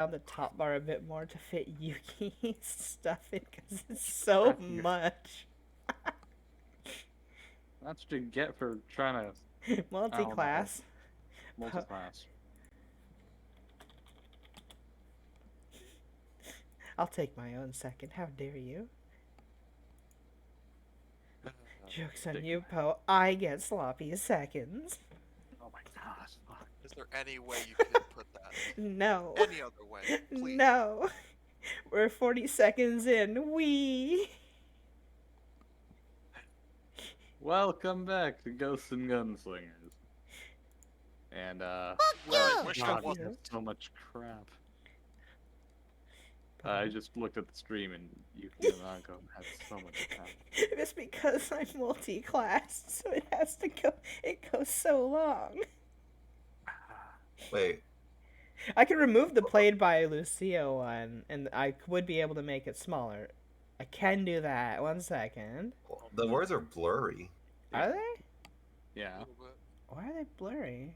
down the top bar a bit more to fit Yuki's stuff in because it's so much. That's what you get for trying to, I don't know, Multi-class. multi-class. I'll take my own second. How dare you? Joke's on you, Poe. I get sloppy seconds. Oh my gosh. Fuck. Is there any way you could put that No. any other way? Please. No. We're 40 seconds in. Wee. Welcome back to Ghosts and Gunslingers. And, I wish I God, we wasn't. have so much crap. I just looked at the stream and Yuki and Ranko had so much crap. It's because I'm multi-classed, so it has to go. It goes so long. Wait, I can remove the played by Lucio one, and I would be able to make it smaller. I can do that. 1 second. the words are blurry. Are they? Yeah. A little bit. Why are they blurry?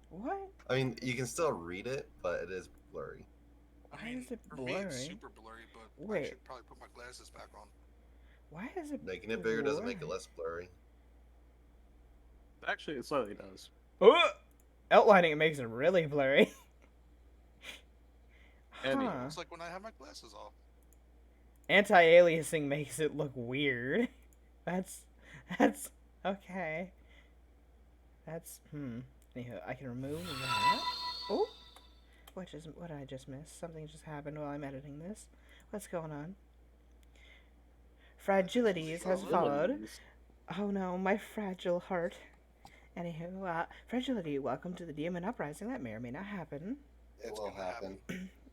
What? I mean, you can still read it, but it is blurry. Why I mean, is it for me, it's blurry? super blurry, but I Wait. should probably put my glasses back on. Why is it Making it bigger doesn't make it blurry? less blurry. Actually, it slightly does. Oh! Outlining it makes it really blurry. Any- Huh. It's like when I have my glasses off. Anti-aliasing makes it look weird. That's okay. Anywho, I can remove that. Oh, what did I just miss? Something just happened while I'm editing this. What's going on? Fragilities has followed. Oh no, my fragile heart. Anywho, fragility. Welcome to the demon uprising. That may or may not happen. It It's will gonna happen.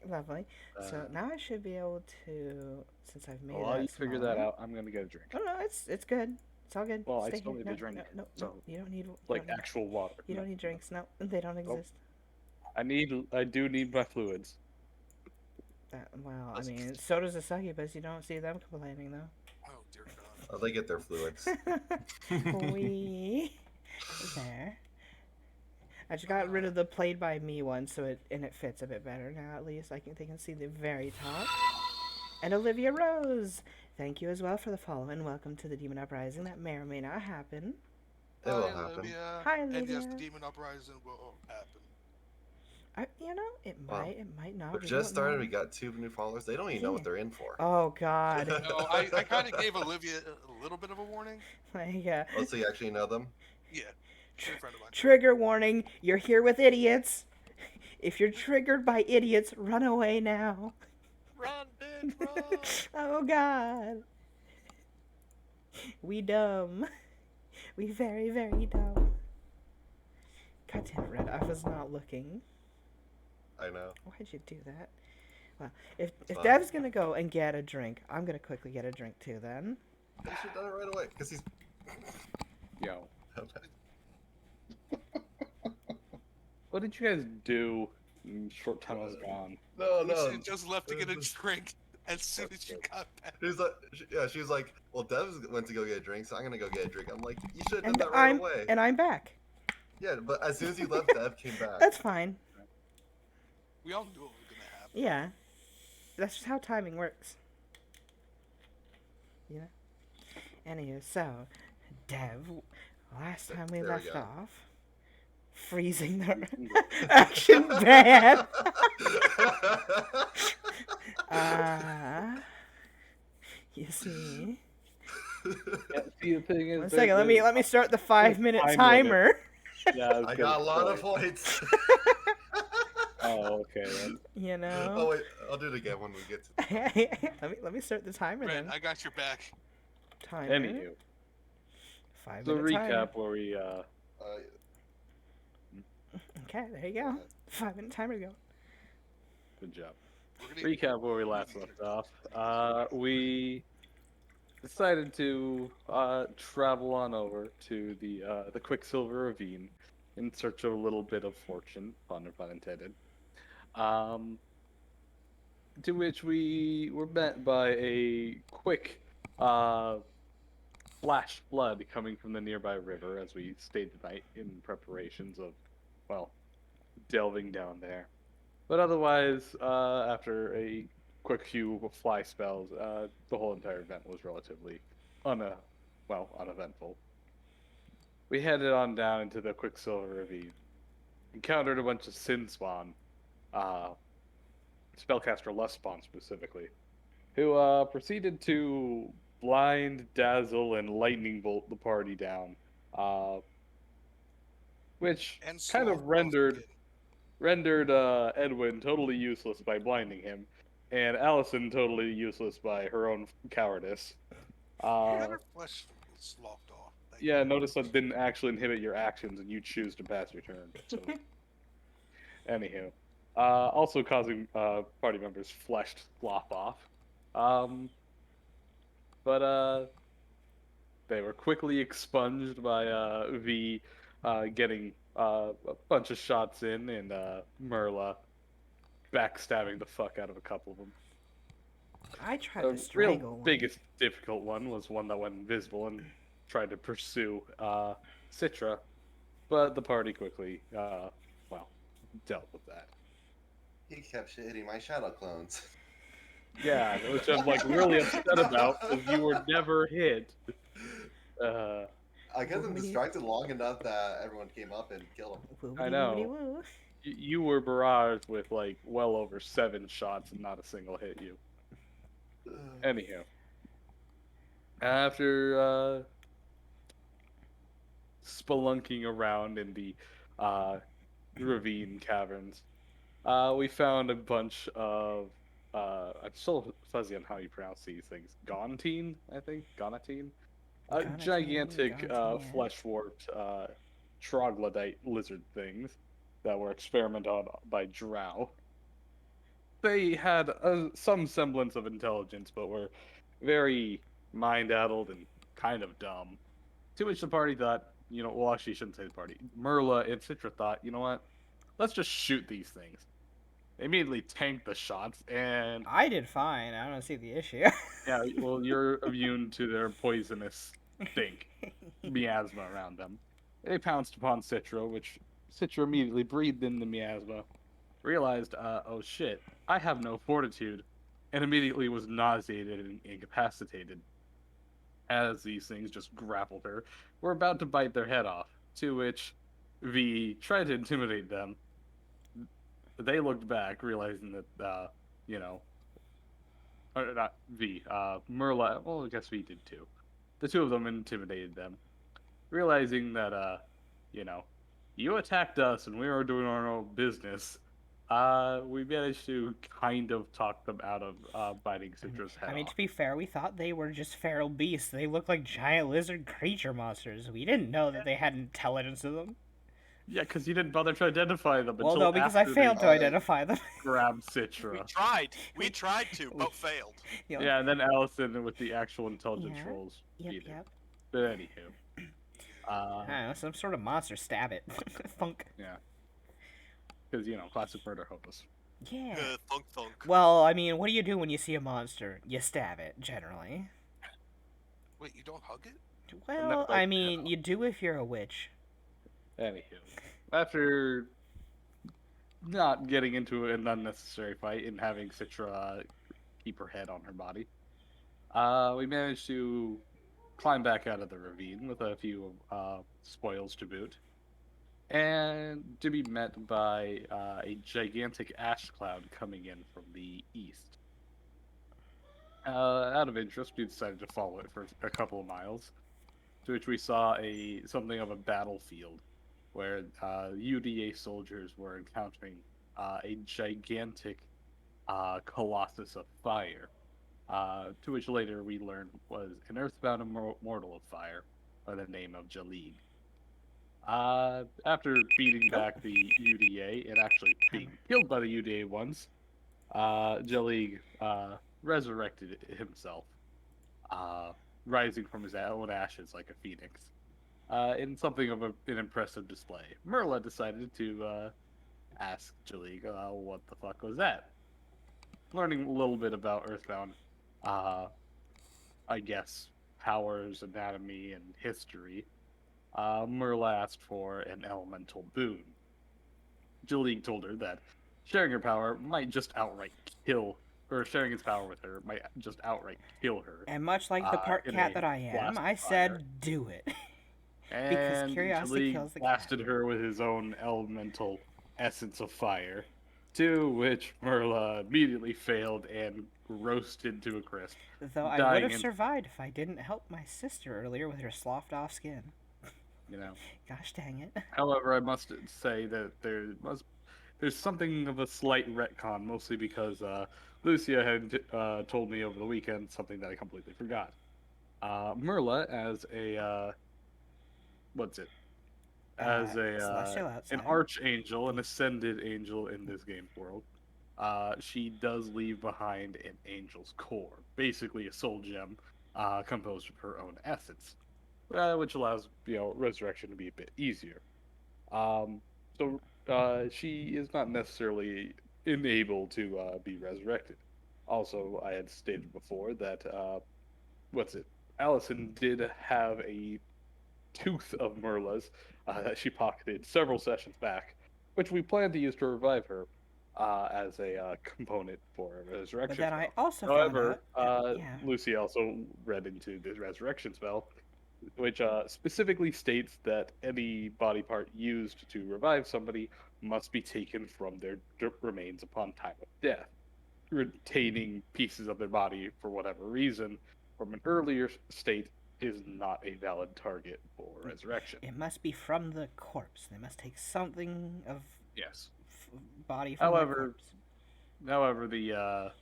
Lovely. So now I should be able to, since I've made While that you figure that smaller- out, I'm gonna get a drink. Oh no, it's good. It's all good. Well, I Stay still here. need No, a drink, No, so- you don't need Like don't need- actual water. You don't need drinks. No, they don't exist. I do need my fluids. Well, I mean, so does the succubus. You don't see them complaining though. Oh dear God. Oh, they get their fluids. We there. I just got rid of the played by me one, so it fits a bit better now. At least they can see the very top. And Olivia Rose, thank you as well for the follow and welcome to the Demon Uprising. That may or may not happen. It will Hi, happen. Olivia. Hi, And yes, Olivia. the demon uprising will happen. It Wow. might not. We We just don't know. started. We got 2 new followers. They don't even know what they're in for. Oh God. No, I kind of gave Olivia a little bit of a warning. Like, Oh, so you actually know them? Yeah, she's a friend of mine. trigger warning. You're here with idiots. If you're triggered by idiots, run away now. Run, bitch, run! Oh God. We dumb. We very, very dumb. God damn it, Red. I was not looking. I know. Why'd you do that? Well, if fine. Dev's gonna go and get a drink, I'm gonna quickly get a drink too then. They should have done it right away, because he's... Yo. What did you guys do in the short time I was gone? No, We no. should just left to get a drink as soon as you got back. She's like, she was like, well, Dev went to go get a drink, so I'm gonna go get a drink. I'm like, you should have And done that right I'm away. and I'm back. Yeah, but as soon as you left, Dev came back. That's fine. We all knew what was gonna happen. Yeah. That's just how timing works. You know? Anywho, so, Dev, last time we There we left go. off, freezing the action bad. You see. Yeah, see, the thing is, One second, let me start the 5-minute time timer. Yeah, I got a lot of points. Oh, okay. Then. You Oh know. wait, I'll do it again when we get to. let me start the timer Red, then. I got your back. Timer. Anywho, 5 so minute recap timer. where we Okay, there you go. 5-minute timer to go. good job. We're gonna Recap where we last left off. We decided to travel on over to the Quicksilver Ravine in search of a little bit of fortune, pun intended. To which we were met by a quick flash flood coming from the nearby river as we stayed the night in preparations of, well, delving down there. But otherwise, after a quick few fly spells, the whole entire event was relatively uneventful. We headed on down into the Quicksilver Ravine, encountered a bunch of Sin Spawn, uh, spellcaster Lust Spawn specifically, who proceeded to blind, dazzle, and lightning bolt the party down, uh, which And kind slow of growth begin. rendered Edwin totally useless by blinding him, and Allison totally useless by her own cowardice. And Uh, her flesh sloughed off. Thank yeah, you. notice that didn't actually inhibit your actions, and you choose to pass your turn. So, anywho, also causing party members' flesh to flop off. Um, but they were quickly expunged by V getting a bunch of shots in, and Merla backstabbing the fuck out of a couple of them. I tried to The real strangle one. biggest difficult one was one that went invisible and tried to pursue Citra, but the party quickly, well, dealt with that. He kept hitting my shadow clones. Yeah, which I'm like really upset about because you were never hit. Uh, I kept him Woody- distracted long enough that everyone came up and killed him. I Woody know. woo. You were barraged with like well over 7 shots and not a single hit you. Anyhow, after spelunking around in the uh, ravine caverns, we found a bunch of. I'm still fuzzy on how you pronounce these things. Gontine, I think. Gonatine? Gigantic Gonatine, yeah. flesh warped troglodyte lizard things that were experimented on by Drow. They had some semblance of intelligence, but were very mind addled and kind of dumb. To which the party thought, well, actually, you shouldn't say the party. Merla and Citra thought, you know what? Let's just shoot these things. They immediately tanked the shots, and I did fine. I don't see the issue. yeah, well, you're immune to their poisonous stink, miasma around them. They pounced upon Citra, which Citra immediately breathed in the miasma, realized, oh shit, I have no fortitude, and immediately was nauseated and incapacitated. As these things just grappled her, were about to bite their head off, to which V tried to intimidate them. They looked back, realizing that, you know, or not V, Merla, well, I guess V did too. The two of them intimidated them, realizing that, you know, you attacked us and we were doing our own business. We managed to kind of talk them out of biting Citra's head I mean, off. to be fair, we thought they were just feral beasts. They look like giant lizard creature monsters. We didn't know that they had intelligence to them. Yeah, because you didn't bother to identify them Well, until no, because I after failed to Uh, identify them. they grabbed We Citra. tried. We tried to, but failed. You know? Yeah, and then Allison with the actual intelligence Yeah. rolls Yep, beat it. yep. But anywho, I don't know, some sort of monster stab it. Thunk. yeah, because classic murder hopeless. Yeah. Thunk thunk. Well, I mean, what do you do when you see a monster? You stab it, generally. Wait, you don't hug it? Well, like, I mean, you do if you're a witch. Anywho, after not getting into an unnecessary fight and having Citra keep her head on her body, we managed to climb back out of the ravine with a few spoils to boot, and to be met by a gigantic ash cloud coming in from the east. Out of interest, we decided to follow it for a couple of miles, to which we saw something of a battlefield, where UDA soldiers were encountering a gigantic colossus of fire, to which later we learned was an earthbound immortal of fire by the name of Jalig. After beating back the UDA and actually being killed by the UDA once, Jalig resurrected himself, rising from his own ashes like a phoenix. In something of an impressive display. Merla decided to ask Jalig, what the fuck was that? Learning a little bit about Earthbound, I guess, powers, anatomy, and history, Merla asked for an elemental boon. Jalig told her that sharing her power might just outright kill, or sharing his power with her might just outright kill her. And much like the part In cat a that I am, blast of I fire. said do it. Because And curiosity Jalik kills the cat. blasted her with his own elemental essence of fire, to which Merla immediately failed and roasted to a crisp, Though I would dying have in, survived if I didn't help my sister earlier with her sloughed off skin. you know. Gosh dang it. However, I must say that there's something of a slight retcon, mostly because Lucia had told me over the weekend something that I completely forgot. Merla, as a what's it? As a Celestial an outside. archangel, an ascended angel in this game's world, she does leave behind an angel's core, basically a soul gem, composed of her own essence, which allows resurrection to be a bit easier. So she is not necessarily unable to be resurrected. Also, I had stated before that what's it? Allison did have a tooth of Merla's that she pocketed several sessions back, which we plan to use to revive her as a component for a resurrection But then I spell. also found However, out. Yeah. Lucy also read into this resurrection spell, which specifically states that any body part used to revive somebody must be taken from their remains upon time of death. Retaining pieces of their body for whatever reason from an earlier state is not a valid target for resurrection. It must be from the corpse. They must take something of Yes. body from the However, corpse. the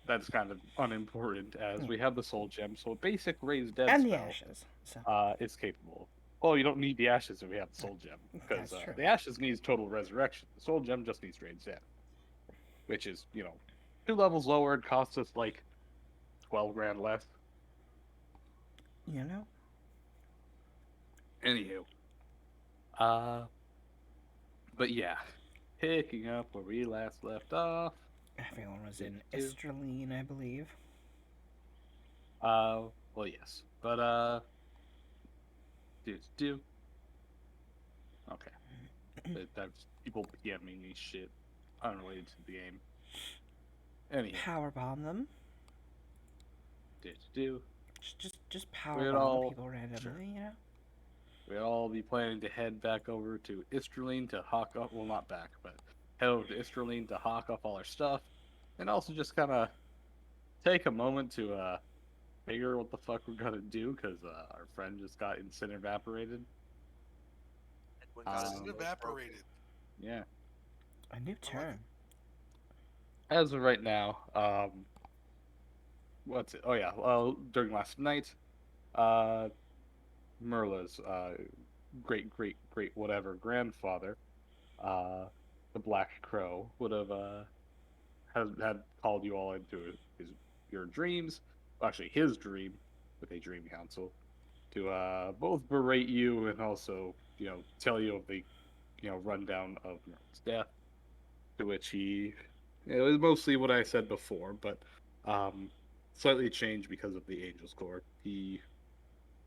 that's kind of unimportant as we have the soul gem, so a basic raised dead And the spell ashes. So is capable. Well, you don't need the ashes if we have the soul gem, because That's true. the ashes needs total resurrection. The soul gem just needs raised dead, which is 2 levels lower. It costs us like 12 grand less. you know. Anywho, but yeah, picking up where we last left off. Everyone was in Two. Esterline, I believe. Well, yes, but do. Okay, that's people PMing me shit unrelated to the game. Anyhow, Powerbomb them. do. Just We'd powerbomb all- people randomly, sure. you know. We'd all be planning to head back over to Isterline to hawk up. Well, not back, but head over to Isterline to hawk up all our stuff, and also just kind of take a moment to figure what the fuck we're gonna do because our friend just got instant evaporated. When got Um, evaporated. Yeah. A new term. As of right now, what's it? Oh yeah. Well, during last night, Merla's great whatever grandfather, the Black Crow, would have had called you all into your dreams. Well, actually, his dream with a dream council to both berate you and also tell you of the rundown of Merla's death. To which it was mostly what I said before, but slightly changed because of the Angel's Core. He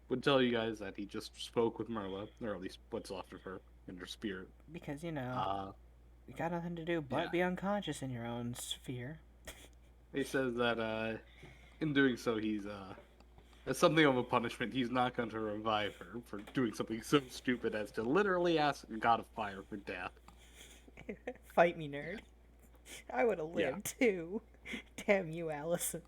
would tell you guys that he just spoke with Merla, or at least what's left of her in her spirit. Because, you got nothing to do but yeah. be unconscious in your own sphere. He says that in doing so, he's as something of a punishment, he's not going to revive her for doing something so stupid as to literally ask a god of fire for death. Fight me, nerd. I would have Yeah. lived too. Damn you, Allison.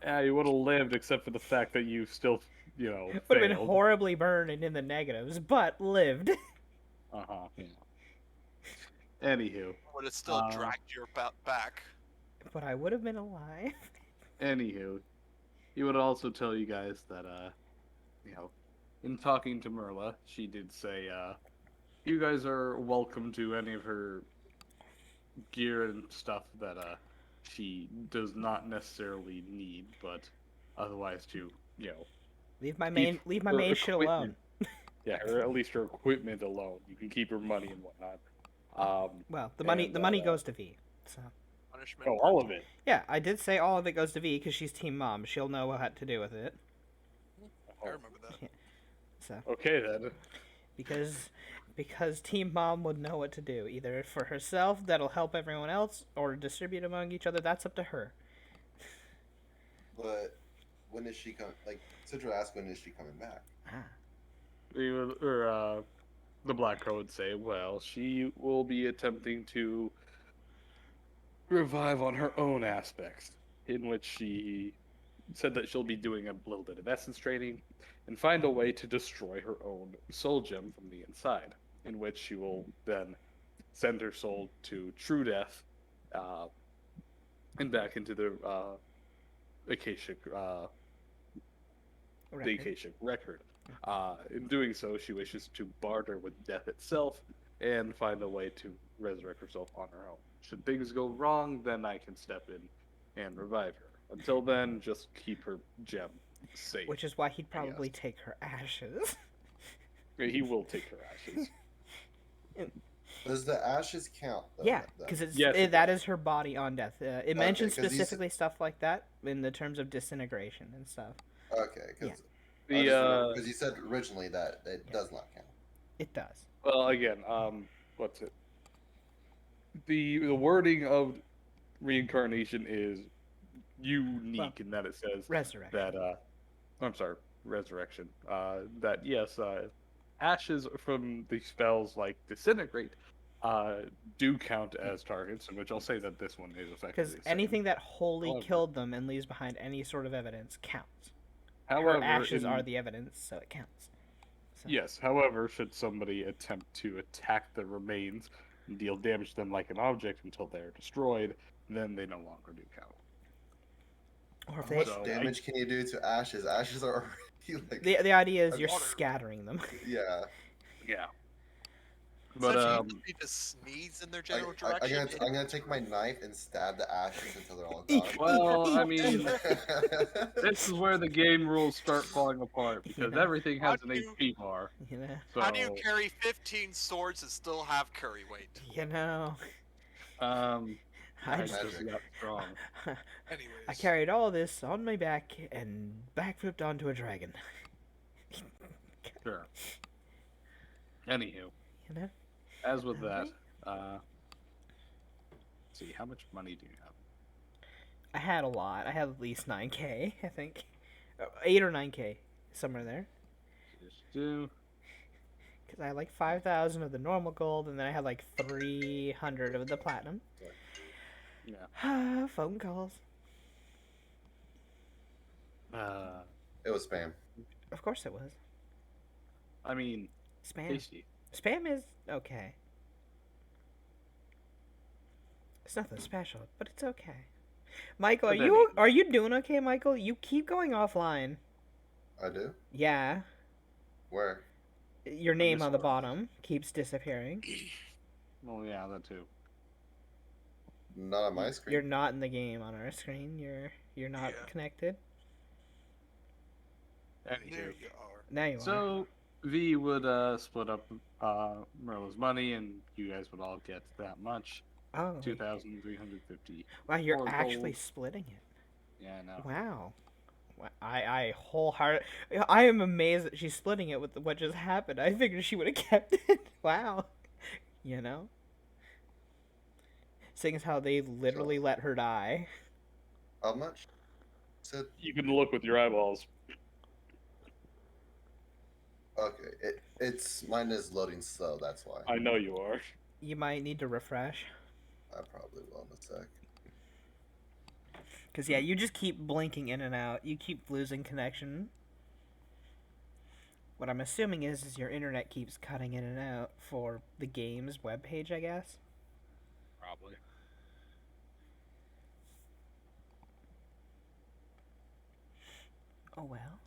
Yeah, you would have lived, except for the fact that you still, Would have been failed. horribly burned and in the negatives, but lived. Yeah. Anywho. Would have still dragged your back. But I would have been alive. Anywho, he would also tell you guys that, in talking to Merla, she did say, you guys are welcome to any of her gear and stuff that, she does not necessarily need, but otherwise to, Leave my main her shit alone. Yeah, or at least her equipment alone. You can keep her money and whatnot. Well, the money goes to V. So. Punishment. Oh, all of it. Yeah, I did say all of it goes to V because she's team mom. She'll know what to do with it. I remember that. So. Okay then. Because because Team Mom would know what to do. Either for herself, that'll help everyone else, or distribute among each other. That's up to her. But when is she coming? Like, Citra asked, when is she coming back? Ah. The Black Crow would say, well, she will be attempting to revive on her own aspects, in which she said that she'll be doing a little bit of essence training and find a way to destroy her own soul gem from the inside, in which she will then send her soul to true death and back into the Akashic the Akashic record. In doing so, she wishes to barter with death itself and find a way to resurrect herself on her own. Should things go wrong, then I can step in and revive her. Until then, just keep her gem safe. Which is why he'd probably take her ashes. He will take her ashes. Does the ashes count? Though, Yeah, like that? because Yes, that is her body on death. It mentions 'cause he's- specifically stuff like that in the terms of disintegration and stuff. Okay, because The you said originally that it does not count. It does. well, again, what's it? The wording of reincarnation is unique in that it says Resurrection. that I'm sorry, resurrection. That yes, ashes from the spells like disintegrate do count as targets, in which I'll say that this one is effectively Because the same. anything that wholly However- killed them and leaves behind any sort of evidence counts. However, Her ashes in- are the evidence, so it counts. So. Yes, however, should somebody attempt to attack the remains and deal damage to them like an object until they're destroyed, then they no longer do count. Or if How they, much So, damage can you do to ashes? Ashes are already like the idea is I've you're water. scattering them. yeah. Yeah. But But you just sneeze in their I, general I, I'm direction. gonna I'm gonna take my knife and stab the ashes until they're all gone. well, I mean, this is where the game rules start falling apart because Yeah. everything has How an do you- HP bar. You know. So, How do you carry 15 swords and still have curry weight? You know. I I just Magic. got strong. Anyways, I carried all this on my back and backflipped onto a dragon. Sure. Anywho, You know. as with that, Alright. let's see, how much money do you have? I had a lot. I had at least 9K, I think. 8 or 9K, somewhere there. Just do. Because I had like 5,000 of the normal gold, and then I had like 300 of the platinum. Yeah. Phone calls. It was spam. Of course it was. I mean, Spam. tasty. Spam is okay. It's nothing special, but it's okay. Michael, But are you doing okay, Michael? You keep going offline. I do. Yeah. Where? Your name on the Discord. bottom keeps disappearing. Well, yeah, that too. Not on my screen. You're not in the game on our screen. You're not Yeah. connected. there Anywho. you are. Now you are. So V would split up Merla's money, and you guys would all get that much. Oh. 2,350. Wow, you're or actually gold. splitting it. Yeah, I know. Wow. I wholehearted. I am amazed that she's splitting it with what just happened. I figured she would have kept it. Wow. You know? Seeing as how they literally let her die. How much? Said You can look with your eyeballs. okay. It's mine is loading slow. That's why. I know you are. You might need to refresh. I probably will in a sec. Because, yeah, you just keep blinking in and out. You keep losing connection. What I'm assuming is your internet keeps cutting in and out for the game's webpage, I guess. Probably. Oh well.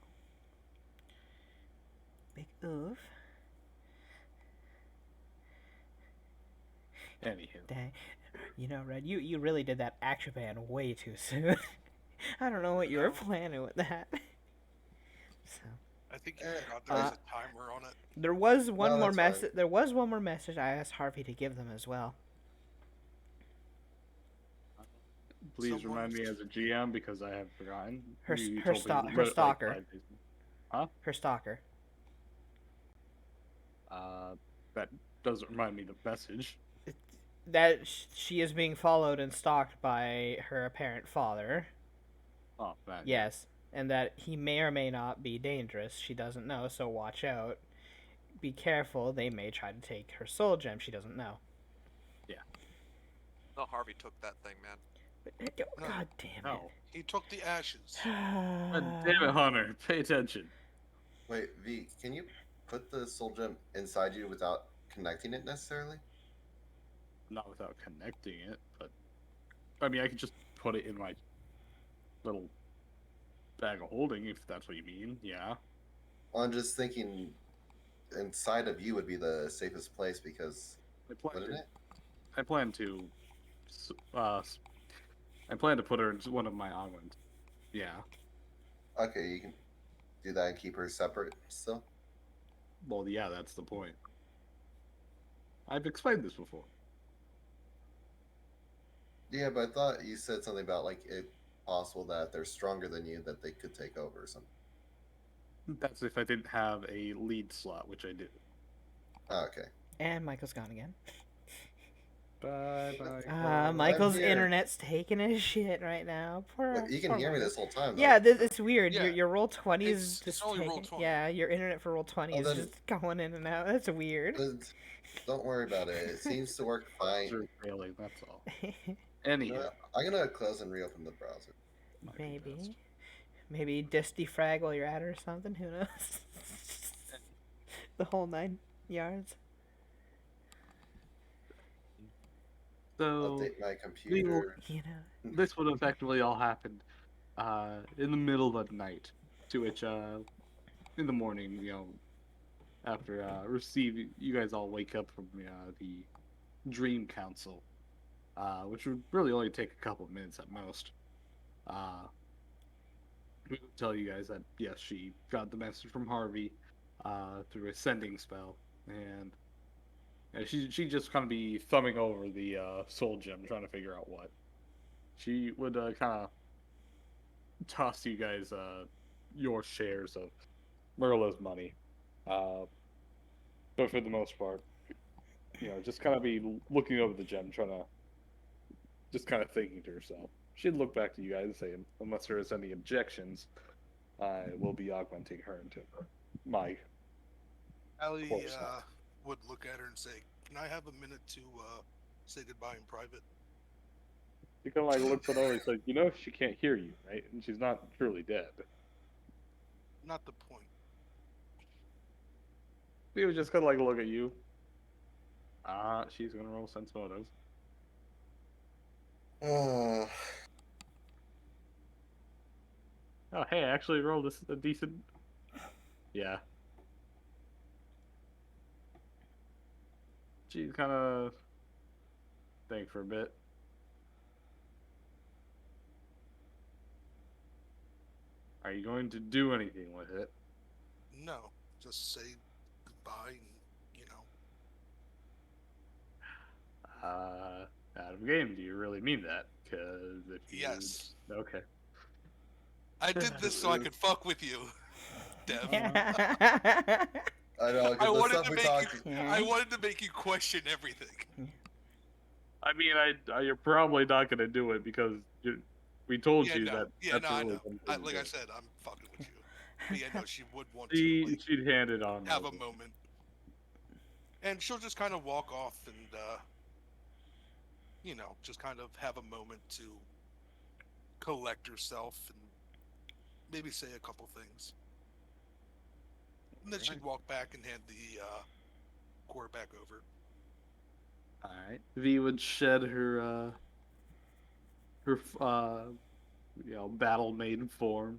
Big oof. Anywho. Dang. You know, Red, you really did that action ban way too soon. I don't know what you were planning with that. So I think you forgot there was a timer on it. there was one No, more that's message. fine. There was one more message I asked Harvey to give them as well. Please Someone remind me was- as a GM because I have forgotten. Her- You her told me sto- you her read it, like, stalker. 5 days ago. Her stalker. That doesn't remind me of the message. That she is being followed and stalked by her apparent father. Oh, man. Yes, and that he may or may not be dangerous. She doesn't know, so watch out. Be careful. They may try to take her soul gem. She doesn't know. No, Harvey took that thing, man. Oh, God damn No. He took the ashes. God damn it, Hunter. Pay attention. Wait, V, can you put the soul gem inside you without connecting it necessarily? Not without connecting it, but I mean, I could just put it in my little bag of holding if that's what you mean. Yeah. Well, I'm just thinking inside of you would be the safest place because, I plan wouldn't to. it? I plan to. I plan to put her in one of my islands. Yeah. Okay, you can do that and keep her separate still. Well, yeah, that's the point. I've explained this before. Yeah, but I thought you said something about like it possible that they're stronger than you that they could take over or something. That's if I didn't have a lead slot, which I do. Oh, okay. And Michael's gone again. Bye bye. Michael's here. internet's taking a shit right now. Poor. Wait, you can poor hear me Michael. this whole time. Though. Yeah, it's weird. Yeah. Your roll 20 is It's just only roll taking. 20. Yeah, your internet for roll 20 Oh, is then- just going in and out. That's weird. Don't worry about it. It seems to work fine. You're failing, that's all. You Anyhow. know what? I'm gonna close and reopen the browser. might be best. Maybe disc defrag while you're at it or something. Who knows? The whole 9 yards. So Update my computer. You know. this would effectively all happen in the middle of the night, to which in the morning, after receiving, you guys all wake up from the dream council, which would really only take a couple of minutes at most. We would tell you guys that yes, she got the message from Harvey through a sending spell, and she just kind of be thumbing over the soul gem, trying to figure out what. She would kind of toss you guys your shares of Merla's money, but for the most part, just kind of be looking over the gem, trying to just kind of thinking to herself. She'd look back to you guys and say, unless there is any objections, I will be augmenting her into my. Allie course not. would look at her and say, "Can I have a minute to say goodbye in private?" She kind of like looks it over and says, she can't hear you, right? And she's not truly dead. Not the point. She would just kind of like look at you. She's gonna roll sense motive. Oh, hey, I actually rolled a decent. Yeah. She's kind of think for a bit. Are you going to do anything with it? No, just say goodbye and, Out of game, do you really mean that? Because if you... Yes. Okay. I did this so I could fuck with you, Dev. Yeah. I know, I because the wanted stuff to we make talked. you. I wanted to make you question everything. I mean, you're probably not going to do it because we told Yeah, you no. that. Yeah, that's no, I really know. something Like to I do. said, I'm fucking with you. But yeah, no, she would want to like, She'd hand it on. have a over. moment, and she'll just kind of walk off and, just kind of have a moment to collect herself and maybe say a couple things. And then she'd walk back and hand the quarterback over. All right. V would shed her battle maiden form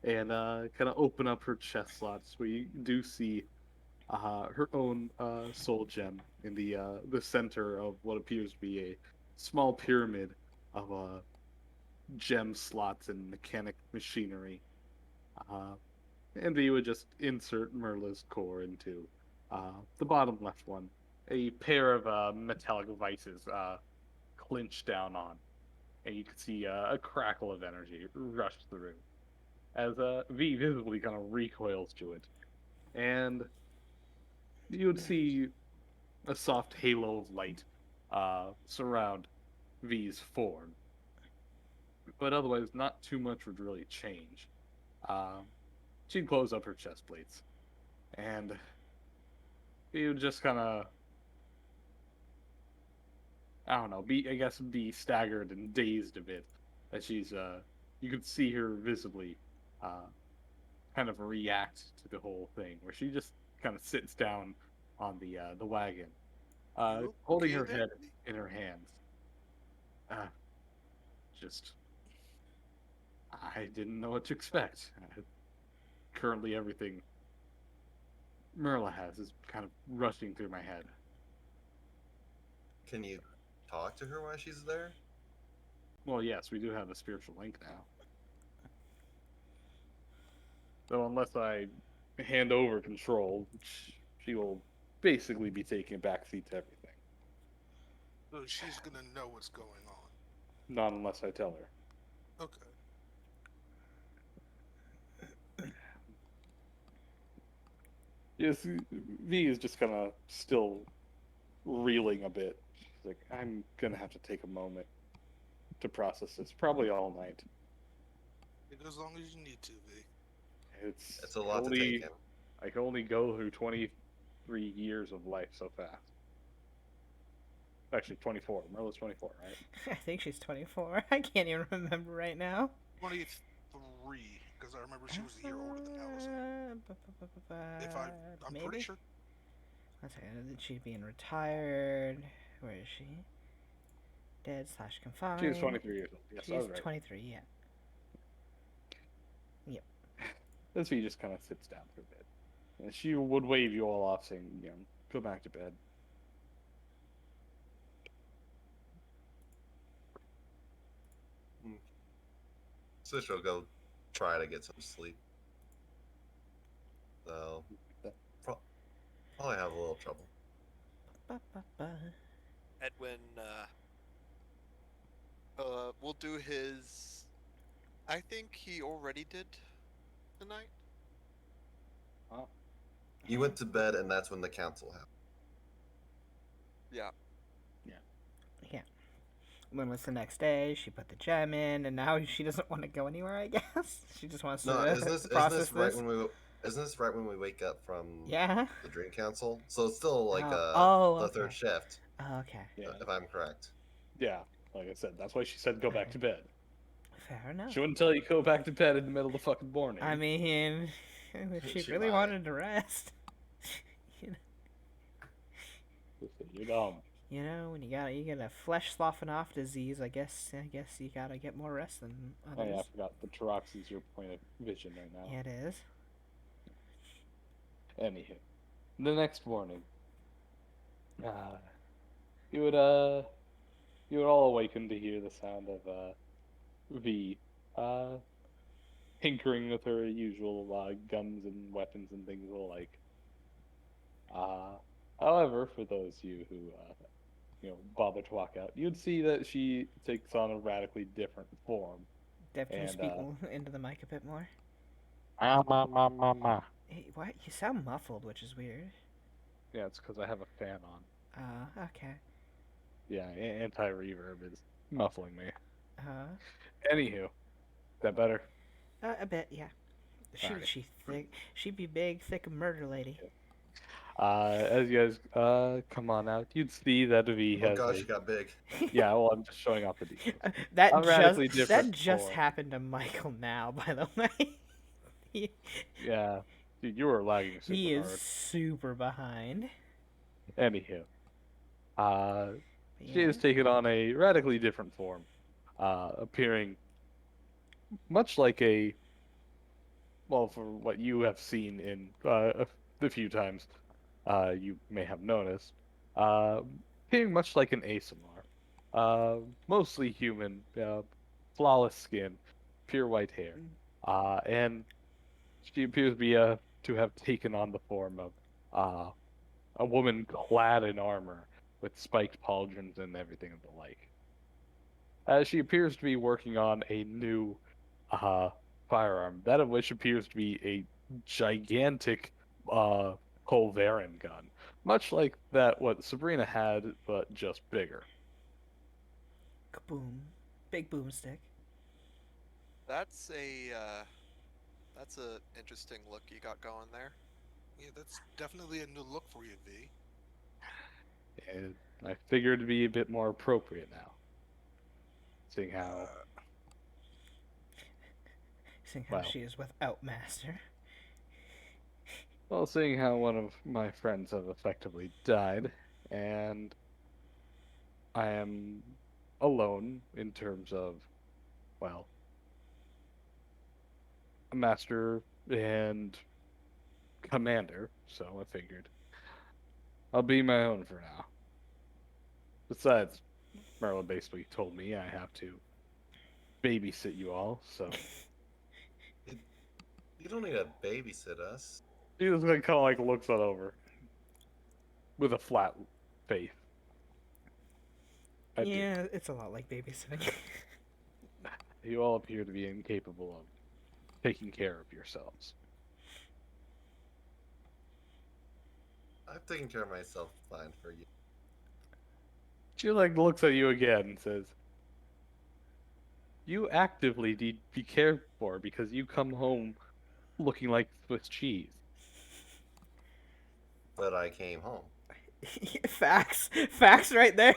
and kind of open up her chest slots where you do see her own soul gem in the center of what appears to be a small pyramid of gem slots and mechanic machinery. And V would just insert Merla's core into the bottom left one. A pair of metallic vices clinched down on, and you can see a crackle of energy rush through as V visibly kind of recoils to it, and you would see a soft halo of light surround V's form, but otherwise not too much would really change. Um, she'd close up her chest plates, and he would just kind of, I don't know, be staggered and dazed a bit as you could see her visibly, uh, kind of react to the whole thing, where she just kind of sits down on the wagon, You holding okay her there, head V? in her hands. Uh, just, I didn't know what to expect. Currently, everything Merla has is kind of rushing through my head. Can you talk to her while she's there? Well, yes, we do have a spiritual link now. So unless I hand over control, she will basically be taking a backseat to everything. So she's gonna know what's going on. Not unless I tell her. Okay. Yes, V is just kind of still reeling a bit. She's like, I'm gonna have to take a moment to process this, probably all night. Take as long as you need to, V. It's a lot to take in. I can only go through 23 years of life so fast. Actually, 24. Merla's 24, right? I think she's 24. I can't even remember right now. 23, because I remember she was a year older than Allison. If I'm maybe? pretty sure. One second. She'd be retired. Where is she? Dead / confined. She was 23 years old. Yes, I She's was right. 23. Yeah. This V just kind of sits down for a bit. And she would wave you all off, saying, go back to bed. So she'll go try to get some sleep. So probably have a little trouble. Edwin will do his. I think he already did tonight. You went to bed, and that's when the council happened. Yeah. Yeah. When was the next day? She put the gem in, and now she doesn't want to go anywhere. I guess she just wants No, to isn't this process right this. when we? Isn't this right when we wake up from Yeah. the dream council? So it's still like the okay. third shift, Oh, okay. Yeah. if I'm correct. Yeah, like I said, that's why she said go back to bed. Fair enough. She wouldn't tell you go back to bed in the middle of the fucking morning. I mean, if she She really might. wanted to rest. You're dumb. When you get a flesh sloughing off disease, I guess you gotta get more rest than Oh others. yeah, I forgot. The Taroxy's your point of vision right now. Yeah, it is. Anywho, the next morning, you would all awaken to hear the sound of V tinkering with her usual guns and weapons and things alike. However, for those of you who bother to walk out, you'd see that she takes on a radically different form. Dev, can you And, speak into the mic a bit more? Ma. Hey, what? You sound muffled, which is weird. Yeah, it's because I have a fan on. Okay. Yeah, anti-reverb is muffling me. Anywho, is that better? A bit, yeah. Alright. She thick. She'd be big, thick murder lady. As you guys come on out, you'd see that V Oh has gosh, you got big. Yeah, well, I'm just showing off the details. that A radically just different just form. happened to Michael now, by the way. Yeah, dude, you were lagging super He is hard. super behind. Anywho, But she has taken on a radically different form, appearing much like well, for what you have seen in the few times you may have noticed, appearing much like an ASMR. Mostly human, flawless skin, pure white hair, and she appears to be to have taken on the form of a woman clad in armor with spiked pauldrons and everything of the like. She appears to be working on a new firearm, that of which appears to be a gigantic Colvarin gun, much like that what Sabrina had, but just bigger. Kaboom. Big boomstick. That's a interesting look you got going there. Yeah, that's definitely a new look for you, V. And I figured it'd be a bit more appropriate now, seeing how, Seeing how well, she is without master. seeing how one of my friends have effectively died, and I am alone in terms of, well, a master and commander, so I figured I'll be my own for now. Besides, Merlin basically told me I have to babysit you all, so You don't need to babysit us. he just like kind of like looks on over with a flat face. I do. Yeah, it's a lot like babysitting. You all appear to be incapable of taking care of yourselves. I've taken care of myself fine for you. She like looks at you again and says, "You actively need to be cared for because you come home looking like Swiss cheese." But I came home. Facts. Facts right there.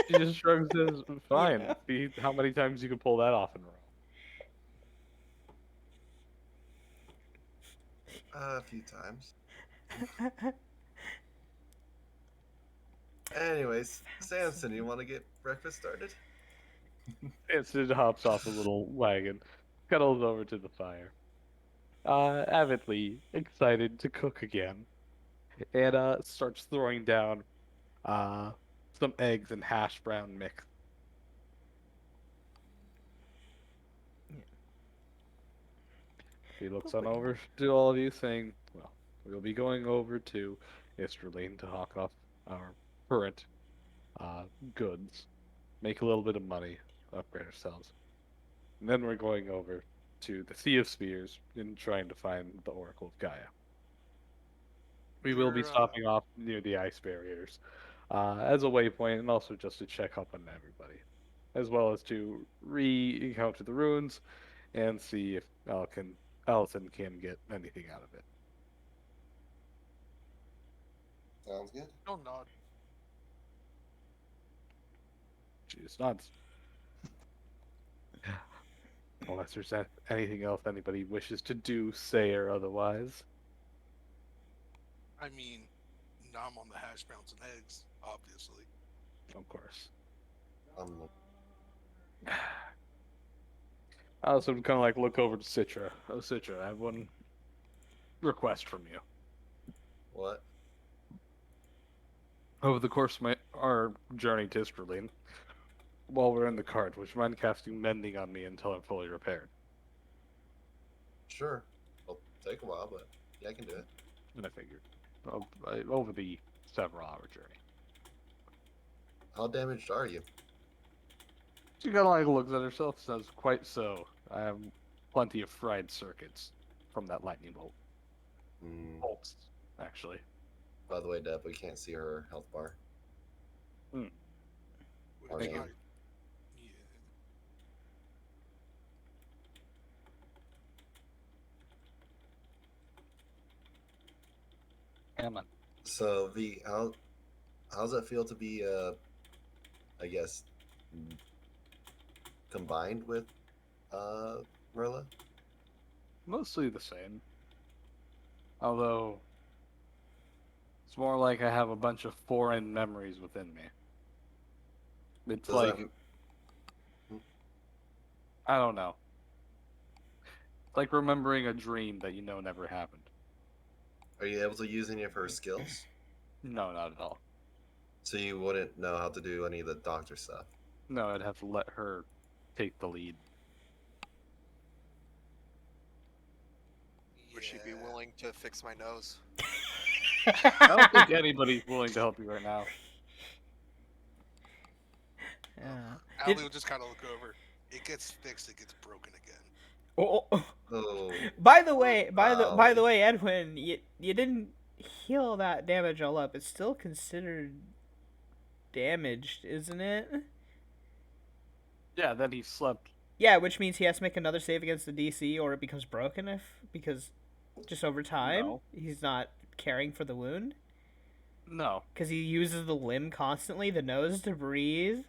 She just shrugs and says, "Fine. Yeah. See how many times you can pull that off in a row." A few times. Anyways, Samson, you want to get breakfast started? And Sid hops off a little wagon, cuddles over to the fire, avidly excited to cook again, and starts throwing down uh, some eggs and hash brown mix. He looks on over to all of you, saying, "Well, we'll be going over to Isterline to hawk off our current goods, make a little bit of money, upgrade ourselves. And then we're going over to the Sea of Spheres and trying to find the Oracle of Gaia. We will be You're, stopping off near the ice barriers as a waypoint and also just to check up on everybody, as well as to re-encounter the ruins and see if Allison can get anything out of it." Sounds good. no nod. She just nods. Unless there's anything else anybody wishes to do, say, or otherwise. I mean, nom on the hash browns and eggs, obviously. Of course. Um, I also kind of like look over to Citra. Oh, Citra, I have one request from you. what? Over the course of our journey to Isterline, while we're in the cart, would you mind casting Mending on me until I'm fully repaired? Sure. It'll take a while, but yeah, I can do it. And I figured. Over the several-hour journey. How damaged are you? She kind of like looks at herself and says, "Quite so. I have plenty of fried circuits from that lightning bolt. Mm, Bolts, actually." by the way, Deb, we can't see her health bar. Which Thank you. yeah. Come on. So, V, how's it feel to be, I guess, combined with, Merla? Mostly the same. Although, it's more like I have a bunch of foreign memories within me. It's Does like, that, I don't know. It's like remembering a dream that you know never happened. are you able to use any of her skills? No, not at all. So you wouldn't know how to do any of the doctor stuff. No, I'd have to let her take the lead. Would she be Yeah. willing to fix my nose? I don't think anybody's willing to help you right now. Allie Did- will just kind of look over. It gets fixed. It gets broken again. Oh, Oh, by the way, Wow. by the way, Edwin, you didn't heal that damage all up, it's still considered damaged, isn't it? Yeah, then he slept. Yeah, which means he has to make another save against the DC, or it becomes broken because just over time No. he's not caring for the wound No. because he uses the limb constantly, the nose to breathe.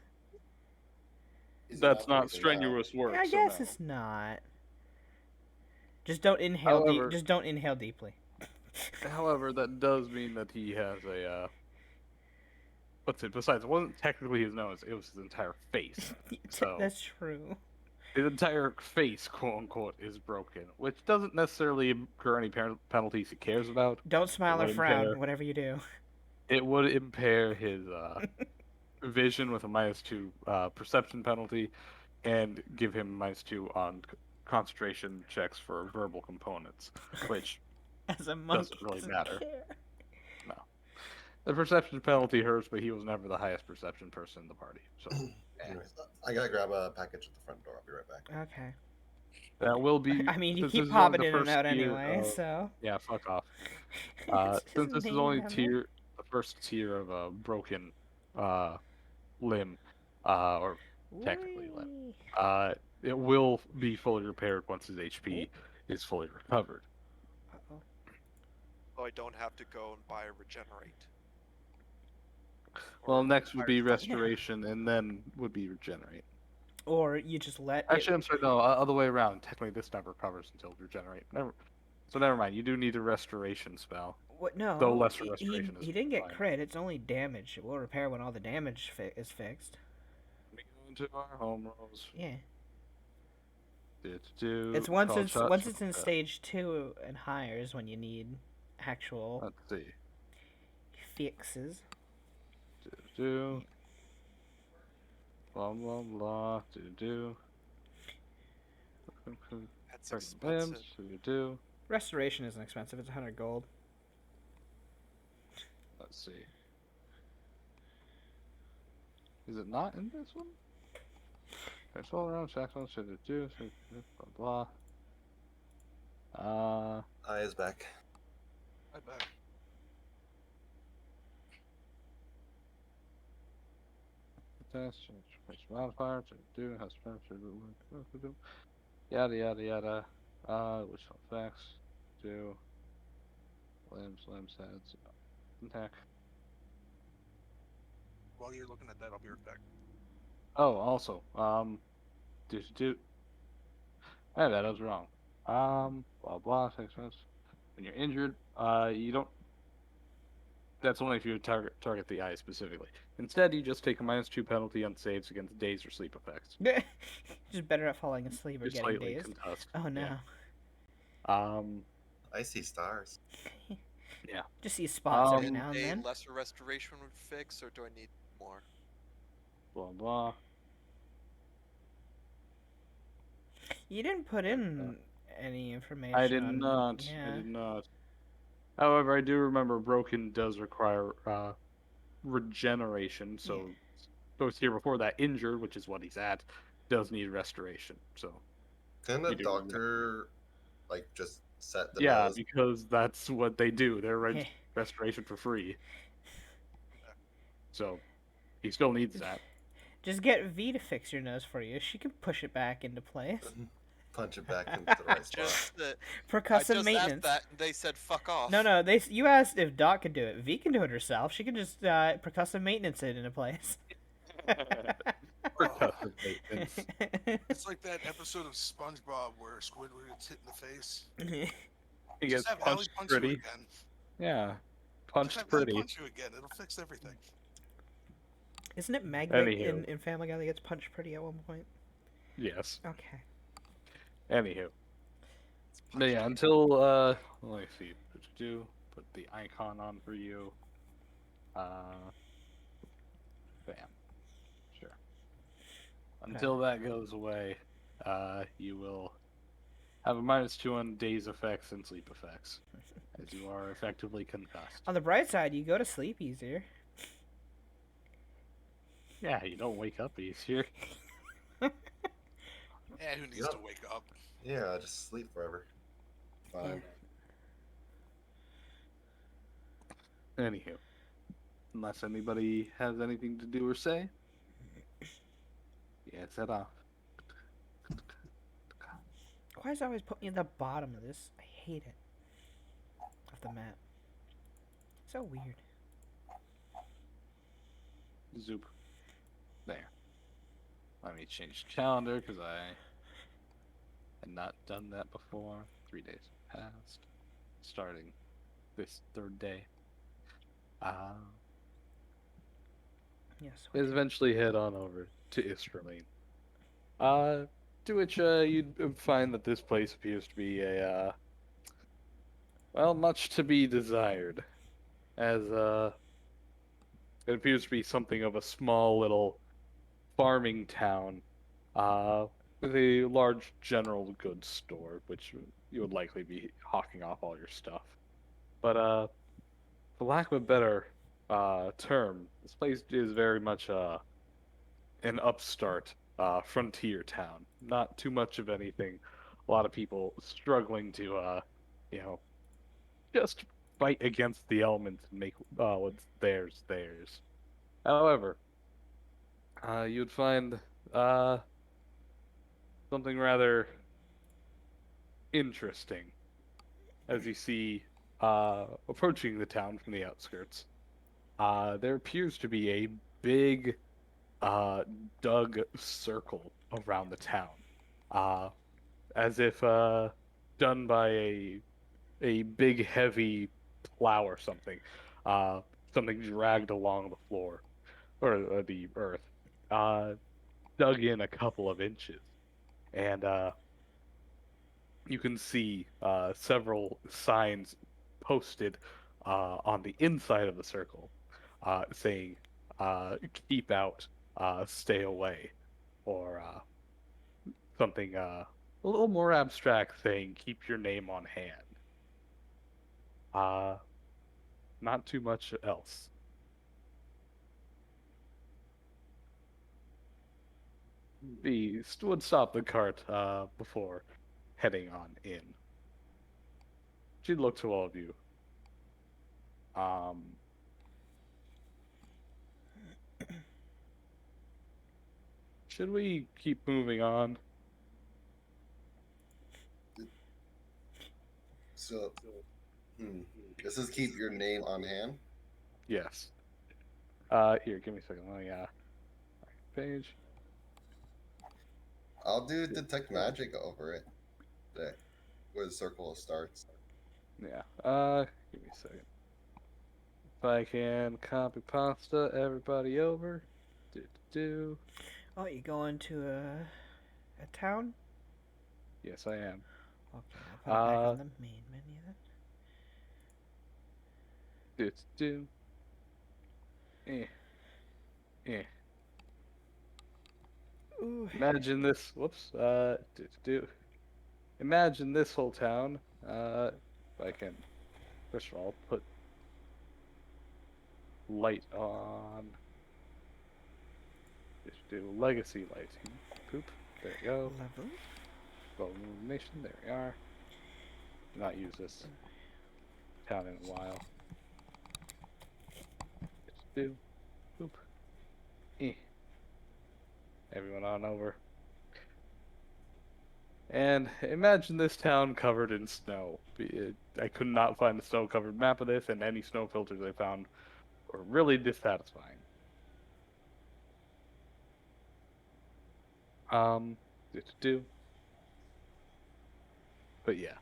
He's That's not breathing strenuous work. I so guess no. it's not. Just don't inhale However- Just don't inhale deeply. However, that does mean that he has a. What's it? Besides, it wasn't technically his nose; it was his entire face. So That's true. his entire face, quote unquote, is broken, which doesn't necessarily incur any penalties he cares about. Don't smile or would frown, impair- whatever you do. It would impair his vision with a -2 perception penalty, and give him -2 on concentration checks for verbal components, which As a monkey, doesn't really doesn't matter. care. The perception penalty hurts, but he was never the highest perception person in the party. So Anyways, I gotta grab a package at the front door. I'll be right back. Okay. that will be. I mean, you since keep this is only popping the in and first out tier anyway, of- so. Yeah, fuck off. It's Since his this is name, only Emma. the first tier of a broken limb, or technically limb. Whee! It will be fully repaired once his HP is fully recovered. Uh-oh. So I don't have to go and buy a regenerate. Well, Or next would be fire- restoration, and then would be regenerate. Or you just let Actually, it... I'm sorry, no, other way around. Technically, this never recovers until regenerate. So never mind. You do need a restoration spell. What? No. Though lesser he- restoration he is didn't get fine. crit. It's only damage. It will repair when all the damage is fixed. We go into our home rolls. Yeah. It's Once it's in stage 2 and higher is when you need actual Let's see. fixes. Do. Blah blah blah. Do. That's Certain expensive. limbs. Do. Restoration isn't expensive. It's 100 gold. Let's see. Is it not in this one? It's all around. Saxon should do. Blah blah. I is back. I bet. Test. Change modifier. To do. Has to yada yada yada. Which effects? Do. Limbs. Heads. Attack. While you're looking at that, I'll be right back. Oh, also, do. That was wrong. Blah blah. When you're injured, you don't. That's only if you target the eye specifically. Instead, you just take a -2 penalty on saves against daze or sleep effects. Just better at falling asleep or You're getting slightly dazed. concussed. Oh no. Yeah. I see stars. Just see spots every Um, now and A then. lesser restoration would fix, or do I need more? Blah blah. You didn't put in any information. I did on- not. Yeah. I did not. However, I do remember broken does require regeneration. So, both here before that, injured, which is what he's at, does need restoration. So. Can You the do doctor like just set the Yeah, nose? because that's what they do. They're Yeah. restoration for free. So he still needs that. Just get V to fix your nose for you. She can push it back into place. Punch it back into the right spot. Just that I Percussive just asked maintenance. that, and they said fuck off. No. You asked if Doc could do it. V can do it herself. She can just percussive maintenance it into place. Percussive maintenance. It's like that episode of SpongeBob where Squidward gets hit in the face. He gets Just have Allie punched punch you pretty. again. Yeah, Just punched have Allie pretty. punch you again. It'll fix everything. Isn't it Magnet Anywho. in Family Guy that gets punched pretty at one point? Yes. Okay. Anywho. It's But yeah, punched. until let me see. What to do? Put the icon on for you. Bam. Sure. Until that goes away, you will have a -2 on daze effects and sleep effects, as you are effectively concussed. On the bright side, you go to sleep easier. Yeah, you don't wake up easier. Who needs Yep. to wake up? Yeah, just sleep forever. Fine. Anywho, unless anybody has anything to do or say, yeah, set off. Why does it always put me at the bottom of this? I hate it. Of the map. So weird. Zoop. There. Let me change calendar because I had not done that before. 3 days passed. Starting this third day. Yes. Is eventually head on over to Istraline. To which you'd find that this place appears to be a well, much to be desired, as it appears to be something of a small little farming town, uh, with a large general goods store, which you would likely be hawking off all your stuff. But for lack of a better term, this place is very much an upstart frontier town. Not too much of anything. A lot of people struggling to, you know, just fight against the elements and make what's theirs theirs. However, you would find uh, something rather interesting as you see approaching the town from the outskirts. There appears to be a big uh, dug circle around the town, uh, as if done by a big heavy plow or something, something dragged along the floor or the earth, uh, dug in a couple of inches, and you can see several signs posted on the inside of the circle, saying "Keep out, stay away," or something a little more abstract, saying "Keep your name on hand." Uh, Not too much else. Beast would stop the cart before heading on in. She'd look to all of you. Um, should we keep moving on? So, this is keep your name on hand. Yes. Here, give me a second. Let me page. I'll do detect magic over it. There, where the circle starts. Yeah. Give me a second. If I can copy pasta everybody over. Do. Oh, you going to a town? Yes, I am. Okay, I'll put it back on the main menu then. Do. Eh. Eh. Ooh. Imagine this. Whoops. Do. Imagine this whole town. If I can, first of all, put light on. Just do legacy lighting. Poop. There you go. Level. Well, illumination. There we are. Not use this town in a while. Just do. Poop. Eh. Everyone on over. And imagine this town covered in snow. I could not find a snow-covered map of this, and any snow filters I found were really dissatisfying. Do. But yeah.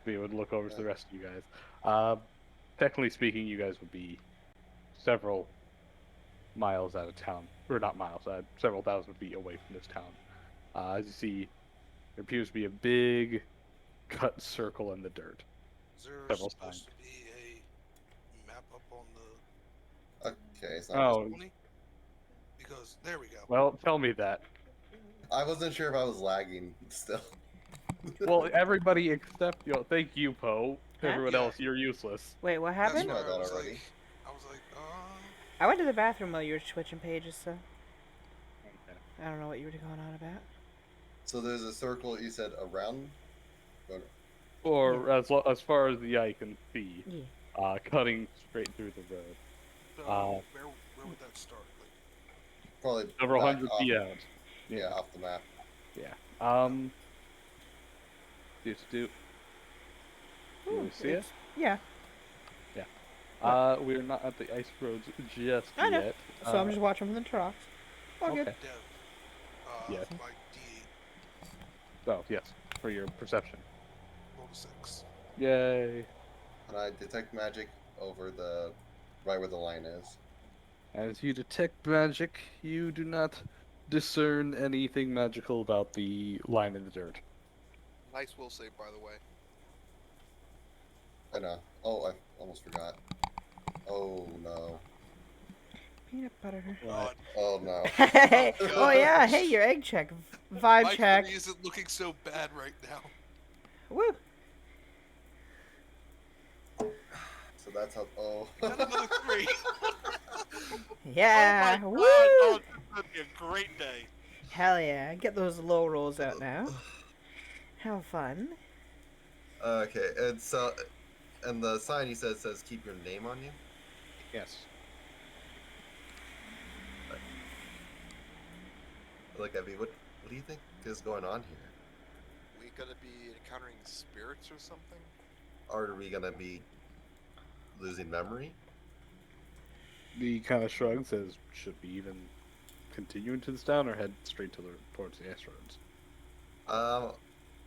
We would look over to the rest of you guys. Technically speaking, you guys would be several miles out of town, or not miles, several thousand feet away from this town. As you see, there appears to be a big cut circle in the dirt. Is there Several supposed signs. to be a map up on the Okay, it's not. Oh, 20? Because there we go. well, tell me that. I wasn't sure if I was lagging still. Well, everybody except you. Thank you, Poe. Huh? Everyone Yeah. else, you're useless. Wait, what That's happened? know why that already. I was like, I went to the bathroom while you were switching pages, so Okay. I don't know what you were going on about. So there's a circle you said around. or as far as the eye can see, Yeah. cutting straight through the road. So where would that start? Like, Probably Several back hundred off, feet out. yeah, off the map. Yeah. Just do. You Ooh, really see it? yeah, We're not at the ice roads just I know. yet. So I'm just watching from the trucks. All good. Okay. Dev, Yes. my D8 Oh, yes. For your perception. roll to 6. Yay. And I detect magic over the right where the line is. As you detect magic, you do not discern anything magical about the line in the dirt. Nice will save, by the way. I know. Oh, I almost forgot. Oh no. Peanut butter. What? Oh no. Hey, oh yeah, hey, your egg check, vibe My check. 3 isn't looking so bad right now. Woo. So that's how. Oh. Got another 3. Yeah. Oh my Woo. god! Oh, this is gonna be a great day. Hell yeah. Get those low rolls out now. How fun. Okay, and so, and the sign you said says keep your name on you. Yes. Look at me. What do you think is going on here? We gonna be encountering spirits or something? Are we gonna be losing memory? The kind of shrug says, should we even continue into this town or head straight towards the ice roads?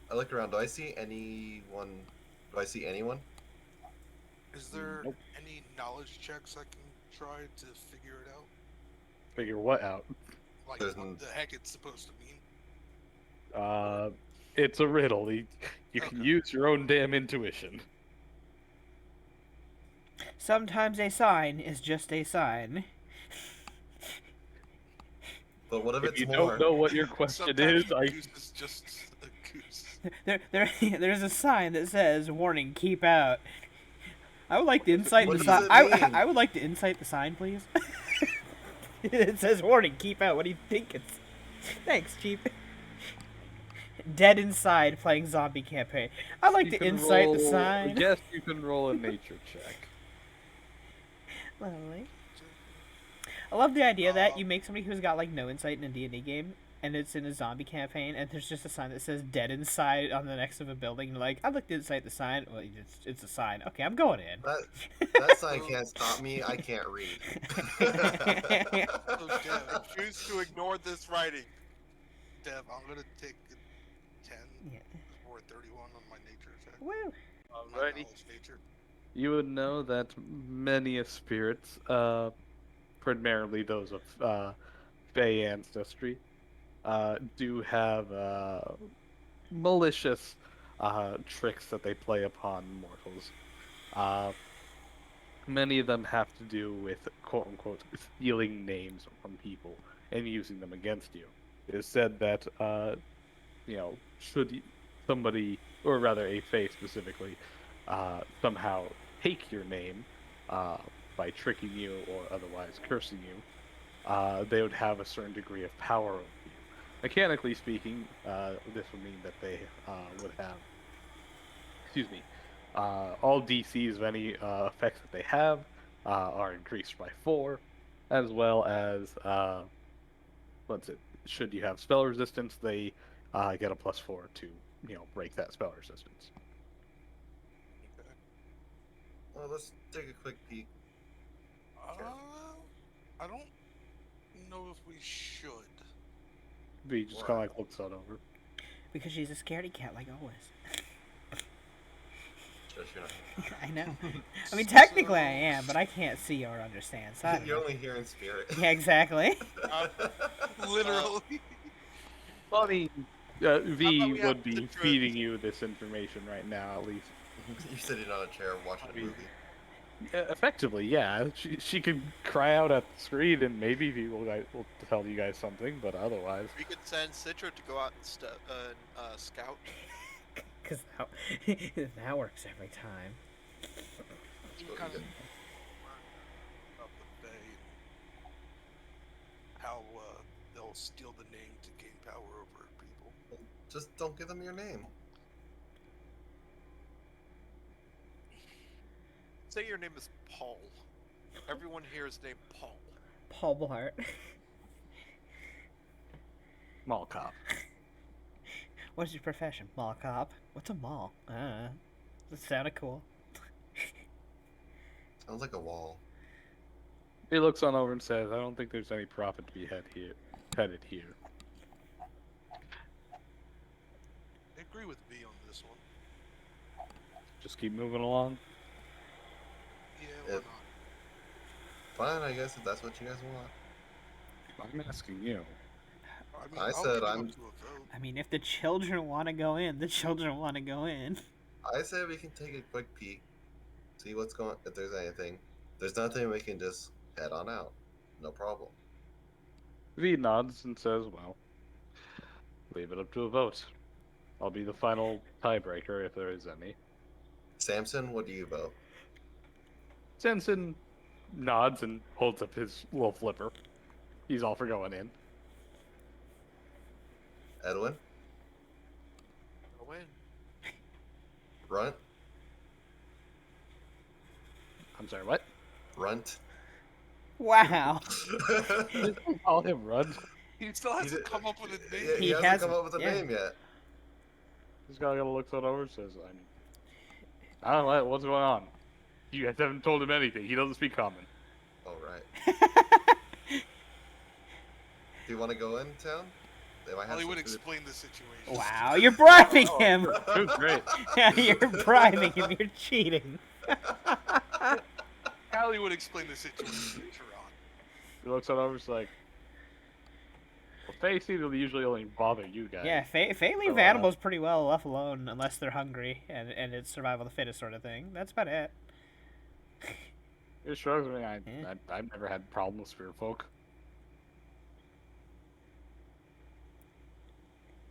I look around. Do I see anyone? Do I see anyone? Is there Nope. any knowledge checks I can try to figure it out? Figure what out? Like There's what the heck it's supposed to mean? It's a riddle. You can Okay. use your own damn intuition. Sometimes a sign is just a sign. But what if If it's you more? don't know what your question Sometimes is, a goose is just a goose. There's a sign that says "Warning: Keep out." I would like to incite What the does sign. it mean? I would like to incite the sign, please. It says "Warning: Keep out." What do you think it's? Thanks, Chief. Dead inside playing zombie campaign. I'd like you to can incite the roll- sign. Yes, you can roll a nature check. Lovely. I love the idea that you make somebody who's got like no insight in a D&D game, and it's in a zombie campaign, and there's just a sign that says "Dead inside" on the next of a building. You're like, I'd like to incite the sign. Well, it's a sign. Okay, I'm going in. That sign can't stop me. I can't read. So Dev, Choose to ignore this writing. Dev, I'm gonna take a 10 Yeah. or a 31 on my nature check. Woo. My Alrighty. knowledge nature. You would know that many of spirits, primarily those of Fey ancestry, do have malicious tricks that they play upon mortals. Uh, Many of them have to do with quote unquote stealing names from people and using them against you. It is said that should somebody, or rather a Fae specifically, somehow take your name by tricking you or otherwise cursing you, they would have a certain degree of power over you. Mechanically speaking, this would mean that they would have, excuse me, all DCs of any effects that they have are increased by 4, as well as, let's see, should you have spell resistance, they get a +4 to, break that spell resistance. Well, let's take a quick peek. I don't know if we should. He just kind of like looks that over. Because she's a scaredy cat, like always. Just, I know. I mean, technically I am, but I can't see or understand. So I don't You're know. only here in spirit. Yeah, exactly. Literally. Funny, V we have would be the truth? feeding you this information right now, at least. You're sitting on a chair watching a mean, movie. Effectively, yeah. She could cry out at the screen, and maybe V will tell you guys something, but otherwise, We could send Citra to go out and scout. Because that works every time. You What kind we of got? up the bay, how they'll steal the name to gain power over people. Just don't give them your name. Say your name is Paul. Everyone here is named Paul. Paul Blart. Mall cop. What's your profession? Mall cop. What's a mall? That sounded cool. Sounds like a wall. He looks on over and says, "I don't think there's any profit to be headed here." I agree with V on this one. Just keep moving along. Yeah, why Yep. not? Fine, I guess if that's what you guys want. I'm asking you. I mean, I I'll said leave it I'm- up to a vote. I mean, if the children want to go in, the children want to go in. I say we can take a quick peek, see what's going. If there's anything, if there's nothing, we can just head on out. No problem. V nods and says, "Well, leave it up to a vote. I'll be the final tiebreaker if there is any." Samson, what do you vote? Jensen nods and holds up his little flipper. He's all for going in. Edwin, Go in. Runt, I'm sorry, what? Runt. Wow. Call him Run. He still He hasn't did- come up with a name. Yeah, He he hasn't hasn't, come up with a yeah. name yet. This guy looks on over and says, I don't know what's going on. You guys haven't told him anything. He doesn't speak common. All right. Do you want to go in town? They might have Hollywood some food. explain the situation. Wow, you're bribing him. It was great. You're bribing him. You're cheating. Hollywood explain the situation later on. He looks on over and is like, well, Faye seems to usually only bother you guys. Yeah, Faye leave So, animals pretty well left alone unless they're hungry and it's survival of the fittest sort of thing. That's about it. It shrugs me. Yeah. I've never had problems with spirit folk.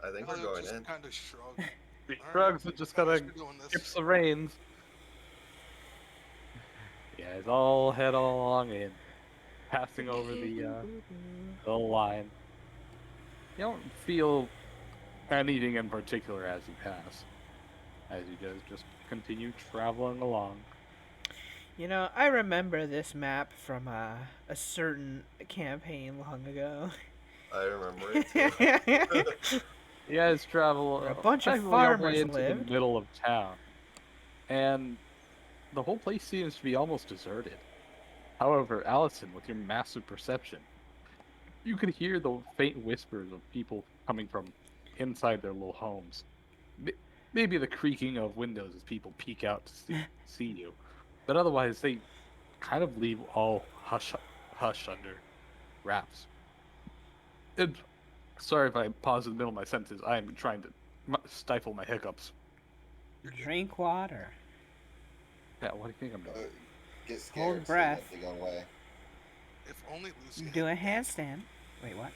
I think we're Hollywood going just in. kind of shrugged. He Alright, shrugs and just kind guess of we're doing this. grips the reins. You guys all head along in, passing over the line. You don't feel anything in particular as you pass, as you guys just continue traveling along. You know, I remember this map from a certain campaign long ago. I remember it too. You guys travel Where a bunch of effectively all the way farmers into lived. the middle of town, and the whole place seems to be almost deserted. However, Allison, with your massive perception, you could hear the faint whispers of people coming from inside their little homes. Maybe the creaking of windows as people peek out to see you, but otherwise they kind of leave all hush under wraps. And sorry if I pause in the middle of my sentences. I am trying to stifle my hiccups. Drink water. Yeah, what do you think I'm doing? Get scared. Hold so you breath. have to go away. If only Lucy Do a had handstand. Wait, what?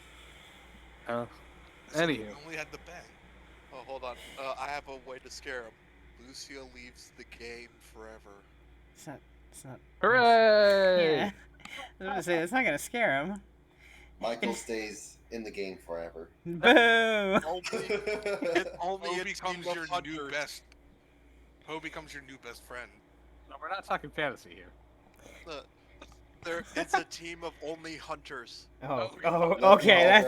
If Anywho. only had the bang. Oh, hold on. I have a way to scare him. Lucia leaves the game forever. It's not. Hooray! Yeah. I was gonna say, it's not gonna scare him. Michael stays in the game forever. Boo! Only Poe a becomes team of your new hunters. best. Poe becomes your new best friend. No, we're not talking fantasy here. It's a team of only hunters. Oh, Nothing okay, ever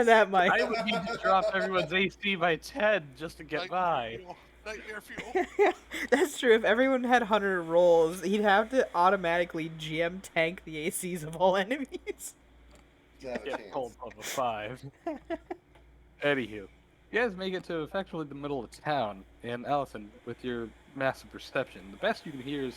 that happens. might. I would need to drop everyone's AC by 10 just to get by. Nightmare fuel. That's true. If everyone had 100 rolls, he'd have to automatically GM tank the ACs of all enemies. You have a Get chance. cold of a 5. Anywho, you guys make it to effectively the middle of town, and Allison, with your massive perception, the best you can hear is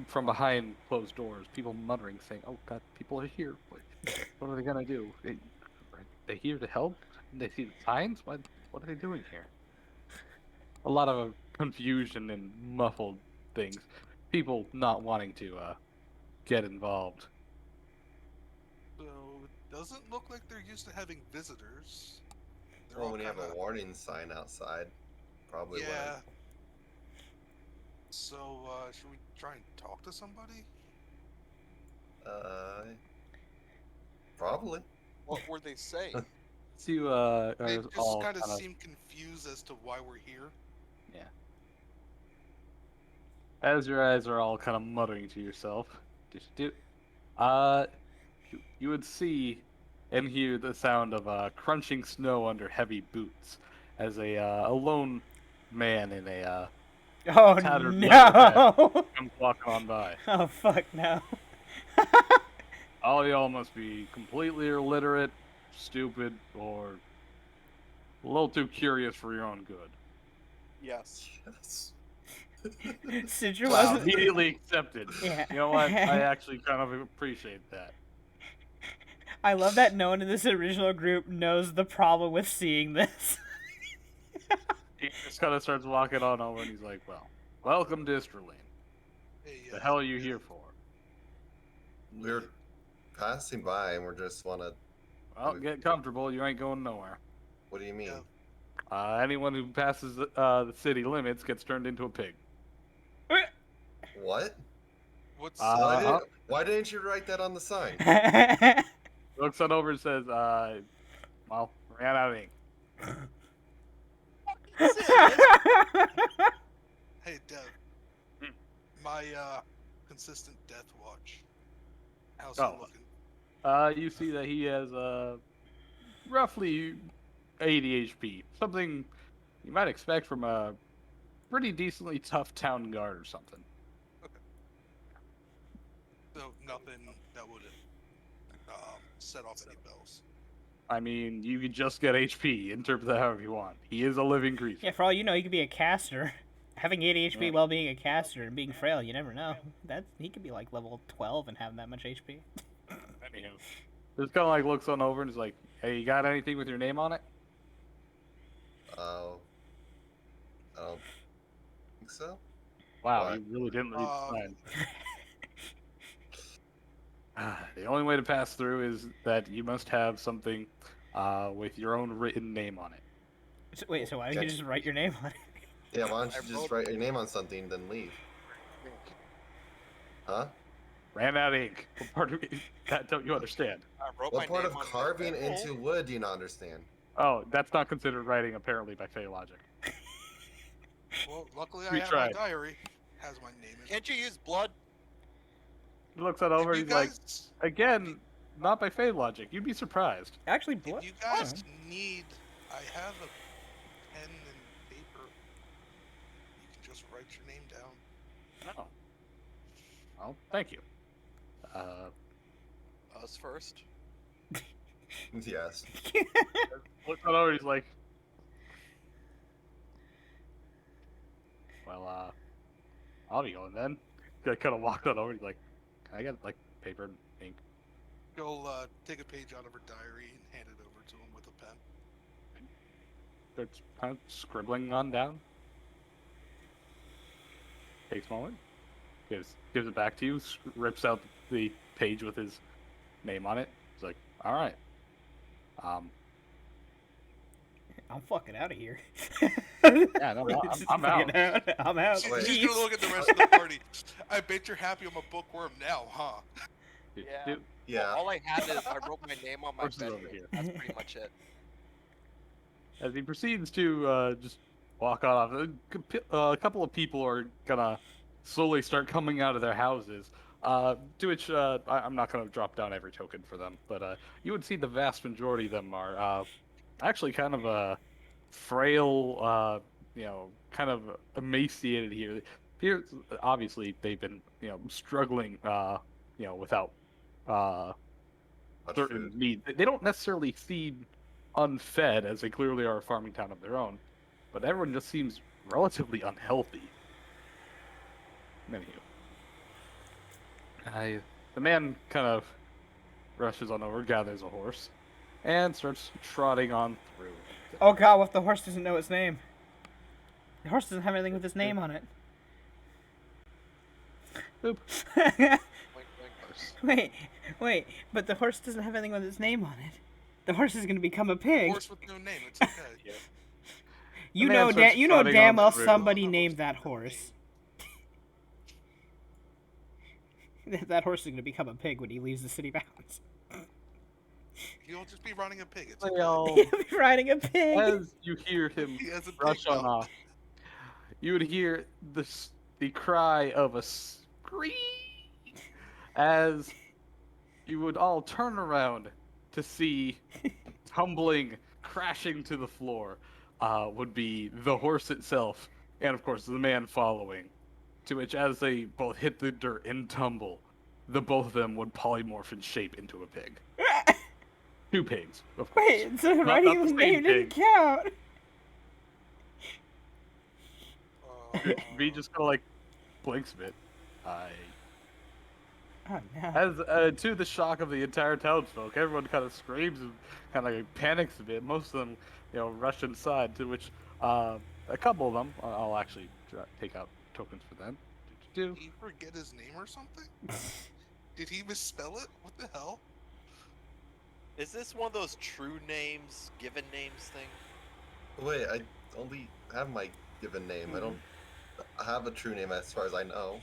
from behind closed doors, people muttering, saying, "Oh God, people are here. What are they gonna do? Are they here to help? Did they see the signs? What are they doing here?" A lot of confusion and muffled things. People not wanting to get involved. So it doesn't look like they're used to having visitors. They're Well, all when you have kinda- a warning sign outside, probably Yeah. So should we try and talk to somebody? probably. What were they saying? You They are just all kind of kinda- seem confused as to why we're here. as your eyes are all kind of muttering to yourself, uh, you would see and hear the sound of crunching snow under heavy boots as a lone man in a Oh tattered leather vest no! comes walking on by. Oh fuck no! All y'all must be completely illiterate, stupid, or a little too curious for your own good. Yes. Yes. Sidra Wow. wasn't. Immediately accepted. Yeah. You know what? I actually kind of appreciate that. I love that no one in this original group knows the problem with seeing this. He just kind of starts walking on over, and he's like, "Well, welcome to Isterlane. Hey, The hell are you here for?" We're passing by and we just want to. Well, get comfortable. You ain't going nowhere. What do you mean? Yeah. Anyone who passes the city limits gets turned into a pig. What? What's Why didn't you write that on the sign? Looks on over and says, "Well, ran out of ink." hey Dev? Hmm. My consistent death watch. How's Oh. he looking? You see that he has roughly 80 HP. Something you might expect from a pretty decently tough town guard or something. So nothing that would set off any bells. I mean, you could just get HP, interpret that however you want. He is a living creature. Yeah, for all you know, he could be a caster. Having 80 HP Yeah. while being a caster and being frail, you never know. He could be like level 12 and have that much HP. Anywho, just kind of like looks on over and is like, "Hey, you got anything with your name on it?" Oh. I don't think so. Wow, Why? you really didn't read the Um, sign. The only way to pass through is that you must have something with your own written name on it. So, wait, so why don't you Okay. just write your name on it? Yeah, why don't I you just wrote- write your name on something then leave? Huh? Ran out of ink. What part of that don't you understand? I wrote What my part name of on my carving pencil. into wood do you not understand? Oh, that's not considered writing apparently by Fey logic. Well, luckily I We have tried. my diary. Has my name in it. Can't you use blood? He looks that over If and you he's like, guys, again, not by Fey logic. You'd be surprised. Actually, if blood. you guys need, I have a pen and paper. You can just write your name down. Oh. Well, thank you. Us first. Yes. Looks that over and he's like, well, I'll be going then. I kind of walked on over and he's like, "Can I get, like, paper and ink?" Go take a page out of her diary and hand it over to him with a pen. Starts kind of scribbling on down. Takes a moment. Gives it back to you. Rips out the page with his name on it. He's like, "All right. I'm fucking out of here. Yeah, no, Just I'm fucking out." I'm out. She's Wait. gonna look at the rest of the party. I bet you're happy I'm a bookworm now, huh? Dude, Yeah. dude, Yeah. All I had is I wrote my name on my Horse is over bedroom. here. That's pretty much it. As he proceeds to just walk off, a couple of people are gonna slowly start coming out of their houses. To which I'm not gonna drop down every token for them, but you would see the vast majority of them are actually kind of frail, kind of emaciated here. Here, obviously, they've been struggling, without Much certain food. needs. They don't necessarily feed unfed, as they clearly are a farming town of their own, but everyone just seems relatively unhealthy. Anywho, the man kind of rushes on over, gathers a horse, and starts trotting on through. Oh god, what if the horse doesn't know its name? The horse doesn't have anything with its name on it. Boop. Wink, wink. wait, but the horse doesn't have anything with its name on it. The horse is gonna become a pig. Horse with no name. It's okay. Yeah. You The know, man starts you know trotting damn on well through. somebody Horse named with that no horse. That horse is gonna become a pig when he leaves the city bounds. He'll just be running a pig. It's They okay. all, He'll be riding a pig. as you hear him He has a pig rush on mouth. off, you would hear this the cry of a scream as you would all turn around to see tumbling, crashing to the floor, would be the horse itself, and of course the man following. To which, as they both hit the dirt and tumble, the both of them would polymorph and shape into a pig. Two pigs, of course. Wait, so Not writing the the same name didn't pig. count. V just kind of like blinks a bit. Oh no. As to the shock of the entire townsfolk, everyone kind of screams and kind of panics a bit. Most of them, rush inside. To which a couple of them, I'll actually take out tokens for them. Did he forget his name or something? Did he misspell it? What the hell? Is this one of those true names, given names thing? Wait, I only have my given name. I don't have a true name as far as I know.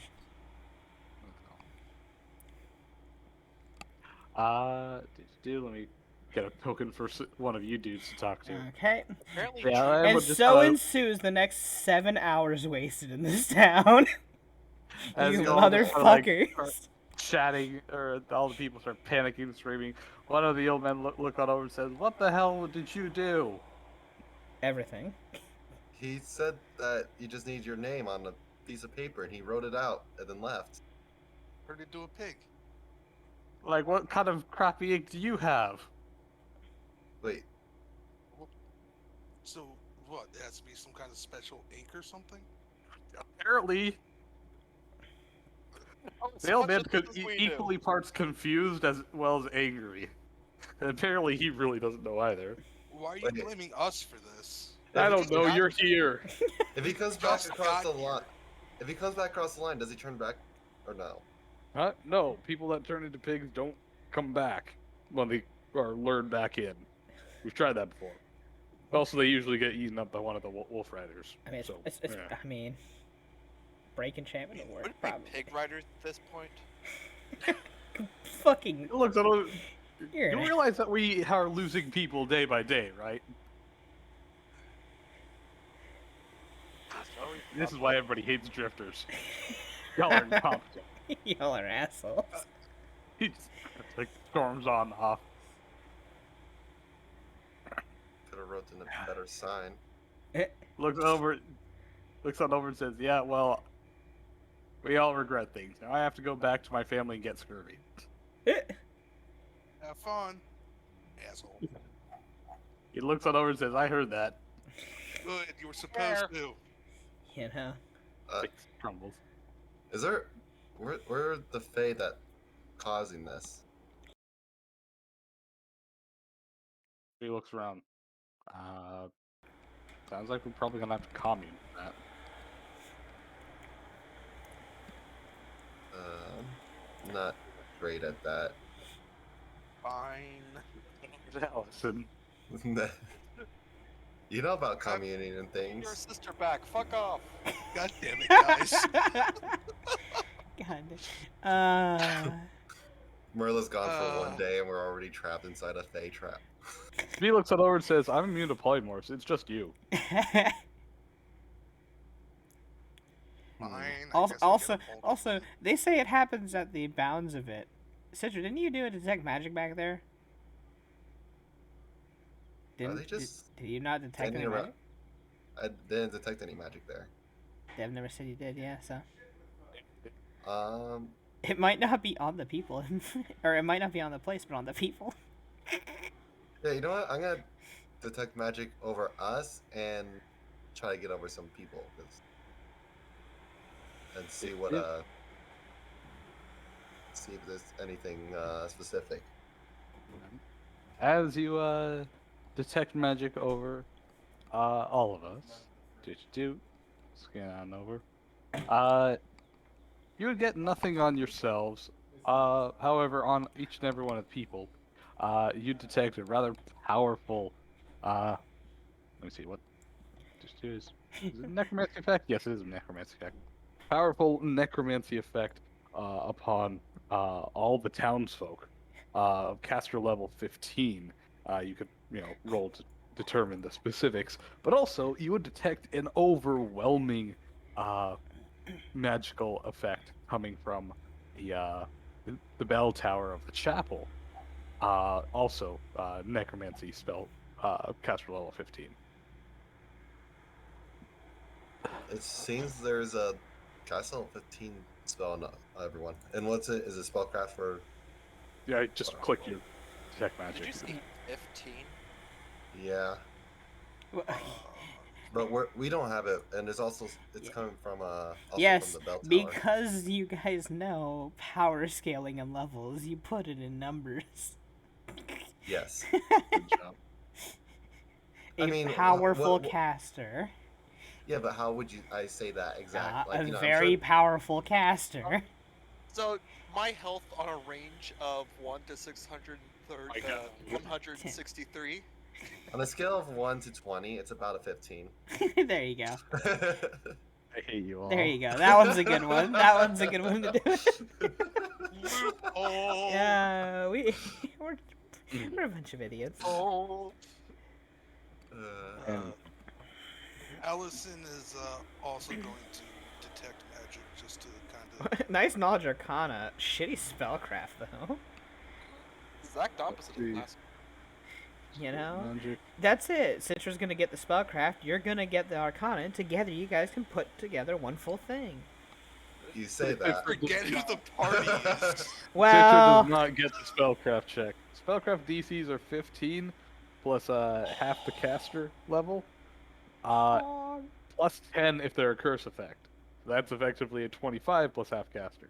Let me get a token for one of you dudes to talk to. Okay. Apparently, Yeah, true- I And would just so kinda- ensues the next 7 hours wasted in this town. As You you all just kinda, like, motherfuckers. start chatting, or all the people start panicking, screaming. One of the old men look on over and says, "What the hell did you do?" Everything. He said that you just need your name on a piece of paper, and he wrote it out and then left. Turned into a pig. Like, what kind of crappy ink do you have? Wait, So what? It has to be some kind of special ink or something? Apparently, as the old much man's as we knew. equally parts confused as well as angry. And apparently, he really doesn't know either. Why are you Wait. blaming us for this? I don't just know. got- You're here. if he comes back Just across the got line, if he comes back across the line, does he turn back or no? Huh? No, people that turn into pigs don't come back when they are lured back in. We've tried that before. Also, they usually get eaten up by one of the wolf riders. I mean, so, it's yeah. I mean, break enchantment will work, Would it be probably. pig riders at this point? Fucking. Look, You're you an realize that we are losing people day by day, right? This is why everybody hates drifters. Y'all are incompetent. Y'all are assholes. He just like storms on off. Could have wrote in a better sign. Looks on over and says, "Yeah, well, we all regret things. Now I have to go back to my family and get scurvy." Have fun, asshole. He looks on over and says, "I heard that." Good, you were supposed to. You know. Face crumbles. Is there? Where are the Fae that causing this? He looks around. Sounds like we're probably gonna have to commune for that. Not great at that. Fine. Allison. You know about communing and Your things. sister back. Fuck off. God damn it, guys. God. Merla's gone for one Uh. day, and we're already trapped inside a Fae trap. He looks on over and says, "I'm immune to polymorphs. It's just you." Fine. I also, guess I'll also, get a hold of also, it. they say it happens at the bounds of it. Citra, didn't you do a detect magic back there? they just did you not detect standing any around? magic? I didn't detect any magic there. They've never said you did, yeah. So Um, it might not be on the people, or it might not be on the place, but on the people. yeah, you know what? I'm gonna detect magic over us and try to get over some people, and see what see if there's anything specific. As you detect magic over all of us, scan on over. You would get nothing on yourselves. However, on each and every one of the people, you detect a rather powerful. Let me see what. Is it a necromancy effect? Yes, it is a necromancy effect. Powerful necromancy effect upon all the townsfolk of caster level 15. You could roll to determine the specifics, but also you would detect an overwhelming magical effect coming from the bell tower of the chapel. Also, necromancy spell caster level 15. It seems there's a castle 15 spell on everyone. And what's it? Is it spellcraft for? Yeah, just click your detect magic. Did you say 15? Yeah, but we don't have it, and it's coming from also Yes, from the bell tower. because you guys know power scaling and levels, you put it in numbers. Yes. Good job. A powerful caster. Yeah, but how would I say that exactly? A very powerful caster. So my health on a range of 1 to 163. On a scale of 1 to 20, it's about a 15. There you go. I hate you all. There you go. That one's a good one. That one's a good one to do it. Loophole. Yeah, we're a bunch of idiots. Oh. Allison is also going to detect magic just to kind of. Nice knowledge arcana. Shitty spellcraft though. Exact opposite of last. You know? Magic. That's it. Citra's gonna get the spellcraft, you're gonna get the arcana, and together you guys can put together one full thing. You say that. Forget who the party is. Well, Citra does not get the spellcraft check. Spellcraft DCs are 15 plus half the caster level. Plus 10 if they're a curse effect. So that's effectively a 25 plus half caster.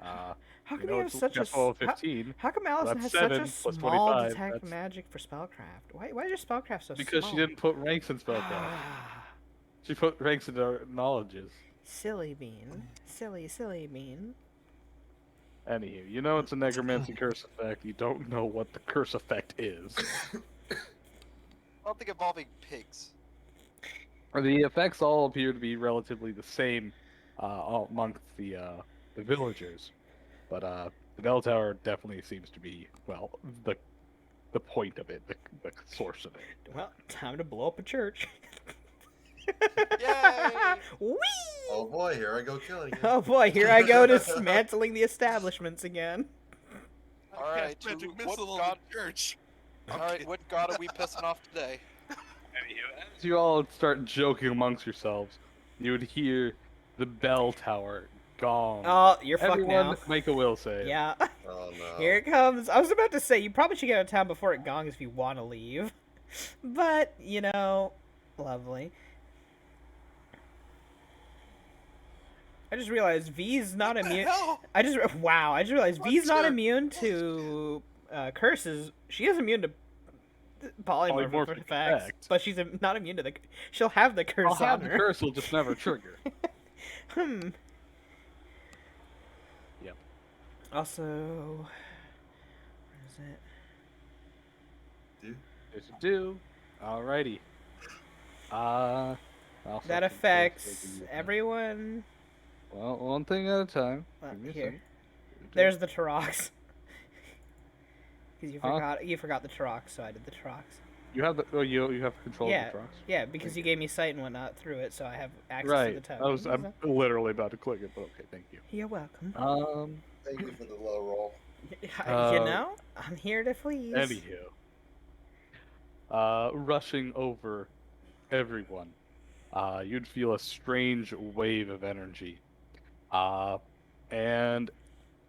how come know, you have it's such a got 12, 15. how come Allison has That's such a 7 plus small 25, detect that's- magic for spellcraft? Why is your spellcraft so Because small? she didn't put ranks in spellcraft. She put ranks in her knowledges. Silly bean. Silly bean. Anywho, you know it's a necromancy curse effect. You don't know what the curse effect is. Something involving pigs. The effects all appear to be relatively the same amongst the villagers, but the bell tower definitely seems to be the point of it, the source of it. Well, time to blow up a church. Yay! Whee! Oh boy, here I go killing you. Oh boy, here I go dismantling the establishments again. All right, Magic what missile on god? the church. All right, what god are we pissing off today? Anywho, as you all start joking amongst yourselves, you would hear the bell tower gong. Oh, you're fucked Everyone now. make a will save. Yeah. Oh no. Here it comes. I was about to say, you probably should get out of town before it gongs if you want to leave. But, you know, lovely. I just realized V's not immune. Hell, I just realized V's not What's immune to curses. She is immune to polymorphic Polymorphic effects, effect. but she's not immune to the. She'll have the curse I'll have on the her. curse will just never trigger. Hmm. Yep. Also, where is it? There's a do. Alrighty. I'll That fucking affects close the- everyone. Well, one thing at a time. Give me a Here. second. There's the Tarox. Because Huh? you forgot the Tarox, so I did the Tarox. You have the you have control Yeah, of the trucks. yeah, because you gave me sight and whatnot through it, so I have access Right. to the tokens. I'm literally about to click it, but okay, thank you. You're welcome. Thank you for the low roll. You uh, know, I'm here to please. Anywho, rushing over everyone, you'd feel a strange wave of energy. And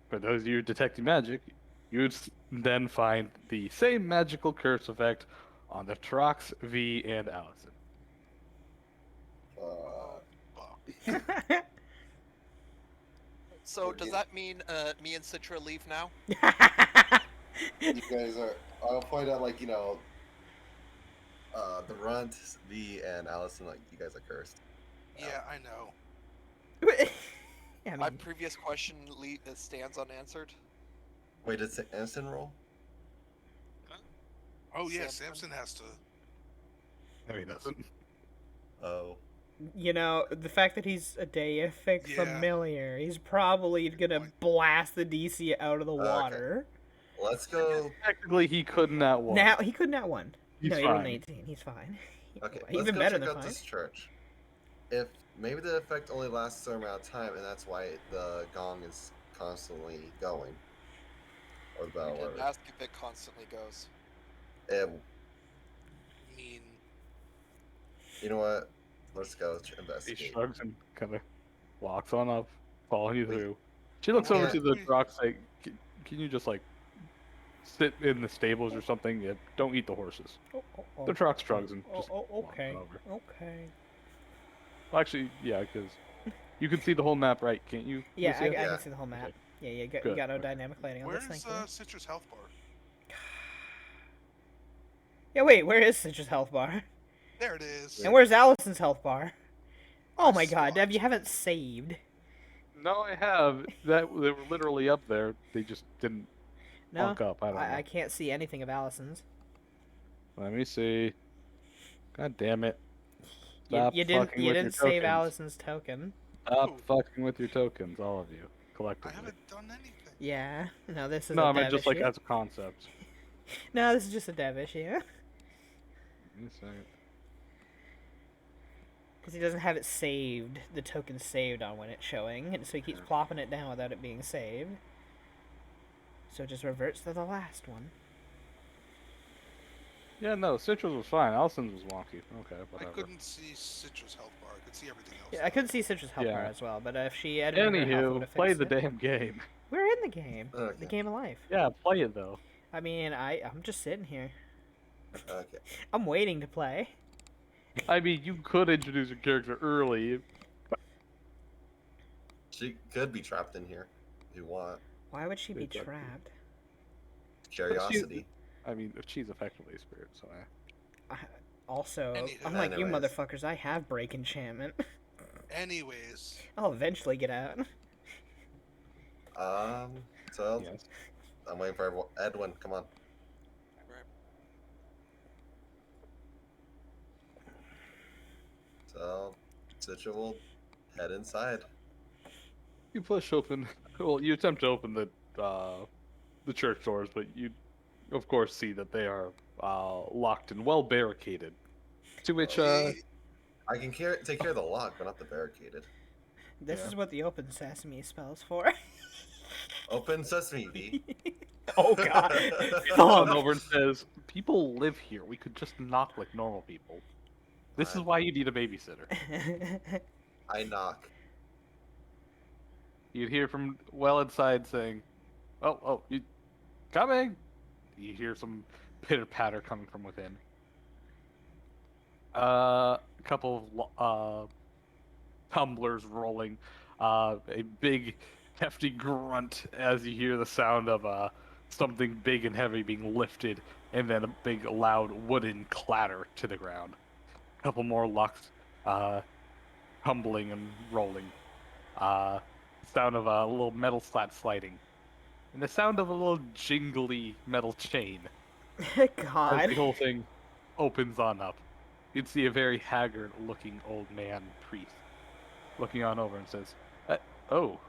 for those of you detecting magic, you'd then find the same magical curse effect on the Trox, V, and Allison. So does that mean me and Citra leave now? You guys are. I'll point out, like, the Runt, V, and Allison, like, you guys are cursed. yeah, I know. Yeah, I My mean, previous question stands unanswered. Wait, did Samson roll? Oh yeah, Samson. Samson has to. No, he doesn't. Oh. you know, the fact that he's a deific Yeah. familiar, he's probably gonna blast the DC out of the Okay. water. Let's go. Technically, he couldn't at one. Now he could not won. He's no, he rolled an fine. 18. He's fine. Okay, Even let's go better check than out fine. this church. If maybe the effect only lasts a certain amount of time, and that's why the gong is constantly going, or the We bell, didn't whatever. ask if it constantly goes. It, I mean, you know what? Let's go He investigate. shrugs and kind of walks on up, following you We- through. She looks Well, over yeah. to the we- rocks like, can you just like sit in the stables or something? Yeah, don't eat the horses. The truck shrugs and just walks okay, on over. okay. Well, actually, yeah, because you can see the whole map, right? Can't you? Yeah, I Lucia? Yeah. can see the whole map. Okay. Yeah, you Good, got no okay. dynamic lighting on this where's thing. Citrus Health Bar? Yeah, wait, where is Citrus Health Bar? There it is. And where's Allison's health bar? Oh I my god, Dev, swapped. you haven't saved. No, I have. That they were literally up there. They just didn't No, walk up. I don't know. I can't see anything of Allison's. Let me see. God damn it! You, Stop you didn't fucking you with didn't your save tokens. Allison's token. Stop Ooh. fucking with your tokens, all of you, I collectively. haven't done anything. Yeah, no, this is No, a I meant Dev just issue. like as a concept. No, this is just a Dev issue. Give me a second. Because he doesn't have it saved, the token saved on when it's showing, and so he keeps plopping it down without it being saved. So it just reverts to the last one. Yeah, no, Citrus was fine. Allison's was wonky. Okay, I whatever. couldn't see Citrus Health Bar. I could see everything else. Yeah, I couldn't see Citrus Health Bar Yeah. as well, but if she edited her health, it would Anywho, have play fixed the it. damn game. We're in the game. The Okay. game of life. Yeah, play it though. I mean, I'm just sitting here. Okay. I'm waiting to play. I mean, you could introduce your character early. She could be trapped in here if you want. Why would she be Exactly. trapped? Curiosity. I mean, if she's effectively a spirit, so Also, Anywho. unlike you Anyways. motherfuckers, I have break enchantment. Anyways, I'll eventually get out. So yes. I'm waiting for Edwin. Come on. Right. So, Citra will head inside. You push open. Well, you attempt to open the church doors, but you, of course, see that they are locked and well barricaded. To which, I can take care of the lock, but not the barricaded. This Yeah. is what the open sesame spells for. Open sesame, V. Oh god. comes over and says, "People live here. We could just knock like normal people. This is Fine. why you need a babysitter." I knock. You'd hear from well inside saying, "Oh, you coming?" You hear some pitter patter coming from within. A couple of tumblers rolling. A big, hefty grunt as you hear the sound of something big and heavy being lifted, and then a big, loud wooden clatter to the ground. A couple more locks tumbling and rolling. Sound of a little metal slat sliding. And the sound of a little jingly metal chain as God. the whole thing opens on up. You'd see a very haggard-looking old man priest looking on over and says, "Oh,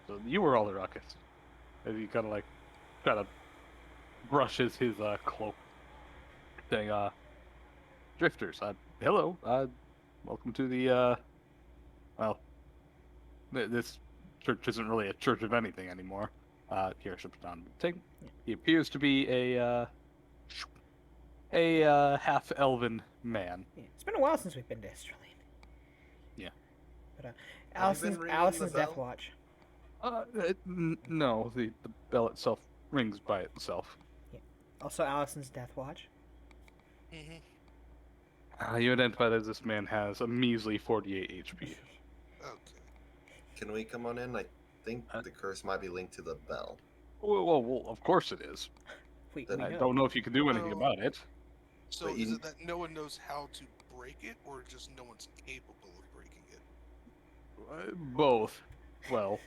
so you were all the ruckus." As he kind of like kind of brushes his cloak, saying, "Drifters, hello, welcome to the well, this church isn't really a church of anything anymore. Here, Shipton. He appears to be a half elven man. Yeah, it's been a while since we've been to Esterline. Yeah. But Have you been ringing Allison's the Death bell? Watch. No, the bell itself rings by itself. Also Allison's Death Watch. mm-hmm. You identify that this man has a measly 48 HP. Okay. Can we come on in? I think the curse might be linked to the bell. Well, of course it is. We Then I know. don't know if you can do anything Well- about it. So But is you- it that no one knows how to break it, or just no one's capable of breaking it? Both. Well,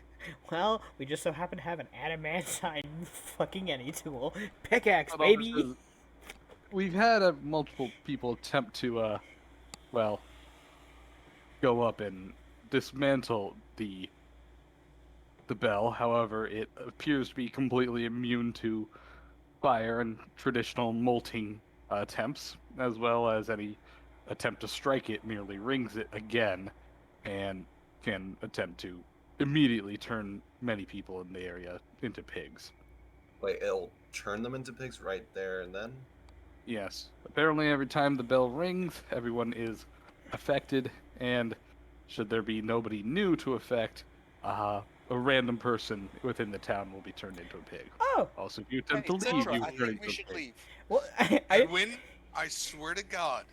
Well, we just so happen to have an adamantine fucking any tool. Pickaxe, but also, baby! we've had multiple people attempt to, well, go up and dismantle the bell. However, it appears to be completely immune to fire and traditional molting attempts, as well as any attempt to strike it merely rings it again, and can attempt to immediately turn many people in the area into pigs. Wait, it'll turn them into pigs right there and then? Yes. Apparently, every time the bell rings, everyone is affected, and should there be nobody new to affect, a random person within the town will be turned into a pig. Oh, Also, if you Hey, attempt to leave, Citra, you I turn think into we a should pig. leave. well, Edwin, I swear to God.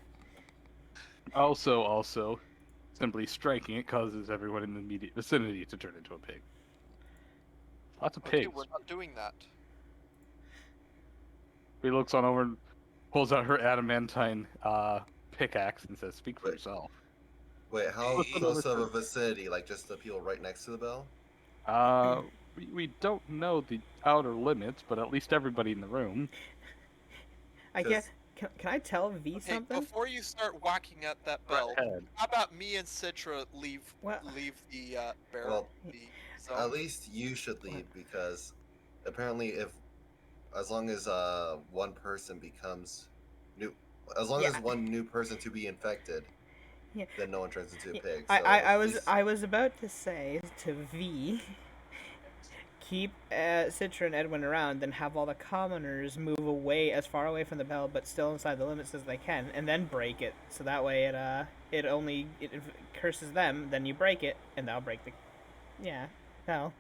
Also, simply striking it causes everyone in the immediate vicinity to turn into a pig. Lots of Okay, pigs. we're not doing that. He looks on over and pulls out her adamantine pickaxe and says, "Speak for Wait. yourself." Wait, how Hey, close of a vicinity? Like just the people right next to the bell? We don't know the outer limits, but at least everybody in the room. I guess. 'Cause- Can I tell V Okay, something? before you start whacking at that Right bell, ahead. how about me and Citra leave Well- the bear Well, the zone? At least you should leave because apparently, if as long as one person becomes new, as long Yeah, as one new person to be infected, Yeah. then no one turns into a Yeah, pig. I, So I, I at was least- I was about to say to V, keep Citra and Edwin around, then have all the commoners move away as far away from the bell, but still inside the limits as they can, and then break it. So that way it only curses them. Then you break it, and that'll break the. Yeah. No.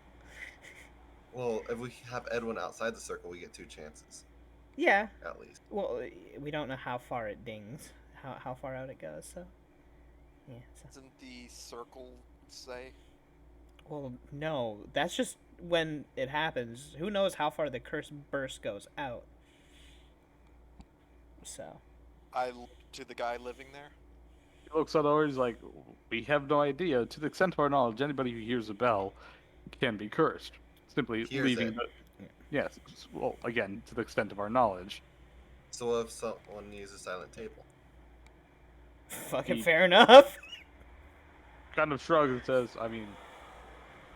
Well, if we have Edwin outside the circle, we get 2 chances Yeah. at least. Well, we don't know how far it dings, how far out it goes. So. Yeah. So. Doesn't the circle say? Well, no, that's just when it happens. Who knows how far the curse burst goes out? So, I look to the guy living there. He looks on over. He's like, "We have no idea. To the extent of our knowledge, anybody who hears a bell can be cursed. Simply Hears leaving it. the." Yes. Well, again, to the extent of our knowledge. So if someone uses silent table, fucking He- fair enough. Kind of shrugs and says, "I mean,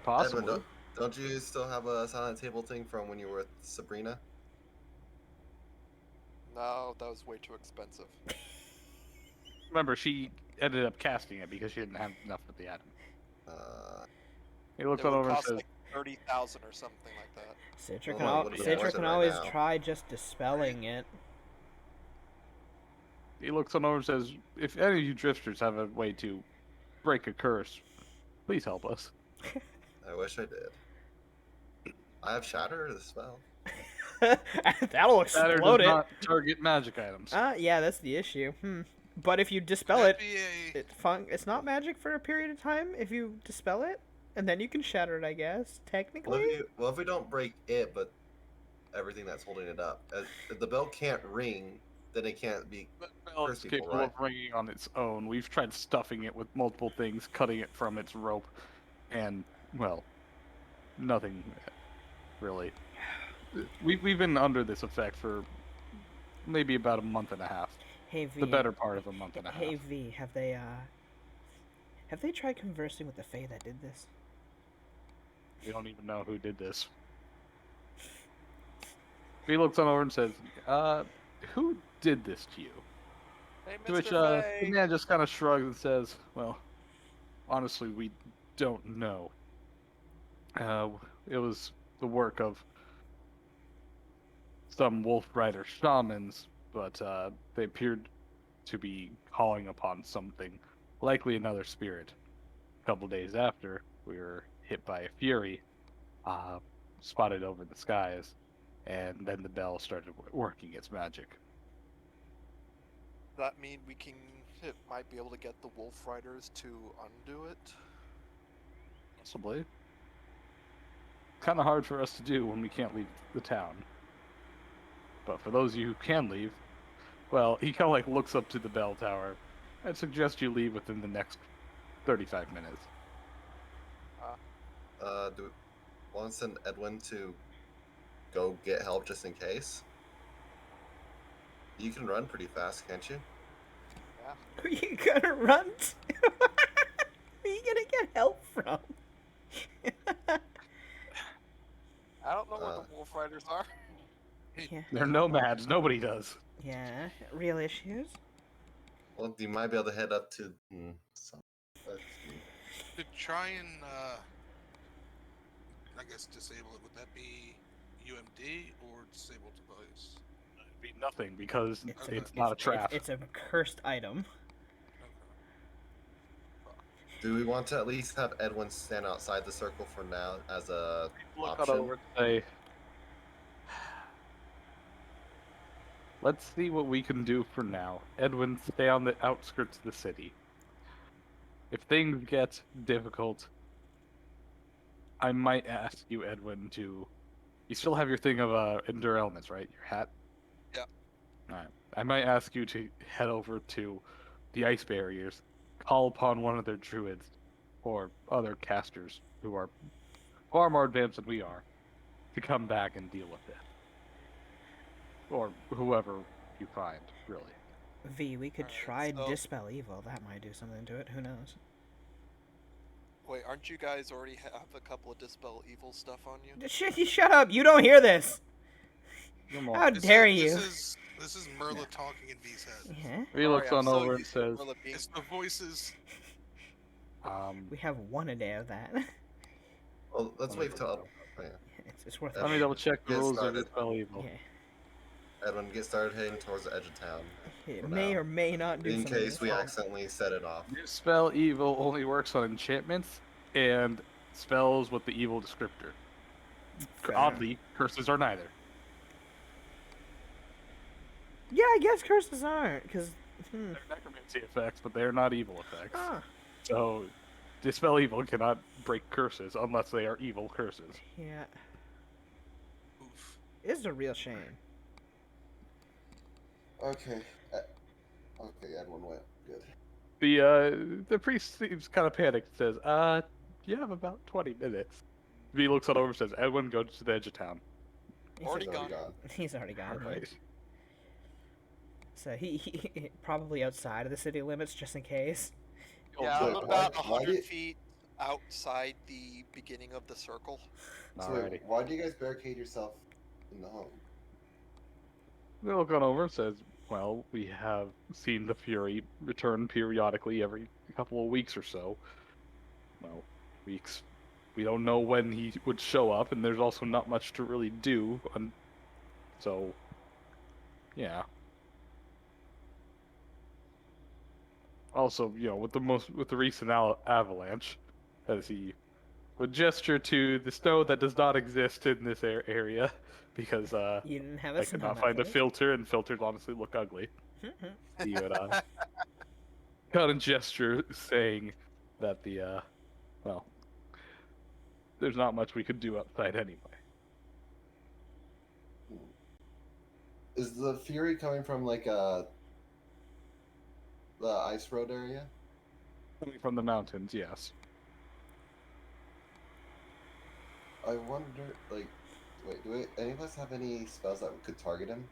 possibly." Edwin, don't you still have a silent table thing from when you were with Sabrina? No, that was way too expensive. Remember, she ended up casting it because she didn't have enough of the atom. Uh, He looks It on would over and cost says, like 30,000 or something like that. Citra Well, can, what would it be Citra worth can right always now? try just dispelling it. he looks on over and says, "If any of you drifters have a way to break a curse, please help us." I wish I did. I have Shatter the spell. That'll Shatter explode does it. not target magic items. Yeah, that's the issue. But if you dispel that'd it, be a it's not magic for a period of time if you dispel it, and then you can shatter it, I guess, technically. Well, if we don't break it, but everything that's holding it up, if the bell can't ring, then it can't be. The bell is Curse people, capable of ringing on its own. We've tried stuffing it with multiple things, cutting it from its rope, and, well, nothing really. We've been under this effect for maybe about a month and a half. Hey V. The better part of a month and a half. Hey V, have they tried conversing with the Fae that did this? We don't even know who did this. He looks on over and says, "Who did this to you?" Hey, To Mr. which Fay! the man just kind of shrugs and says, "Well, honestly, we don't know. It was the work of some Wolf Rider shamans, but they appeared to be calling upon something, likely another spirit. A couple days after, we were hit by a fury, spotted over the skies, and then the bell started working its magic." That mean it might be able to get the Wolf Riders to undo it? Possibly. Kind of hard for us to do when we can't leave the town. But for those of you who can leave, well, he kind of like looks up to the bell tower. I'd suggest you leave within the next 35 minutes. Do we want to send Edwin to go get help just in case? You can run pretty fast, can't you? Who you gonna run to? Who you gonna get help from? I don't know where the Wolf Riders are. Yeah. They're nomads. Nobody does. Yeah. Real issues. Well, you might be able to head up to. Let's see. To try and, I guess, disable it, would that be UMD or disable device? It'd be nothing because Okay. it's not a trap. It's a cursed item. Okay. Do we want to at least have Edwin stand outside the circle for now as a Look option? over and say, let's see what we can do for now. Edwin, stay on the outskirts of the city. If things get difficult, I might ask you, Edwin, to... You still have your thing of endure elements, right? Your hat? Yeah. Alright. I might ask you to head over to the ice barriers, call upon one of their druids, or other casters who are far more advanced than we are, to come back and deal with it. Or whoever you find, really. V, we could Alright, try so- Dispel Evil. That might do something to it. Who knows? Wait, aren't you guys already have a couple of Dispel Evil stuff on you? Shut up! You don't hear this. Come How on. dare you? This is Merla talking in V's head. Yeah. He looks I'm on so over and used to says, Merla being- It's the voices. We have one a day of that. Well, let's Let me wait till. double Oh, yeah. It's worth let me it. double check the Get rules of started. Dispel Evil. Yeah. Edwin, get started heading towards the edge of town. It for may now. or may not do In something. case we useful. accidentally set it off. Dispel Evil only works on enchantments and spells with the evil descriptor. Fair. Oddly, curses are neither. Yeah, I guess curses aren't, because. They're necromancy effects, but they're not evil effects. Ah, So, Dispel Evil cannot break curses unless they are evil curses. yeah. Oof. It's a real shame. Okay. Okay, Edwin went. Good. The priest seems kind of panicked. Says, you have about 20 minutes." V looks on over and says, "Edwin, go to the edge of town." Already He's gone. He's already gone. All right. So he probably outside of the city limits, just in case. Yeah, So I'm why- about why 100 did- feet outside the beginning of the circle. So Alrighty. wait, why do you guys barricade yourself in the home? They look on over and says, "Well, we have seen the Fury return periodically every couple of weeks or so. Well, weeks. We don't know when he would show up, and there's also not much to really do. So, yeah. Also, with the recent avalanche, as he would gesture to the snow that does not exist in this area, because You didn't have I a could snow not find a method. filter, and filters honestly look ugly." He would kind of gesture saying that well, there's not much we could do outside anyway. Is the Fury coming from like the ice road area? Coming from the mountains, yes. I wonder, like, wait, any of us have any spells that could target him?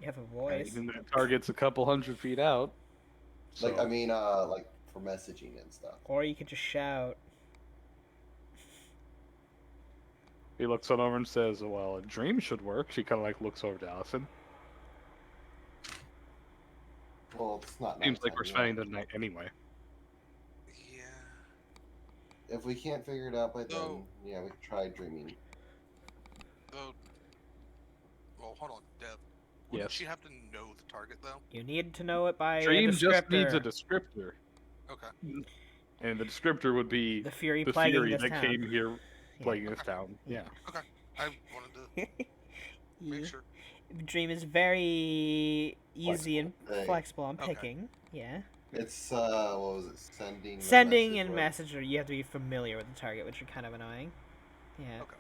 You have a voice. Even the target's a couple hundred feet out. Like, so- I mean, like for messaging and stuff. Or you could just shout. He looks on over and says, "Well, a dream should work." She kind of like looks over to Allison. Well, it's not. Seems like we're nighttime spending yet. the night anyway. Yeah. If we can't figure it out by then, No. yeah, we could try dreaming. Though. Well, hold on, Deb. Wouldn't Yes. she have to know the target though? You need to know it by Dream a just needs a descriptor. descriptor, Okay. and the descriptor would be The Fury the plaguing Fury this that town. came here Yeah. plaguing this town. Yeah. I wanted to make sure. Dream is very easy and Hey. flexible on Okay. picking. Yeah. It's what was it? Sending. the Sending message and or- message, or you have to be familiar with the target, which are kind of annoying. Yeah. Okay.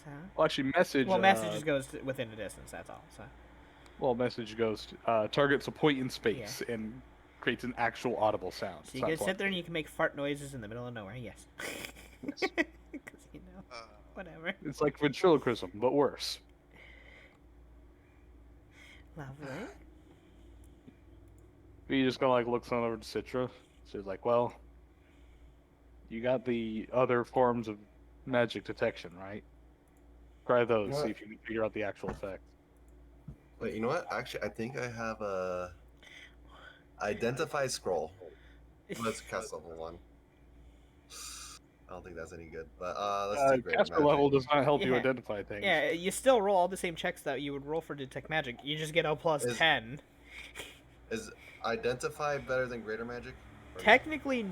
So. Well, actually, message. Well, messages goes within a distance. That's all. So. Well, message goes to, targets a point in space and creates an actual audible sound. So It's you not can sit there and blunt. you can make fart noises in the middle of nowhere. Yes. Yes. Because Uh, whatever. It's like ventriloquism, but worse. Lovely. He just kind of like looks on over to Citra. She's like, "Well, you got the other forms of magic detection, right? Try those, You know see what? if you can figure out the actual effect." Wait, you know what? Actually, I think I have a identify scroll. Let's cast level 1. I don't think that's any good, but let's do greater Caster magic. level does not help you Yeah. identify things. Yeah, you still roll all the same checks that you would roll for detect magic. You just get a plus Is- 10. Is identify better than greater magic? Or no? Technically,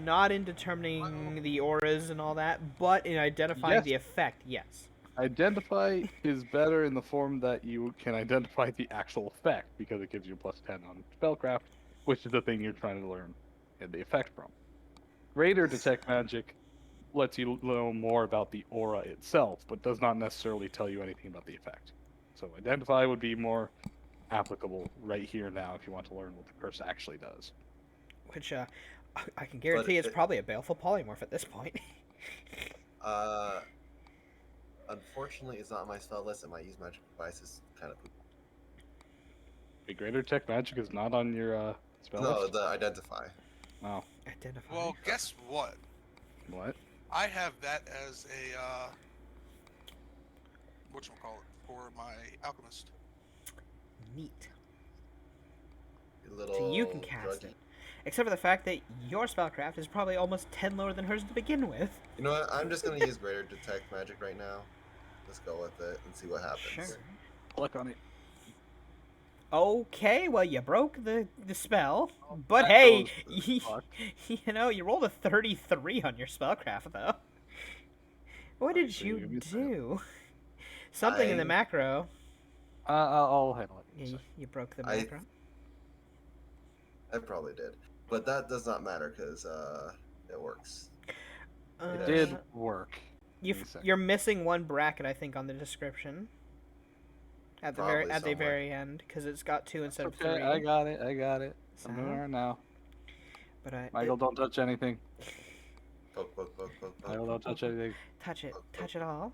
not in determining the auras and all that, but in identifying Yes. the effect, yes. Identify is better in the form that you can identify the actual effect because it gives you plus 10 on spellcraft, which is the thing you're trying to learn and the effect from. Greater detect magic lets you know more about the aura itself, but does not necessarily tell you anything about the effect. So identify would be more applicable right here now if you want to learn what the curse actually does. Which, I can guarantee it's probably a baleful polymorph at this point. Unfortunately, it's not on my spell list, and my use magic devices kind of poop. The greater detect magic is not on your spell No, list? the identify. Oh, Identify. Well, guess what? what? I have that as a whatchamacallit for my alchemist. Neat. Little So you can cast druggy. it. Except for the fact that your spellcraft is probably almost 10 lower than hers to begin with. You know what? I'm just gonna use greater detect magic right now. Let's go with it and see what happens. Sure. Click on it. Okay, well, you broke the spell. But that hey, goes to fuck. you rolled a 33 on your spellcraft, though. What did Actually, you give me a second. do? Something in the I- macro. I'll handle it. Yeah, you broke the I- macro. I probably did, but that does not matter because it works. It did work. You're missing one bracket, I think, on the description. At the Probably somewhere. very end, because it's got 2 instead of 3. Okay, I got it. So, I'm doing it now. but Michael, don't touch anything. Poke, poke, poke, poke, poke. Michael, don't touch anything. touch it all.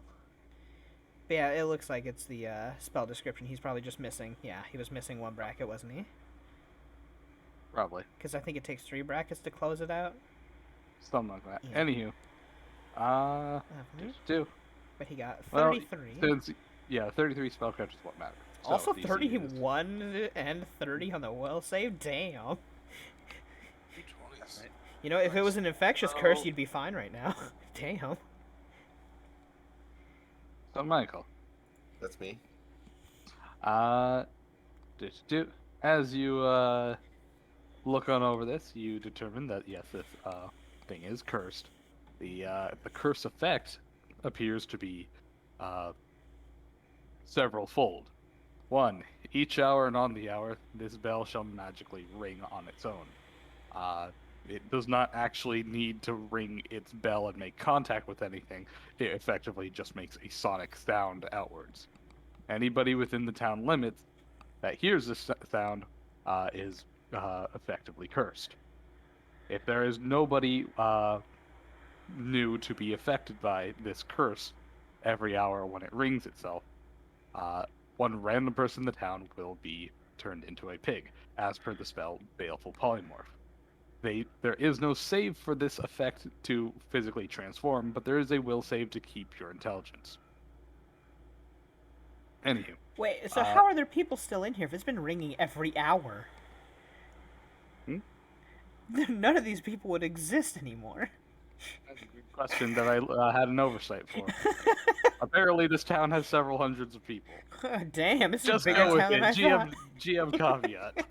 But yeah, it looks like it's the spell description. He's probably just missing. Yeah, he was missing one bracket, wasn't he? Probably. Because I think it takes 3 brackets to close it out. Something like that. Yeah. Anywho. Lovely. Just do. But he got Well, 33. Since, yeah, 33 spellcraft is what matters. So Also DC is- 31 and 30 on the will save? Damn. 220s. You know, if it was an infectious curse, Oh. you'd be fine right now. Damn. So, Michael. That's me. Just do. As you, look on over this, you determine that, yes, this, thing is cursed. The curse effect appears to be, several-fold. 1. Each hour and on the hour, this bell shall magically ring on its own. It does not actually need to ring its bell and make contact with anything. It effectively just makes a sonic sound outwards. Anybody within the town limits that hears this sound is effectively cursed. If there is nobody new to be affected by this curse every hour when it rings itself, one random person in the town will be turned into a pig, as per the spell Baleful Polymorph. There is no save for this effect to physically transform, but there is a will save to keep your intelligence. Anywho. Wait, so how are there people still in here if it's been ringing every hour? Hmm? None of these people would exist anymore. That's a good question that I had an oversight for. Apparently, this town has several hundreds of people. Damn, this Just is a bigger go with town it. than I thought. GM caveat.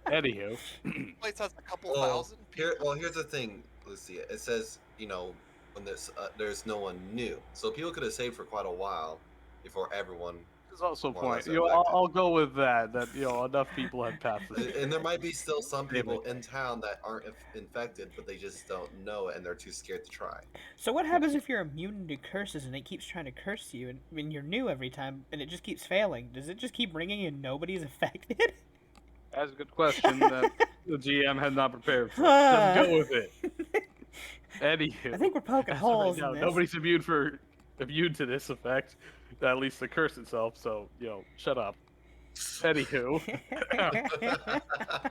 Anywho. Place has a couple Well, thousand. here's the thing, Lucia. It says, when there's no one new, so people could have saved for quite a while before everyone. There's also a More or point. less I'll go with that. That enough people have passed this. And there might be still some people Maybe. in town that aren't infected, but they just don't know it and they're too scared to try. So what happens if you're immune to curses and it keeps trying to curse you, and when you're new every time and it just keeps failing? Does it just keep ringing and nobody's affected? That's a good question that the GM had not prepared for. Just go with it. Anywho, I think we're poking as of holes right now, in this. nobody's immune to this effect. At least the curse itself. So shut up. Anywho,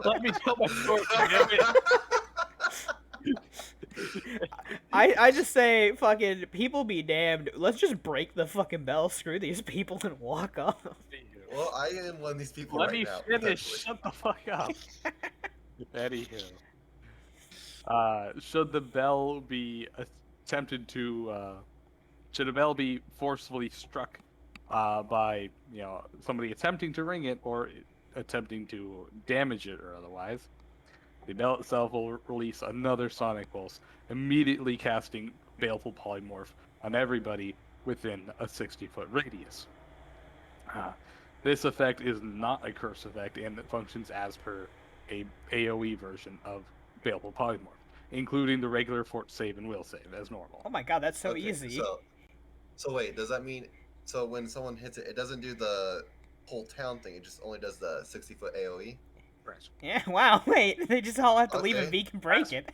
let me tell my story. Damn it. I just say, fucking, people be damned. Let's just break the fucking bell, screw these people, and walk off. Well, I am one of these people Let right me now. finish. Potentially. Shut the fuck up. Anywho, should the bell be attempted to should a bell be forcefully struck by somebody attempting to ring it or attempting to damage it or otherwise, the bell itself will release another sonic pulse, immediately casting baleful polymorph on everybody within a 60-foot radius. This effect is not a curse effect and it functions as per a AoE version of baleful polymorph, including the regular fort save and will save as normal. Oh my god, that's so Okay, easy. so wait, does that mean so when someone hits it, it doesn't do the whole town thing? It just only does the 60-foot AOE. Right. Yeah, wow, wait. They just all have to leave and Okay. V can break it.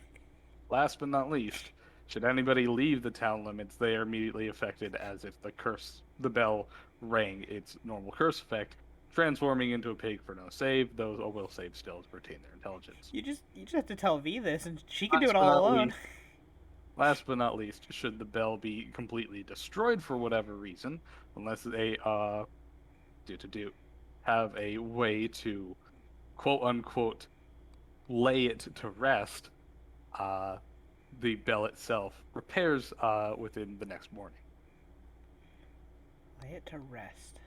Last but not least, should anybody leave the town limits, they are immediately affected as if the bell rang its normal curse effect, transforming into a pig for no save. Those will save still to retain their intelligence. You just have to tell V this, and she can do Last it but all not alone. least, last but not least, should the bell be completely destroyed for whatever reason, unless they have a way to quote unquote lay it to rest, uh, the bell itself repairs within the next morning. Lay it to rest.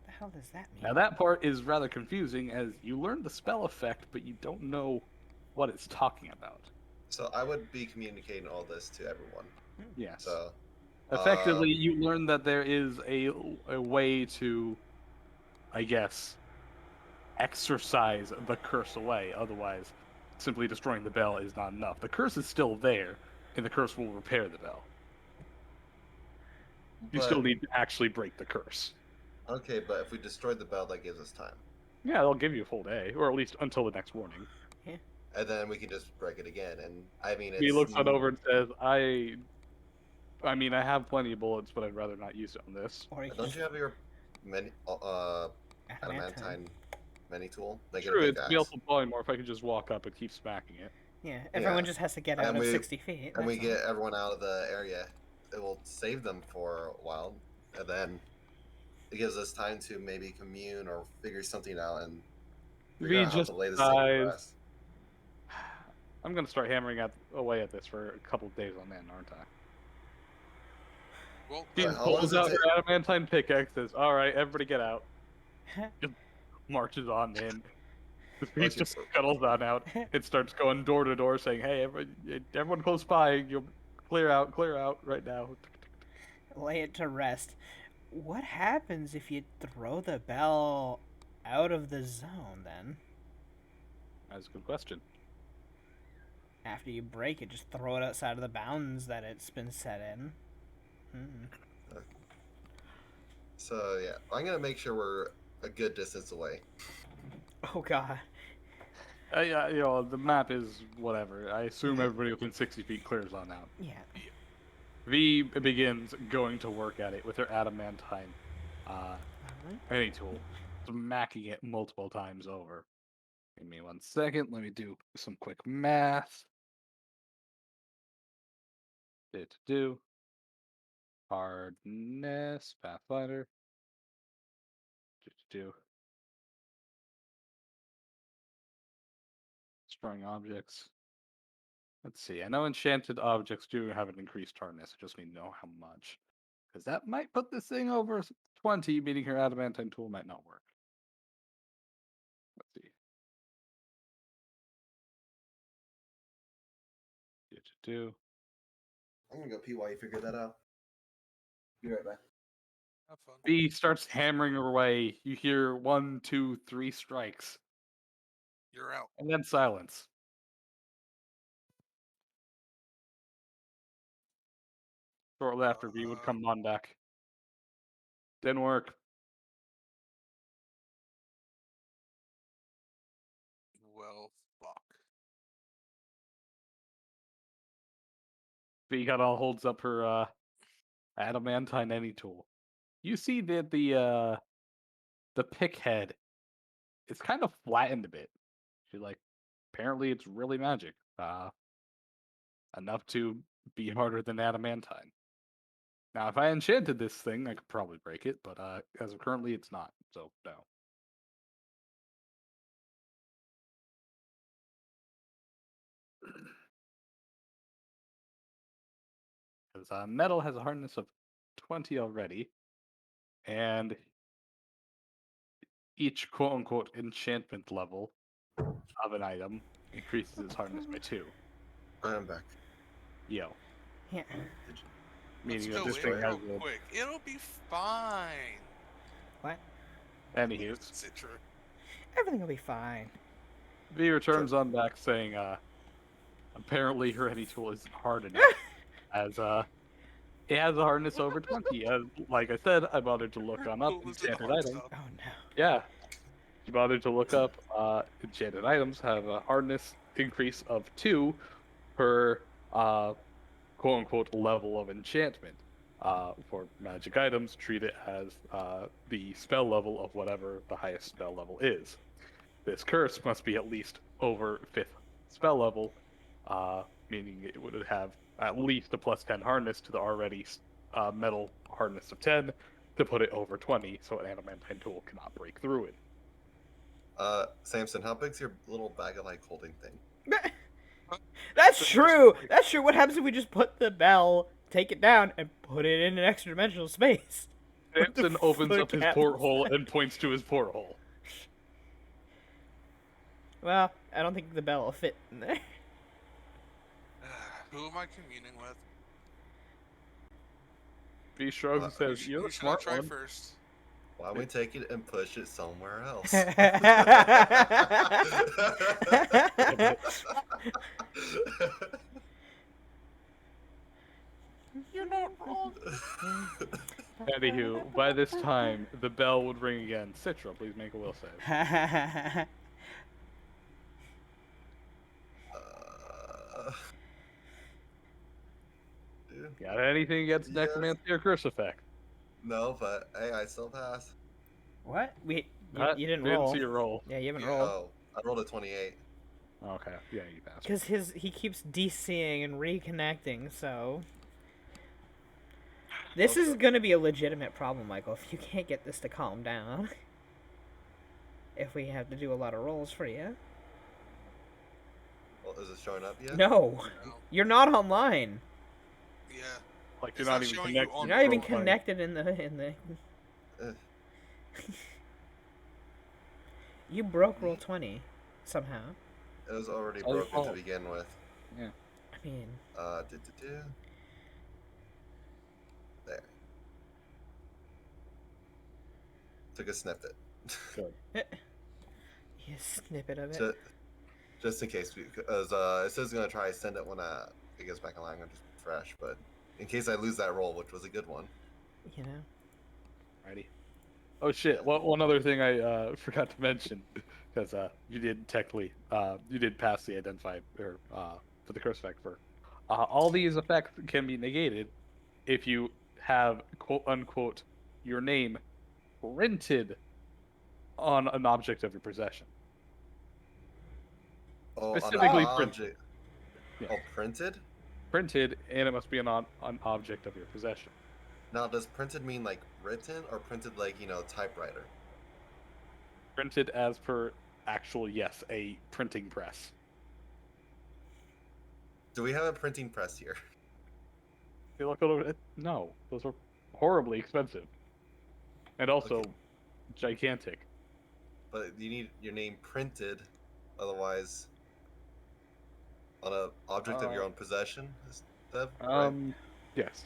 The hell does that mean? Now that part is rather confusing as you learn the spell effect, but you don't know what it's talking about. So I would be communicating all this to everyone. Yes. So Effectively, you learn that there is a way to, I guess, exorcise the curse away. Otherwise, simply destroying the bell is not enough. The curse is still there, and the curse will repair the bell. You but still need to actually break the curse. okay, but if we destroyed the bell, that gives us time, Yeah, they'll give you a full day, or at least until the next morning. and then we can just break it again. And I mean, He it's looks it over and says, I mean, I have plenty of bullets, but I'd rather not use it on this. Or you Don't just you have your many adamantine many tool? They get a True, big it's axe. baleful polymorph. I could just walk up and keep smacking it. Yeah, everyone Yeah. just has to get And out of we- 60 feet. And we that's all. get everyone out of the area. It will save them for a while, and then it gives us time to maybe commune or figure something out and figure We out how just to lay the thing to decides. rest. I'm gonna start hammering away at this for a couple of days on end, aren't I? Well, She Alright, how long pulls does it out her take? adamantine pickaxe, says, "All right, everybody get out." Just marches on in. The beast Okay, just scuttles on out. It starts going door to door, saying, "Hey, everyone close by, you'll clear out right now." Lay it to rest. What happens if you throw the bell out of the zone then? That's a good question. After you break it, just throw it outside of the bounds that it's been set in. So yeah, I'm gonna make sure we're a good distance away. Oh god. The map is whatever. I assume everybody within 60 feet clears on out. Yeah. V begins going to work at it with her adamantine any tool, smacking it multiple times over. Give me 1 second. Let me do some quick math. Do hardness Pathfinder. Do destroying objects. Let's see. I know enchanted objects do have an increased hardness. I just need to know how much. Because that might put this thing over 20, meaning her adamantine tool might not work. Let's see. Do. I'm gonna go pee while you figure that out. Be right back. have fun. B starts hammering her away. You hear 1, 2, 3 strikes, You're out. and then silence. Shortly after, V would come on back. Didn't work. Well, fuck. V kind of holds up her adamantine any tool. You see that the pick head is kind of flattened a bit. She's like, apparently it's really magic. Enough to be harder than adamantine. Now, if I enchanted this thing, I could probably break it, but as of currently, it's not. So no. Metal has a hardness of 20 already, and each quote-unquote enchantment level of an item increases its hardness by 2. I'm back. Yo. Yeah. Let's Meaning that go this in thing real has a... quick. It'll be fine. What? Anywho, Citra. Everything will be fine. V returns on back saying, apparently her any tool isn't hard enough, as, it has a hardness over 20. As, like I said, I bothered to look on up Tool is enchanted hard items. stuff. Oh no. Yeah. She bothered to look up, enchanted items have a hardness increase of 2 per, quote-unquote level of enchantment. For magic items, treat it as the spell level of whatever the highest spell level is. This curse must be at least over 5th spell level, meaning it would have at least a plus 10 hardness to the already metal hardness of 10 to put it over 20, so an adamantine tool cannot break through it. Samson, how big's your little bag of like holding thing? That's true. That's true. What happens if we just put the bell, take it down, and put it in an extra dimensional space? What the Samson opens fuck up his happens porthole then? and points to his porthole. Well, I don't think the bell will fit in there. Who am I communing with? V shrugs and says, "You're Who the should I smart try one." first? Why don't we take it and push it somewhere else? You're not wrong. Anywho, by this time, the bell would ring again. Citra, please make a will save. Dude, Got anything against Yes. necromancy or curse effect? no, but hey, I still pass. What? You didn't Didn't roll. see your roll. Yeah, you haven't rolled. Oh, I rolled a 28. Okay, yeah, you passed. Because he keeps DCing and reconnecting, so... This is going to be a legitimate problem, Michael, if you can't get this to calm down. If we have to do a lot of rolls for you. Well, is it showing up yet? No! No. You're not online! Yeah. Like It's you're not not even showing you connected. on You're not even Roll, like- connected in the... Ugh. You broke roll 20, somehow. It was already Oh, broken to oh. begin with. I mean... There. Took a snippet. You snippet of it. Just in case, because it says it's gonna try to send it when it gets back online. I'm just fresh, but in case I lose that roll, which was a good one. You know? Righty. Oh shit! One other thing I forgot to mention, because you did technically you did pass the identify or for the curse effect for all these effects can be negated if you have quote unquote your name printed on an object of your possession. Oh, Specifically on an printed. object. Yeah. Oh, printed? Printed, and it must be an object of your possession. Now, does printed mean like written or printed like, typewriter? Printed as per actual, yes, a printing press. Do we have a printing press here? They look over it. No, those are horribly expensive, and also Okay. gigantic. But you need your name printed, otherwise, on a object of your own possession. Is that right? Yes.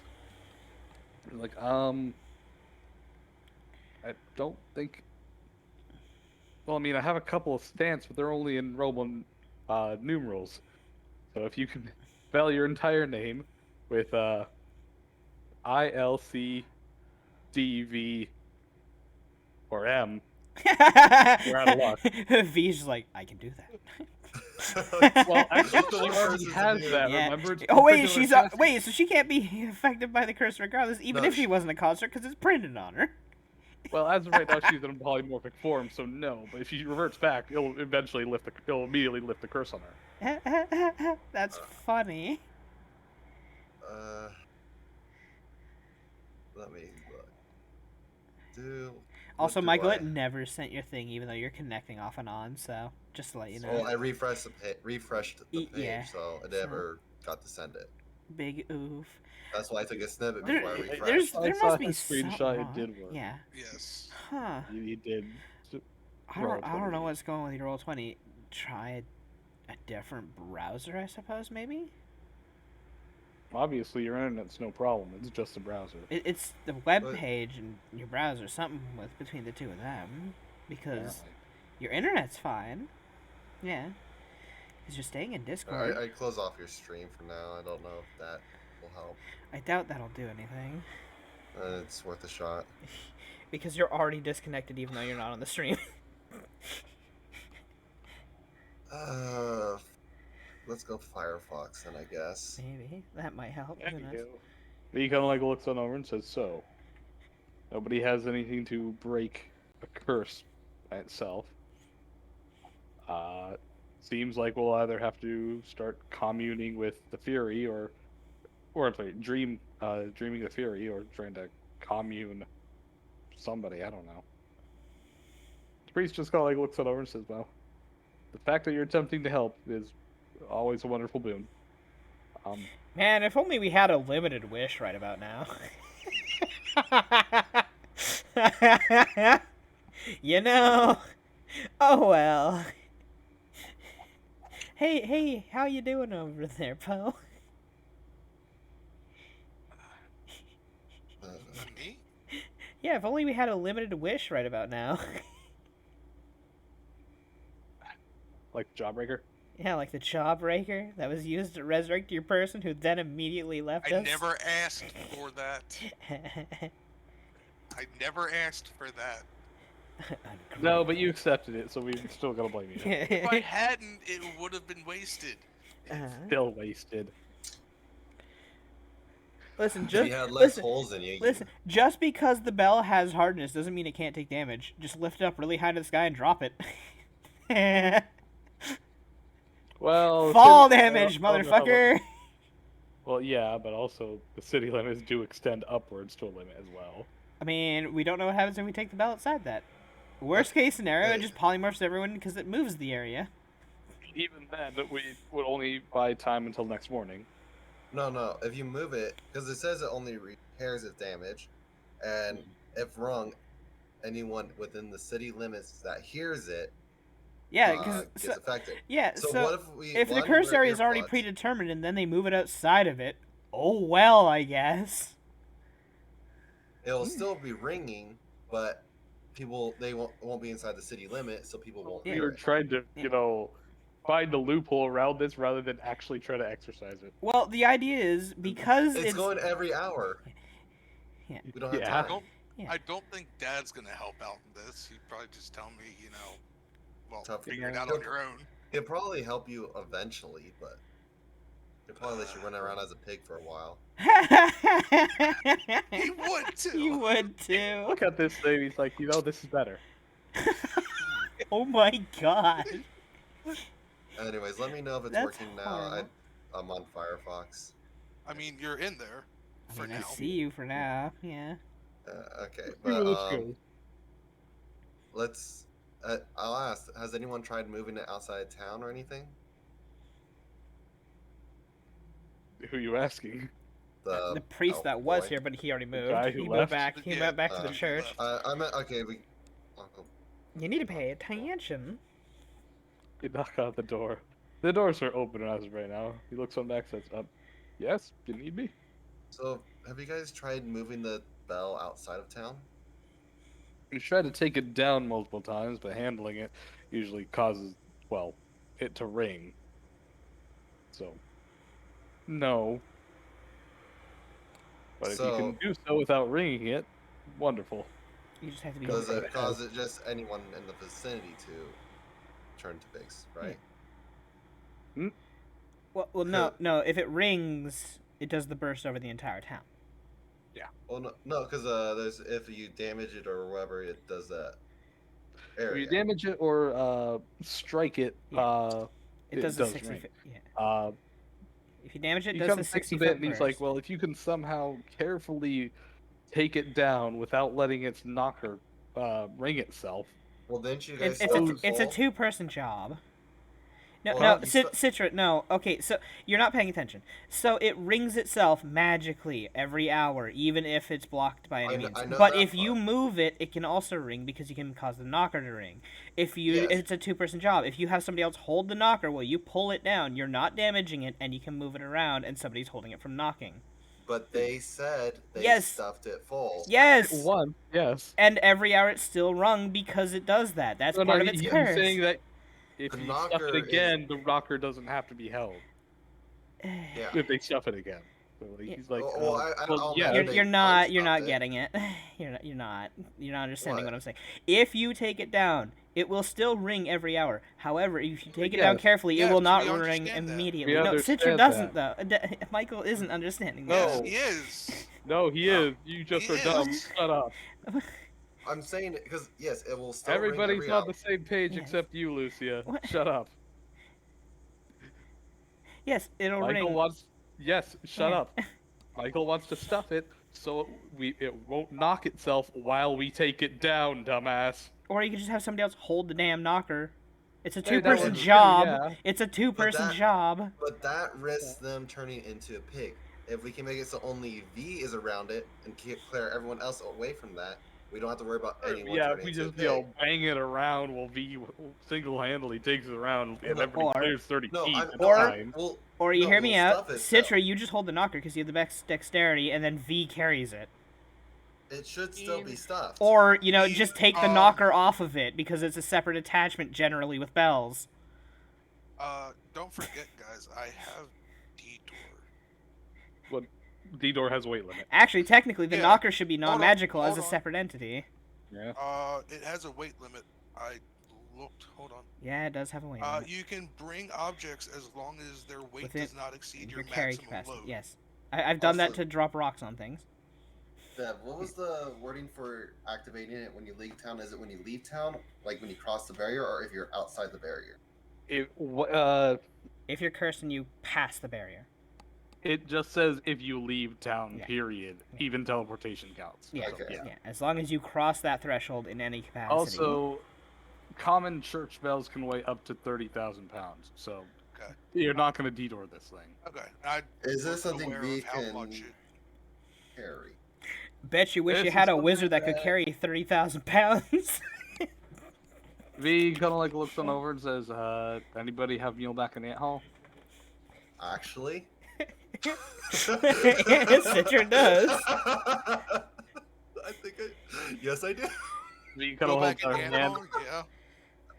Like, I don't think. Well, I mean, I have a couple of stamps, but they're only in Roman numerals. So if you can spell your entire name with ILCDV or M, We're out of luck. V's like, I can do that. well, actually, The she first already is has you. that. Yeah. Remember? It's Oh wait, printed on she's her chest. wait, so she can't be affected by the curse regardless, even No, if she wasn't a construct, because it's printed on her. Well, as of right now, she's in a polymorphic form, so no. But if she reverts back, it'll immediately lift the curse on her. That's funny. Let me look. Also, what do Michael, I- it never sent your thing, even though you're connecting off and on. So just to let you know. Oh, I refreshed the page, Yeah, so I so- never got to send it. Big oof. That's why I took a snippet There, before I refreshed. there I must saw be his something screenshot, it wrong. did work. Yeah. Yes. Huh. He did. I don't know what's going with your Roll20. Try a different browser, I suppose, maybe? Obviously, your internet's no problem. It's just a browser. It's the web But- page and your browser, something with between the two of them. Because Apparently. your internet's fine. Yeah. Because you're staying in Discord. I close off your stream for now. I don't know if that will help. I doubt that'll do anything. It's worth a shot. Because you're already disconnected even though you're not on the stream. Let's go Firefox then, I guess. Maybe. That might help. Who knows? He kind of like looks on over and says, "So, nobody has anything to break a curse by itself. Seems like we'll either have to start communing with the Fury, or dreaming the Fury, or trying to commune somebody. I don't know." The priest just kind of like looks on over and says, "Well, the fact that you're attempting to help is always a wonderful boon." Man, if only we had a limited wish right about now. You know. Oh well. Hey, how you doing over there, Poe? Me? Yeah, if only we had a limited wish right about now. Like Jawbreaker. Yeah, like the Jawbreaker that was used to resurrect your person who then immediately left I us. never asked for that. I never asked for that. No, but you accepted it, so we're still gonna blame you. If I hadn't, it would have been wasted. Still wasted. Listen, If just you had less listen, holes in you, listen. Just because the bell has hardness doesn't mean it can't take damage. Just lift it up really high to the sky and drop it. Well, Fall city- damage, I don't know how long- motherfucker. Well, yeah, but also the city limits do extend upwards to a limit as well. I mean, we don't know what happens when we take the bell outside that. Worst case scenario, it just polymorphs everyone because it moves the area. Even then, we would only buy time until next morning. No. If you move it, because it says it only repairs its damage, and if wrong, anyone within the city limits that hears it Yeah, because gets affected. yeah. So, So what if we? if the one, curse wear area is already earplugs. predetermined and then they move it outside of it, oh well, I guess. It'll still be ringing, but people they won't be inside the city limit, so people won't Yeah. We hear were it. trying to, find a loophole around this rather than actually try to exercise it. Well, the idea is because It's going every hour. Yeah. We don't have Yeah. time. Yeah. I don't think Dad's gonna help out in this. He'd probably just tell me, well, Tough. figure it out on your own. It'll probably help you eventually, but it'll probably let you run around as a pig for a while. He would too. You would too. Look at this thing. He's like, this is better. Oh my god. Anyways, let me know if it's That's working now. horrible. I'm on Firefox. I mean, you're in there I for mean, I now. see you for now. Yeah. Okay, Let's but go. let's. I'll ask. Has anyone tried moving it outside town or anything? Who you asking? The priest elf that was boy. here, but he already moved. guy who He left? moved back. He Yeah, went back to the he church. left. I meant okay. I'll go. You need to pay attention. You knock on the door. The doors are open as of right now. He looks on back, says, yes, you need me? So, have you guys tried moving the bell outside of town? We tried to take it down multiple times, but handling it usually causes, it to ring. So, no. But if you So- can do so without ringing it, wonderful. You just have to be. Does Okay. it cause it just anyone in the vicinity to turn to pigs, right? Well, no. If it rings, it does the burst over the entire town. Well, no, because there's if you damage it or whatever, it does that If area. you damage it or strike it, Yeah. It it does the does 60 ring. foot. Yeah. If you damage it, he it does the comes thinks 60 of it foot and he's burst. like, if you can somehow carefully take it down without letting its knocker ring itself. Well, didn't you guys? It's still a control? 2-person job. No, Well, no, you st- Citra, no. Okay, so you're not paying attention. So it rings itself magically every hour, even if it's blocked by any means. I know But that if you part. move it, it can also ring because you can cause the knocker to ring. If Yes. it's a two-person job, if you have somebody else hold the knocker while you pull it down, you're not damaging it, and you can move it around, and somebody's holding it from knocking. But they said they Yes. stuffed it full. Yes. One, yes. And every hour it's still rung because it does that. That's No, part of he- its he's curse. saying that if The you stuff knocker it is- again, the rocker doesn't have to be held. Yeah. If they stuff it again. So he's like, Well, I'll yeah. imagine You're they not stuffed it. getting it. You're not understanding What? what I'm saying. If you take it down, it will still ring every hour. However, if you take it down Yes. carefully, it Yes, will we not ring understand that. immediately. We No, Citra understand doesn't though. Michael isn't understanding Yes, that. he is. No, he is. You just He are dumb. is. Shut up. I'm saying it because yes, it will still ring Everybody's every on hour. the same page Yes. except you, Lucia. What? Shut up. Yes, it'll Michael ring. wants. Yes, shut Yeah. up. Michael wants to stuff it so it won't knock itself while we take it down, dumbass. Or you can just have somebody else hold the damn knocker. It's a Hey, that two-person works too, job. yeah. It's a two-person that- job. But that risks them turning into a pig. If we can make it so only V is around it and clear everyone else away from that, we don't have to worry about anyone Yeah, turning if we into just a pig. bang it around while V single-handedly takes it around and everybody Or- clears 30 No, feet. I'm, It's no, Or- fine. we'll, Or you no, hear me we'll out, stuff it Citra, still. you just hold the knocker because you have the best dexterity, and then V carries it. It should still be stuffed. Or, The, just take the knocker off of it because it's a separate attachment generally with bells. Don't forget, guys, I have Detour. D-door has a weight limit. Actually, technically, the Yeah. knocker should be Hold on, non-magical as hold a on. separate entity. Yeah. It has a weight limit. I looked. Hold on. Yeah, it does have a weight limit. You can bring objects as long as their weight Within does not exceed Your your carry maximum capacity. load. Yes. I've done that Also- to drop rocks on things. Bev, what was the wording for activating it when you leave town? Is it when you leave town, like when you cross the barrier, or if you're outside the barrier? If you're cursed and you pass the barrier. It just says if you leave town, Yeah. period. Even teleportation counts. Yeah, So, Okay. yeah. As long as you cross that threshold in any capacity. Also, common church bells can weigh up to 30,000 pounds. So Okay. you're not going to detour this thing. Okay. I Is this wasn't something aware we of how can much it- carry? Bet you wish This you is had a something wizard that could that- carry 30,000 pounds. V kind of like looks on over and says, anybody have meal back in Ant Hall? Actually, Citra does. I think yes, I do. V kind Go of holds back our in hand. ammo, yeah.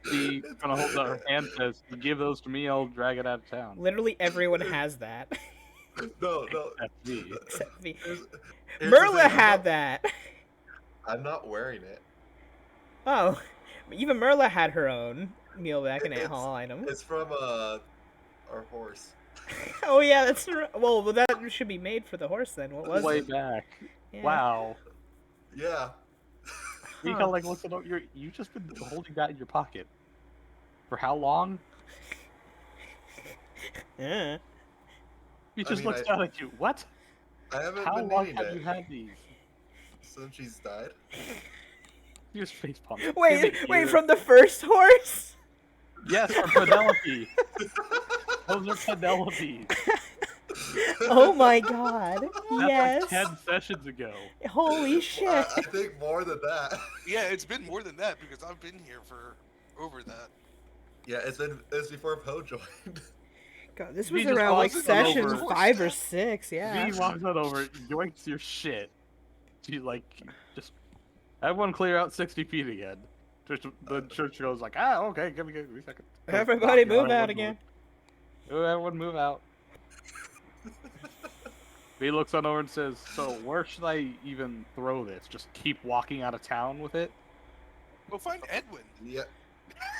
V kind of holds our hand and says, "You give those to me, I'll drag it out of town." Literally everyone has that. No. That's V. Except me. Here's the Merla thing, had that. I'm not wearing it. Oh, even Merla had her own meal back in Ant It's- Hall item. It's from our horse. Oh yeah, that's well. That should be made for the horse then. What was Way it? back. Yeah. Wow. Yeah. V kind of like looks at over. You just been holding that in your pocket. For how long? Yeah. He I just mean, looks down at you. What? I haven't How been long needing have it you had these? since she's died. You just face palm. Wait, from the first horse? Yes, from Penelope. Those are Penelope. Oh my god. That's Yes. like 10 sessions ago. Holy shit. I think more than that. Yeah, it's been more than that because I've been here for over that. Yeah, it's before Poe joined. God, this We was just around like wasn't session over. 5 or 6, yeah. V walks on over, yoinks your shit. She like just everyone clear out 60 feet again. The church goes like, okay, give me a second. Everybody move Everyone out again. Everyone move out. V looks on over and says, "So where should I even throw this? Just keep walking out of town with it?" Go find Edwin. Yeah.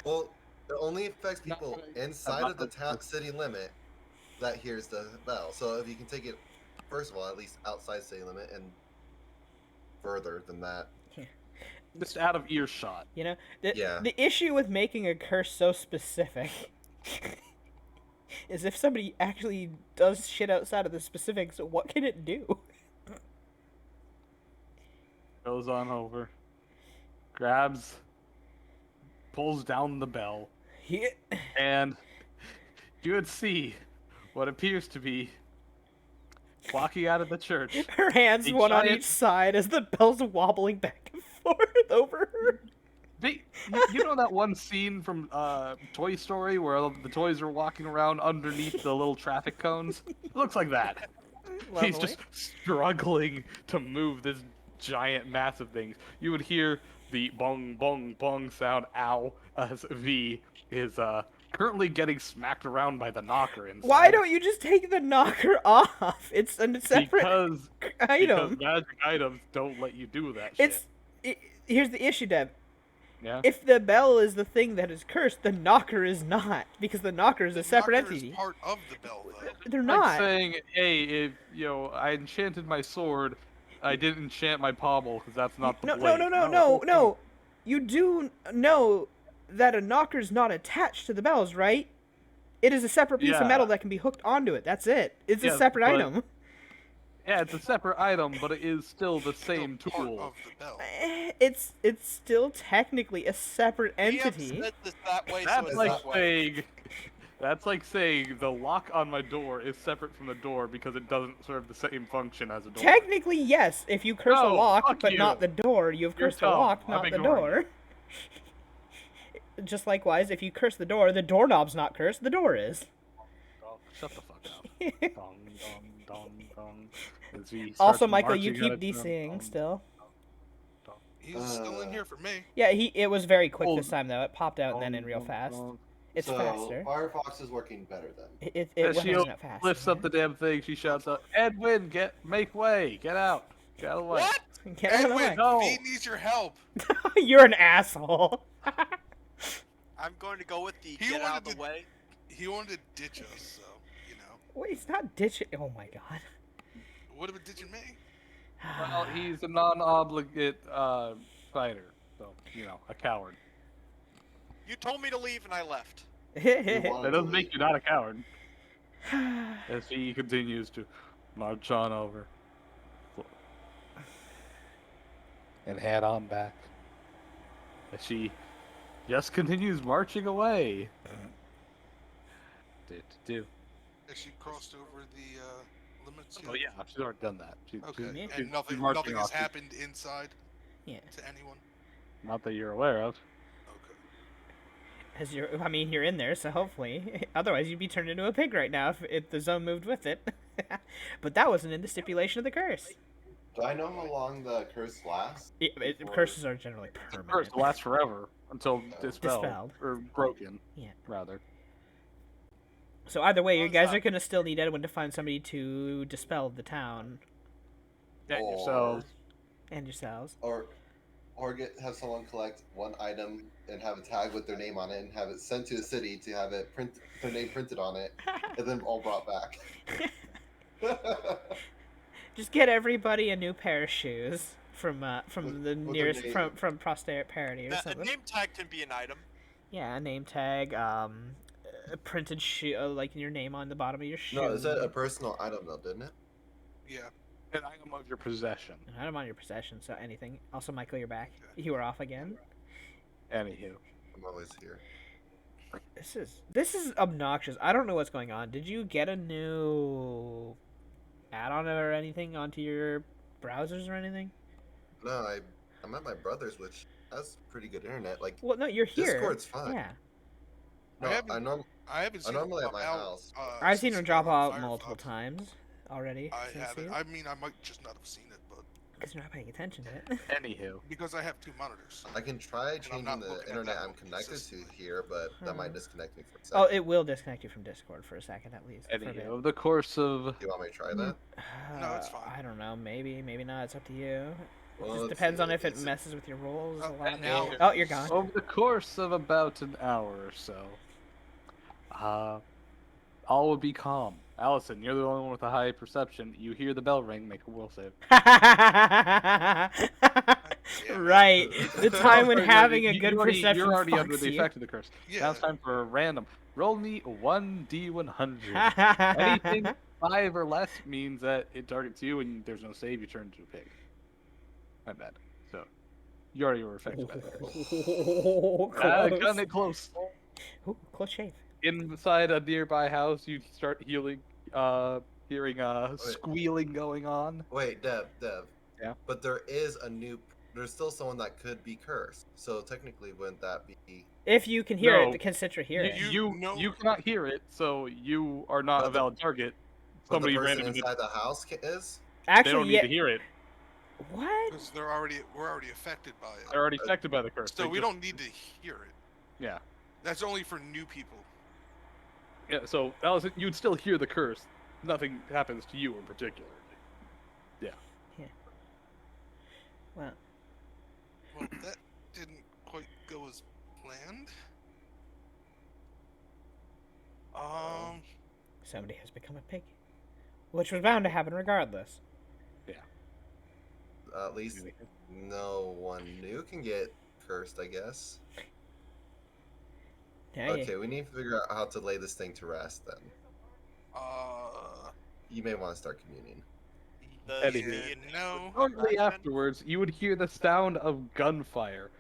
Well, it only affects Not people really. inside Not of the the- town city limit that hears the bell. So if you can take it, first of all, at least outside city limit, and further than that. Just out of earshot. You know, the, Yeah. the issue with making a curse so specific is if somebody actually does shit outside of the specifics, what can it do? Goes on over, grabs, pulls down the bell, He, and you would see what appears to be walking out of the church. Her hands, A one on giant- each side, as the bell's wobbling back and forth over her. You know that one scene from Toy Story where the toys are walking around underneath the little traffic cones? It looks like that. He's Lovely. just struggling to move this giant, massive thing. You would hear the bong, bong, bong sound, ow, as V is currently getting smacked around by the knocker inside. Why don't you just take the knocker off? It's a separate Because item. magic items don't let you do that It's shit. here's the issue, Deb. Yeah? If the bell is the thing that is cursed, the knocker is not, because the knocker is a separate Knocker entity. is part of the bell, though. They're Like not. saying, hey, if I enchanted my sword, I didn't enchant my pommel because that's not the No, blade. no. You do know that a knocker's not attached to the bells, right? It is a separate piece Yeah. of metal that can be hooked onto it. That's it. It's a Yes, separate but- item. Yeah, it's a separate item, but it is still the Still same part tool. of the bell. It's still technically a separate We have entity. said this that way, so That's it's like that way. saying, that's like saying the lock on my door is separate from the door because it doesn't serve the same function as a door. Technically, yes. If you curse a No, lock, fuck but you. not the door, you've You're cursed the dumb. lock, I'm not the ignoring door. Just likewise, if you curse the door, the doorknob's not cursed, the door is. Oh, shut the fuck up. Dong, dong, dong, dong. As he Also, starts Michael, you marching out keep of town. DCing Dong, still. dong, He's still in here for me. Yeah, it was very quick Oh, this time though. It popped out and then dong, in real dong, fast. dong. It's so faster. Firefox is working better then. It As she wasn't faster. lifts up the damn thing, she shouts out, Edwin, make way, get out. Get out of the way. What? Get out of the way. Edwin, No. V needs your help. You're an asshole. I'm going to go with the He get out of wanted the way. He wanted to ditch us, so, you know. Wait, it's not ditching. Oh my god. Would have been ditching me. Well, he's a non-obligate fighter, so, a coward. You told me to leave and I left. That doesn't make you not a coward. As he continues to march on over. And head on back. As she just continues marching away. Do. As she crossed over the limits. Oh yeah, she's already done that. Okay. Yeah. And nothing marching has off. happened inside Yeah. to anyone. Not that you're aware of. Okay. You're in there, so hopefully. Otherwise, you'd be turned into a pig right now if the zone moved with it. But that wasn't in the stipulation of the curse. Do I know how long the curse lasts? Curses are generally permanent. First, lasts forever until dispelled. Dispelled. Or broken. Yeah. Rather. So either way, you How's guys that? are gonna still need Edwin to find somebody to dispel the town And Or- yourselves. and yourselves. Or have someone collect one item and have a tag with their name on it and have it sent to a city to have it their name printed on it and then all brought back. Just get everybody a new pair of shoes from With the their nearest name. from Prosperity or A something. name tag can be an item. Yeah, a name tag, a printed shoe, like your name on the bottom of your shoe. No, it said a personal item though, didn't it? Yeah. An item of your possession. An item on your possession, so anything. Also, Michael, you're back. You were off again. Anywho. I'm always here. This is obnoxious. I don't know what's going on. Did you get a new add-on or anything onto your browsers or anything? No, I'm at my brother's, which has pretty good internet. Like, Well, no, you're here. Discord's fine. Yeah, no, I haven't- I I haven't seen normally him at my drop out, house. I've seen since him drop out Firefox. multiple times already. I since haven't. you- I mean, I might just not have seen it, but Because you're not paying attention to it. Anywho. because I have two monitors. I can try I'm changing not the looking at internet that I'm one connected to consistently. here, but that Huh. might disconnect me for a Oh, second. it will disconnect you from Discord for a second at least. For a bit. Anywho, over the course of Do you want me to try that? No, it's fine. I don't know. Maybe not. It's up to you. It Well, just let's depends see. on if it It's- messes with your rolls a Oh, lot. and now- Oh, you're gone. over the course of about an hour or so, all will be calm. Allison, you're the only one with a high perception. You hear the bell ring, make a will save. Right. The time when Sorry, having a you- good you're already, perception You're already under fucks the you. effect of the curse. Yeah. Now it's time for a random. Roll me 1d100. Anything 5 or less means that it targets you and there's no save, you turn into a pig. My bad. So, you already were affected by the curse. Close. Got it close. Ooh, close shave. inside a nearby house, you start hearing squealing going on. Wait, Dev. Yeah. But there's still someone that could be cursed. So technically, wouldn't that be? If you can hear No, it, can Citra hear it? You cannot hear it, so you are not But a the- valid target. But the Somebody person random. inside the house is. They Actually, don't need to hear it. What? Because we're already affected by it. They're already affected by the curse. So They we just- don't need to hear it. Yeah. That's only for new people. Yeah. So Allison, you'd still hear the curse. Nothing happens to you in particular. Well, Well, that didn't quite go as planned. somebody has become a pig, which was bound to happen regardless. At least no one new can get cursed, I guess. Yeah, Okay, we need to figure out how to lay this thing to rest. Then you may want to start communing. Anywho. you know, Shortly afterwards, you would hear the sound of gunfire,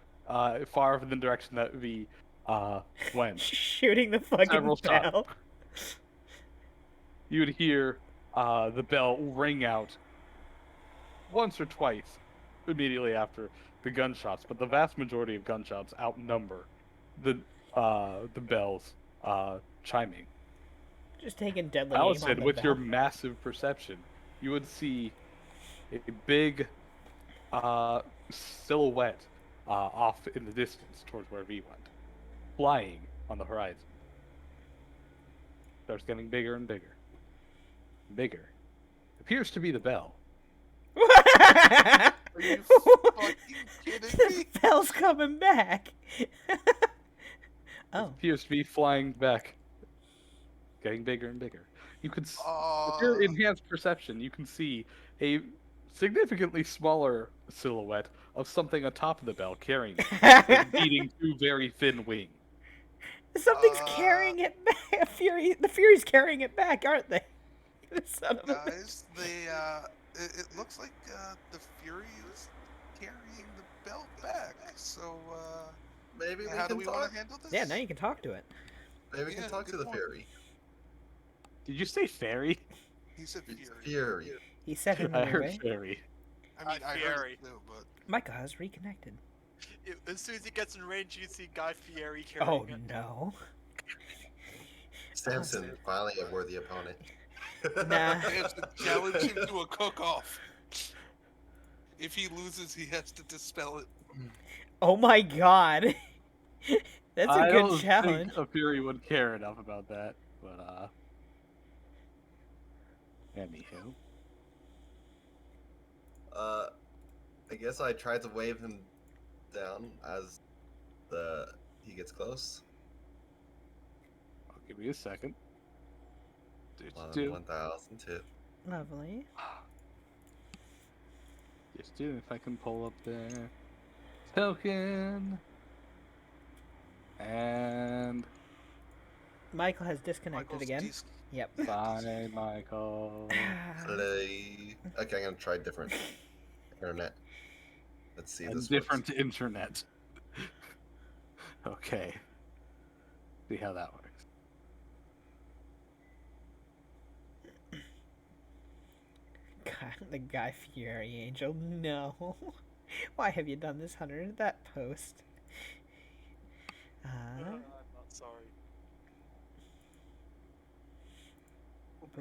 far from the direction that we went. shooting the fucking Several shots. bell. You would hear the bell ring out once or twice immediately after the gunshots, but the vast majority of gunshots outnumber the bells chiming. Just taking deadly aim on Allison, the with bell. your massive perception, you would see a big silhouette off in the distance towards where we went, flying on the horizon. Starts getting bigger and bigger. Bigger. Appears to be the bell. are you fucking kidding me? The bell's coming back. Oh, Appears to be flying back. Getting bigger and bigger. You could, with your Uh, enhanced perception, you can see a significantly smaller silhouette of something atop of the bell carrying it, and beating two very thin wings. something's carrying it back. The Fury's carrying it back, aren't they? Son of a bitch. guys, it looks like the Fury is carrying the bell back. So, Maybe we how do can we want talk. to handle this? Yeah, now you can talk to it. Maybe we can Yeah, talk to good the point. fairy. Did you say fairy? He said It's Fury. Fury. He said it I anyway. heard fairy. I mean, I heard Fury. it too, but Michael has reconnected. As soon as he gets in range, you see Guy Fieri Oh carrying it. no. Samson, finally a worthy opponent. Nah. I have to challenge him to a cook-off. If he loses, he has to dispel it. Oh my god. That's a I good don't challenge. think a Fury would care enough about that, but anywho. I guess I tried to wave him down as he gets close. I'll give you a second. 1002. Lovely. Just do if I can pull up the token. And Michael has disconnected Michael's again. Yep. bye, Michael. Hello. Okay, I'm gonna try different internet. Let's see. A This different internet. Okay. See how that works. God, the Guy Fieri angel. No. Why have you done this, Hunter? That post. I'm not sorry.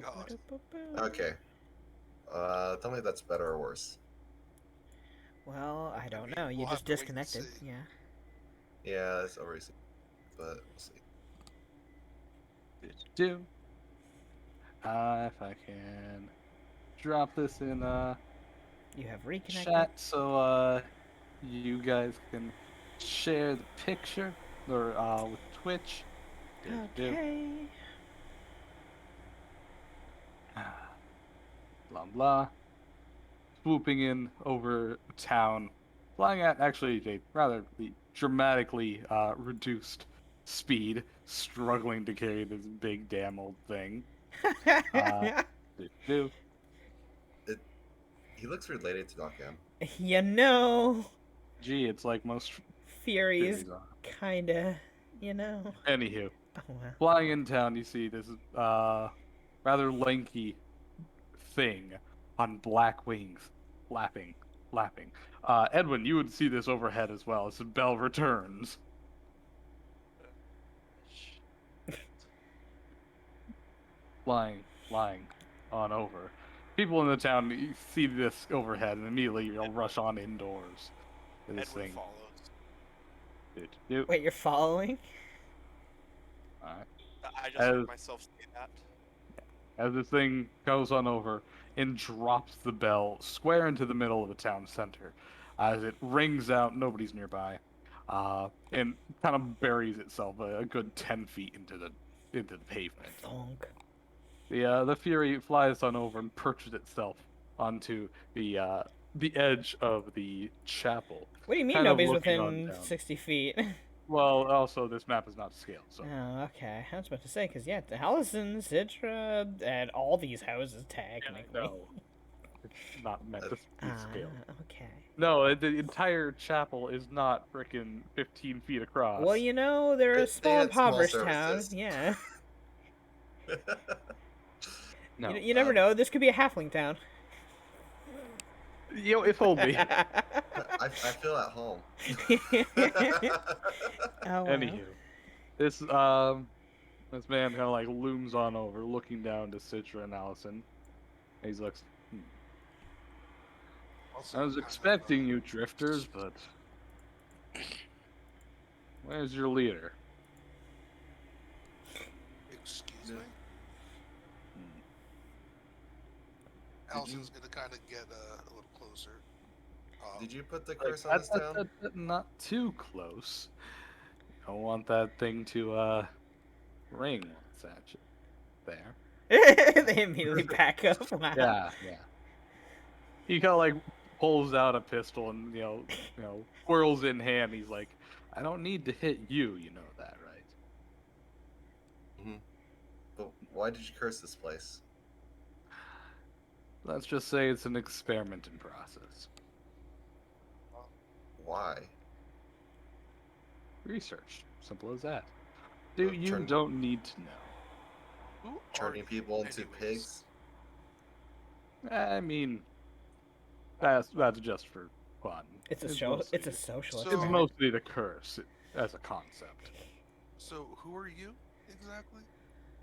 God. Okay. Tell me if that's better or worse. Well, I don't know. You We'll just have to wait and disconnected. see. Yeah. Yeah, that's already seen, but we'll see. Do. If I can drop this in You have reconnected. chat so you guys can share the picture or with Twitch. Do. Okay. Blah blah. Swooping in over town, flying at actually a rather dramatically reduced speed, struggling to carry this big damn old thing. Do. He looks related to Doc M. You know, Gee, it's like most Fury's theories are. kinda you know. Anywho, Oh, wow. flying in town, you see this rather lanky thing on black wings, flapping. Edwin, you would see this overhead as well as the bell returns. Flying on over. People in the town see this overhead and immediately rush on indoors. To this Edwin thing. follows. Wait, you're following? Alright. I just heard myself say that. As this thing goes on over and drops the bell square into the middle of the town center. As it rings out, nobody's nearby, and kind of buries itself a good 10 feet into the pavement. Thonk. The Fury flies on over and perches itself onto the edge of the chapel. What do you mean kind of nobody's looking on within down. 60 feet? Well, also this map is not to scale, so Oh, okay. I was about to say, because, yeah, the Hallison, Citra, and all these houses, technically. no, it's not meant to be scaled. Okay. No, the entire chapel is not frickin' 15 feet across. Well, you know, they're a They small, had small impoverished town. services. Yeah. No. You never know. This could be a halfling town. If only. I feel at home. Oh, wow. Anywho, this man kind of like looms on over, looking down to Citra and Allison. And he looks. Also, I was kind of, expecting you, drifters, but where's your leader? Excuse me. Hmm. Allison's gonna kind of get a little closer. Did you put the curse on this town? Not too close. You don't want that thing to ring once at you. There. They immediately back up. Wow. Yeah. He kind of like pulls out a pistol and whirls in hand. He's like, "I don't need to hit you. You know that, right?" But why did you curse this place? Let's just say it's an experiment in process. Why? Research. Simple as that. You Turn- don't need to know. Who are Turning you people into anyways? pigs? I mean, that's just for fun. It's a It's show. mostly- It's a social So- It's experiment. mostly the curse as a concept. So who are you exactly?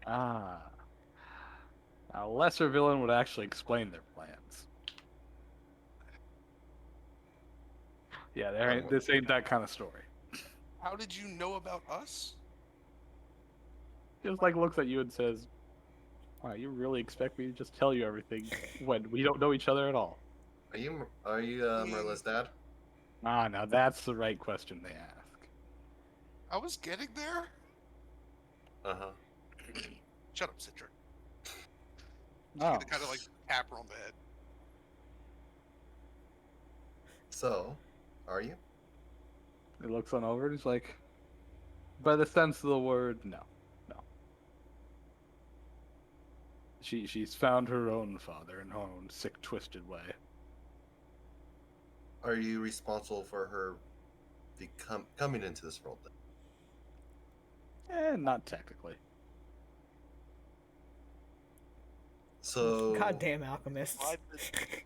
Ah. A lesser villain would actually explain their plans. Yeah, this ain't that kind of story. How did you know about us? Just like looks at you and says, "Wow, you really expect me to just tell you everything when we don't know each other at all?" Are you Merla's dad? Ah, now that's the right question they ask. I was getting there. Uh-huh. Shut up, Citra. Oh, Kind of like tap her on the head. So, are you? he looks on over and he's like, by the sense of the word, no. She's found her own father in her own sick, twisted way. Are you responsible for her coming into this world then? Not technically. So, Goddamn alchemists.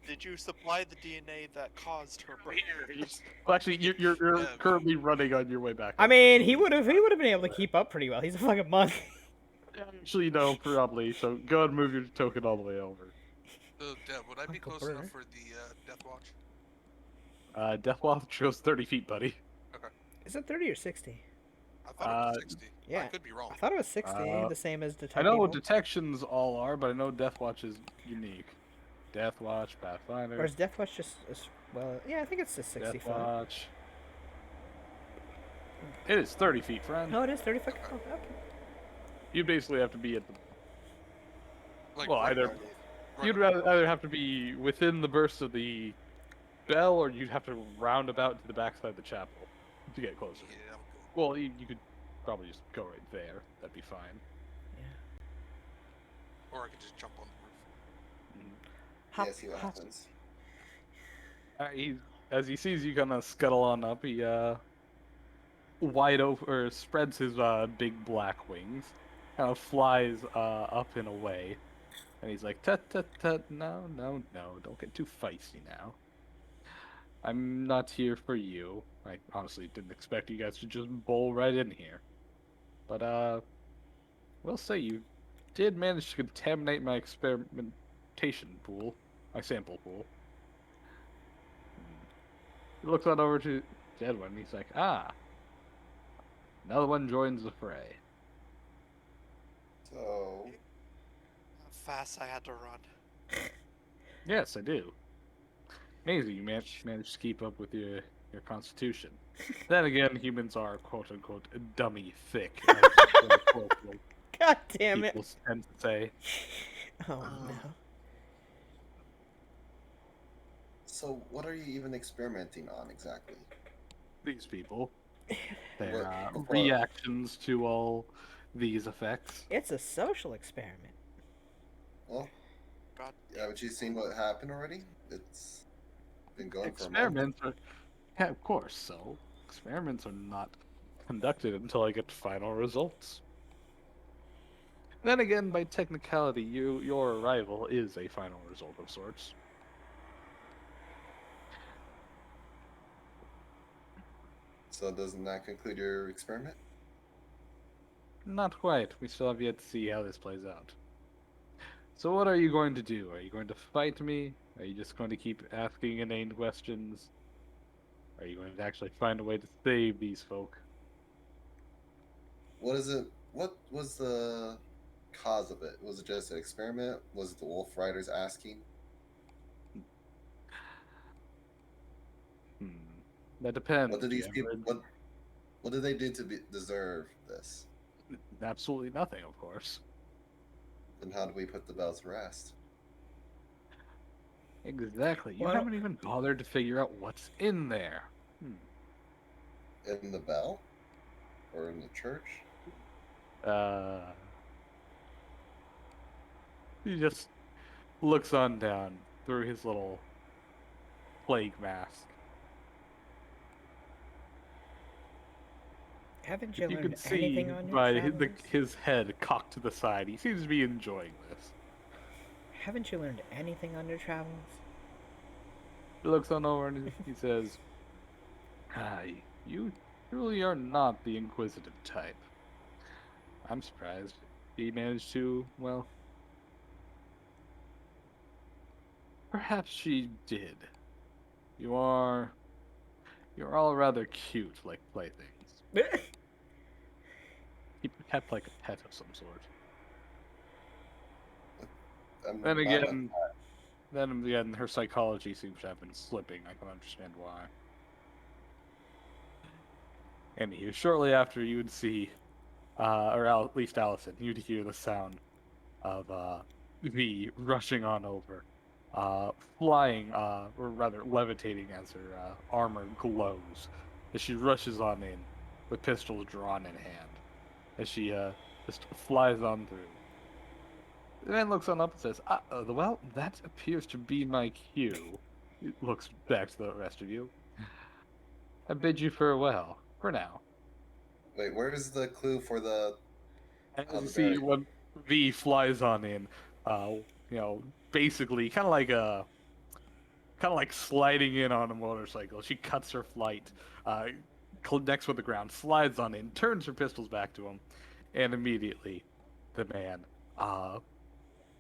Did you supply the DNA that caused her birth? Well, actually, you're Yeah. currently running on your way back. I mean, he would have been able to keep up pretty well. He's a fucking monk. Actually, no, probably. So go ahead and move your token all the way over. So, Dev, would I be Uncle close Bert. enough for the Death Watch? Deathwatch goes 30 feet, buddy. Is it 30 or 60? I thought it was 60. yeah. I could be wrong. I thought it was 60, the same as I detect know evil. detections all are, but I know Deathwatch is unique. Deathwatch, Pathfinder, Or is Deathwatch just well? Yeah, I think it's just 60 foot. Deathwatch. It is 30 feet, friend. No, it is 30 foot. Oh, okay. You basically have to be at the. Like, Well, right either right you'd either have to be within the burst of the bell, or you'd have to round about to the backside of the chapel to get closer. Yeah, I'm good. Well, you could probably just go right there. That'd be fine. Or I could just jump on the roof. Hop, yeah, see what hop. happens. As he sees you kind of scuttle on up, he wide open, or spreads his big black wings, kind of flies up and away, and he's like, "Tut tut tut! No, no, no! Don't get too feisty now. I'm not here for you. I honestly didn't expect you guys to just bowl right in here, but we'll say you did manage to contaminate my experimentation pool, my sample pool." He looks on over to Edwin, and he's like, "Ah, another one joins the fray." So, How fast I had to run. Yes, I do. Amazing, you managed to keep up with your constitution. Then again, humans are quote unquote dummy thick, as colloquial God damn it. people tend to say. Oh Um, no. so what are you even experimenting on exactly? These people, their What- before- reactions to all these effects. It's a social experiment. Well, God haven't you seen what happened already? It's been going for a month. Experiments are, yeah, of course. So experiments are not conducted until I get final results. Then again, by technicality, your arrival is a final result of sorts. So doesn't that conclude your experiment? Not quite. We still have yet to see how this plays out. So what are you going to do? Are you going to fight me? Are you just going to keep asking inane questions? Are you going to actually find a way to save these folk? What is it? What was the cause of it? Was it just an experiment? Was it the Wolf Riders asking? Hmm. That depends. What did these Jim. people? What did they do to deserve this? Absolutely nothing, of course. Then how do we put the bells to rest? Exactly. You Well, haven't even bothered to figure out what's in there. In the bell, or in the church? He just looks on down through his little plague mask. Haven't you You can learned see anything on your by travels? his head cocked to the side, he seems to be enjoying this. Haven't you learned anything on your travels? He looks on over and he says, You truly are not the inquisitive type. I'm surprised he managed to, well, perhaps she did. You're all rather cute, like playthings. Kept like a pet of some sort. Then again, her psychology seems to have been slipping. I can understand why. Anywho, shortly after, you would see, or at least Allison, you'd hear the sound of V rushing on over, flying, or rather levitating as her armor glows, as she rushes on in, with pistols drawn in hand, as she just flies on through. The man looks on up and says, well, that appears to be my cue. He looks back to the rest of you. I bid you farewell, for now. Wait, where is the clue for the? As Oh, you the see, berry. when V flies on in, basically, kind of like sliding in on a motorcycle. She cuts her flight, connects with the ground, slides on in, turns her pistols back to him, and immediately, the man,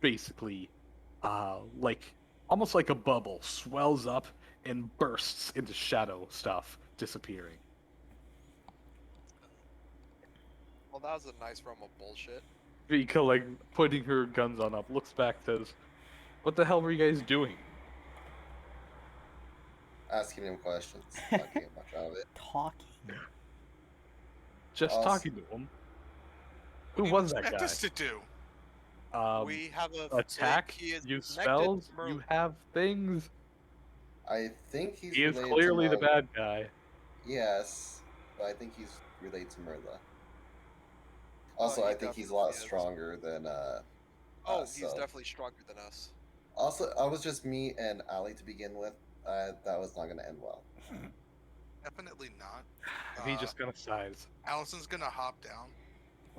basically, like almost like a bubble, swells up and bursts into shadow stuff, disappearing. Well, that was a nice realm of bullshit. Vika, like putting her guns on up, looks back, says, "What the hell were you guys doing?" Asking him questions, not getting much out of it. Talking. Just Also- talking to him. Who What do you was that expect guy? us to do? We have a Attack, he is use connected spells, Mer- you have things. I think he's He is related clearly to the bad guy. Yes, but I think he's related to Merla. Oh, Also, he I think he's a lot definitely is. stronger than Oh, us, he's so. definitely stronger than us. Also, I was just me and Ali to begin with. That was not going to end well. Definitely not. He just kind of sighs. Allison's gonna hop down.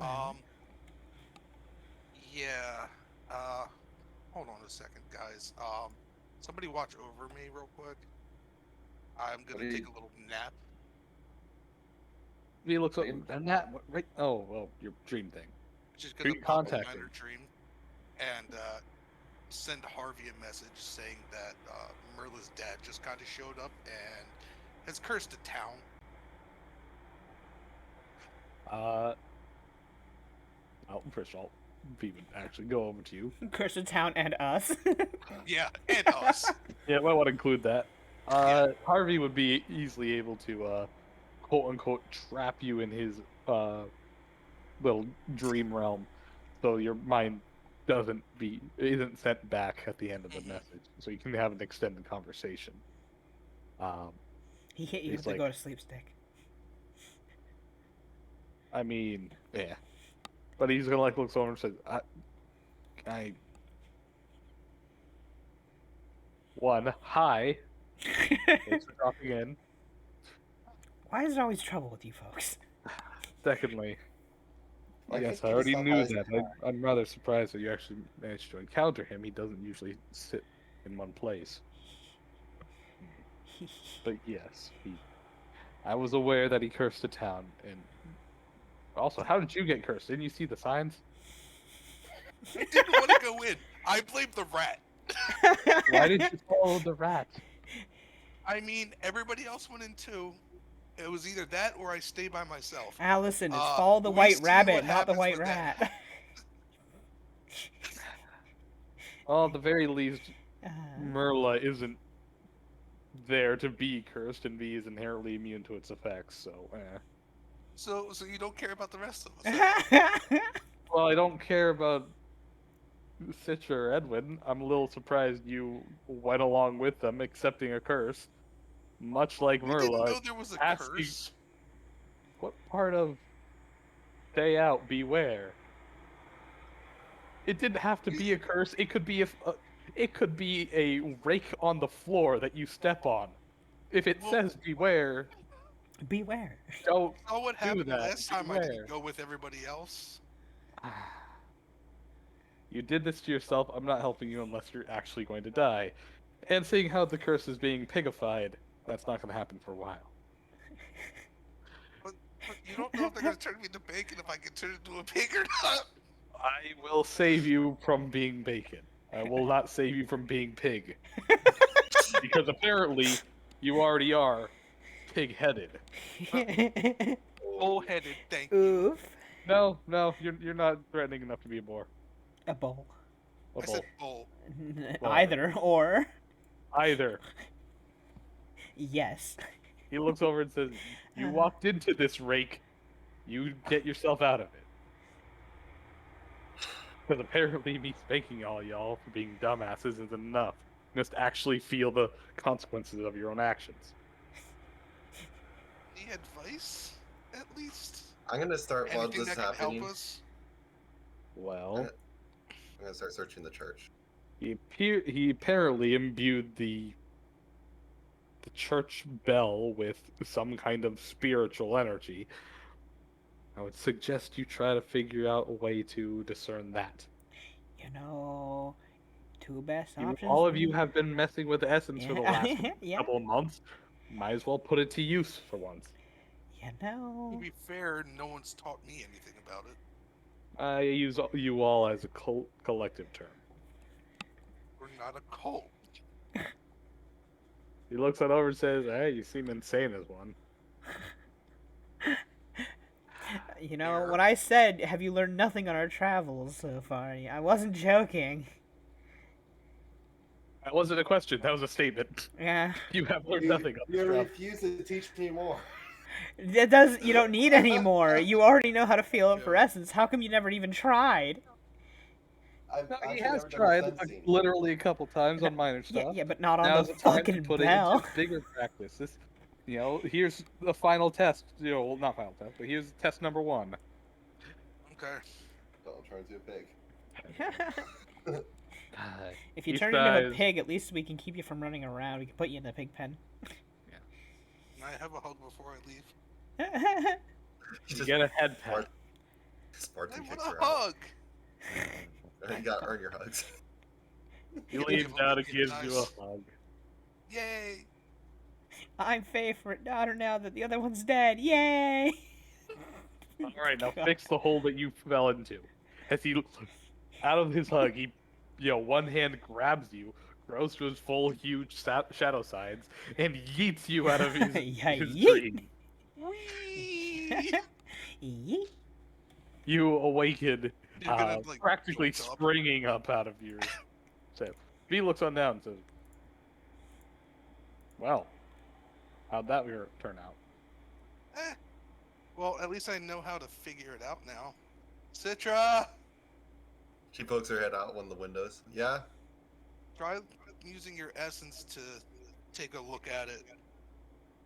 Alright. Yeah. Hold on a second, guys. Somebody watch over me real quick. I'm What gonna do you- take a little nap. He looks up, and that right. Oh, well, your dream thing. She's Who gonna you pop a contacting? minor dream and send Harvey a message saying that Merla's dad just kind of showed up and has cursed the town. First of all, we would actually go over to you. Curse the town and us. Yeah, and us. Yeah, might want to include that. Yeah. Harvey would be easily able to, quote unquote, trap you in his little dream realm, so your mind isn't sent back at the end of the Mhm. message, so you can have an extended conversation. He hit you He's with the like- go to sleep stick. I mean, yeah, but he's gonna like look over and says, "I one hi, thanks for dropping in. Why is there always trouble with you folks? Secondly, I yes, think I he already just knew thought that. I'm rather surprised that you actually managed to encounter him. He doesn't usually sit in one place. But yes, I was aware that he cursed the town, and also, how did you get cursed? Didn't you see the signs? I didn't want to go in. I blame the rat. Why did you follow the rat? I mean, everybody else went in too. It was either that or I stay by myself. Allison, it's follow the we white see rabbit, what not the happens white when that rat. Well, at the very least, Uh, Merla isn't there to be cursed, and V is inherently immune to its effects. So, So you don't care about the rest of us? Well, I don't care about Citra or Edwin. I'm a little surprised you went along with them, accepting a curse. Much like We didn't Merla, know there was a asking- curse. what part of stay out, beware? It didn't have to be a curse. It could be it could be a rake on the floor that you step on. If it Well- says beware, beware. don't Oh, what do happened that. last time? I Beware. didn't go with everybody else. You did this to yourself. I'm not helping you unless you're actually going to die. And seeing how the curse is being pigified, that's not going to happen for a while. But you don't know if they're gonna turn me into bacon if I can turn into a pig or not. I will save you from being bacon. I will not save you from being pig. Because apparently, you already are pig-headed. Bullheaded, thank you. Oof. No, you're not threatening enough to be a boar. A bowl. A I bull. said bull. Well, Either or. Either. Yes. He looks over and says, "You walked into this rake. You get yourself out of it." Because apparently me spanking all y'all for being dumbasses isn't enough. You must actually feel the consequences of your own actions. Any advice, at least? I'm gonna start while Anything this is that can happening. help us? Well, I'm gonna start searching the church. he apparently imbued the church bell with some kind of spiritual energy. I would suggest you try to figure out a way to discern that. You know, two best options. All of you have been messing with essence for the last Yeah. couple of months. Might as well put it to use for once. You To know. be fair, no one's taught me anything about it. I use you all as a collective term. We're not a cult. He looks it over and says, "Hey, you seem insane as one." You know, Here. when I said, have you learned nothing on our travels so far? I wasn't joking. That wasn't a question. That was a statement. Yeah. You have learned nothing on this You job. refuse to teach me more. You don't need any more. You already know how to feel it for Yeah. essence. How come you never even tried? I've No, he actually has never done tried the sensing. literally a couple times on minor Yeah, stuff. yeah, but not on Now's the the time to fucking put it bell. into bigger practice. This, here's the final test. Well, not final test, but here's test number 1. Okay. Don't turn into a pig. If you He turn into a sighs. pig, at least we can keep you from running around. We can put you in the pig pen. I I have a hug before I leave? You get a head pat. Spartan I kicks want her a out. hug. You gotta earn your hugs. He Give leans him down a and gives you a nice- hug. Yay! I'm favorite daughter now that the other one's dead. Yay! All right, now fix the hole that you fell into. As he, out of his hug, he, one hand grabs you, grows to his full, huge shadow sides, and yeets you out of his Yeet. dream. Whee! Yeet. You awaken, You're gonna like practically jolt up. springing up out of your ship. V looks on down and says, "Well, how'd that turn out?" Eh. Well, at least I know how to figure it out now. Citra, She pokes her head out one of the windows. Yeah? try using your essence to take a look at it.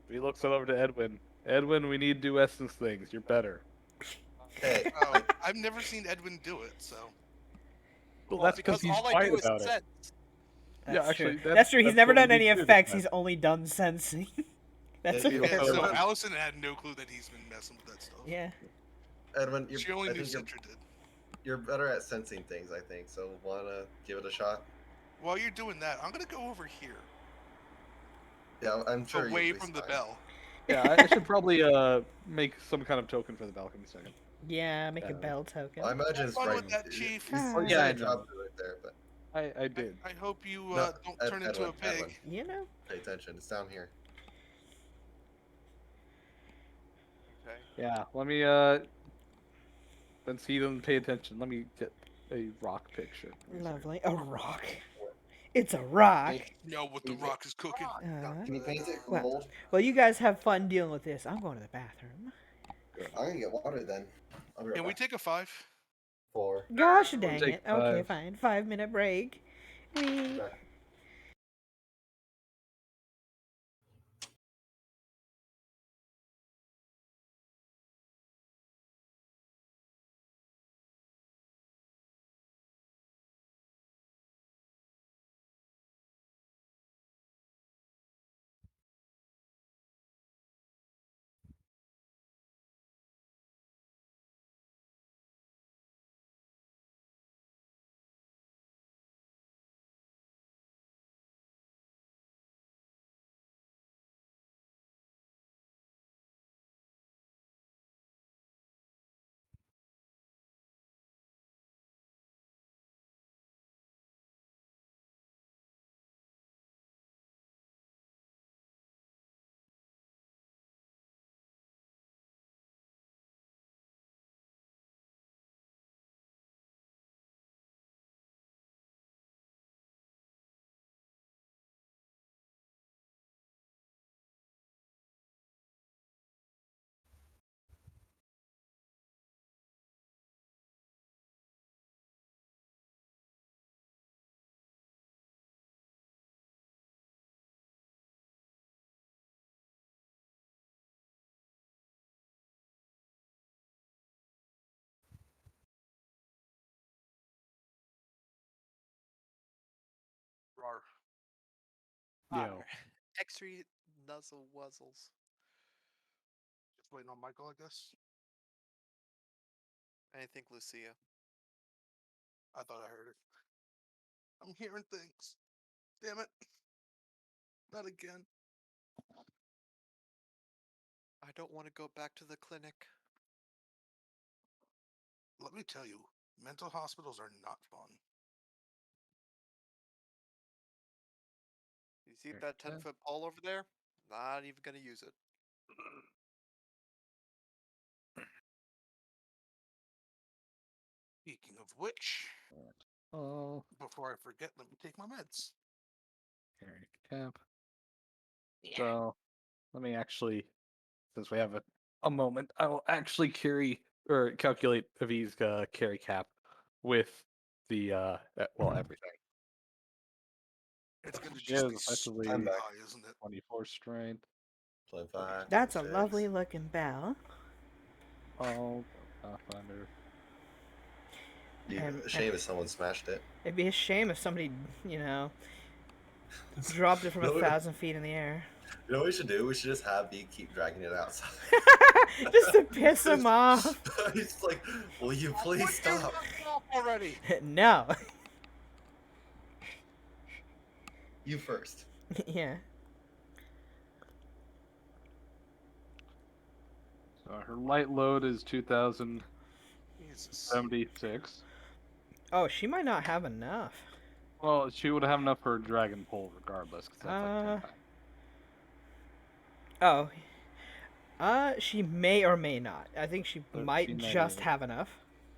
V looks over to Edwin. Edwin, we need to do essence things. You're better. Hey, Oh, I've never seen Edwin do it, so Well, Well, that's because he's all I quiet do is about it. sense. Yeah, actually, That's true. He's that's never what we done any need to do this effects. time. He's only done sensing. That's Yeah, a you fair also- so point. Allison had no clue that he's been messing with that stuff. Yeah. Edwin, She only I knew think you're, Citra did. you're better at sensing things, I think. So, wanna give it a shot? While you're doing that, I'm gonna go over here, Yeah, I'm sure away you'll be from the fine. bell. Yeah, I should probably make some kind of token for the bell. Give me a second. Yeah, make a bell token. I imagine it's Fun right. with that, Chief. He's Oh, yeah, I did a know. job right there, but I did. I hope you No, don't turn into a pig. Edwin, You know. pay attention. It's down here. Okay. Yeah, let me since he doesn't pay attention, let me get a rock picture. Lovely. A rock. It's a rock. Know what the rock is cooking. Can you paint it Well- gold? Well, you guys have fun dealing with this. I'm going to the bathroom. I'm gonna get water then. I'll be right Can we back. take a 5? 4. Gosh dang take it. Okay, 5. fine. 5-minute break. Wee. Back. Rar. Yo. X-ray nuzzle wuzzles. Just waiting on Michael, I guess. I think Lucia. I thought I heard it. I'm hearing things. Damn it. Not again. I don't want to go back to the clinic. Let me tell you, mental hospitals are not fun. You see that 10-foot pole over there? Not even gonna use it. Speaking of which, Oh, before I forget, let me take my meds. carry cap. So, let me actually, since we have a moment, I will actually carry or calculate V's carry cap with the everything. It's gonna She just is be effectively stupid back. high, isn't it? 24 strength. 25. That's a 26. lovely looking bell. Oh, Pathfinder. Be And- a shame if someone smashed it. It'd be a shame if somebody, dropped it from No, 1,000 feet in the air. You know what we should do? We should just have B keep dragging it outside. Just to piss him off. He's like, will you please stop? already. No. You first. Yeah. So her light load is 2,076. Jesus. Oh, she might not have enough. Well, she would have enough for a dragon pole regardless, because that's like 10 times. Oh. She may or may not. I think she might 1398. just have enough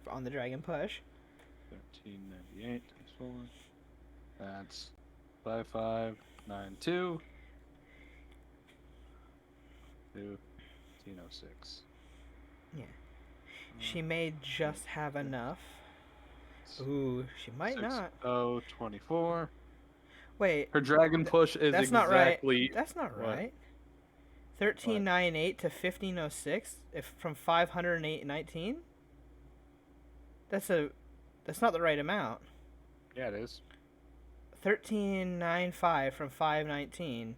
on the dragon push. 1398 times 4. That's 5592. 1506. Yeah. She may just have enough. Ooh, she might not. 6024. Wait, Her dragon push is that's not exactly. right. That's not what? right. 1398 to 1506 if from 508.19. That's not the right amount. Yeah, it is. 1395 from 519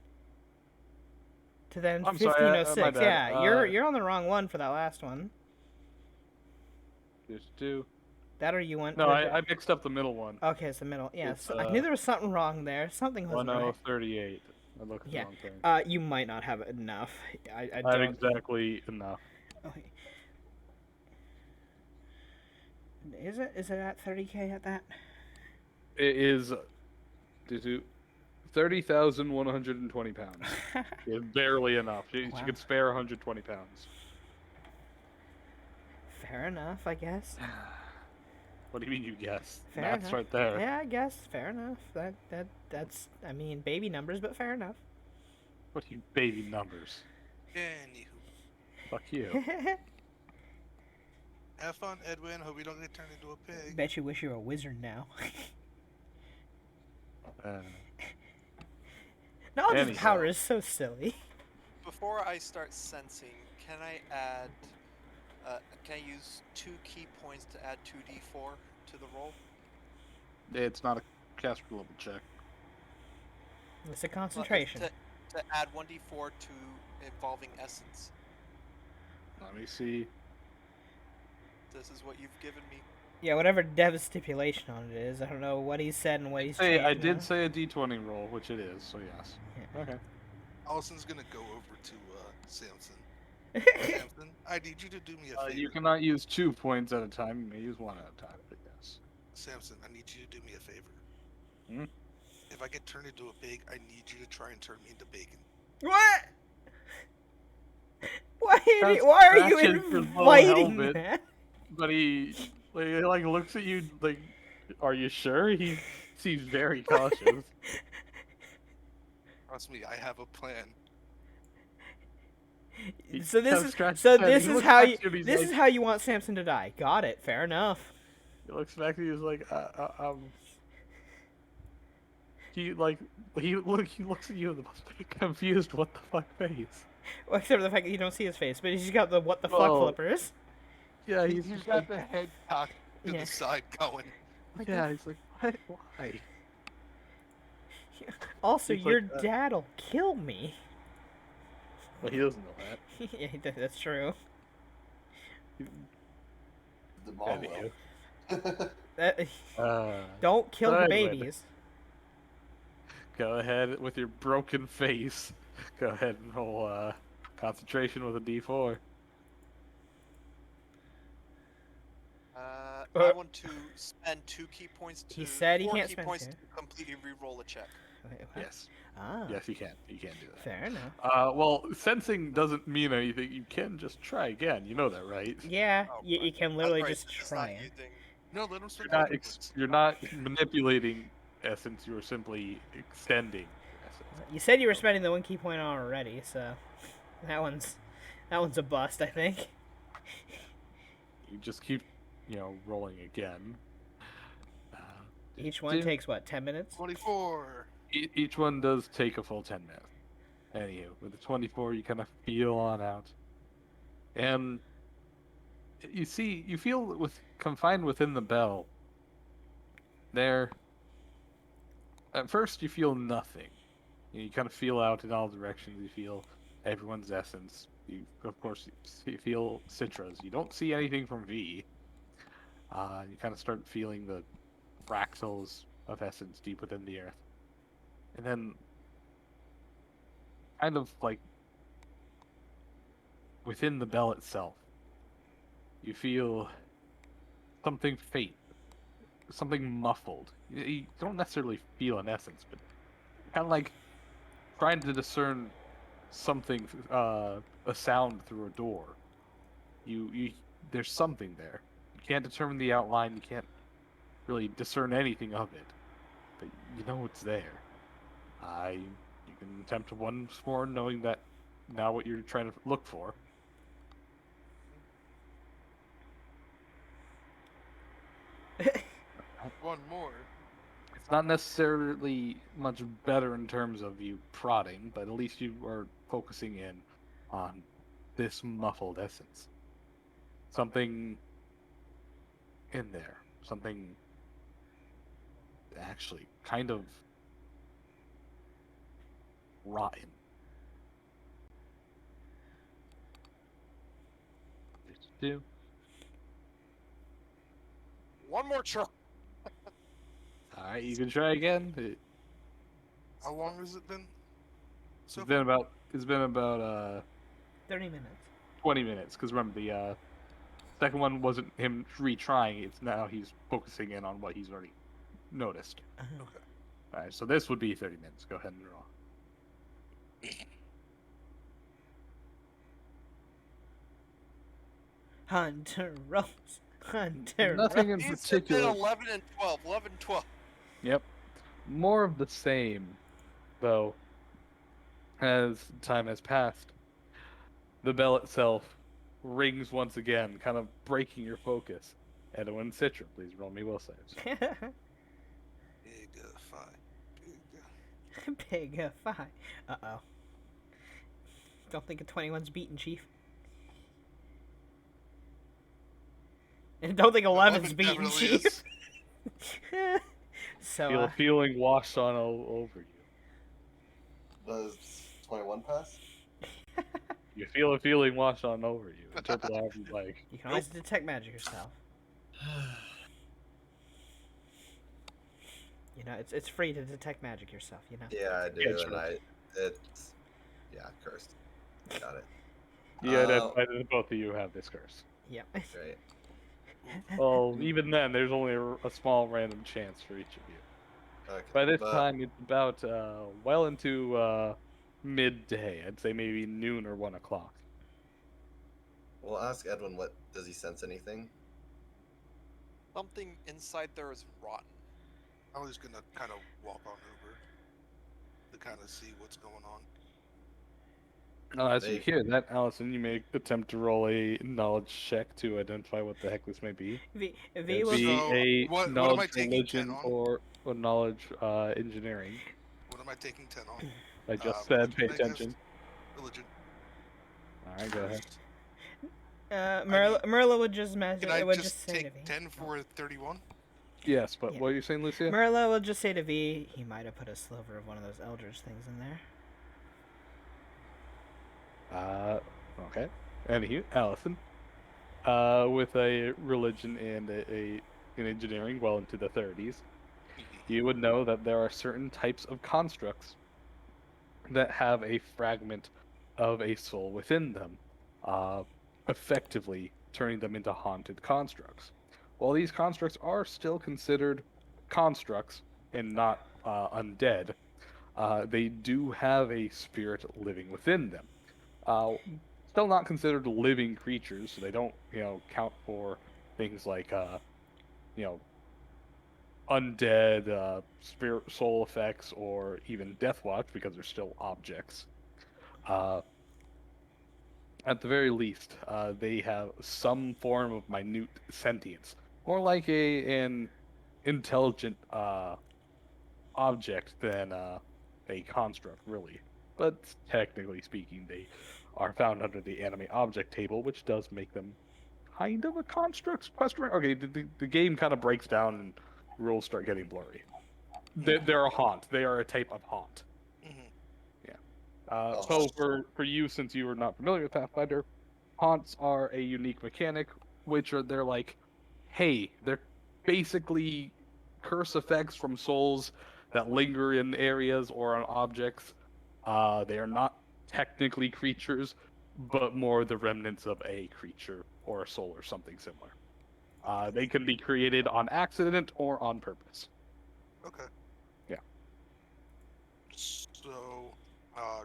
to then I'm sorry, my 1506. bad. Yeah, you're on the wrong one for that last one. There's 2. That or you went. No, with I mixed up the middle one. Okay, it's the middle. Yeah, It's, so I knew there was something wrong there. Something wasn't right. 1038. I looked at the Yeah. wrong thing. You might not have enough. I I have don't. exactly enough. Okay. Is it at 30k at that? It is 30,120 pounds. It's barely enough. She Wow. could spare 120 pounds. Fair enough, I guess. What do you mean you guess? Fair Math's enough. right there. Yeah, I guess. Fair enough. That's I mean baby numbers, but fair enough. What do you baby numbers? Anywho. Fuck you. Have fun, Edwin. Hope you don't get turned into a pig. Bet you wish you were a wizard now. Knowledge of Anyhow. power is so silly. Before I start sensing, can I add? Can I use 2 key points to add 2d4 to the roll? It's not a caster level check. It's a Well, concentration. To add 1d4 to involving essence. Let me see. This is what you've given me. Yeah, whatever Dev's stipulation on it is. I don't know what he said and what he's Hey, I changed did now. say a d20 roll, which it is, so yes. Yeah. Okay. Allison's gonna go over to Samson. Samson, I need you to do me a favor. You cannot use 2 points at a time. You may use 1 at a time, but yes. Samson, I need you to do me a favor. Hmm? If I get turned into a pig, I need you to try and turn me into bacon. What? Why That's are you scratching for low inviting helmet. that? But he looks at you like, are you sure? He seems very cautious. Trust me, I have a plan. So this He is scratched so his head. this He is looks how back you at you and he's this like- is how you want Samson to die. Got it. Fair enough. He looks back at you. He's like, he looks at you with the most confused, what the fuck face. Well, except for the fact that you don't see his face, but he's got the what the fuck Well, flippers. Yeah, He's he's got the head cocked to Yeah. the side going. yeah, he's like, what? Why? Also, he's like, your dad'll kill me. Well, he doesn't know that. Yeah, that's true. The mom Anywho. will. Don't kill the Edwin. babies. Go ahead with your broken face. Go ahead and roll concentration with a D4. I want to spend 2 key points to. He said he 4 can't key spend points 2. to completely re-roll a check. Wait, what? Yes. Ah, Yes, you can. You can do that. fair enough. Well, sensing doesn't mean anything. You can just try again. You know that, right? Yeah, Oh, you right. can literally That's just right, it's try not it. using- No, let him spend You're not, points. you're not manipulating essence. You're simply extending essence. You said you were spending the 1 key point on already, so that one's a bust, I think. You just keep, rolling again. Each one takes what, 10 minutes? 24. Each one does take a full 10 minutes. Anywho, with the 24, you kind of feel on out, and you feel confined within the bell. There, at first you feel nothing, You kind of feel out in all directions. You feel everyone's essence. You, of course, you feel Citra's. You don't see anything from V. You kind of start feeling the fractals of essence deep within the earth. And then, kind of like within the bell itself, you feel something faint, something muffled. You don't necessarily feel an essence, but kind of like trying to discern something, a sound through a door. You, there's something there. You can't determine the outline. You can't really discern anything of it, but you know it's there. You can attempt once more, knowing that now what you're trying to look for. One more. It's not necessarily much better in terms of you prodding, but at least you are focusing in on this muffled essence. Something in there. Something actually kind of rotten. Do. One more try. Alright, you can try again. How long has it been? It's been about 30 minutes. 20 minutes, because remember the second one wasn't him retrying, it's now he's focusing in on what he's already noticed. Uh-huh. Alright, so this would be 30 minutes. Go ahead and roll. Hunter Rose. Hunter Nothing in Rose. He's been particular. 11 and 12. 11 and 12. Yep. More of the same, though, as time has passed. The bell itself rings once again, kind of breaking your focus. Edwin Citra, please roll me will saves. Big five. Big 5. Uh-oh. Don't think a 21's beaten, Chief. And don't think 11's 11 beaten, definitely Chief. is. So, Feel a feeling washed on over you. Does 21 pass? You feel a feeling washed on over you. Interpret it however you like. you can always detect magic yourself. You know, it's free to detect magic yourself, you know? Yeah, I do, Yeah, and sure. it's cursed. Got it. You identify that both of you have this curse. Yep. Great. Well, even then, there's only a small random chance for each of you. Okay. By this but time, it's about well into midday. I'd say maybe noon or 1 o'clock. we'll ask Edwin. What does he sense? Anything? Something inside there is rotten. I was gonna kind of walk on over to kind of see what's going on. As you hear that, Allison, you may attempt to roll a knowledge check to identify what the heck this may be. V It'd was be So, a what am I knowledge taking 10 religion on? or a knowledge engineering. What am I taking 10 on? I just said, pay religion, I guess? attention. Religion. All right, go ahead. Merla would just Can I would just say to take V. 10 for 31? Yes, but Yeah. what are you saying, Lucia? Merla will just say to V, he might have put a sliver of one of those eldritch things in there. Okay. Anywho, Allison, with a religion and an engineering well into the 30s, you would know that there are certain types of constructs that have a fragment of a soul within them, effectively turning them into haunted constructs. While these constructs are still considered constructs and not undead, they do have a spirit living within them. Still not considered living creatures, so they don't, count for things like, undead, spirit soul effects, or even death watch, because they're still objects. At the very least, they have some form of minute sentience, more like an intelligent object than a construct, really. But technically speaking, they are found under the anime object table, which does make them kind of a construct? Okay, the game kind of breaks down and rules start getting blurry. They're a haunt. They are a type of haunt. Mm-hmm. So for you, since you are not familiar with Pathfinder, haunts are a unique mechanic, they're like, hey, they're basically curse effects from souls that linger in areas or on objects. They are not technically creatures, but more the remnants of a creature or a soul or something similar. They can be created on accident or on purpose. Okay. Yeah. So,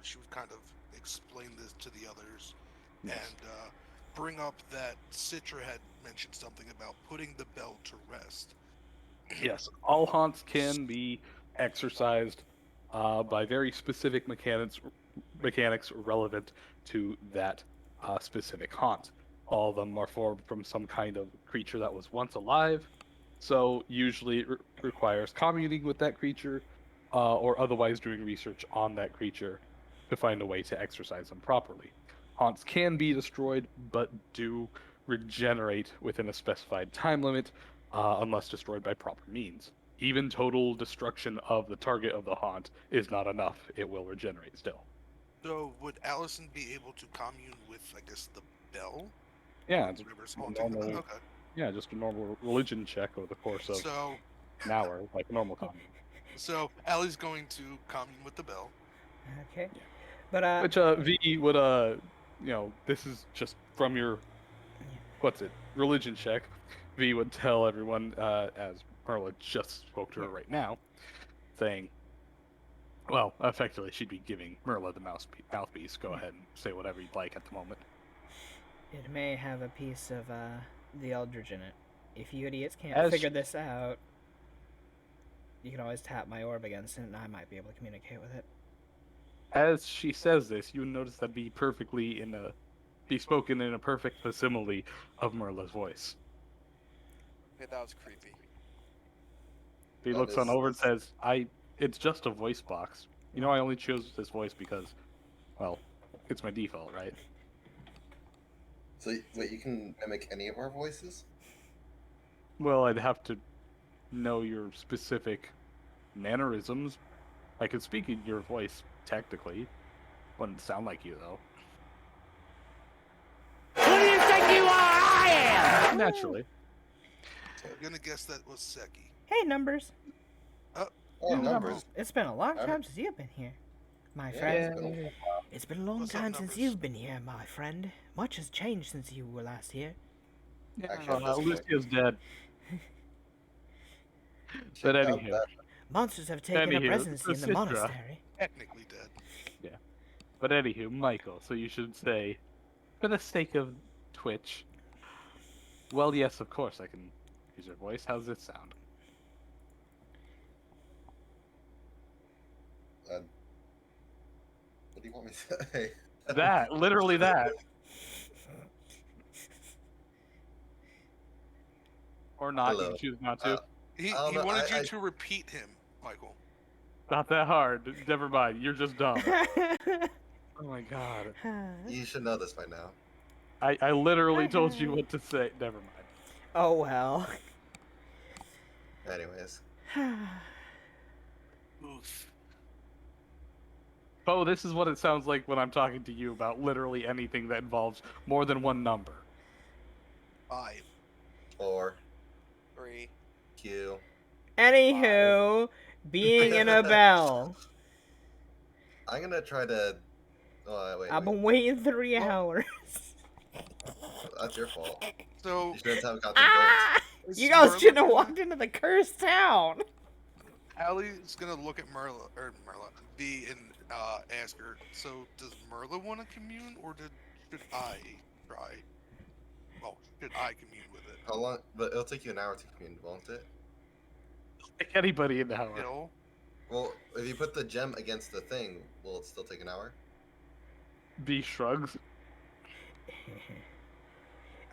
she would kind of explain this to the others Yes. and bring up that Citra had mentioned something about putting the bell to rest. Yes, all haunts can be exercised by very specific mechanics relevant to that specific haunt. All of them are formed from some kind of creature that was once alive, so usually it requires communing with that creature or otherwise doing research on that creature to find a way to exercise them properly. Haunts can be destroyed, but do regenerate within a specified time limit unless destroyed by proper means. Even total destruction of the target of the haunt is not enough. It will regenerate still. So, would Allison be able to commune with, I guess, the bell? Yeah, it's Whatever's a haunting them? normal, Okay. yeah, just a normal religion check over the course of So, an hour, like a normal commune. so Allie's going to commune with the bell. Okay. Yeah. But Which V would this is just from your religion check. V would tell everyone as Merla just spoke to her right now, saying, well, effectively she'd be giving Merla the mouthpiece. Go ahead and say whatever you'd like at the moment. it may have a piece of the Eldritch in it. If you idiots can't As figure this out, you can always tap my orb against it, and I might be able to communicate with it. As she says this, you notice that be spoken in a perfect facsimile of Merla's voice. Okay, that was creepy. He That looks on is- over and says, it's just a voice box. You know, I only chose this voice because, well, it's my default, right? So wait, you can mimic any of our voices? Well, I'd have to know your specific mannerisms. I could speak in your voice, technically. Wouldn't sound like you, though. Who do you think you are? I am! Naturally. I'm gonna guess that was Seki. Hey, Numbers. Oh, Yeah, numbers. It's been a long I'm- time since you've been here, my Yeah, friend. it's been a while. It's been a long What's up, time since Numbers? you've been here, my friend. Much has changed since you were last here. Actually, at this point- Lucia's dead. Check But out anywho. that- Monsters have taken up Anywho, residency in the Citra. monastery. Technically dead. But anywho, Michael, so you should say, for the sake of Twitch, well, yes, of course I can use your voice. How's it sound? What do you want me to say? That, literally that. Or not, you Hello. can choose not to. He I don't know, wanted you I- to repeat him, Michael. Not that hard. Never mind, you're just dumb. Oh my god. You should know this by now. I literally told you what to say. Never mind. Oh well. Anyways, Oof. Oh, this is what it sounds like when I'm talking to you about literally anything that involves more than one number. 5. or 3. Q. Anywho, being in a bell. I'm gonna try to. Oh, wait. I've been waiting 3 hours. That's your fault. So, You shouldn't have got the Ah! is You guys Merla shouldn't have gonna- walked into the cursed town. Allie's gonna look at Merla, V, and ask her, so does Merla want to commune, or should I try? Well, should I commune with it? How long? But it'll take you an hour to commune, won't it? Like anybody in the hour. Still? Well, if you put the gem against the thing, will it still take an hour? B shrugs.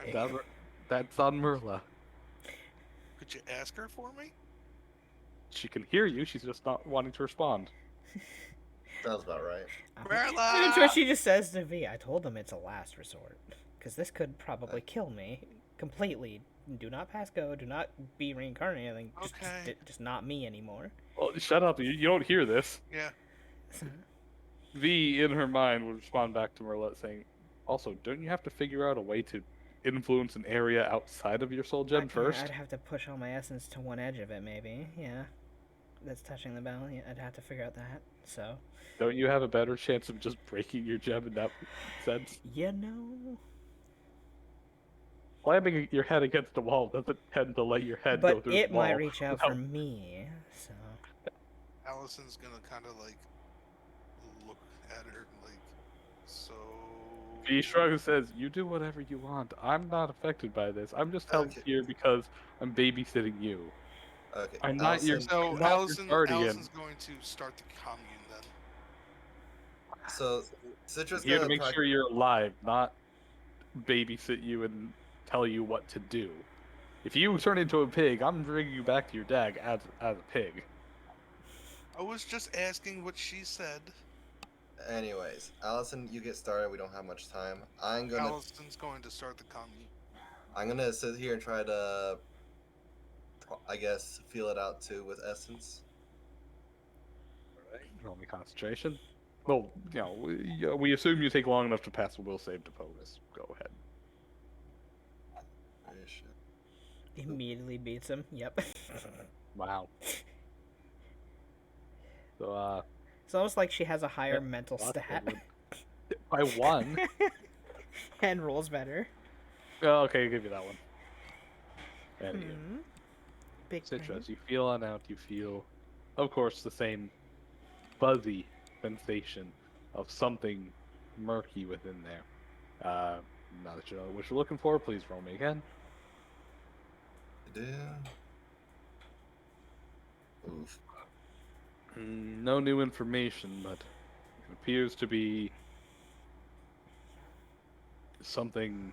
I mean, That's on Merla. could you ask her for me? She can hear you, she's just not wanting to respond. Sounds about right. That's what she just says to V. I told him it's a last resort. Because this could probably kill me completely. Do not pass go. Do not be reincarnated. Okay. Just not me anymore. Well, shut up, you don't hear this. Yeah. V, in her mind, would respond back to Merlette saying, also, don't you have to figure out a way to influence an area outside of your soul gem first? I'd have to push all my essence to one edge of it, maybe. Yeah. That's touching the bell. Yeah, I'd have to figure out that. So. Don't you have a better chance of just breaking your gem in that sense? You know. Slamming your head against the wall doesn't tend to let your head go But through it the wall. might reach out for me, so. Allison's gonna kind of like look at her like, so. V shrugs and says, you do whatever you want. I'm not affected by this. I'm just held Okay. here because I'm babysitting you. Okay. I'm not your, Allison, So I'm not your Allison, guardian. Allison's going to start the commune then. so Citra's I'm here to gonna make sure you're alive, not babysit you and tell you what to do. If you turn into a pig, I'm bringing you back to your dad as a pig. I was just asking what she said. Anyways, Allison, you get started. We don't have much time. I'm gonna Allison's going to start the commune. sit here and try to, I guess, feel it out too with essence. Alright, roll me concentration. Well, we assume you take long enough to pass a will save to focus. Go ahead. Immediately beats him. Yep. Wow. So, It's almost like she has a higher Yeah, mental lots of stat. them. By one. And rolls better. Oh, okay, I'll give you that one. And Big Citra, brain. as you feel on out, you feel, of course, the same fuzzy sensation of something murky within there. Now that you know what you're looking for, please roll me again. Oof. No new information, but it appears to be something.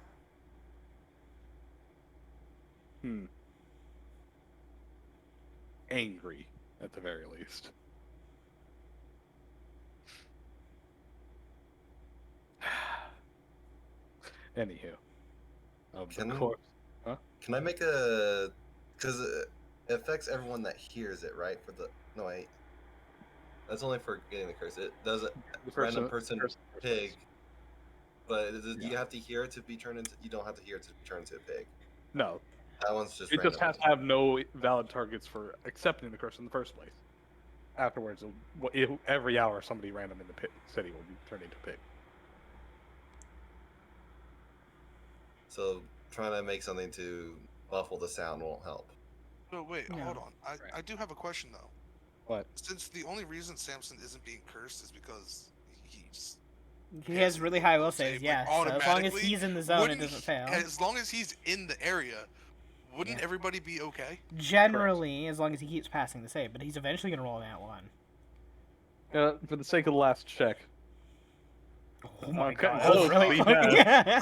Angry, at the very least. Anywho, of Can- course. Can I make a? Because it affects everyone that hears it, right? No, wait. That's only for getting the curse. It does it. Random person pig. But you have to hear it to be turned into. You don't have to hear it to be turned into a pig. No, That one's just. it just has to have no valid targets for accepting the curse in the first place. Afterwards, every hour somebody random in the city will be turned into a pig. So trying to make something to muffle the sound won't help. No, wait, No. hold on. I do have a question though. What? Since the only reason Samson isn't being cursed is because he's He has really high will saves, like, yeah. So as long as automatically, he's in the zone, it wouldn't doesn't he- fail. As long as he's in the area, wouldn't Yeah. everybody be okay? Generally, as long as he keeps passing the save, but he's eventually going to roll an @1. For the sake of the last check. Oh my Okay, god, oh, that was really yeah.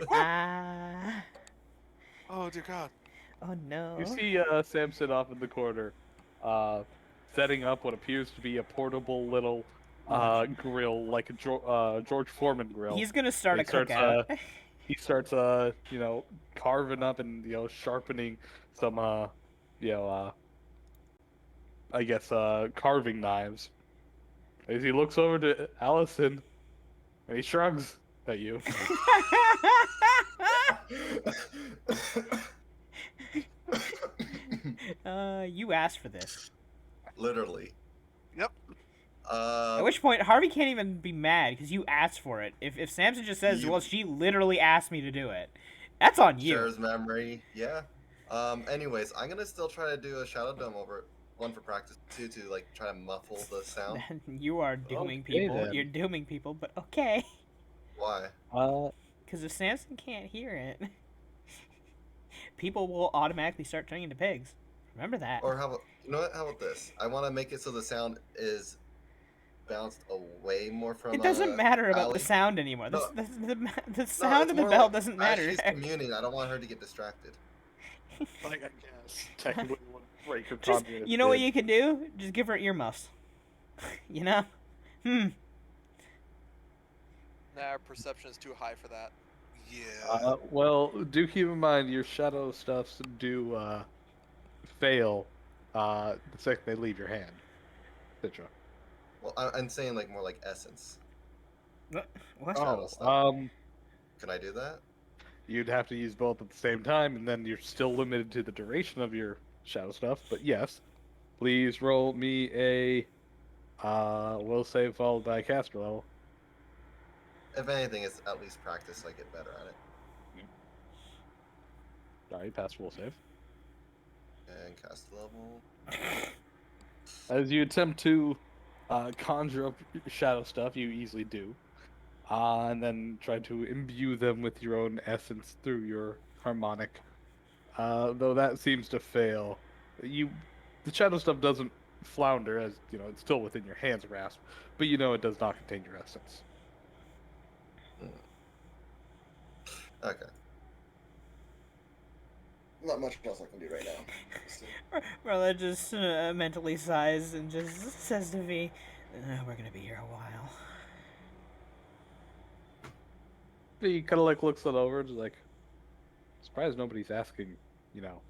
funny. Oh dear God. Oh no. You see Samson off in the corner, setting up what appears to be a portable little grill, like a George Foreman grill. He's going to start He a starts, cookout. He starts, carving up and, sharpening some, I guess, carving knives. As he looks over to Allison, and he shrugs at you. You asked for this. Literally. Yep. At which point, Harvey can't even be mad because you asked for it. If Samson just says, well, she literally asked me to do it, that's on you. Shares memory. Yeah. Anyways, I'm gonna still try to do a shadow dome over one for practice too, to like try to muffle the sound. You are dooming Okay, people. then. You're dooming people, but okay. Why? Because if Samson can't hear it, people will automatically start turning into pigs. Remember that. Or how about How about this? I want to make it so the sound is bounced away more from. It doesn't matter about alley. the sound anymore. No. The sound of the more bell like doesn't as matter. she's communing, I don't want her to get distracted. Like, I guess. Technically, would break her Just, communist you know what bid. you can do? Just give her earmuffs. You know? Nah, our perception is too high for that. Yeah. Well, do keep in mind your shadow stuffs do fail the second they leave your hand. Citra. Well, I'm saying like more like essence. What? Shadow Oh, stuff. Can I do that? you'd have to use both at the same time, and then you're still limited to the duration of your shadow stuff. But yes, please roll me a will save followed by caster level. If anything, it's at least practice so I get better at it. Sorry, pass will save. And cast level. As you attempt to conjure up shadow stuff, you easily do, and then try to imbue them with your own essence through your harmonic. Though that seems to fail. The shadow stuff doesn't flounder, as you know, it's still within your hand's grasp, but you know it does not contain your essence. Okay. Not much else I can do right now. Marla just mentally sighs and just says to V, we're gonna be here a while. He kind of like looks it over, just like surprised nobody's asking, you know,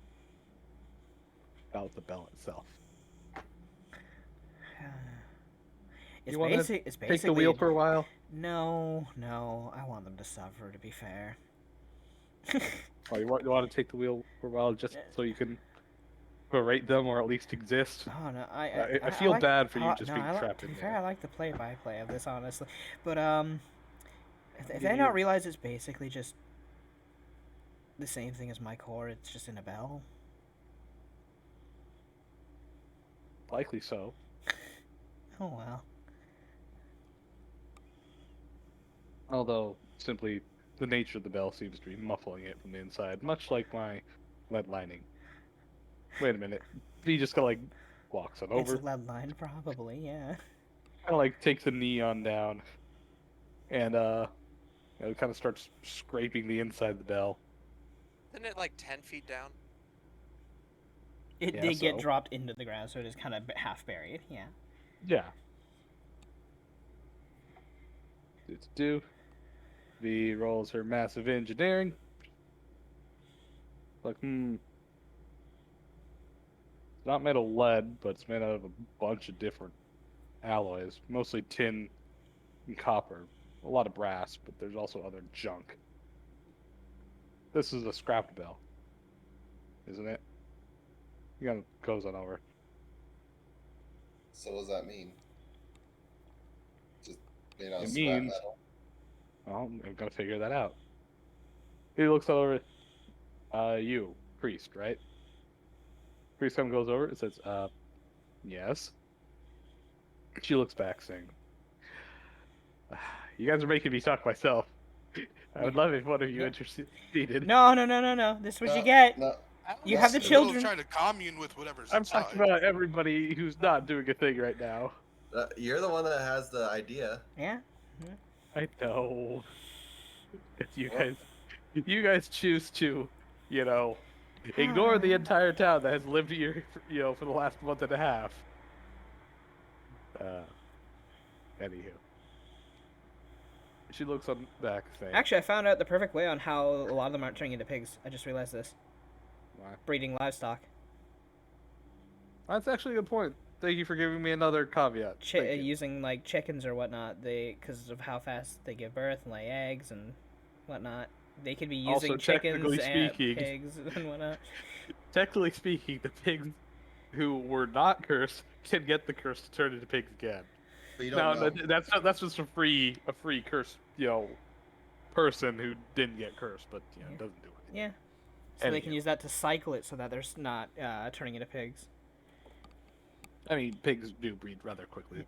about the bell itself. It's You want to basically take the wheel for a while? No, I want them to suffer, to be fair. Oh, you want to take the wheel for a while just so you can berate them or at least exist? Oh no, I feel like, bad for you just no, being I like, trapped to in be fair, there. I like the play-by-play of this, honestly. But if Yeah, they don't realize it's basically just the same thing as my core, it's just in a bell. Likely so. Oh well. Although, simply, the nature of the bell seems to be muffling it from the inside, much like my lead lining. Wait a minute. He just kind of like walks on over, It's lead lined, probably, yeah. kind of like takes a knee on down, and you know, kind of starts scraping the inside of the bell. Isn't it like 10 feet down? It Yeah, did get so. dropped into the ground, so it is kind of half buried, yeah. Yeah. Do. V rolls her massive engineering. Like, it's not made of lead, but it's made out of a bunch of different alloys, mostly tin and copper. A lot of brass, but there's also other junk. This is a scrapped bell, isn't it? He kind of goes on over. So what does that mean? Just made out It of scrap means, metal? well, I'm gonna figure that out. He looks over. You, priest, right? Priest kind of goes over and says, yes. She looks back, saying, "You guys are making me talk myself. I would love if one of you interceded." No. This is what you get. No. You I'm have the in middle of children. trying to commune with whatever's I'm inside. talking about everybody who's not doing a thing right now. You're the one that has the idea. Yeah. I know. If you guys choose to, you know, ignore the entire town that has lived here, you know, for the last month and a half. Anywho. She looks on back saying, Actually, I found out the perfect way on how a lot of them aren't turning into pigs. I just realized this. why? Breeding livestock. That's actually a good point. Thank you for giving me another caveat. Thank you. Using like chickens or whatnot, because of how fast they give birth and lay eggs and whatnot. They could be using Also, chickens technically and speaking- pigs and whatnot. Technically speaking, the pigs who were not cursed can get the curse to turn into pigs again. But you No, don't know. that's just a free curse, you know, person who didn't get cursed, but you know, Yeah. doesn't do it. Yeah. So they can Anywho. use that to cycle it so that they're not turning into pigs. I mean, pigs do breed rather quickly.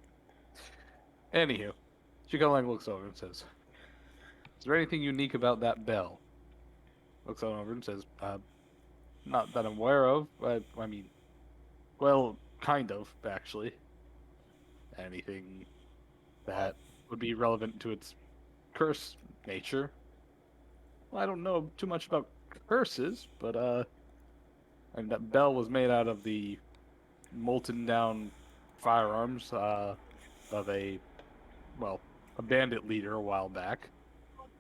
Anywho, she kind of like looks over and says, "Is there anything unique about that bell?" Looks on over and says, "Not that I'm aware of. I mean, well, kind of actually. Anything that would be relevant to its curse nature. Well, I don't know too much about curses, but and that bell was made out of the molten down firearms of a bandit leader a while back.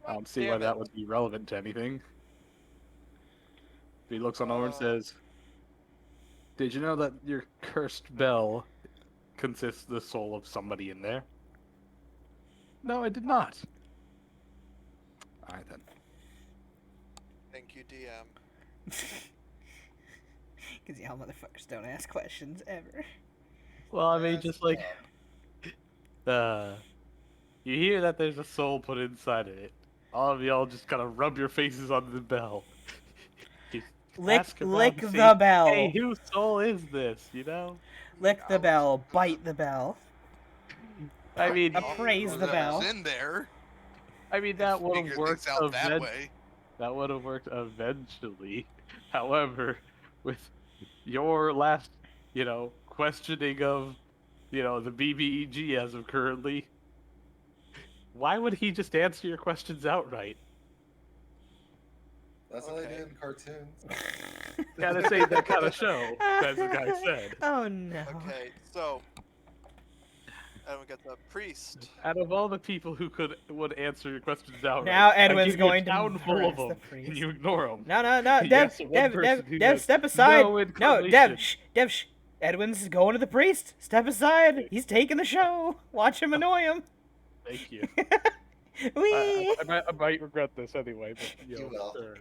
I don't see why Damn it. that would be relevant to anything." He looks on over and says, "Did you know that your cursed bell consists the soul of somebody in there. No, I did not. Alright then. Thank you, DM. Because y'all motherfuckers don't ask questions ever. Well, I mean, just like, you hear that there's a soul put inside of it. All of y'all just kind of rub your faces on the bell. Just ask around Lick to see, the bell. hey, whose soul is this, you know? Lick the bell. Bite the bell. I mean, Praise the bell. Whoever's in there. that and would have figure worked things out that way. That would have worked eventually. However, with your last, questioning of, the BBEG as of currently, why would he just answer your questions outright? That's what they do in cartoons. Yeah, this ain't that kind of show, as the guy said. Oh no. Okay, so and we got the priest. Out of all the people who would answer your questions outright, Now I Edwin's give you a going to town full of harass the them, priest. and you ignore them. No, Yes, Dev, one Dev, person who Dev, does step aside. no No, incarnation. Dev, shh. Edwin's going to the priest. Step aside. He's taking the show. Watch him annoy him. Thank you. Wee. I might regret this anyway, but You will. sure.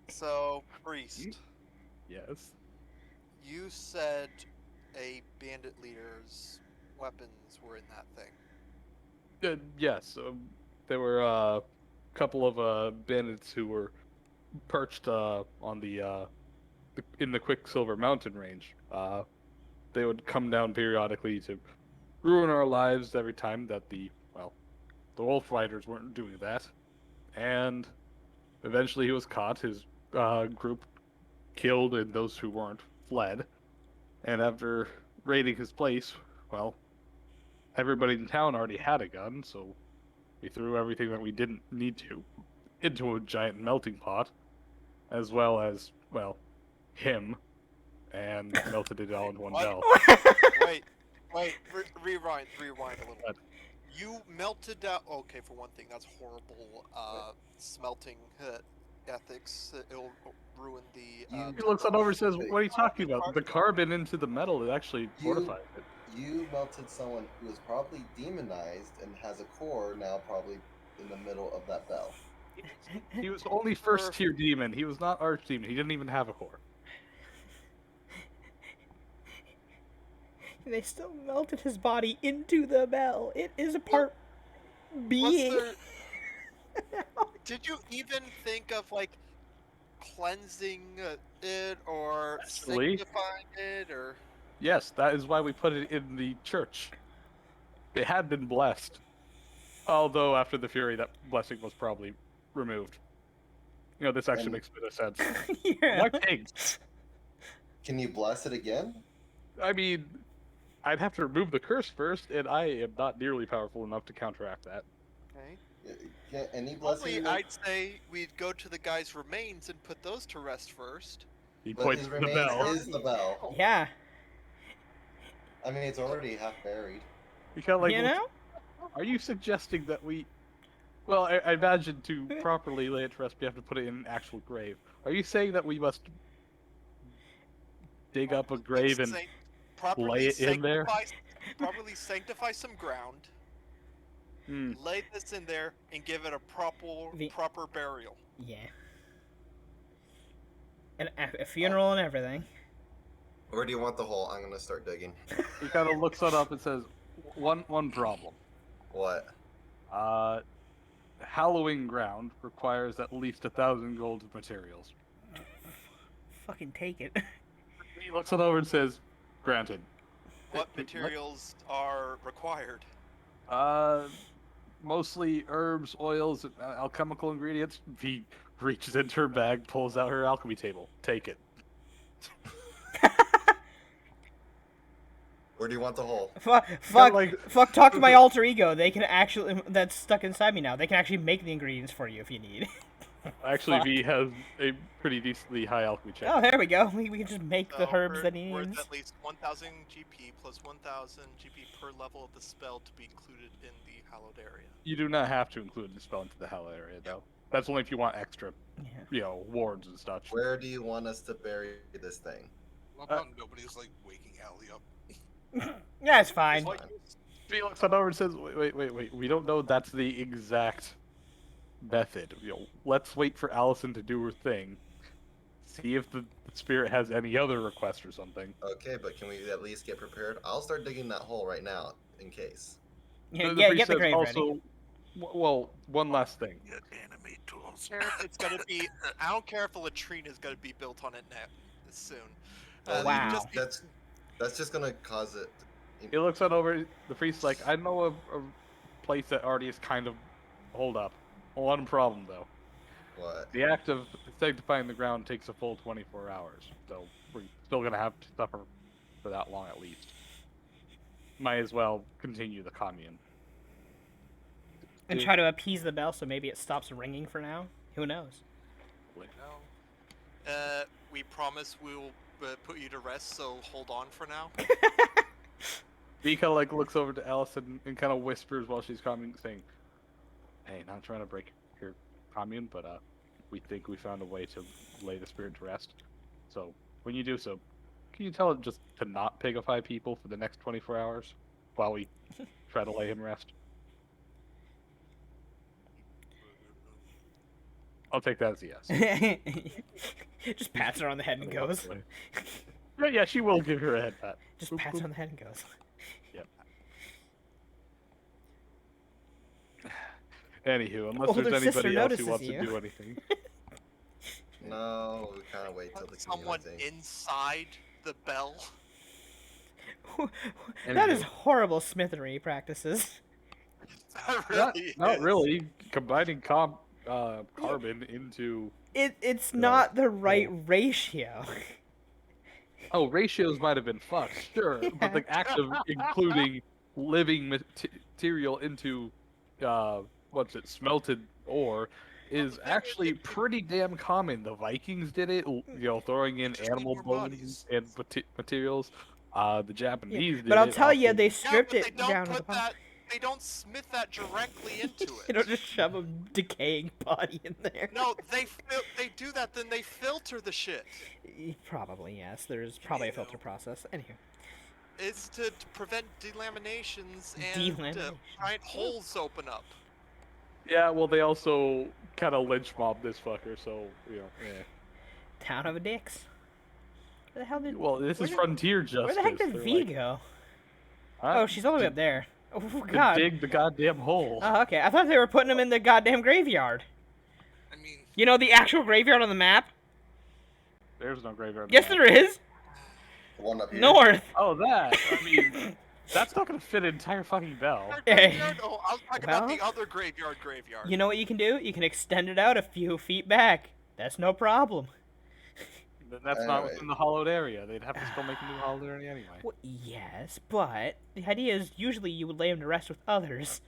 So, priest, Yes. you said a bandit leader's weapons were in that thing. Yes, there were a couple of bandits who were perched on in the Quicksilver Mountain range. They would come down periodically to ruin our lives every time that the Wolf Riders weren't doing that. And eventually he was caught, his group killed, and those who weren't fled. And after raiding his place, everybody in town already had a gun, so we threw everything that we didn't need to into a giant melting pot, as well as, him, and melted it all in one What? bell. Wait, rewind a little. What? You melted down. Okay, for one thing, that's horrible. Smelting ethics. It'll ruin the. He looks on over and says, "What are you talking about? The carbon into the metal, it actually fortifies it." You melted someone who was probably demonized and has a core now probably in the middle of that bell. He was only first tier demon. He was not archdemon. He didn't even have a core. They still melted his body into the bell. It is a part being. Did you even think of cleansing it or Actually, sanctifying it or? Yes, that is why we put it in the church. It had been blessed. Although after the Fury, that blessing was probably removed. This actually makes a bit of sense. Yeah. Why pigs? Can you bless it again? I mean, I'd have to remove the curse first, and I am not nearly powerful enough to counteract that. Okay. Yeah, any blessing? Probably, I'd say we'd go to the guy's remains and put those to rest first. He But points his to the remains bell. is the bell. Yeah. I mean, it's already half buried. He kind of like, You know? Are you suggesting that we? Well, I imagine to properly lay it to rest, we have to put it in an actual grave. Are you saying that we must dig up a grave and lay it in there? Properly sanctify some ground. Lay this in there and give it a proper burial. Yeah. And a funeral and everything. Where do you want the hole? I'm gonna start digging. He kind of looks it up and says, "One problem. What? Hallowing ground requires at least 1,000 gold of materials." Fucking take it. He looks it over and says, "Granted." What materials are required? Mostly herbs, oils, and alchemical ingredients. He reaches into her bag, pulls out her alchemy table. Take it. Where do you want the hole? Fuck, talk to my alter ego. They can actually, that's stuck inside me now. They can actually make the ingredients for you if you need. Actually, Fuck. V has a pretty decently high alchemy check. Oh, there we go. We can just make the So herbs that he worth needs. at least 1,000 GP plus 1,000 GP per level of the spell to be included in the hallowed area. You do not have to include the spell into the hell area, though. That's only if you want extra, wards and such. Where do you want us to bury this thing? How about nobody's waking Allie up? Yeah, it's fine. What Felix on over and says, wait. We don't know that's the exact method. Let's wait for Allison to do her thing. See if the spirit has any other request or something. Okay, but can we at least get prepared? I'll start digging that hole right now, in case. Yeah, The priest get the says grave also, ready. well, one last thing. Get anime tools. I don't care if it's gonna be. I don't care if a latrine is gonna be built on it now soon. Well, Wow. Just that's just gonna cause it. He looks on over. The priest's like, I know a place that already is kind of hold up. One problem though. What? The act of sanctifying the ground takes a full 24 hours, so we're still gonna have to suffer for that long at least. Might as well continue the commune. And try to appease the bell so maybe it stops ringing for now. Who knows? no. We promise we'll put you to rest, so hold on for now. He kind of like looks over to Allison and kind of whispers while she's coming, saying, "Hey, not trying to break your commune, but we think we found a way to lay the spirit to rest. So when you do so, can you tell it just to not pigify people for the next 24 hours while we try to lay him rest?" I'll take that as a yes. Just pats her on the head and goes. Yeah, she will give her a head pat. Just Boop, pats boop. her on the head and goes. Yep. Anywho, unless Older there's sister anybody else who notices wants you. to do anything. No, we kind of wait till the Someone community. inside the bell. That is Anywho. horrible smithery practices. That Not, really not is. really. Combining carbon into... It's not the right ratio. Oh, ratios might have been fucked, sure, but the act of including living material into, smelted ore is actually pretty damn common. The Vikings did it, throwing in Just need animal more bones bodies. and materials. The Japanese did But I'll it. tell you, often- they Yeah, stripped but they it don't down to the put pot. that. They don't smith that directly into it. You don't just shove a decaying body in there. No, they do that. Then they filter the shit. Probably, yes. There's probably a filter process. Anywho. It's to prevent delaminations and Delamination. giant holes open up. Yeah, well, they also kind of lynch mobbed this fucker, so, Town of dicks. Where the hell did... Well, this where is did- frontier justice. Where the heck did They're V like, go? "Huh? Oh, she's all the way To- up there. Oh, to God. dig the goddamn hole. Oh, okay. I thought they were putting him in the goddamn graveyard. I mean, You know, the actual graveyard on the map? There's no graveyard. Yes, there is. The one up here. North. Oh, that. I mean, that's not gonna fit an entire fucking bell. Graveyard? Oh, I was talking about Well, the other graveyard. You know what you can do? You can extend it out a few feet back. That's no problem. Then that's not Anyway. within the hollowed area. They'd have to still make a new hollowed area anyway. Well, yes, but the idea is usually you would lay him to rest with others.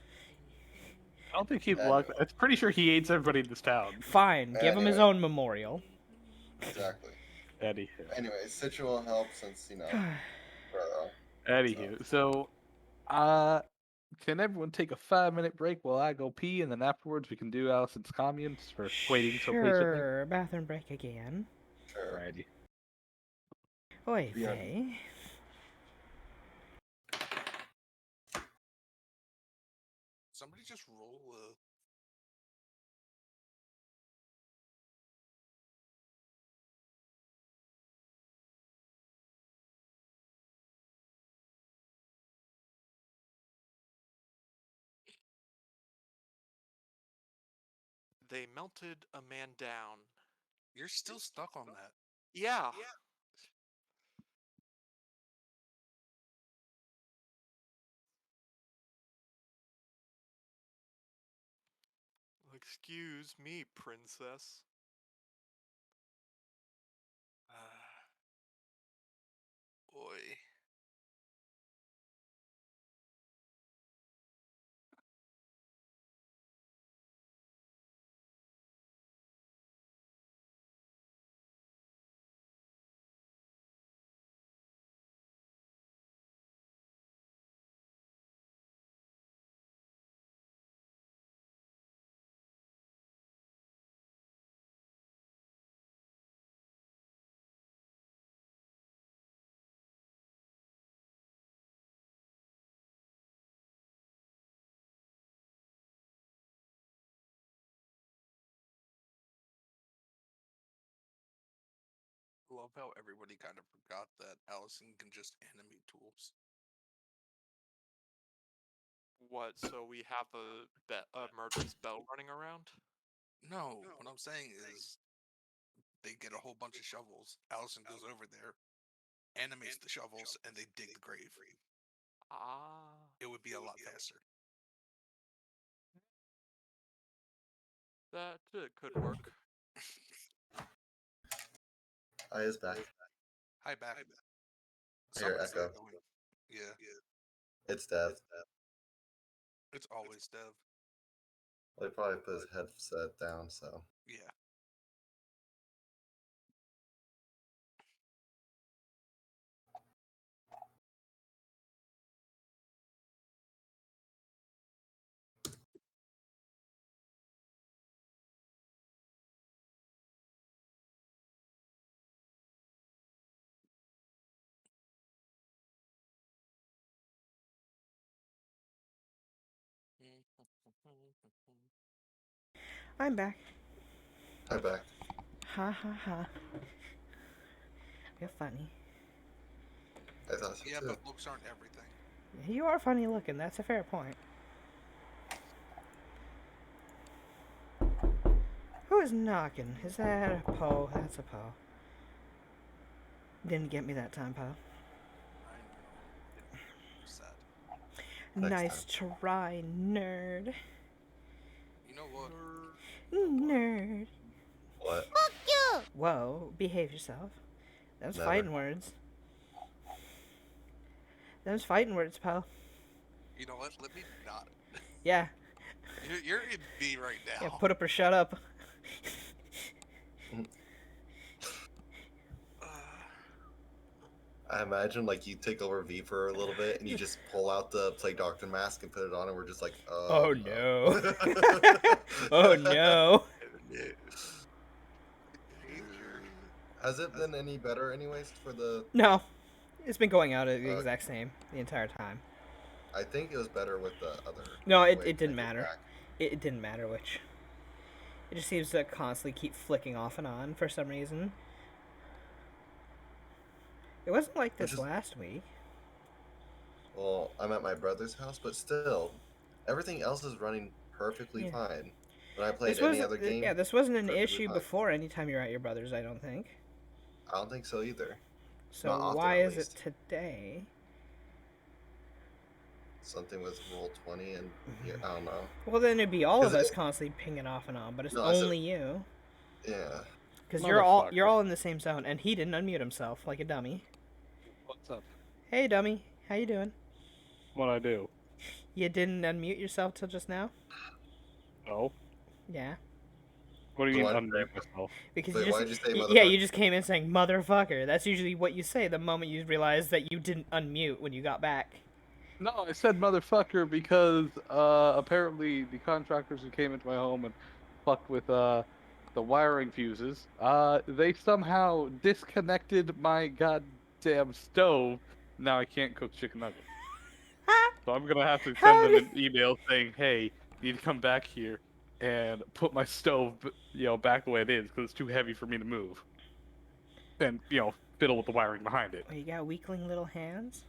I don't think he'd luck. I'm pretty sure he hates everybody in this town. Fine, give him his Anyway. own memorial. Exactly. Anywho. Anyway, Situ will help since, bro. Anywho, so, can everyone take a 5-minute break while I go pee, and then afterwards we can do Allison's commune for waiting so patiently? Sure, bathroom break again. Sure. Alrighty. Oy Yeah. vey. somebody just roll a. They melted a man down. You're still stuck on that. Yeah. Excuse me, princess. Boy. love how everybody kind of forgot that Allison can just animate tools. What? So we have a murderous bell running around? No, what I'm saying is they get a whole bunch of shovels. Allison goes over there, animates the shovels, and they dig the grave. Ah. It would be a lot faster. That could work. I is back. Hi, back. I hear Somebody's echo. going. Yeah, It's Dev. it's always Dev. Well, he probably put his headset down, so. Yeah. I'm back. Hi, back. Ha ha ha. You're funny. I thought so Yeah, too. but looks aren't everything. You are funny looking. That's a fair point. Who is knocking? Is that a Poe? That's a Poe. Didn't get me that time, Poe. I know. Sad. Next Nice try, nerd. You know what? Nerd. What? Whoa, behave yourself. Them's Never. fighting words. Them's fighting words, Poe. You know what? Let me not. Yeah. You're in B right now. Yeah, put up or shut up. I imagine like you take over V for a little bit and you just pull out the Plague Doctor mask and put it on, and we're just like, Oh no. Oh no. Has it been any better, anyways, for the? No. It's been going out at the exact same the entire time. I think it was better with the other. No, it way didn't I go matter. back. It didn't matter which. It just seems to constantly keep flicking off and on for some reason. It wasn't like this Which is- last week. Well, I'm at my brother's house, but still, everything else is running perfectly Yeah. fine. When I played This any wasn't, other game, yeah, this wasn't an perfectly issue fine. before anytime you're at your brother's, I don't think. I don't think so either. So Not often, why at is least. it today? Something with roll 20 and yeah, I don't know. Well, then it'd be all of 'Cause us it- constantly pinging off and on, but it's No, I said- only you. Yeah. Because you're all Motherfucker. in the same zone, and he didn't unmute himself like a dummy. What's up? Hey, dummy, how you doing? What I do? You didn't unmute yourself till just now? Oh. Yeah. What do you So mean why- unmute myself? Because Wait, you why'd just you say yeah, you motherfucker? just came in saying motherfucker. That's usually what you say the moment you realize that you didn't unmute when you got back. No, I said motherfucker because apparently the contractors who came into my home and fucked with the wiring fuses, they somehow disconnected my goddamn stove. Now I can't cook chicken nuggets. So I'm gonna have to How send them did- an email saying, "Hey, you need to come back here and put my stove, back the way it is because it's too heavy for me to move." And fiddle with the wiring behind it. Oh, you got weakling little hands?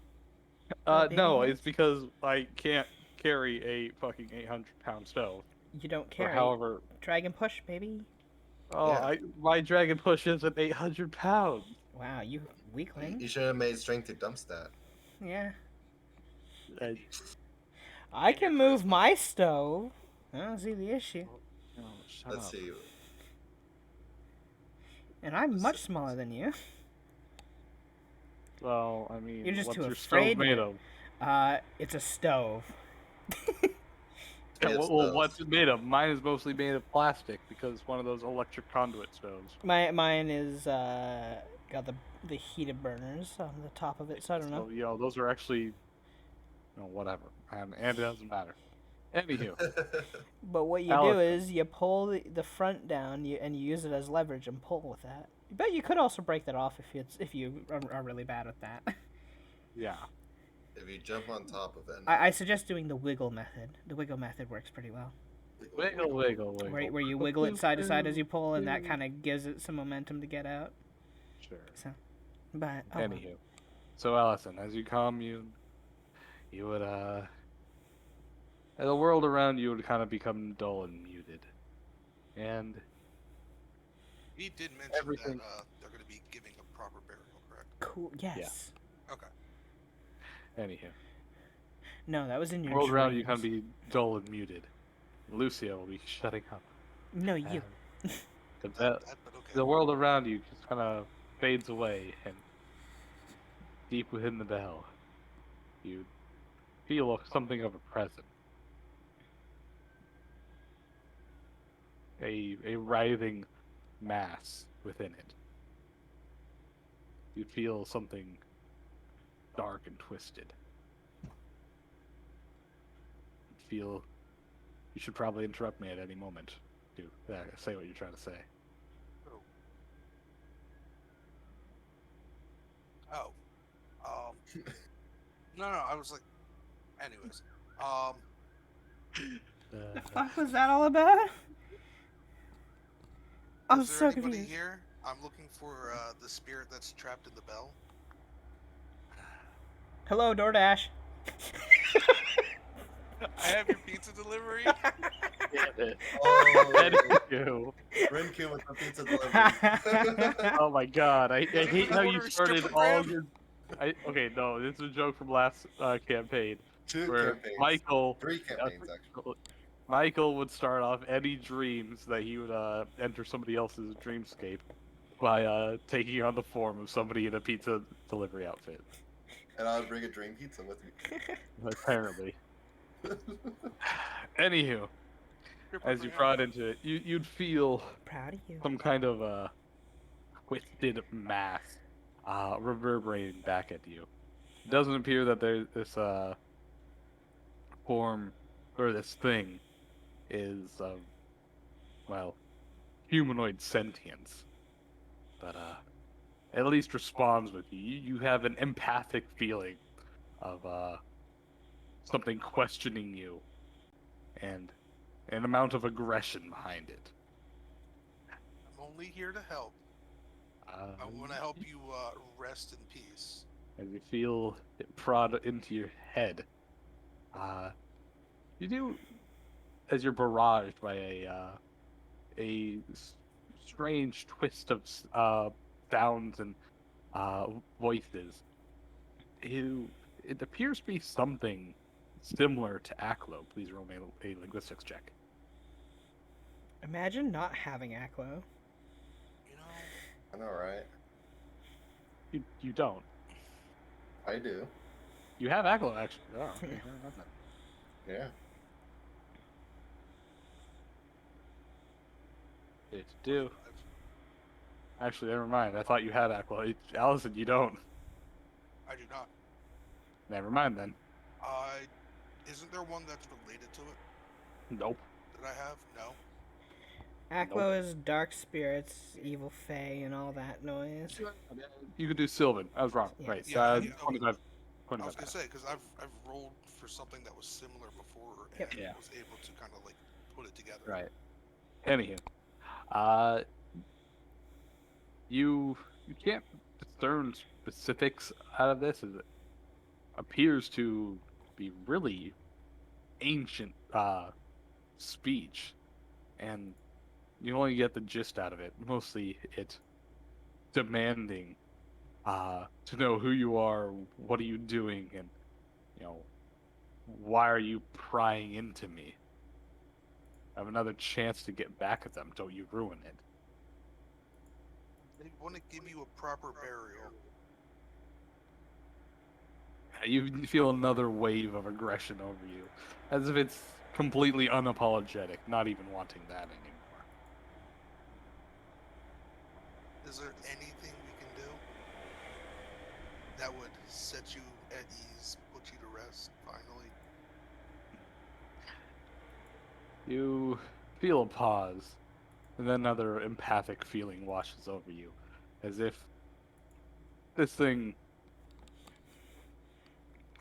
baby No, hands? it's because I can't carry a fucking 800-pound stove. You don't Or carry. however. Dragon push, baby. Oh, Yeah. my dragon push isn't 800 pounds. Wow, you weakling. You should have made strength your dump stat. Yeah. I, I And your can move charisma. my stove. I don't see the issue. shut Let's up. see. And I'm much smaller than you. Well, I mean, You're just what's too your afraid stove made to- of? It's a stove. Yeah, Made of well, stoves. what's it made of? Mine is mostly made of plastic because it's one of those electric conduit stoves. Mine is got the heated burners on the top of it, so I don't know. So, those are actually, whatever. And it doesn't matter. Anywho, But what you do Alex- is you pull the front down, and you use it as leverage and pull with that. But you could also break that off if you are really bad at that. yeah. If you jump on top of it. I suggest doing the wiggle method. The wiggle method works pretty well. Wiggle, wiggle, wiggle. Where you wiggle it side to side as you pull, and that kind of gives it some momentum to get out. Sure. So, but oh, Anywho, so Allison, as you commune, you would the world around you would kind of become dull and muted, and He did mention everything. that they're going to be giving a proper burial, correct? cool. Yes. Okay. Anywho, No, that was in the your world dreams. around you kind of be dull and muted. Lucia will be shutting up. No, you. and the, But okay. the world around you just kind of fades away, and deep within the bell, you feel something of a presence. A writhing mass within it. You feel something dark and twisted. You feel you should probably interrupt me at any moment to say what you're trying to say. Oh. No, I was like. Anyways. The fuck was that all about? I'm Is there so anybody confused. here? I'm looking for the spirit that's trapped in the bell. Hello, DoorDash. I have your pizza delivery. Oh, Renku. Renku with the pizza delivery. Oh my god, I Let me hate how you order a started stripper all grab. your... okay, no, this is a joke from last campaign. Two Where campaigns. Michael... 3 campaigns, actually. Michael would start off any dreams that he would enter somebody else's dreamscape by taking on the form of somebody in a pizza delivery outfit. And I would bring a dream pizza with me. Apparently. Anywho, as you brought into it, you'd feel Proud of you. some kind of twisted mass reverberating back at you. It doesn't appear that there's this form or this thing is of, well, humanoid sentience, but at least responds with you. You have an empathic feeling of something questioning you, and an amount of aggression behind it. I'm only here to help. I want to help you rest in peace. As you feel it prod into your head, you do, as you're barraged by a strange twist of sounds and voices. It appears to be something similar to Aklo. Please roll me a linguistics check. Imagine not having Aklo. You know, I know, right? You don't. I do. You have Aklo, actually. Oh, okay. Yeah. It do. Actually, never mind. I thought you had Aklo. Allison, you don't. I do not. Never mind then. Isn't there one that's related to it Nope. that I have? No. Aklo is dark spirits, evil fae, and all that noise. You could do Sylvan. I was wrong. Yeah. Right. Yeah, 25. I was gonna say because I've rolled for something that was similar before and Yep. Yeah. was able to kind of like put it together. Right. Anywho, you can't discern specifics out of this, as it appears to be really ancient speech, and you only get the gist out of it. Mostly, it demanding to know who you are, what are you doing, and why are you prying into me? I have another chance to get back at them. Don't you ruin it. They want to give you a proper burial. You feel another wave of aggression over you, as if it's completely unapologetic, not even wanting that anymore. Is there anything we can do that would set you at ease, put you to rest, finally? You feel a pause, and then another empathic feeling washes over you, as if this thing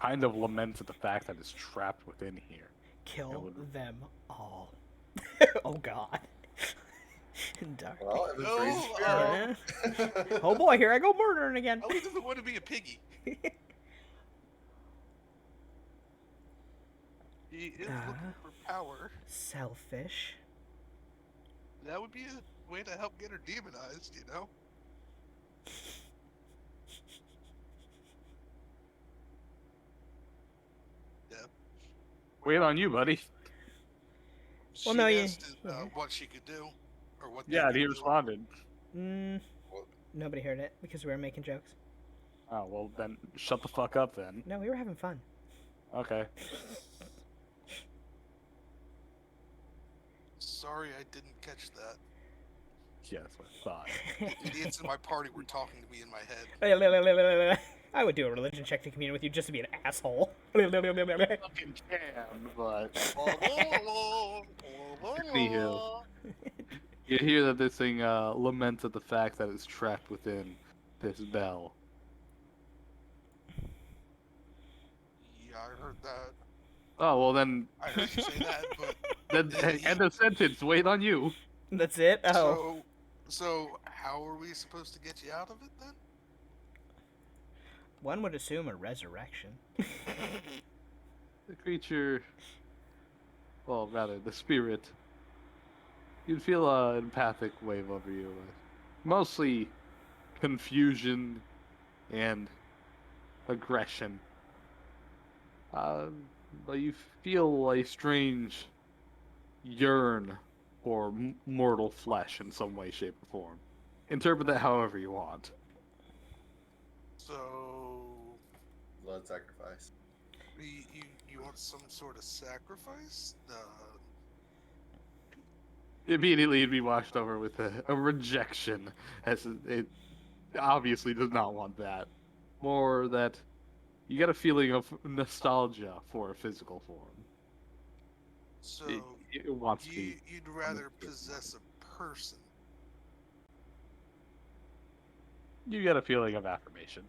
kind of laments at the fact that it's trapped within here. Kill would- them all. Oh god. Dark. Well, if it's No, Crazy Spirit. Yeah. Oh boy, here I go murdering again. Ellie doesn't want to be a piggy. He is looking for power. Selfish. That would be a way to help get her demonized, you know? Yeah. Wait on you, buddy. She Well, no, asked yeah. what she could do, or what they Yeah, could he do. responded. Nobody heard it because we were making jokes. Oh, well then, shut the fuck up then. No, we were having fun. Okay. Sorry, I didn't catch that. Yeah, that's what I thought. The idiots in my party were talking to me in my head. I would do a religion check to commune with you just to be an asshole. Fucking can, but anywho, you hear that this thing laments at the fact that it's trapped within this bell. Yeah, I heard that. Oh well, then I heard you say that, but then end of sentence. Wait on you. That's it? Oh. so how are we supposed to get you out of it then? One would assume a resurrection. The creature, well, rather the spirit. You'd feel an empathic wave over you, mostly confusion and aggression. But you feel a strange yearn for mortal flesh in some way, shape, or form. Interpret that however you want. So Blood sacrifice. you want some sort of sacrifice? Immediately, you'd be washed over with a rejection, as it obviously does not want that. More that you get a feeling of nostalgia for a physical form. So It wants to be. you'd rather possess a person. You get a feeling of affirmation.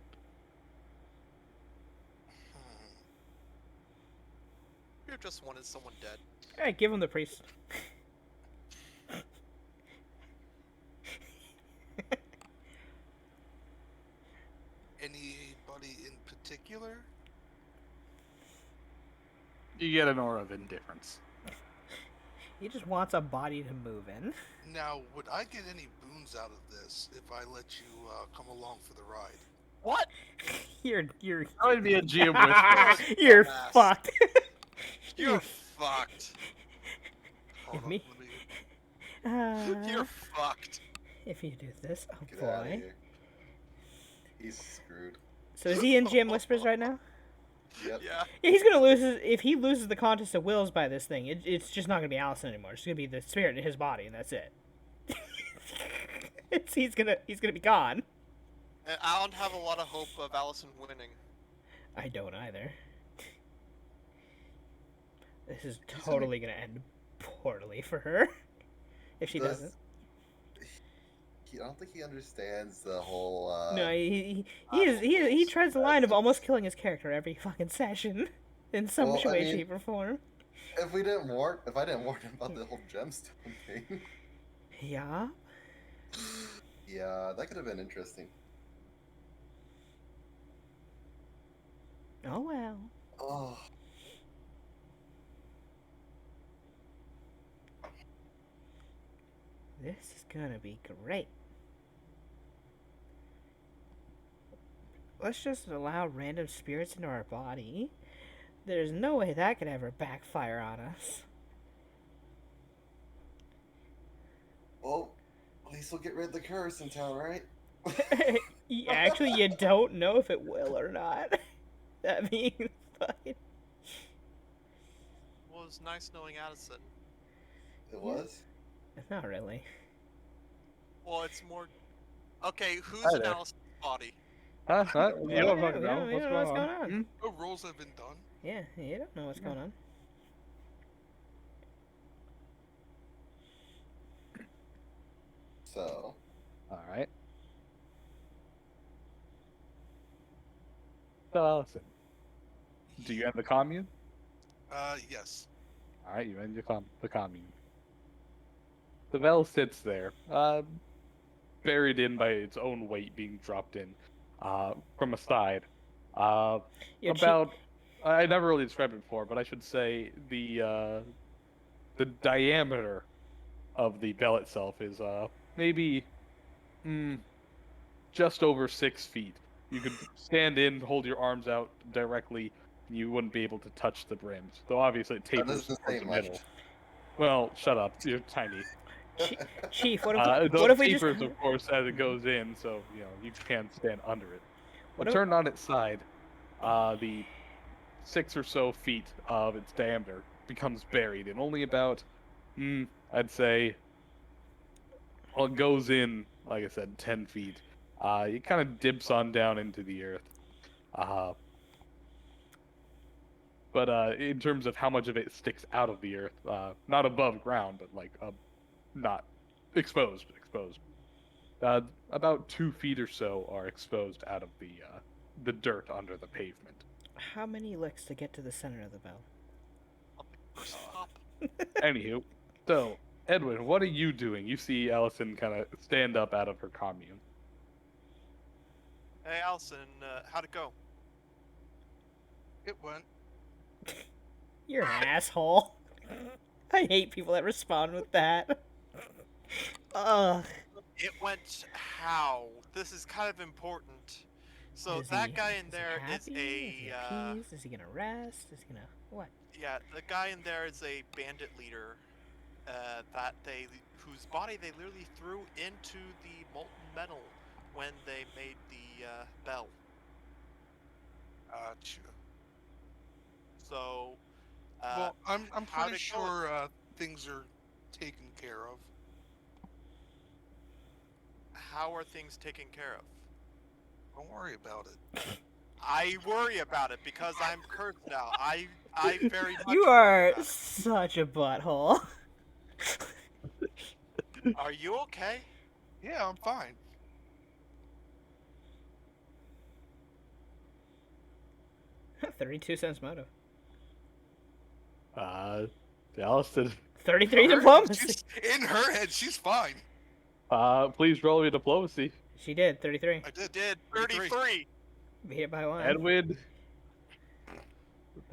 You just wanted someone dead. Alright, give him the priest. Anybody in particular? You get an aura of indifference. He just wants a body to move in. Now, would I get any boons out of this if I let you come along for the ride? What? You're That would be a GM whisper. you're Dumbass. fucked. You're fucked. Hold on, me- let me- You're fucked. If you do this, oh Get out of boy. here. He's screwed. So is he in GM Whispers right now? Yep. Yeah. Yeah, he's gonna lose if he loses the contest of wills by this thing. It's just not gonna be Allison anymore. It's gonna be the spirit in his body, and that's it. He's gonna be gone. And I don't have a lot of hope of Allison winning. I don't either. This is totally gonna end poorly for her if she doesn't. I don't think he understands the whole. No, he treads the line of almost killing his character every fucking session in some Well, I way, mean- shape, or form. If I didn't warn him about the whole gemstone thing, Yeah. yeah, that could have been interesting. Oh well. Oh, This is gonna be great. Let's just allow random spirits into our body. There's no way that could ever backfire on us. well, at least we'll get rid of the curse in town, right? Actually, you don't know if it will or not. That means fucking. Well, it was nice knowing Addison. It was. Not really. Well, it's more. Okay, who's Hi in there. Allison's body? Huh? You don't fucking know. You don't know what's going on. Hmm? No rolls have been done. Yeah, you don't know what's going on. So, Alright. So, Allison, do you end the commune? Yes. Alright, you end the commune. the bell sits there, buried in by its own weight being dropped in from a side. Uh, Yo, about I never really described it before, but I should say the diameter of the bell itself is maybe just over 6 feet. You could stand in, hold your arms out directly, and you wouldn't be able to touch the brims. Though obviously it That tapers doesn't towards say the much. middle. Well, shut up. You're tiny. Chief, what Those if we just tapers, of course, as it goes in, so you can stand under it. What But if- turned on its side, the 6 or so feet of its diameter becomes buried in only about, I'd say, well, it goes in, like I said, 10 feet. It kind of dips on down into the earth. But in terms of how much of it sticks out of the earth, not above ground, but like not exposed. About 2 feet or so are exposed out of the dirt under the pavement. how many licks to get to the center of the bell? Stop. Anywho, so Edwin, what are you doing? You see Allison kind of stand up out of her commune. Hey, Allison, how'd it go? It went. You're an asshole. I hate people that respond with that. Ugh. It went how? This is kind of important. So Is that he- guy in is he there is happy? Is he a appeased? Is he gonna rest? Is he gonna what? yeah, the guy in there is a bandit leader whose body they literally threw into the molten metal when they made the bell. Gotcha. So Well, I'm how'd pretty it go? sure things are taken care of. How are things taken care of? Don't worry about it. I worry about it because I'm cursed now. I very much You worry are about it. such a butthole. Are you okay? Yeah, I'm fine. $32 motive. Allison, 33 Her- diplomacy. In her head, she's fine. please roll me diplomacy. She did 33. I did. Did 33. 33. Beat it by one. Edwin,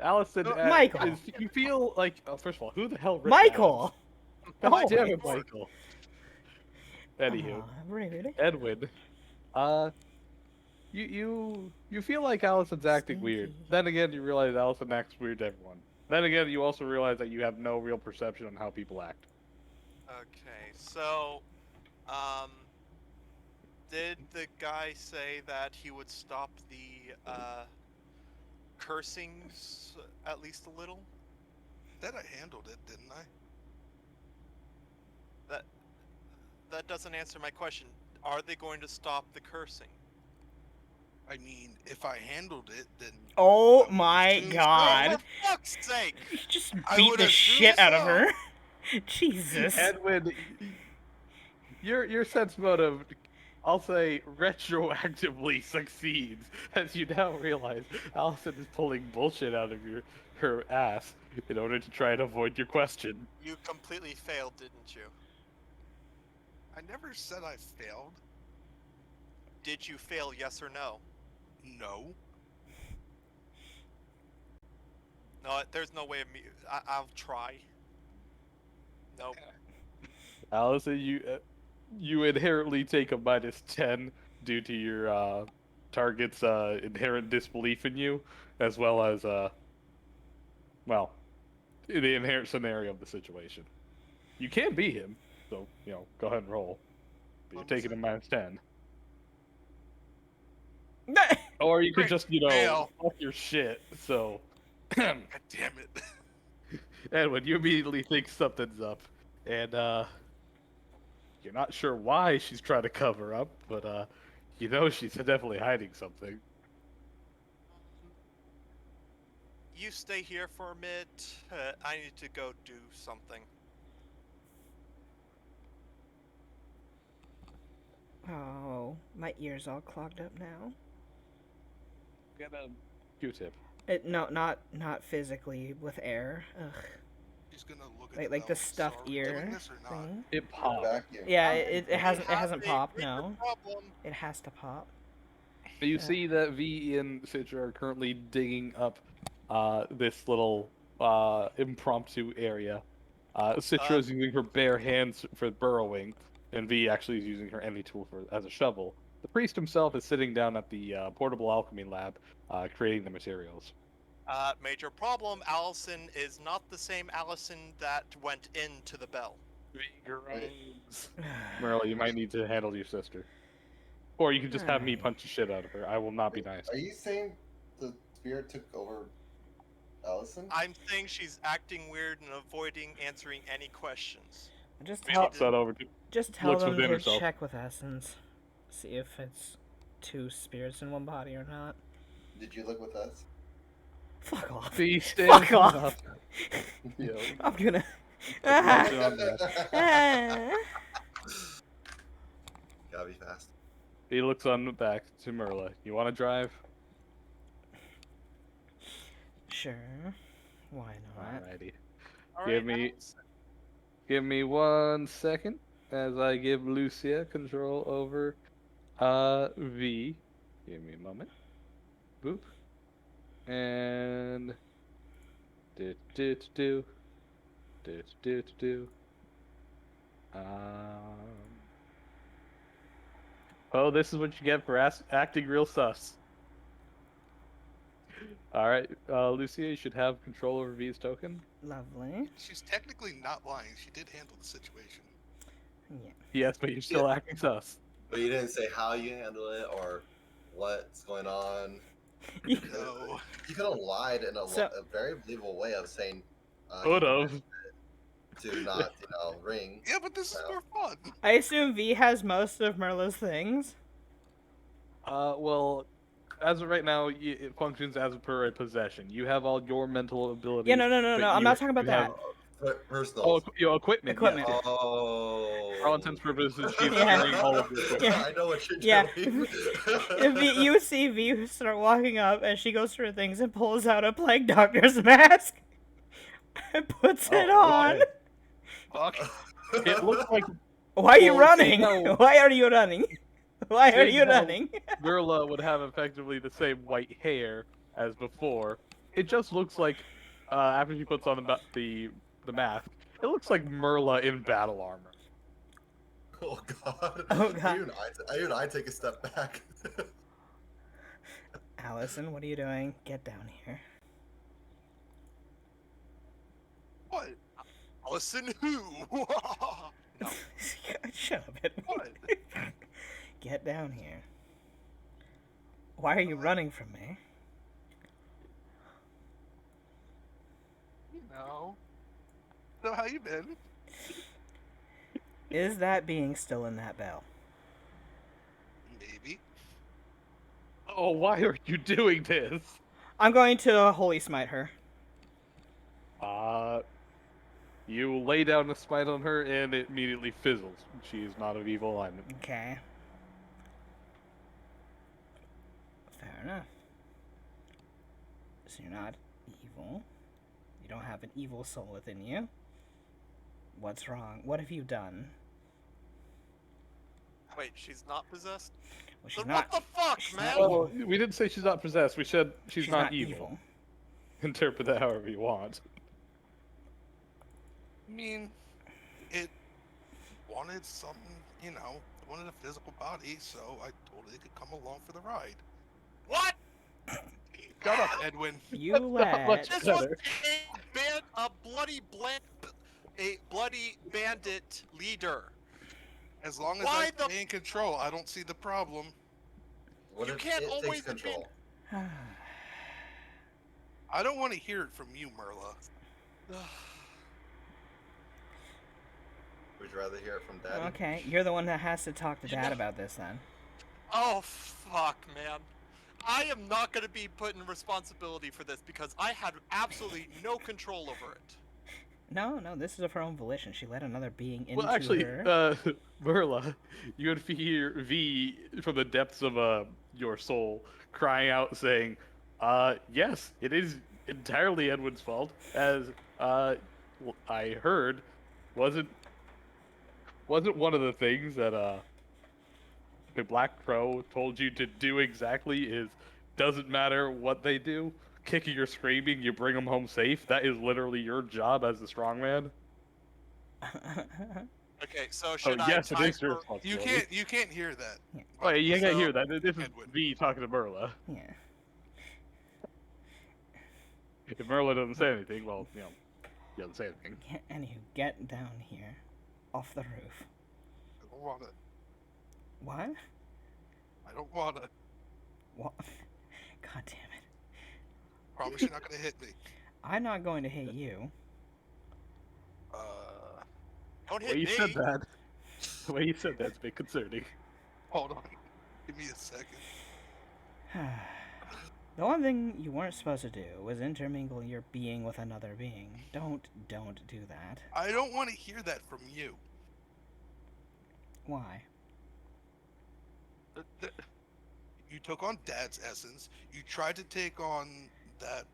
Allison, No, Michael. you feel like first of all, who the hell? Ripped Michael. God Oh, damn it, Lord. Michael. Anywho, Aw, rude. Edwin, you feel like Allison's acting weird. Stinky. Then again, you realize Allison acts weird to everyone. Then again, you also realize that you have no real perception on how people act. Okay, so, did the guy say that he would stop the, cursings at least a little? That I handled it, didn't I? That doesn't answer my question. Are they going to stop the cursing? I mean, if I handled it, then Oh I would my assume so. god. For fuck's sake! You just I beat would the assume shit out of so. her. Jesus. Edwin, your sense motive, I'll say, retroactively succeeds as you now realize Allison is pulling bullshit out of her ass in order to try and avoid your question. You completely failed, didn't you? I never said I failed. Did you fail, yes or no? No. No, there's no way of me. I'll try. Nope. Allison, you inherently take a -10 due to your target's inherent disbelief in you, as well as well, the inherent scenario of the situation. You can beat him, so go ahead and roll. But you're What was taking a it? -10. Or you could Great just, fail. fuck your shit. So, God damn it. Edwin, you immediately think something's up, and you're not sure why she's trying to cover up, but she's definitely hiding something. You stay here for a minute. I need to go do something. Oh, my ear's all clogged up now. Get a Q-tip. No, not physically with air. Ugh. She's gonna look at Wait, the like the bell. stuffed So are we doing ear this or not? thing. It popped. Vacuum. Yeah, We it hasn't have a popped. major No, problem. it has to pop. You see that V and Citra are currently digging up this little impromptu area. Citra is using her bare hands for burrowing, and V actually is using her any tool as a shovel. The priest himself is sitting down at the portable alchemy lab, creating the materials. Major problem. Allison is not the same Allison that went into the bell. V groans. Merle, you might need to handle your sister. Or you can just have me punch the shit out of her. I will not be nice. Are you saying the spirit took over Allison? I'm saying she's acting weird and avoiding answering any questions. Just V tell looks that over to just tell looks them within to herself. check with Essence, see if it's 2 spirits in one body or not. Did you look with us? Fuck off. V stands Fuck off. up. Yo. I'm gonna. Nothing on that. Gotta be fast. He looks on back to Merla. You want to drive? Sure. Why not? Alrighty. All Give right, me- Allison. Give me 1 second as I give Lucia control over V. Give me a moment. Boop. And do. Oh, this is what you get for acting real sus. Alright, Lucia, you should have control over V's token. Lovely. She's technically not lying. She did handle the situation. Yeah. Yes, but you're still acting sus. But you didn't say how you handle it or what's going on. No. You could have lied in a So- a very believable way of saying Could have. to not, ring. Yeah, but this is Well. more fun. I assume V has most of Merla's things. Well, as of right now, it functions as per a possession. You have all your mental abilities. Yeah, no. but I'm you- not talking about you have- that. Personal. Oh, your equipment. Equipment. Yes. Oh. For all intents and purposes, she's Yeah. carrying all of your equipment. Yeah. I know what you're Yeah. doing. If V, you would see V start walking up as she goes through things and pulls out a plague doctor's mask and puts it Oh, on. okay. Fuck. It looks like Why are you Well, running? no. Why are you running? Why are See, you no. running? Merla would have effectively the same white hair as before. It just looks like, after she puts on the mask, it looks like Merla in battle armor. Oh god. Oh, God. Even I take a step back. Allison, what are you doing? Get down here. What? Allison who? No. Shut up, Edwin. What? Get down here. Why are you running from me? You know. So how you been? Is that being still in that bell? Maybe. Oh, why are you doing this? I'm going to holy smite her. You lay down a smite on her, and it immediately fizzles. She is not of evil alignment. Okay. Fair enough. So you're not evil. You don't have an evil soul within you. What's wrong? What have you done? Wait, she's not possessed? Well, she's Then not. what the fuck, she's man? not Well, we didn't say she's not possessed. We said she's not evil. Interpret that however you want. I mean, it wanted something, it wanted a physical body, so I told it could come along for the ride. What? Shut up, Edwin. You Not much let. This was better. a bloody bandit leader. As long as Why I the- stay in control, I don't see the problem. What You if can't it takes always control? I don't want to hear it from you, Merla. Would you rather hear it from Daddy? Okay, you're the one that has to talk to You Dad know- about this then. Oh, fuck, man. I am not going to be put in responsibility for this because I had absolutely no control over it. No, this is of her own volition. She let another being into Well, actually, her. Merla, you would hear V from the depths of your soul crying out, saying, "Yes, it is entirely Edwin's fault, as I heard wasn't one of the things that the Black Crow told you to do exactly is doesn't matter what they do, kicking or screaming, you bring them home safe. That is literally your job as the strongman. Okay, so Oh should I yes, it type is your her? responsibility. You can't hear that. Oh, yeah, you can't So- hear that. This is Edwin. me talking to Merla. Yeah. If Merla doesn't say anything, well, he doesn't say anything. Anywho, get down here, off the roof. I don't wanna. What? I don't wanna. What? God damn it! Promise you're not gonna hit me. I'm not going to hit you. Don't The hit way you me. said that, the way you said that's a bit concerning. Hold on. Give me a second. The one thing you weren't supposed to do was intermingle your being with another being. Don't do that. I don't want to hear that from you. Why? You took on Dad's essence. You tried to take on that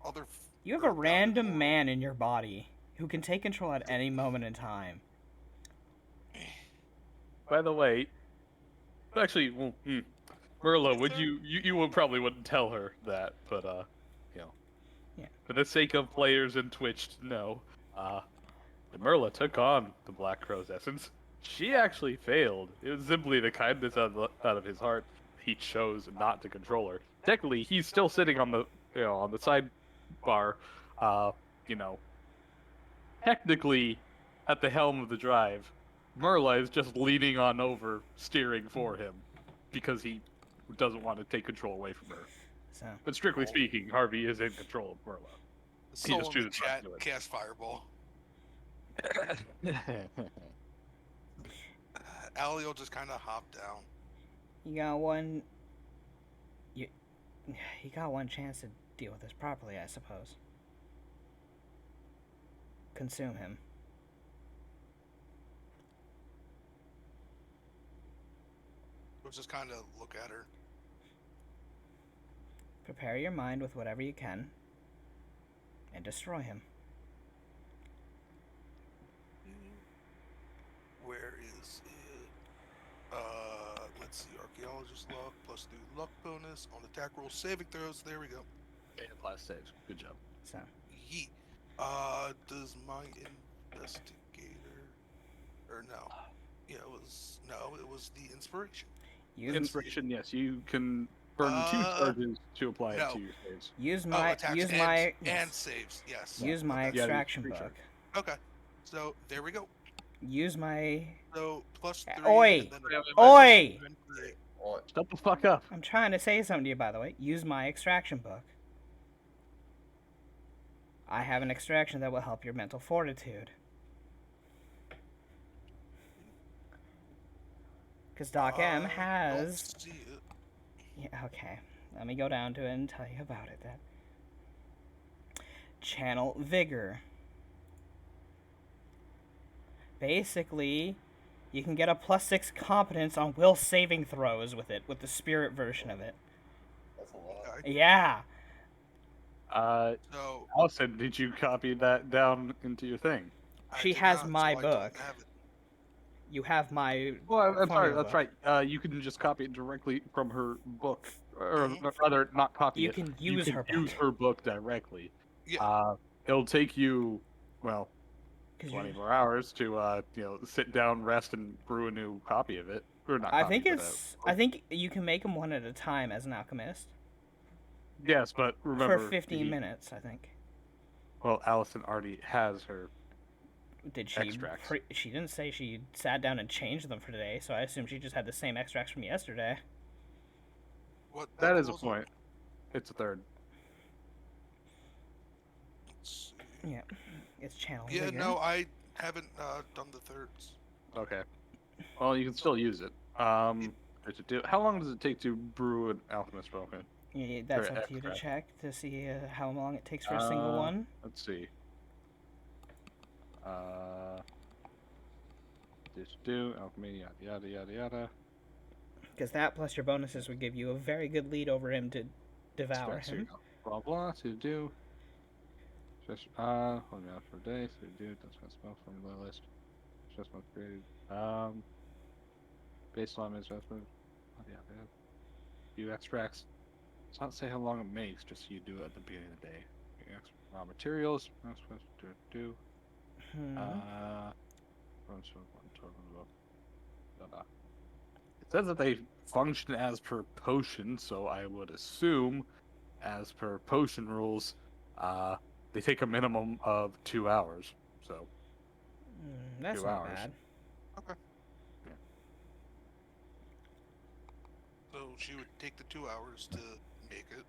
other. You have a random man in your body who can take control at any moment in time. By the way, actually, well, Merla, would you would probably wouldn't tell her that, but Yeah. for the sake of players and Twitch to know, Merla took on the Black Crow's essence. She actually failed. It was simply the kindness out of his heart. He chose not to control her. Technically, he's still sitting on the on the sidebar, technically at the helm of the drive. Merla is just leaning on over, steering for him, because he doesn't want to take control away from her. So But strictly speaking, Harvey is in control of Merla. The soul just in the chooses not chat to do it. cast fireball. Allie will just kind of hop down. you got one. You got one chance to deal with this properly, I suppose. Consume him. We'll just kind of look at her. Prepare your mind with whatever you can, and destroy him. Where is it? Let's see. Archaeologist luck plus new luck bonus on attack rolls, saving throws. There we go. And last saves. Good job. So Yeet. Does my investigator or no? Yeah, it was the inspiration. use Inspiration, yes, you can burn 2 charges to apply no. it to your saves. use Oh, my attacks use and, my and yes. saves. Yes. Use my Okay. Yeah, extraction free book. Okay. So there we go. Use my. So plus 3. Oi! And then Oi! 28. What? Shut the fuck up. I'm trying to say something to you, by the way. Use my extraction book. I have an extraction that will help your mental fortitude. Because Doc M Don't has. see it. Yeah, okay. Let me go down to it and tell you about it then. Channel Vigor. Basically, you can get a +6 competence on will saving throws with it, with the spirit version of it. That's a lot. Okay. Yeah. So Allison, did you copy that down into your thing? I She did has not, my so I don't book. have it. You have my. Well, I'm sorry, formula that's book. right. You can just copy it directly from her book. Or Mhm. rather, not copy You it. can use her book. use her book directly. Yeah. It'll take you, well, 'Cause 20 you- more hours to, sit down, rest, and brew a new copy of it. Or not I copy, think but, it's. I think you can make them one at a time as an alchemist. Yes, but remember... For 15 minutes, I think. Well, Allison already has her... Did she? Extracts. She didn't say she sat down and changed them for today, so I assume she just had the same extracts from yesterday. What? That is a was it? point. It's a third. Let's see. Yeah, it's channel. Yeah, Vigor. no, I haven't done the thirds. Okay. Well, you can still use it. How long does it take to brew an alchemist potion? Yeah, that's or up to you to extract. check to see how long it takes for a single one. Let's see. Do alchemy, yada yada yada. Because that plus your bonuses would give you a very good lead over him to devour Extract, him. blah blah to do. Hold me out for a day, so you do, that's gonna spell from the list. Just not created. Baseline is just moved. Oh, yeah, they have few extracts. It's not say how long it makes, just you do it at the beginning of the day. Raw materials, not supposed to do. It says that they function as per potion, so I would assume, as per potion rules, they take a minimum of 2 hours. So That's 2 not hours. bad. Okay. Yeah. So she would take the 2 hours to make it.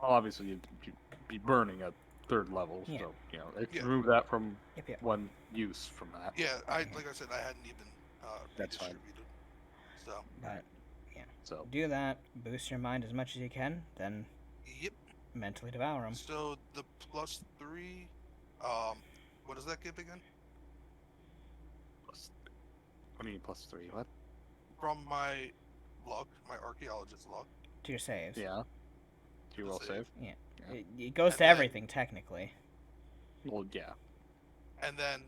Well, obviously you'd be burning at 3rd level, Yeah. so they can Yeah. remove that from Yep. one use from that. Yeah, like I said, I hadn't even That's fine. redistributed. So But So do that. Boost your mind as much as you can. Then yep. mentally devour them. So the +3, what does that give again? what do you mean +3? What? From my log, my archaeologist log. To your saves. Yeah. Do you The will save. save? It goes And to then- everything technically. Well, yeah. And then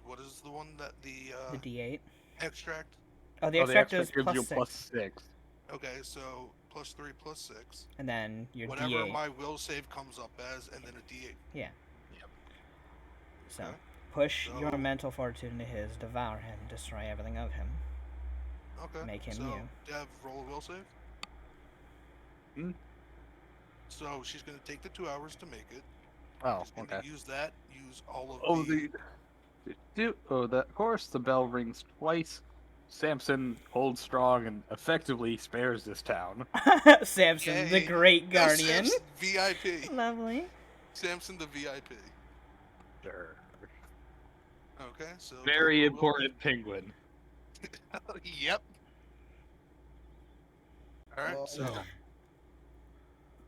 what is the one that the The D8. extract? Oh, the Oh, extract is gives you +6, +6. Okay, so +3 +6. and then your Whatever D8. my will save comes up as, and then a D8. So Okay. push your So- mental fortitude into his, devour him, destroy everything of him. Okay. Make him so, you. Dev, roll a will save. So she's gonna take the 2 hours to make it. Oh, She's gonna okay. use that. Use all of Oh, the. of course, the bell rings twice. Samson holds strong and effectively spares this town. Samson, the Yay. great No, guardian. Samson, VIP. Lovely. Samson the VIP. Sure. Okay, so Very roll will- important penguin. Yep. All right, Well, so It's Time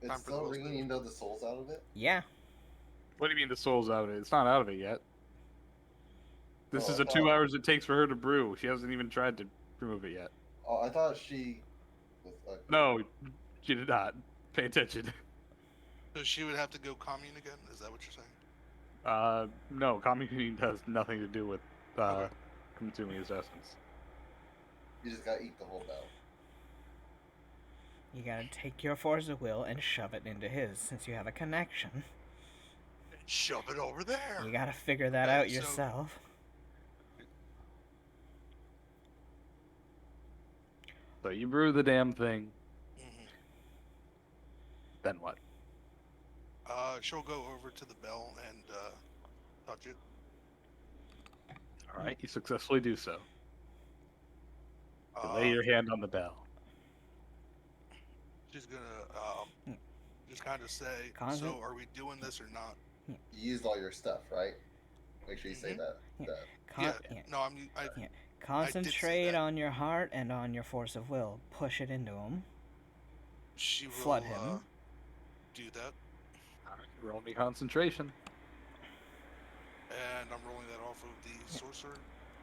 for the still will ringing save. even though the soul's out of it? Yeah. What do you mean the soul's out of it? It's not out of it yet. This Oh, is I the 2 thought- hours it takes for her to brew. She hasn't even tried to remove it yet. Oh, I thought she was. No, she did not. Pay attention. so she would have to go commune again. Is that what you're saying? No, communing has nothing to do with Okay. consuming his essence. You just gotta eat the whole bell. You gotta take your force of will and shove it into his, since you have a connection. Shove it over there. You gotta figure that Okay, out so- yourself. So you brew the damn thing, Mhm. then what? She'll go over to the bell and touch it. Alright, you successfully do so. You Uh, lay your hand on the bell. She's gonna just kind of say, Convent? "So, are we doing this or not?" You used all your stuff, right? Make sure you say Mhm. that. Yeah. that. Yeah. No, I Yeah. Concentrate that. on your heart and on your force of will. Push it into him. She will Flood him. do that, Alright, roll me concentration. and I'm rolling that off of the sorcerer.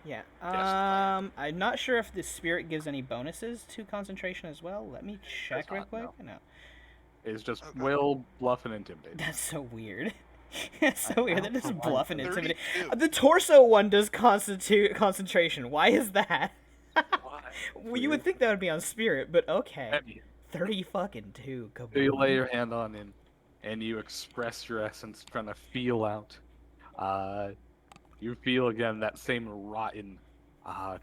Yeah. Yes. I'm not sure if the spirit gives any bonuses to concentration as well. Let me check real not, quick. no. No. It's just Okay. will, bluff, and intimidate. That's so weird. That's so weird. That don't is know why. bluff and intimidate. 32. The torso one does constitute concentration. Why is that? Why? Well, you would think that would be on spirit, but okay. Heavy. 30 fucking 2. So you lay Kaboom. your hand on him, and you express your essence, trying to feel out. You feel again that same rotten,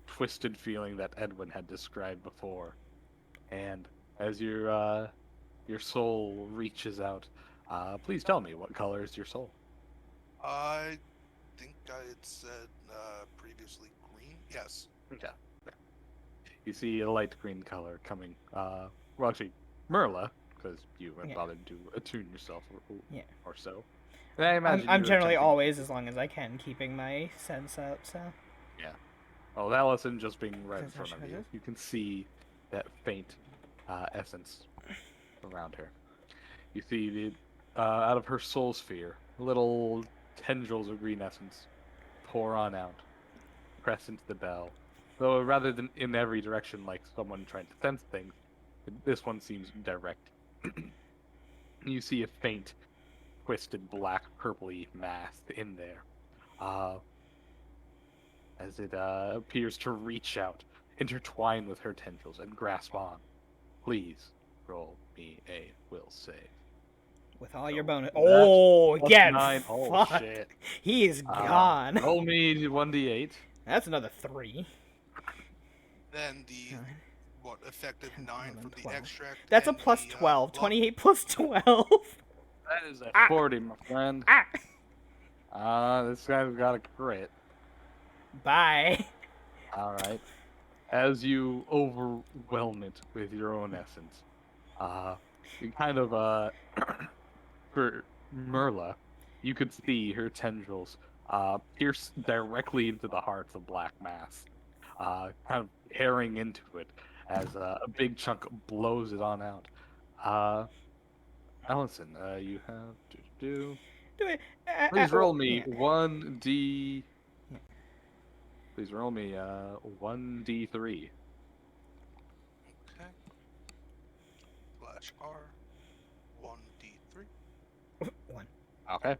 twisted feeling that Edwin had described before. And as your soul reaches out, please tell me, what color is your soul? I think I had said previously green. Yes. Okay. You see a light green color coming. Well, actually, Merla, because you went Yeah. bothered to attune yourself Yeah. or so. And I imagine I'm you were generally attempting- always, as long as I can, keeping my sense up, so. Oh, that lesson just being right in That's front what of it you. is? You can see that faint essence around her. You see out of her soul sphere, little tendrils of green essence pour on out, press into the bell. Though rather than in every direction like someone trying to sense things, this one seems direct. You see a faint twisted black purpley mass in there. As it appears to reach out, intertwine with her tendrils, and grasp on. Please roll me a will save. With all your So bonus. that's Oh, plus get 9. Oh, fucked. shit. He is gone. Roll me 1d8. That's another 3. Then the Nine, effective 10, 9 11, from the 12. extract. That's a and plus the, 12. lump. 28 plus 12. That is a Ah. 40, my friend. This guy's got a crit. Bye. Alright. As you overwhelm it with your own essence, you kind of, for Merla, you could see her tendrils pierce directly into the heart of the black mass, kind of tearing into it as a big chunk blows it on out. Allison, you have to do. Do it. Please roll me Yeah. 1d. Please roll me 1d3. Okay. /R 1d3. 1. Okay.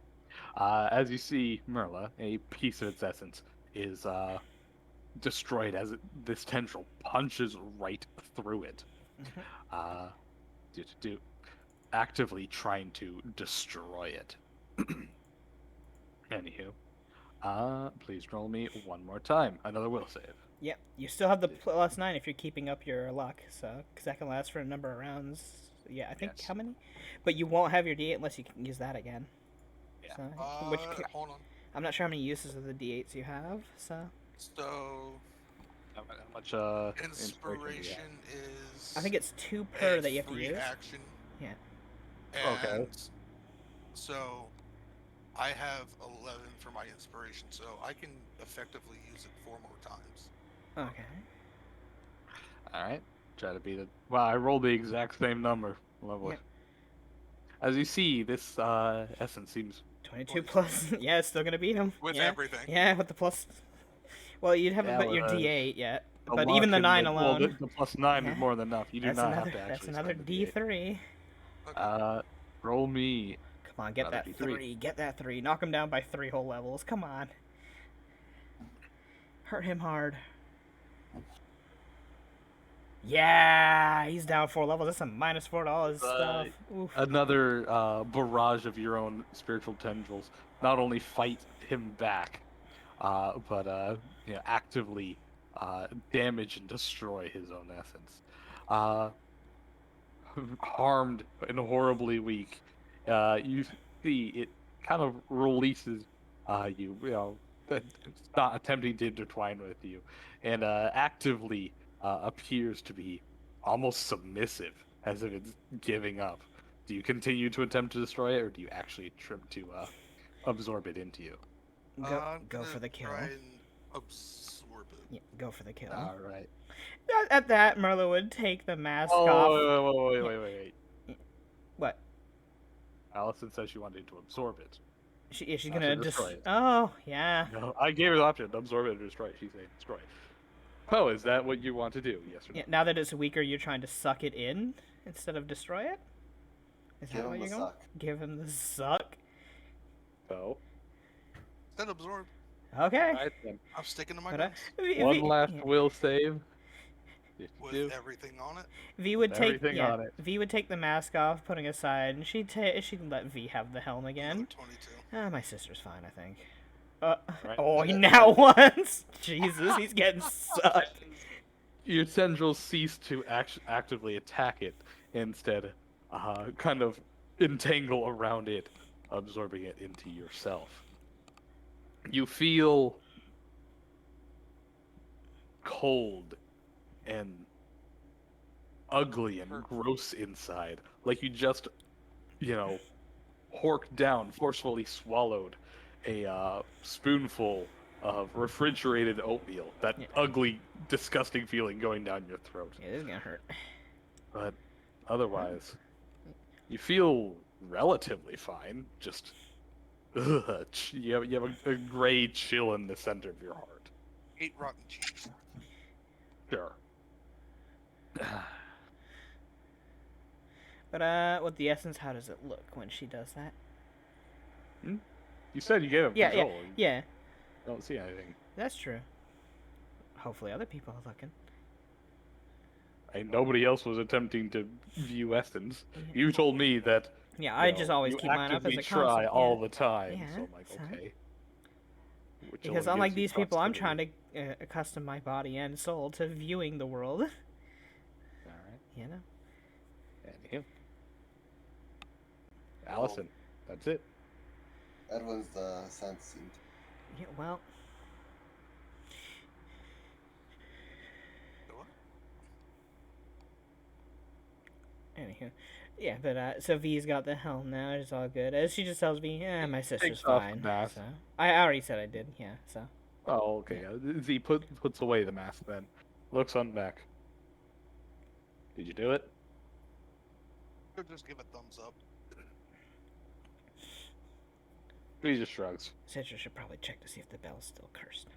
As you see, Merla, a piece of its essence is destroyed as this tendril punches right through it. Actively trying to destroy it. Anywho, please roll me one more time. Another will save. Yep. You still have the plus 9 if you're keeping up your luck, so because that can last for a number of rounds. Yeah, I think Yes. how many? But you won't have your D8 unless you can use that again. Yeah. So, Hold on. I'm not sure how many uses of the D8s you have. So So How much inspiration is. I think it's 2 per that you have to free use. action. Yeah. Okay. And so I have 11 for my inspiration, so I can effectively use it 4 more times. Okay. Alright. Try to beat it. Wow, I rolled the exact same number. Lovely. Yep. As you see, this essence seems 22 plus. Yeah, it's still gonna beat him. With yeah. everything. Yeah, with the plus. Well, you'd have Yeah, about your with, D8 yet, the but luck even the and 9 well, alone. the plus 9 Yeah. is more than enough. You do That's not another. have to That's actually another spend the D8. D3. Okay. Roll me. Come on, get Another that D3. 3. Get that 3. Knock him down by 3 whole levels. Come on. Hurt him hard. Yeah, he's down 4 levels. That's a minus $4 stuff. Oof. Another barrage of your own spiritual tendrils not only fight him back, but actively damage and destroy his own essence. Harmed and horribly weak, you see it kind of releases it's not attempting to intertwine with you, and actively appears to be almost submissive, as if it's giving up. Do you continue to attempt to destroy it, or do you actually attempt to absorb it into you? I'm Go gonna for the kill. Try and absorb it. Yeah, go for the kill. All right. At that, Merla would take the mask Oh, off. wait. What? Allison says she wanted to absorb it. She's Not gonna to destroy it. Oh, yeah. No, I gave her the option: absorb it or destroy it. She's saying destroy it. Oh, is that what you want to do? Yes or no? Yeah. Now that it's weaker, you're trying to suck it in instead of destroy it. Is Give that what him you're the going? suck. Give him the suck. So, Then absorb. Okay. right then. I'm sticking to my But, guns One last yeah. will save. with everything on it. V would take everything on it. V would take the mask off, putting it aside, and she'd let V have the helm Another again. 22. My sister's fine, I think. Right. Oh, he now once. Jesus, he's getting sucked. Your tendrils cease to actively attack it, instead, kind of entangle around it, absorbing it into yourself. You feel cold and ugly and gross inside, like you just, horked down, forcefully swallowed a spoonful of refrigerated oatmeal. That ugly, disgusting feeling going down your throat. Yeah, this is gonna hurt. But otherwise, you feel relatively fine. Just, you have a gray chill in the center of your heart. 8 rotten cheese. Sure. But with the essence, how does it look when she does that? You said you gave him Yeah, control. yeah. I don't see anything. That's true. Hopefully other people are looking. Nobody else was attempting to view Essence. You told me that. Yeah, You I know, just always you keep mine up as actively a try constant. all Yeah. the time. Yeah, So I'm like, so- okay. Which Because only unlike gives you these people, I'm proximity. trying to accustom my body and soul to viewing the world. All right. You know. And him. Allison. That's it. Edwin's the sensing. Yeah, well, anywho. Yeah, but so V's got the helm now. It's all good. As she just tells me, my sister's Takes off the fine. mask. So I already said I did. Yeah. So Oh, okay. Z puts away the mask then. Looks on back. Did you do it? Or just give a thumbs up. He just shrugs. Citra should probably check to see if the bell's still cursed.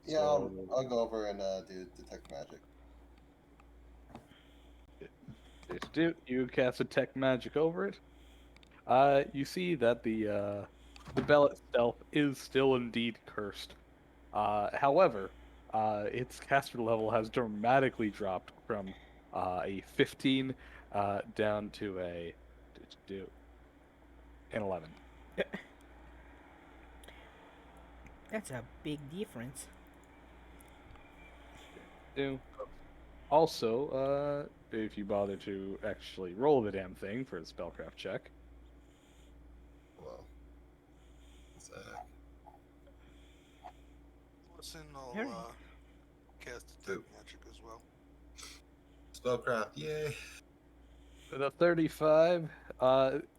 Yeah, I'll go over and do detect magic. You cast detect magic over it. You see that the bell itself is still indeed cursed. However, its caster level has dramatically dropped from a 15 down to an 11. That's a big difference. Also, if you bother to actually roll the damn thing for the spellcraft check. Well, Listen, Here. I'll cast detect magic as well. spellcraft, yay! The 35,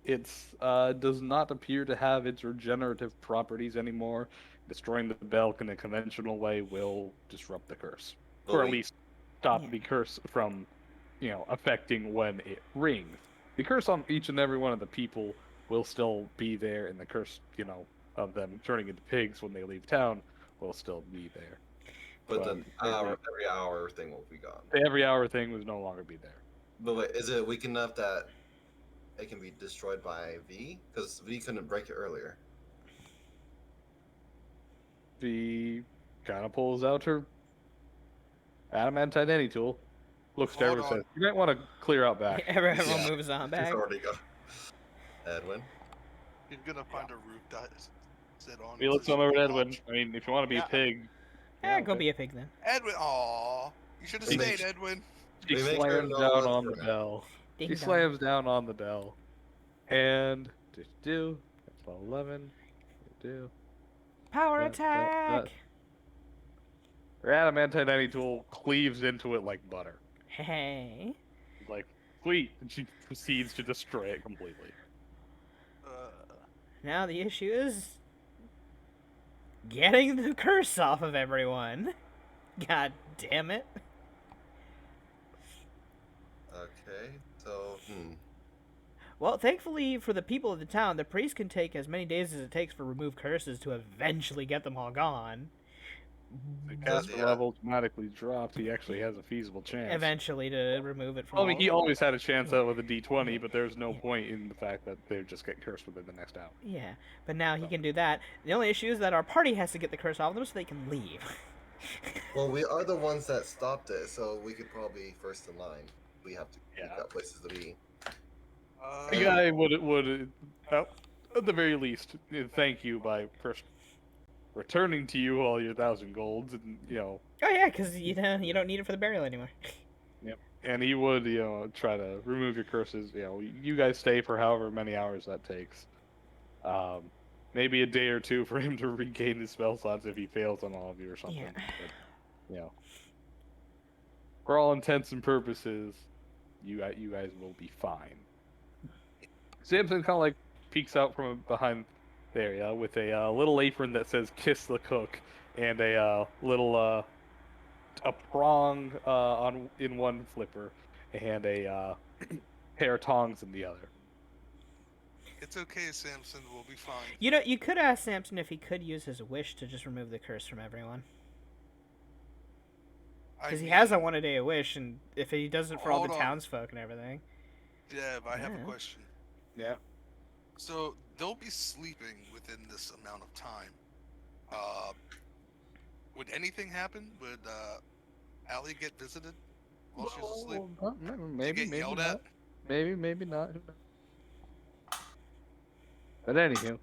it's does not appear to have its regenerative properties anymore. Destroying the bell in a conventional way will disrupt the curse, or at least stop the curse from, affecting when it rings. The curse on each and every one of the people will still be there, and the curse, of them turning into pigs when they leave town will still be there. But the every hour thing will be gone. The every hour thing will no longer be there. But wait, is it weak enough that it can be destroyed by V? Because V couldn't break it earlier. V kind of pulls out her adamantine identity tool, looks to everyone and says, "You might want to clear out back." Everyone moves on back. He's already gone. Edwin? You're gonna find a roof that sit on. He looks over at Edwin. I mean, if you want to be a pig. Go be a pig then. Edwin, aw, you should have stayed, Edwin. She slams down on the bell. She slams down on the bell. And that's 11. Power attack. Her adamantine identity tool cleaves into it like butter. Hey. Like, sweet. And she proceeds to destroy it completely. Now the issue is getting the curse off of everyone. God damn it. Okay, so, Well, thankfully for the people of the town, the priest can take as many days as it takes for remove curses to eventually get them all gone. The caster level automatically dropped. He actually has a feasible chance. Eventually to remove it from I mean, all he always had a chance out with a D20, but there's no point in the fact that they just get cursed within the next hour. Yeah, but now he can do that. The only issue is that our party has to get the curse off them so they can leave. well, we are the ones that stopped it, so we could probably be first in line. We have to got places to be. The guy would at the very least, thank you by first returning to you all your 1,000 golds, and Oh yeah, because you don't need it for the burial anymore. Yep. And he would try to remove your curses. You guys stay for however many hours that takes. Maybe a day or two for him to regain his spell slots if he fails on all of you or something. Yeah. But, for all intents and purposes, you guys will be fine. Samson kind of like peeks out from behind there, with a little apron that says "Kiss the Cook" and a little a prong in one flipper and a pair of tongs in the other. It's okay, Samson. We'll be fine. You could ask Samson if he could use his wish to just remove the curse from everyone. Because he has a one-a-day wish, and if he does it for all the townsfolk and everything. Dev, I have a question. Yeah. So they'll be sleeping within this amount of time. Would anything happen? Would Allie get visited while she's asleep? Maybe, get maybe yelled not. at? Maybe not. Who knows? But anywho,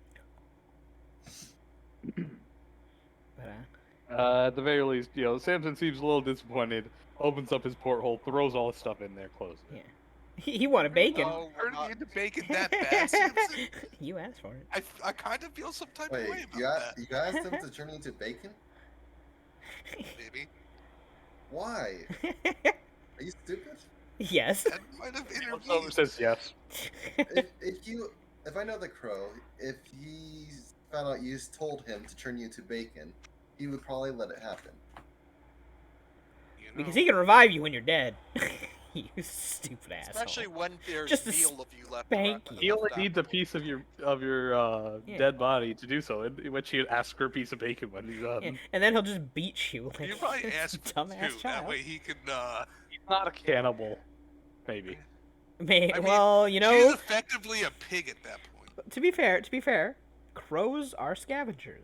But, at the very least, Samson seems a little disappointed. Opens up his porthole, throws all his stuff in there, closes it. yeah. He wanted bacon. Oh, we're Turning not. into bacon that bad, Samson? You asked for it. I kind of feel some type Wait, of way about you asked him to turn into bacon? that, baby. Why? Are you stupid? Yes. That might have Someone intervened. says yes. If I know the crow, if he found out you told him to turn you into bacon, he would probably let it happen. You know? Because he can revive you when you're dead. You stupid asshole. Especially when there's Just a meal of you left. spank around- He only left needs a piece of your Yeah. dead body to do so, in which he asks for a piece of bacon when he's done. Yeah, and then he'll just beat you like You probably a ask for dumbass two. That child. way he can. He's not a cannibal. Maybe. I mean, Well, you She's know, effectively a pig at that point. to be fair, crows are scavengers.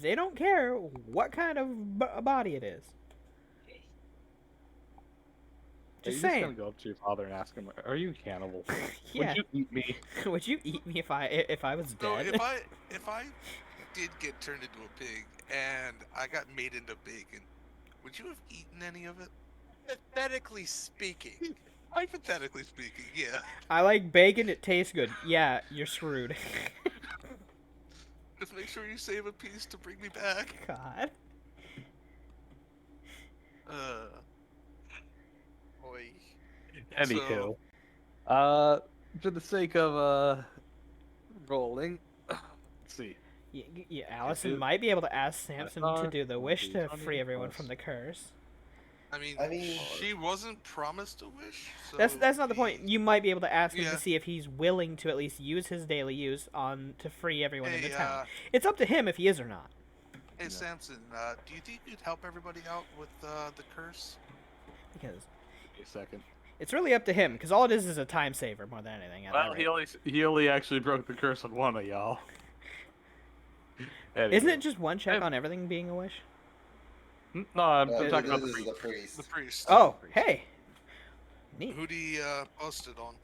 They don't care what kind of body it is. Just You're saying. just gonna go up to your father and ask him, "Are you a cannibal? Yeah. Would you eat me?" Would you eat me if I was So dead? if I did get turned into a pig and I got made into bacon, would you have eaten any of it? Hypothetically speaking, Hypothetically speaking, yeah. I like bacon. It tastes good. Yeah, you're screwed. Just make sure you save a piece to bring me back. God. boy. Anywho, for the sake of rolling, let's see. Yeah, Allison It- might be able to ask Samson to are do the wish to 20 free everyone plus. from the curse. I mean, I mean- she wasn't promised a wish. So That's not the point. You might be able to ask him Yeah. to see if he's willing to at least use his daily use on to free everyone in the Hey, town. It's up to him if he is or not. Hey, Samson, do you think you'd help everybody out with the curse? Because A second. it's really up to him. Because all it is a time saver more than anything. at that Well, rate. he only actually broke the curse on one of y'all. Isn't Anywho. it just one check Yeah. on everything being a wish? No, I'm Uh, talking about this the is the priest. priest. The priest. Oh, hey. Neat. Who'd he posted on?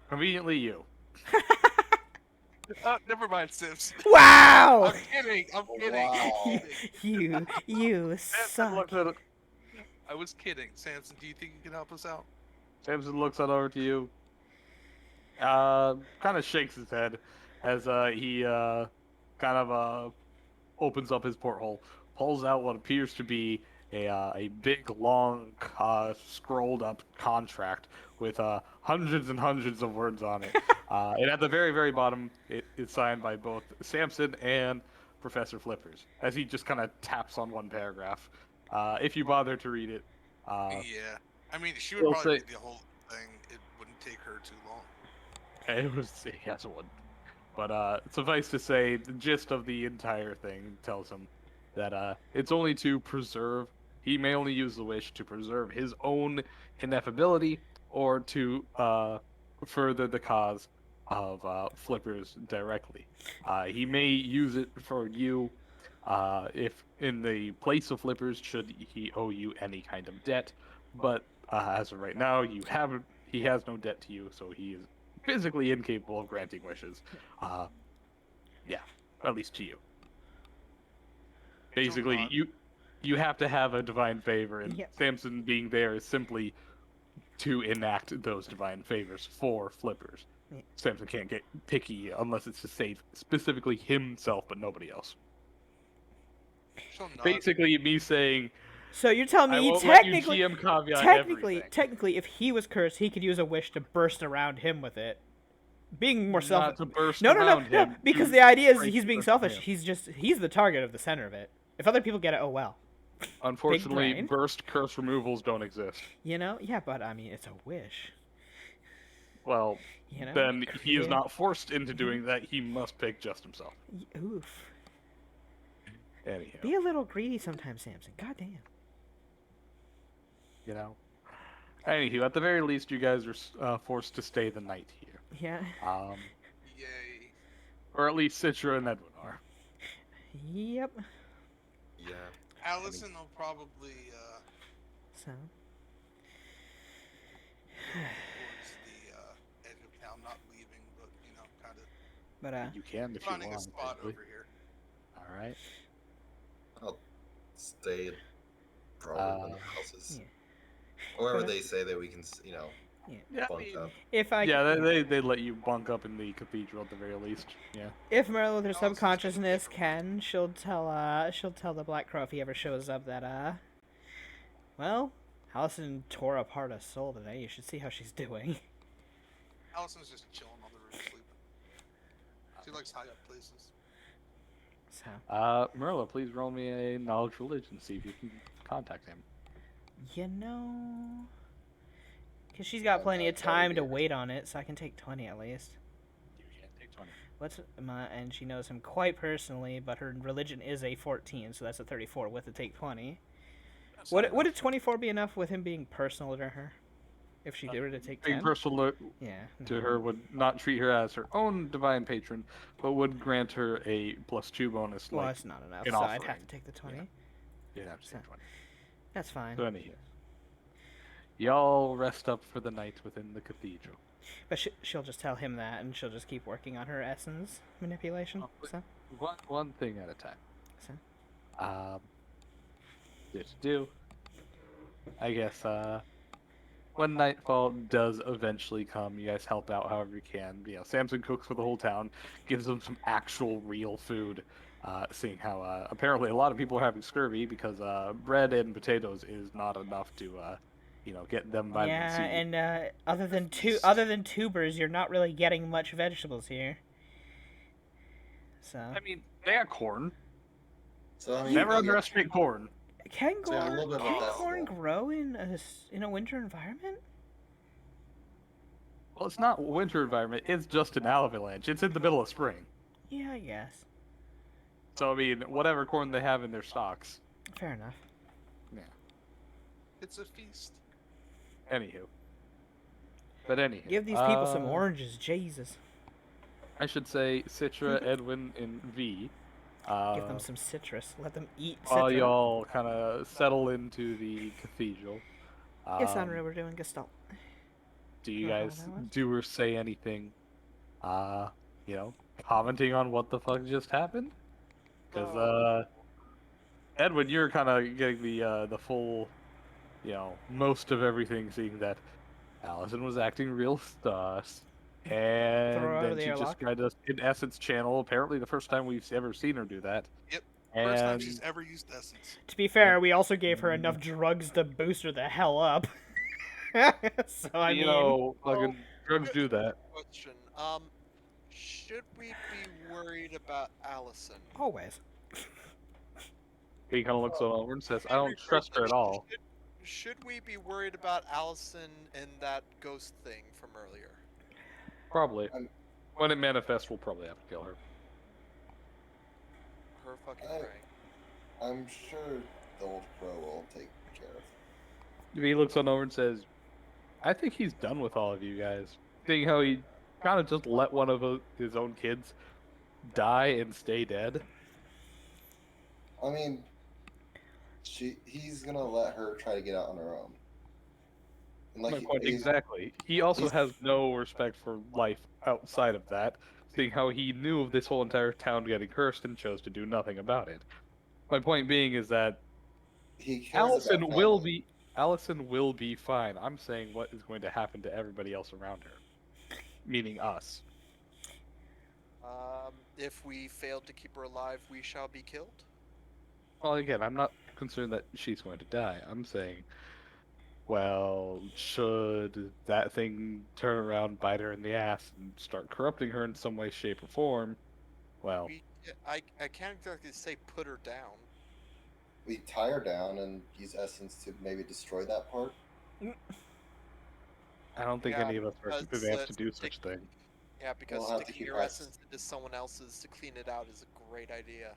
Conveniently, you. Never mind, Sims. Wow! I'm kidding. I'm kidding. Wow. You Samson suck. looks at I was kidding. Samson, do you think you can help us out? Samson looks on over to you. Kind of shakes his head as he kind of opens up his porthole, pulls out what appears to be a big, long, scrolled up contract with hundreds and hundreds of words on it. And at the very, very bottom, it's signed by both Samson and Professor Flippers, as he just kind of taps on one paragraph. If you bother to read it, Yeah. I mean, she would He'll probably say- read the whole thing. It wouldn't take her too long. he has one. But suffice to say, the gist of the entire thing tells him that it's only to preserve. He may only use the wish to preserve his own ineffability or to further the cause of Flippers directly. He may use it for you if in the place of Flippers should he owe you any kind of debt. But as of right now, he has no debt to you, so he is physically incapable of granting wishes. Yeah, at least to you. Basically, God. you have to have a divine favor, and Yep. Samson being there is simply to enact those divine favors for Flippers. Yeah. Samson can't get picky unless it's to save specifically himself, but nobody else. She'll nod. Basically, me saying, So you're telling I me won't technically, let you GM caveat everything. technically, if he was cursed, he could use a wish to burst around him with it. Being more Not selfish. to burst No, around him, because to the idea is break he's being the selfish. him. He's the target of the center of it. If other people get it, oh well. Unfortunately, brain. burst curse removals don't exist. You know? Yeah, but I mean, it's a wish. Well, You know? then he is Yeah. not forced into doing that. He must pick just himself. Oof. Anyhow, Be a little greedy sometimes, Samson. God damn. you know. Anywho, at the very least, you guys are forced to stay the night here. Yeah. Yay. Or at least Citra and Edwin are. Yep. Yeah. Allison will probably So. go towards the edge of town, not leaving, but kind of But You can if you finding want. a spot basically. over here. All right. I'll stay probably one of the houses. yeah. Wherever But, they say that we can, Yeah, bunk up. If I yeah, they let you bunk up in the cathedral at the very least. Yeah. if Merla with her Allison's gonna subconsciousness give her can, she'll tell the Black Crow if he ever shows up that well, Allison tore apart a soul today. You should see how she's doing. Allison's just chilling on the roof sleeping. She likes high up places. So. Merla, please roll me a knowledge religion. See if you can contact him. You know, because she's got plenty of time to wait on it, so I can take 20 at least. You can't take 20. And she knows him quite personally, but her religion is a 14, so that's a 34 with a take 20. Would a 24 be enough with him being personal to her? If she were to take 10? Being personal Yeah. to her would not treat her as her own divine patron, but would grant her a +2 bonus. Well, Like, that's not enough, an so I'd have offering. to take the 20. Yeah. you'd have to So- take 20. That's fine. So anyhow, y'all rest up for the night within the cathedral. But she'll just tell him that, and she'll just keep working on her essence manipulation. Oh, So. One thing at a time. So. Just do. I guess when nightfall does eventually come, you guys help out however you can. Samson cooks for the whole town, gives them some actual real food. Seeing how apparently a lot of people are having scurvy because bread and potatoes is not enough to get them vitamin C. Yeah, and other than tubers, you're not really getting much vegetables here. So. I mean, they got corn. So I mean, Never underestimate corn. Can So, yeah, a little bit about that corn still. grow in a winter environment? Well, it's not winter environment. It's just an avalanche. It's in the middle of spring. Yeah, I guess. So I mean, whatever corn they have in their stocks. Fair enough. Yeah. It's a feast. Anywho. But anyhow. Give these people some oranges, Jesus. I should say Citra, Edwin, and V. Give them some citrus. Let them eat While citrus. y'all kind of settle into the cathedral. Yes, Andre, we're doing Gestalt. Do you know how guys that was? do or say anything? Commenting on what the fuck just happened? Because Edwin, you're kind of getting the full, most of everything, seeing that Allison was acting real sus. And Throw her over then the she just airlock. kind of, in essence, channel. Apparently, the first time we've ever seen her do that. Yep. And First time she's ever used essence. To be fair, we also gave her enough drugs to boost her the hell up. So I mean, fucking drugs do that. Question. Should we be worried about Allison? always. He kind of looks over and says, "I don't trust her at all." Should we be worried about Allison and that ghost thing from earlier? Probably. When it manifests, we'll probably have to kill her. Her fucking I- praying. I'm sure the old crow will take care of. He looks on over and says, "I think he's done with all of you guys. Seeing how he kind of just let one of his own kids die and stay dead." I mean, he's gonna let her try to get out on her own. And My point exactly. He also he's- has no respect for life outside of that, seeing how he knew of this whole entire town getting cursed and chose to do nothing about it. My point being is that he cares Allison about will family. be fine. I'm saying what is going to happen to everybody else around her, meaning us. If we fail to keep her alive, we shall be killed. Well, again, I'm not concerned that she's going to die. I'm saying, well, should that thing turn around, bite her in the ass, and start corrupting her in some way, shape, or form, well, I can't exactly say put her down. We tie her down and use essence to maybe destroy that part. I don't think Yeah, any of us are because, advanced to uh, do stick- such thing. Yeah, because We'll have to sticking keep your our- essence into someone else's to clean it out is a great idea.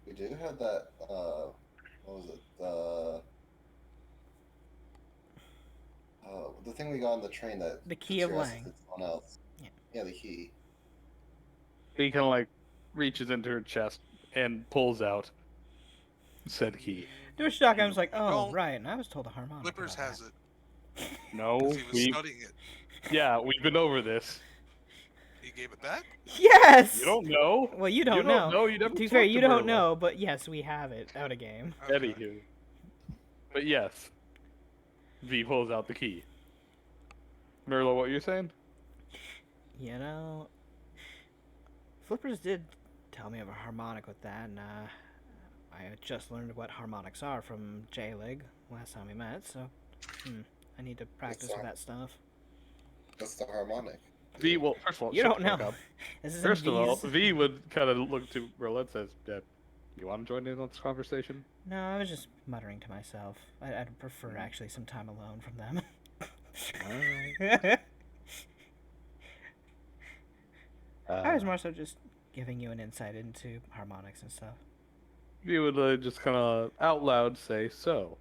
We do have that. What was it? thing we got on the train that The key puts of your ass Lang. with someone else. Yeah. Yeah, the key. He kind of like reaches into her chest and pulls out said key. To a shock, I was like, oh, Don't- right, and I was told a harmonic Flippers about has that. it No, because he was we studying it. yeah, we've been over this. He gave it back. Yes! You don't know. Well, you don't know. You never To be talked fair, to you don't Merla. know, but yes, we have it out of game. Okay. Anywho, but yes, V pulls out the key. Merla, what you're saying? You know, Flippers did tell me of a harmonic with that, and I just learned what harmonics are from J-Lig last time we met, so I need to practice with that? that stuff. That's the harmonic. V, well, first of all, You shut don't the fuck know. up. This is First of all, V's. V would kind of look to Merla and says, "You want to join in on this conversation?" No, I was just muttering to myself. I'd prefer actually some time alone from them. Alright. I was more so just giving you an insight into harmonics and stuff. V would just kind of out loud say, "So,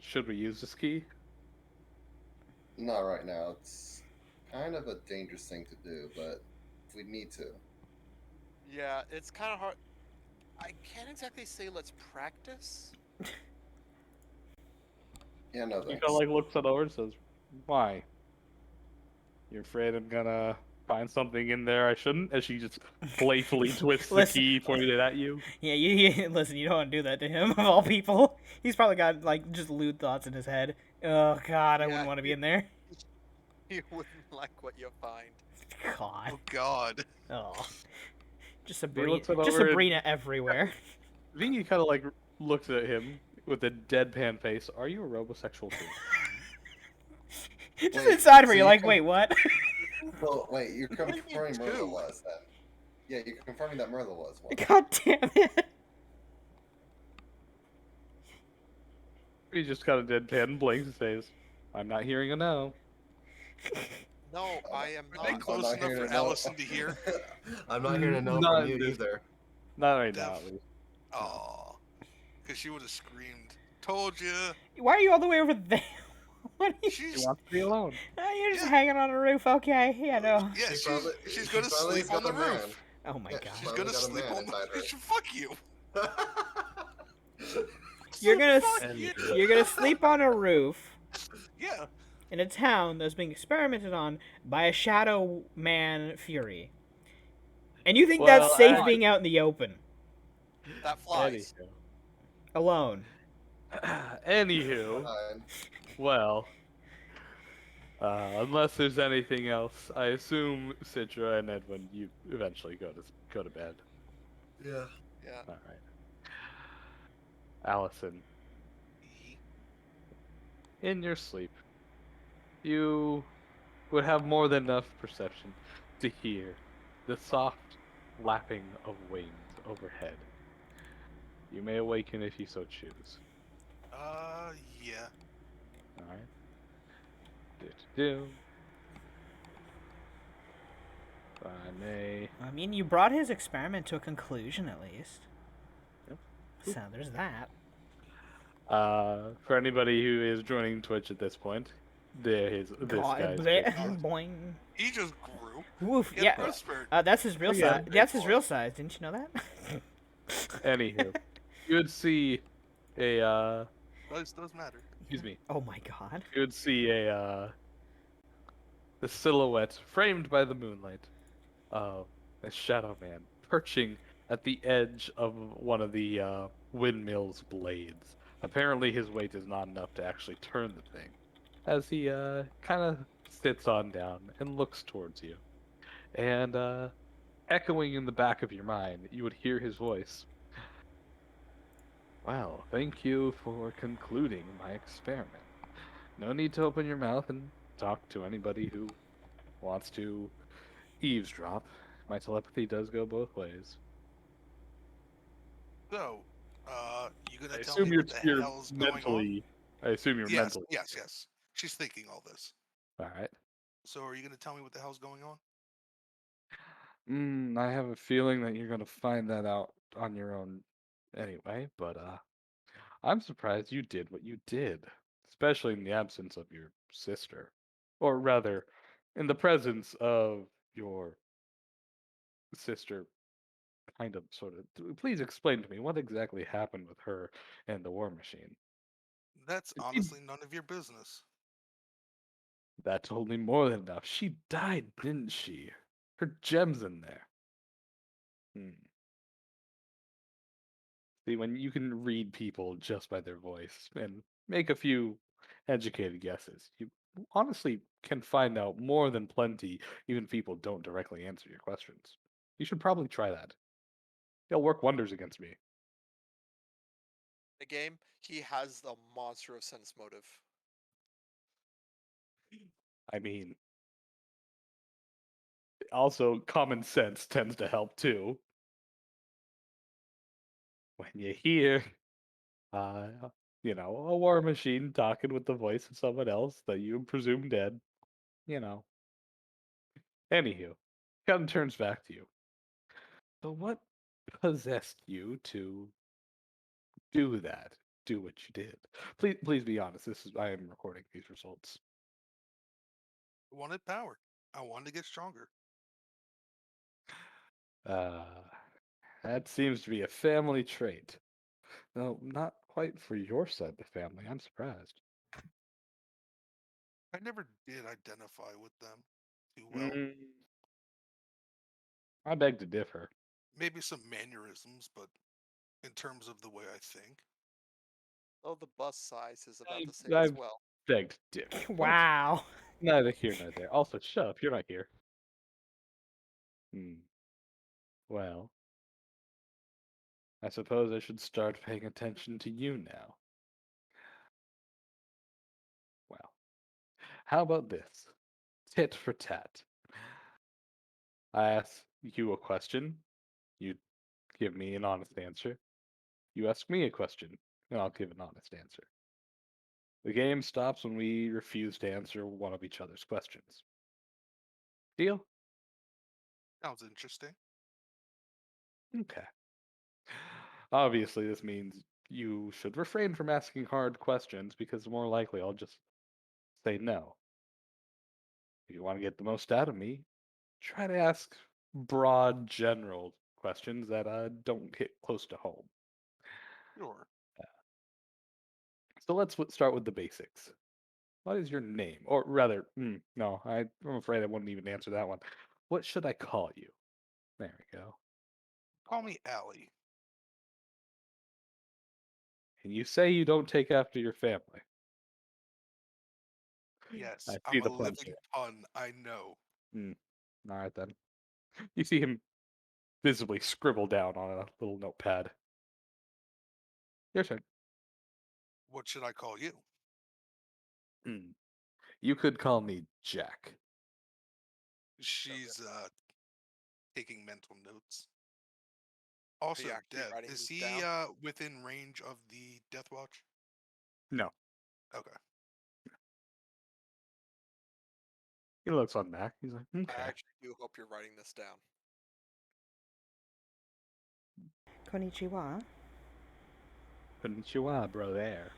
should we use this key?" Not right now. It's kind of a dangerous thing to do, but we need to. Yeah, it's kind of hard. I can't exactly say let's practice. Yeah, no He thanks. kind of like looks it over and says, "Why? You're afraid I'm gonna find something in there I shouldn't?" As she just playfully twists the Listen. key, pointed it at you. Yeah, you listen. You don't want to do that to him, of all people. He's probably got like just lewd thoughts in his head. Oh God, I Yeah, wouldn't want to be in there. You wouldn't like what you find. God. Oh God. Oh. Just He looks Sabrina, it just over and- Sabrina everywhere. V kind of like looks at him with a deadpan face. Are you a robosexual too? Just Wait, inside of her, so you're you like, can- wait, what? Well, wait, you're What do you mean confirming Merla two? was then. Yeah, you're confirming that Merla was one. God damn it. He just kind of deadpan blinks and says, "I'm not hearing a no." No, I am Are they not. close enough for Allison to hear? I'm not hearing a no Not from you this- either. Not right now, Def- at least. Oh, because she would have screamed, "Told you!" Why are you all the way over there? What are you? He She's wants to be alone. You're just Yeah. hanging on a roof, okay? Yeah, no. yeah, She probably- she's she gonna probably sleep got on the a man. roof. Oh my Yeah, God. She's Probably gonna got a sleep man on the. inside her. Fuck you. You're gonna Fuck And- you. You're gonna sleep on a roof Yeah. in a town that's being experimented on by a shadow man fury. And you think Well, that's safe I- being out in the open, That flies. alone? Anywho, Fine. well, unless there's anything else, I assume Citra and Edwin, you eventually go to bed. Yeah. Yeah. All right. Allison, in your sleep, you would have more than enough perception to hear the soft lapping of wings overhead. You may awaken if you so choose. Yeah. Alright. Do. If I may. I mean, you brought his experiment to a conclusion at least. Yep. So there's that. For anybody who is joining Twitch at this point, this guy's Boing. He just grew. Woof. He had Yeah. growth spurt. That's his real Yeah. size. That's his real size. Didn't you know that? Anywho, you would see a Does matter. excuse me. Oh my God. You would see the silhouette framed by the moonlight of a shadow man perching at the edge of one of the windmill's blades. Apparently his weight is not enough to actually turn the thing, as he kind of sits on down and looks towards you. And echoing in the back of your mind, you would hear his voice. "Well, thank you for concluding my experiment. No need to open your mouth and talk to anybody who wants to eavesdrop. My telepathy does go both ways." So, you gonna I tell assume me you're, what the you're hell's going on? mentally. I assume you're Yes, mentally. yes. She's thinking all this. All right. So, are you gonna tell me what the hell's going on? I have a feeling that you're gonna find that out on your own anyway. But I'm surprised you did what you did. especially in the absence of your sister. Or rather, in the presence of your sister, kind of, sort of. Please explain to me what exactly happened with her and the war machine. That's She, honestly none of your business. that told me more than enough. She died, didn't she? Her gem's in there. Hmm. See, when you can read people just by their voice and make a few educated guesses, you honestly can find out more than plenty, even if people don't directly answer your questions. You should probably try that. It'll work wonders against me. The game, he has the monster of sense motive. I mean, also, common sense tends to help too. When you hear, uh, a war machine talking with the voice of someone else that you presume dead, you know. Anywho, gun turns back to you. So, what possessed you to do that? Do what you did? Please be honest. I am recording these results. I wanted power. I wanted to get stronger. Uh, that seems to be a family trait. No, not quite for your side of the family. I'm surprised. I never did identify with them too well. Mm, I beg to differ. Maybe some mannerisms, but in terms of the way I think, Though the bus size is about the same I as well. beg to differ. But Wow. neither here nor there. Also, shut up. You're not here. Hmm. Well, I suppose I should start paying attention to you now. Well, how about this? Tit for tat. I ask you a question, you give me an honest answer. You ask me a question, and I'll give an honest answer. The game stops when we refuse to answer one of each other's questions. Deal? sounds interesting. Okay. Obviously, this means you should refrain from asking hard questions because more likely I'll just say no. If you want to get the most out of me, try to ask broad, general questions that don't hit close to home. Sure. So let's start with the basics. What is your name? Or rather, no, I'm afraid I wouldn't even answer that one. What should I call you? There we go. Call me Allie. And you say you don't take after your family. Yes, I see I'm a the punch living here. pun. I know. All right then. You see him visibly scribble down on a little notepad. Your turn. What should I call you? Hmm. You could call me Jack. She's taking mental notes. Are Also, you actually Dev, writing is these he down? within range of the Death Watch? No. Okay. He looks on back. He's like, I okay. actually do hope you're writing this down. Konnichiwa. Konnichiwa, bro, there.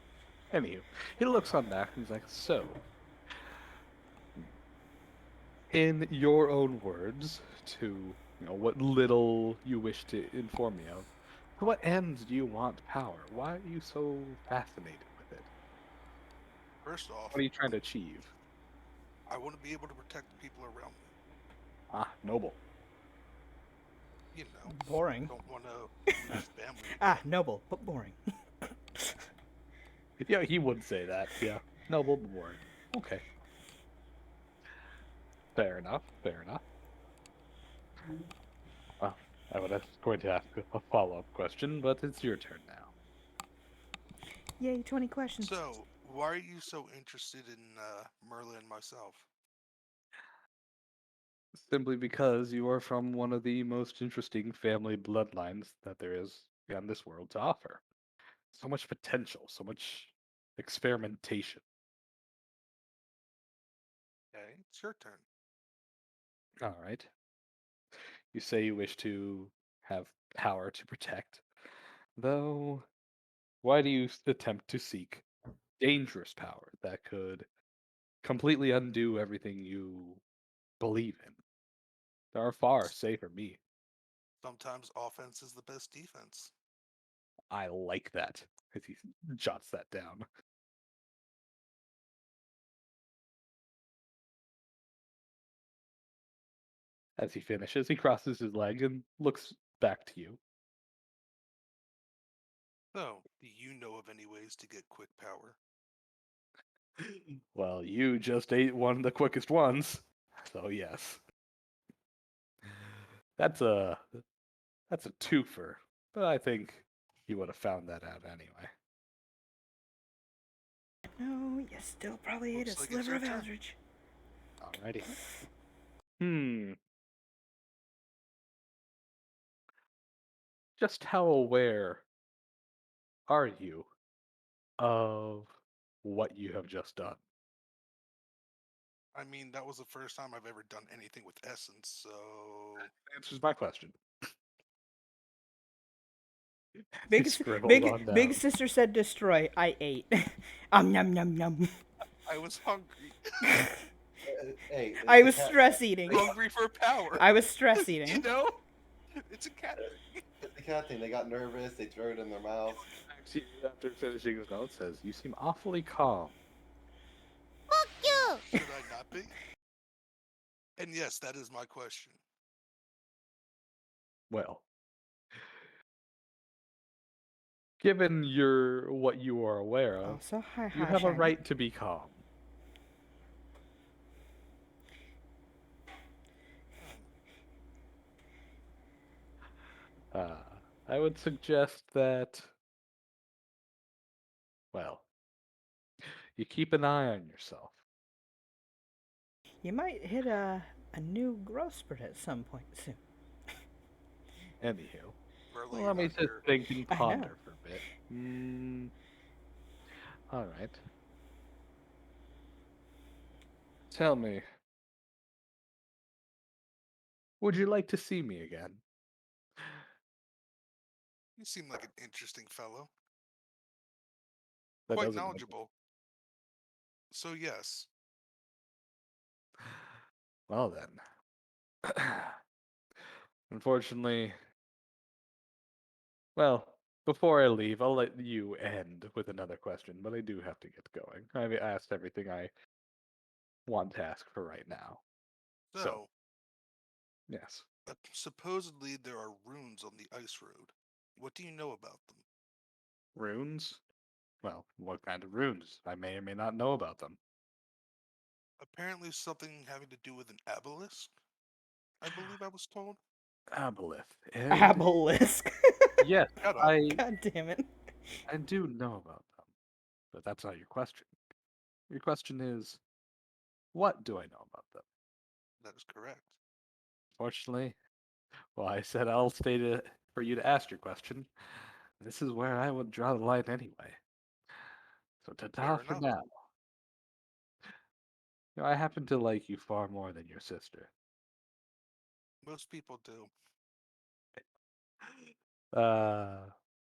Anywho, he looks on back and he's like, so, in your own words, to what little you wish to inform me of, to what ends do you want power? Why are you so fascinated with it? First off, What are you trying to achieve? I want to be able to protect the people around me. Ah, noble. You know, Boring. don't want to lose family. Ah, noble, but boring. Yeah, he would say that. Yeah, noble but boring. Okay, fair enough. Fair enough. Well, I was going to ask a follow-up question, but it's your turn now. Yay, 20 questions. So, why are you so interested in Merlin and myself? Simply because you are from one of the most interesting family bloodlines that there is on this world to offer. So much potential, so much experimentation. Okay, it's your turn. All right. You say you wish to have power to protect, though. Why do you attempt to seek dangerous power that could completely undo everything you believe in. There are far safer means. Sometimes offense is the best defense. I like that. As he jots that down. As he finishes, he crosses his leg and looks back to you. So, do you know of any ways to get quick power? Well, you just ate one of the quickest ones, so yes. That's a twofer, but I think you would have found that out anyway. No, you still probably ate a Looks like it's sliver your of turn. Eldritch. Alrighty. Just how aware are you of what you have just done? I mean, that was the first time I've ever done anything with essence, so Answers my question. Big, He scribbles big, on down. big sister said destroy. I ate. Num num num. I was hungry. Hey, it's I a was cat stress thing. eating. Hungry for power. I was stress eating. You know? It's a cat thing. It's a cat thing. They got nervous. They threw it in their mouth. Actually, after finishing his note, says, "You seem awfully calm." Should I not be? And yes, that is my question. Well, given what you are aware of, Also, hi, you hi, have a shiny. right to be calm. I would suggest that, well, you keep an eye on yourself. You might hit a new growth spurt at some point soon. Anywho, Merle, well, you're let me not just here. think and I know. ponder for a bit. All right. Tell me, would you like to see me again? You seem like an interesting fellow. That Quite doesn't. knowledgeable. So yes. Well then. Unfortunately, well, before I leave, I'll let you end with another question, but I do have to get going. I've asked everything I want to ask for right now. So, Yes. supposedly there are runes on the ice road. What do you know about them? Runes? Well, what kind of runes? I may or may not know about them. Apparently something having to do with an obelisk, I believe I was told. Aboleth. And Obelisk. yes, Shut up. God damn it. I do know about them. But that's not your question. Your question is, what do I know about them? That is correct. Fortunately, well, I said I'll state it for you to ask your question. This is where I would draw the line anyway. So ta-ta Fair for enough. now. You know, I happen to like you far more than your sister. Most people do.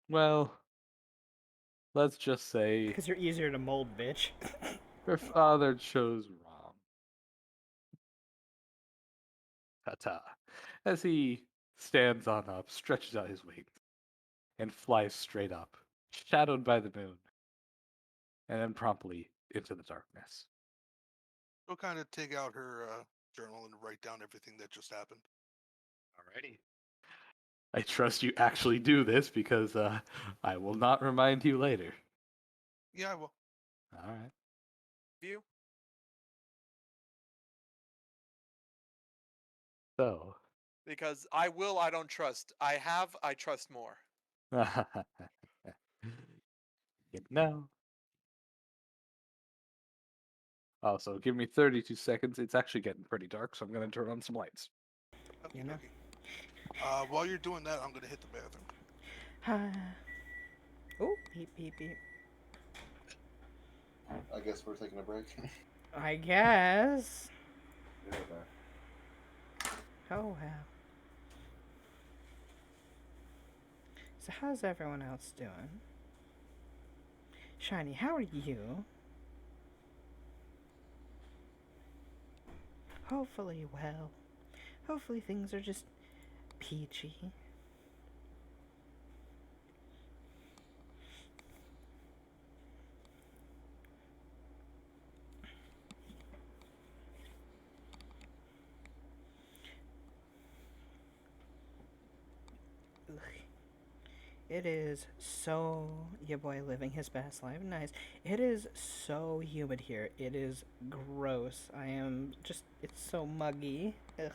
Well, let's just say Because you're easier to mold, bitch. her father chose wrong. Ta-ta. As he stands on up, stretches out his wings, and flies straight up, shadowed by the moon, and then promptly into the darkness. She'll kind of take out her journal and write down everything that just happened. Alrighty. I trust you actually do this because I will not remind you later. Yeah, I will. Alright. View. So. Because I will, I don't trust. I have, I trust more. You know. Also, give me 32 seconds. It's actually getting pretty dark, so I'm going to turn on some lights. Okay, You know. okay. While you're doing that, I'm gonna hit the bathroom. Oh, beep, beep, beep. I guess we're taking a break. I guess. Yeah, okay. Oh, wow. So how's everyone else doing? Shiny, how are you? Hopefully well. Hopefully things are just peachy. Ugh. It is so your boy living his best life. Nice. It is so humid here. It is gross. I am just it's so muggy. Ugh.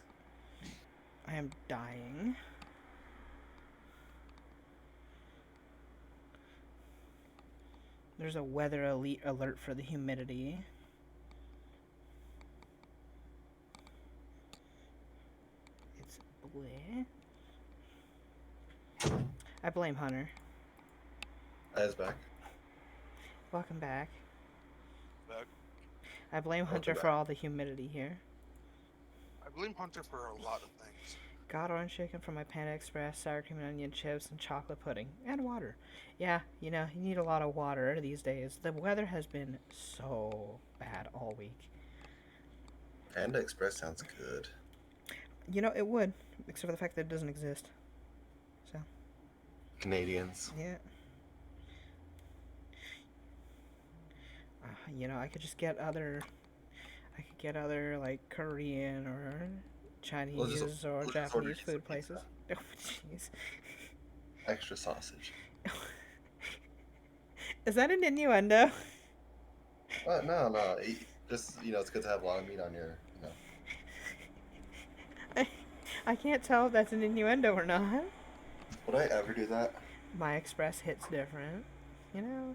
I am dying. There's a weather elite alert for the humidity. It's bleh. I blame Hunter. Eyes back. Welcome back. Back. I blame Hunter for all the humidity here. I blame Hunter for a lot of things. Got orange chicken from my Panda Express, sour cream and onion chips, and chocolate pudding. And water. Yeah, you know, you need a lot of water these days. The weather has been so bad all week. Panda Express sounds good. You know, it would, except for the fact that it doesn't exist. So, Canadians. yeah. You know, I could just get other... I could get other, like, Korean or Chinese or order Japanese some food pizza. places. Oh, jeez. Extra sausage. Is that an innuendo? No. Just, it's good to have a lot of meat on your, I can't tell if that's an innuendo or not. Would I ever do that? My Express hits different. You know?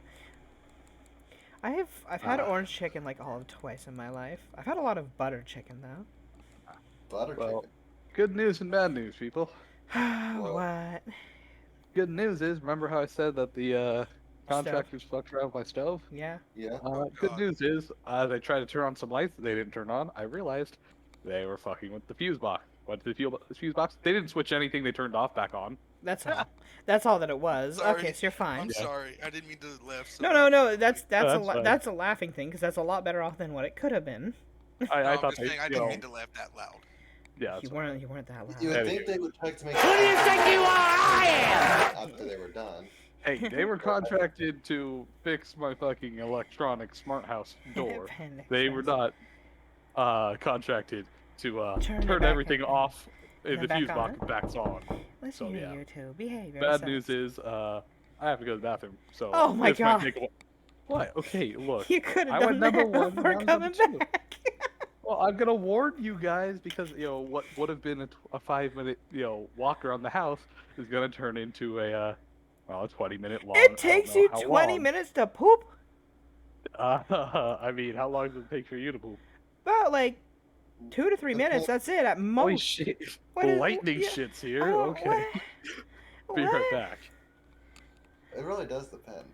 I've had orange chicken like all of twice in my life. I've had a lot of butter chicken though. Butter Well, chicken. good news and bad news, people. What? Good news is, remember how I said that the contractors fucked around with my stove? Yeah. Yeah. Good God. news is, as I tried to turn on some lights that they didn't turn on, I realized they were fucking with the fuse box. Went to the fuse box. They didn't switch anything. They turned off back on. That's all. That's all that it was. Sorry. Okay, so you're fine. I'm sorry. I didn't mean to laugh. So No. That's fine. that's a laughing thing because that's a lot better off than what it could have been. I I'm thought just saying, I they, didn't mean to laugh that loud. yeah, that's You fine. weren't that loud. You would Anyway. think they would check to make Who do you think you are? I am! after they were done. Hey, they were contracted to fix my fucking electronic smart house door. Panda They were Express. not contracted to Turn it turn back everything on. off if Then the back fuse box on? backs on. Listen So, to yeah. you two. Behave Bad yourselves. news is, I have to go to the bathroom. So Oh my this might God. take a while. What? Okay, look. You could I have done went number that one, before I'm coming number two. back. Well, I'm gonna warn you guys because what would have been a 5-minute walk around the house is gonna turn into a 20-minute long. It takes you 20 minutes to poop? I mean, how long does it take for you to poop? About like 2 to 3 minutes. That's it at most. Holy shit! What is- Lightning yeah, shits I here. don't- Okay, what? be right What? back. It really does depend.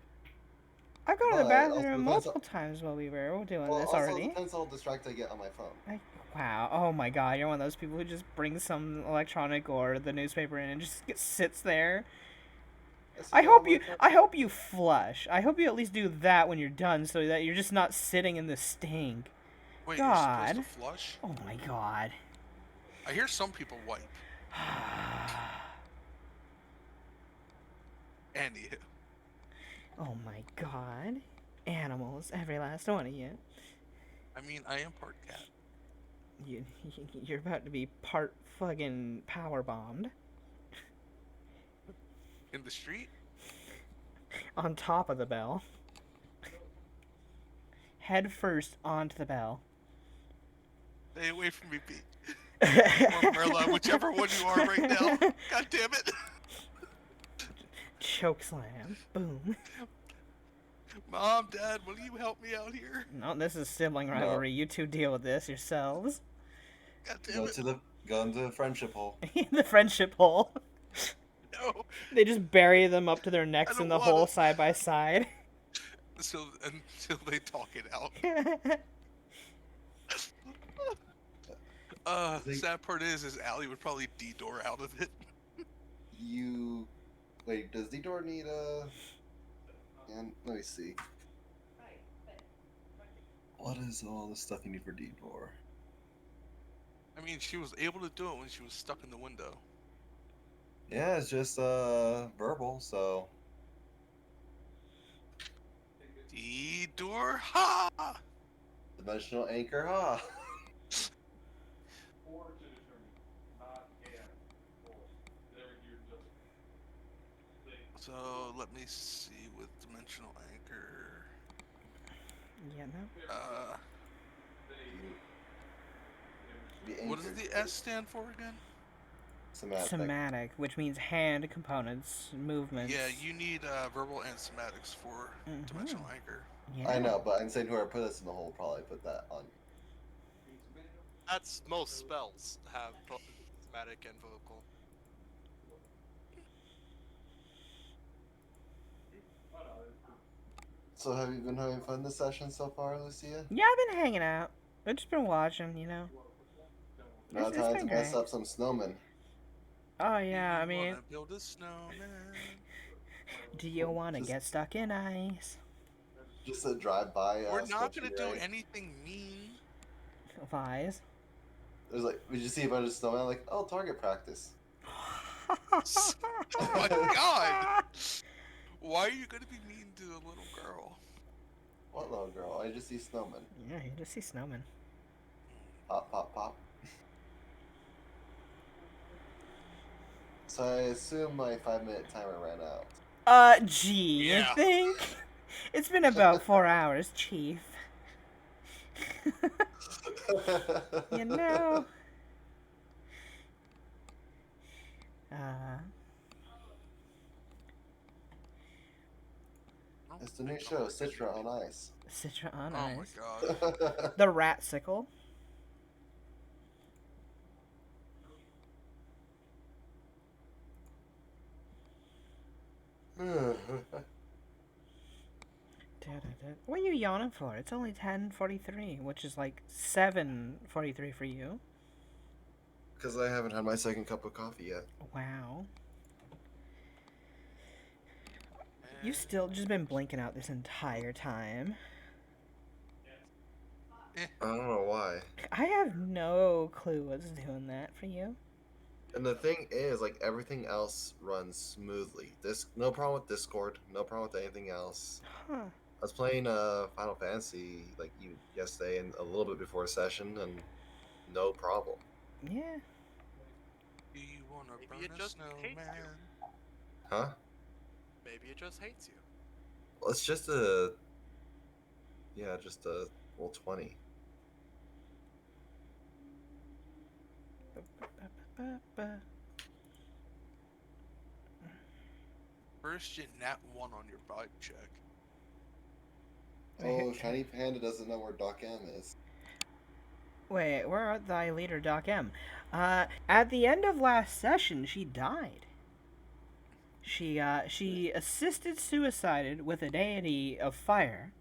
I go to the But bathroom also depends multiple times while we were doing Well, this also already. depends how distracted I get on my phone. Wow. Oh my God. You're one of those people who just brings some electronic or the newspaper in and just sits there. I hope you flush. I hope you at least do that when you're done, so that you're just not sitting in the stink. Wait, God. you're supposed to flush? Oh my God. I hear some people wipe. Anywho. Oh my God. Animals, every last one of you. I mean, I am part cat. You're about to be part fucking power bombed In the street? on top of the bell. Head first onto the bell. Stay away from me, Pete. Or Merla, whichever one you are right now. God damn it. Choke slam. Boom. Mom, Dad, will you help me out here? No, this is sibling rivalry. You two deal with this yourselves. God damn it. Go into the friendship hole. The friendship hole. No. They just bury them up to their necks I in don't the hole wanna. side by side. So until they talk it out. Sad part is Allie would probably D-door out of it. Wait, does D-door need a... And let me see. What is all the stuff you need for D4? I mean, she was able to do it when she was stuck in the window. Yeah, it's just verbal, so D-door, ha! dimensional anchor, huh? So let me see with dimensional anchor. Yeah, no. Be What does anchored. the S stand for again? Somatic. Somatic, which means hand components, movements. Yeah, you need verbal and somatics for dimensional anchor. Yeah. I know, but I'm saying whoever put us in the hole probably put that on. That's most spells have somatic and vocal. So have you been having fun this session so far, Lucia? Yeah, I've been hanging out. I've just been watching, you know. Now It's time to been mess great. up some snowmen. Oh yeah, I You mean, wanna build a snowman? do you want to Just- get stuck in ice? Just a drive-by. We're not scorching gonna do ray. anything mean. Lies. There's like, we just see a bunch of snowmen, like, oh, target practice. Oh my god! Why are you gonna be mean to a little girl? What little girl? I just see snowmen. Yeah, you just see snowmen. Pop, pop, pop. So I assume my 5-minute timer ran out. Gee, Yeah. I think it's been about 4 hours, Chief. You know. It's the new show, Citra on Ice. Citra on Oh my ice. god. The rat sickle. What are you yawning for? It's only 10:43, which is like 7:43 for you. Because I haven't had my second cup of coffee yet. Wow. You still just been blinking out this entire time. I don't know why. I have no clue what's doing that for you. And the thing is, like, everything else runs smoothly. No problem with Discord, no problem with anything else. Huh. I was playing Final Fantasy like yesterday and a little bit before session, and no problem. Yeah. Do you wanna Maybe burn it a just hates snowman? you. Huh? Maybe it just hates you. Well, it's just just a roll 20. First, you nat 1 on your vibe check. Oh, Shiny Panda doesn't know where Doc M is. Wait, where art thy leader, Doc M? At the end of last session, she died. She assisted suicided with a deity of fire.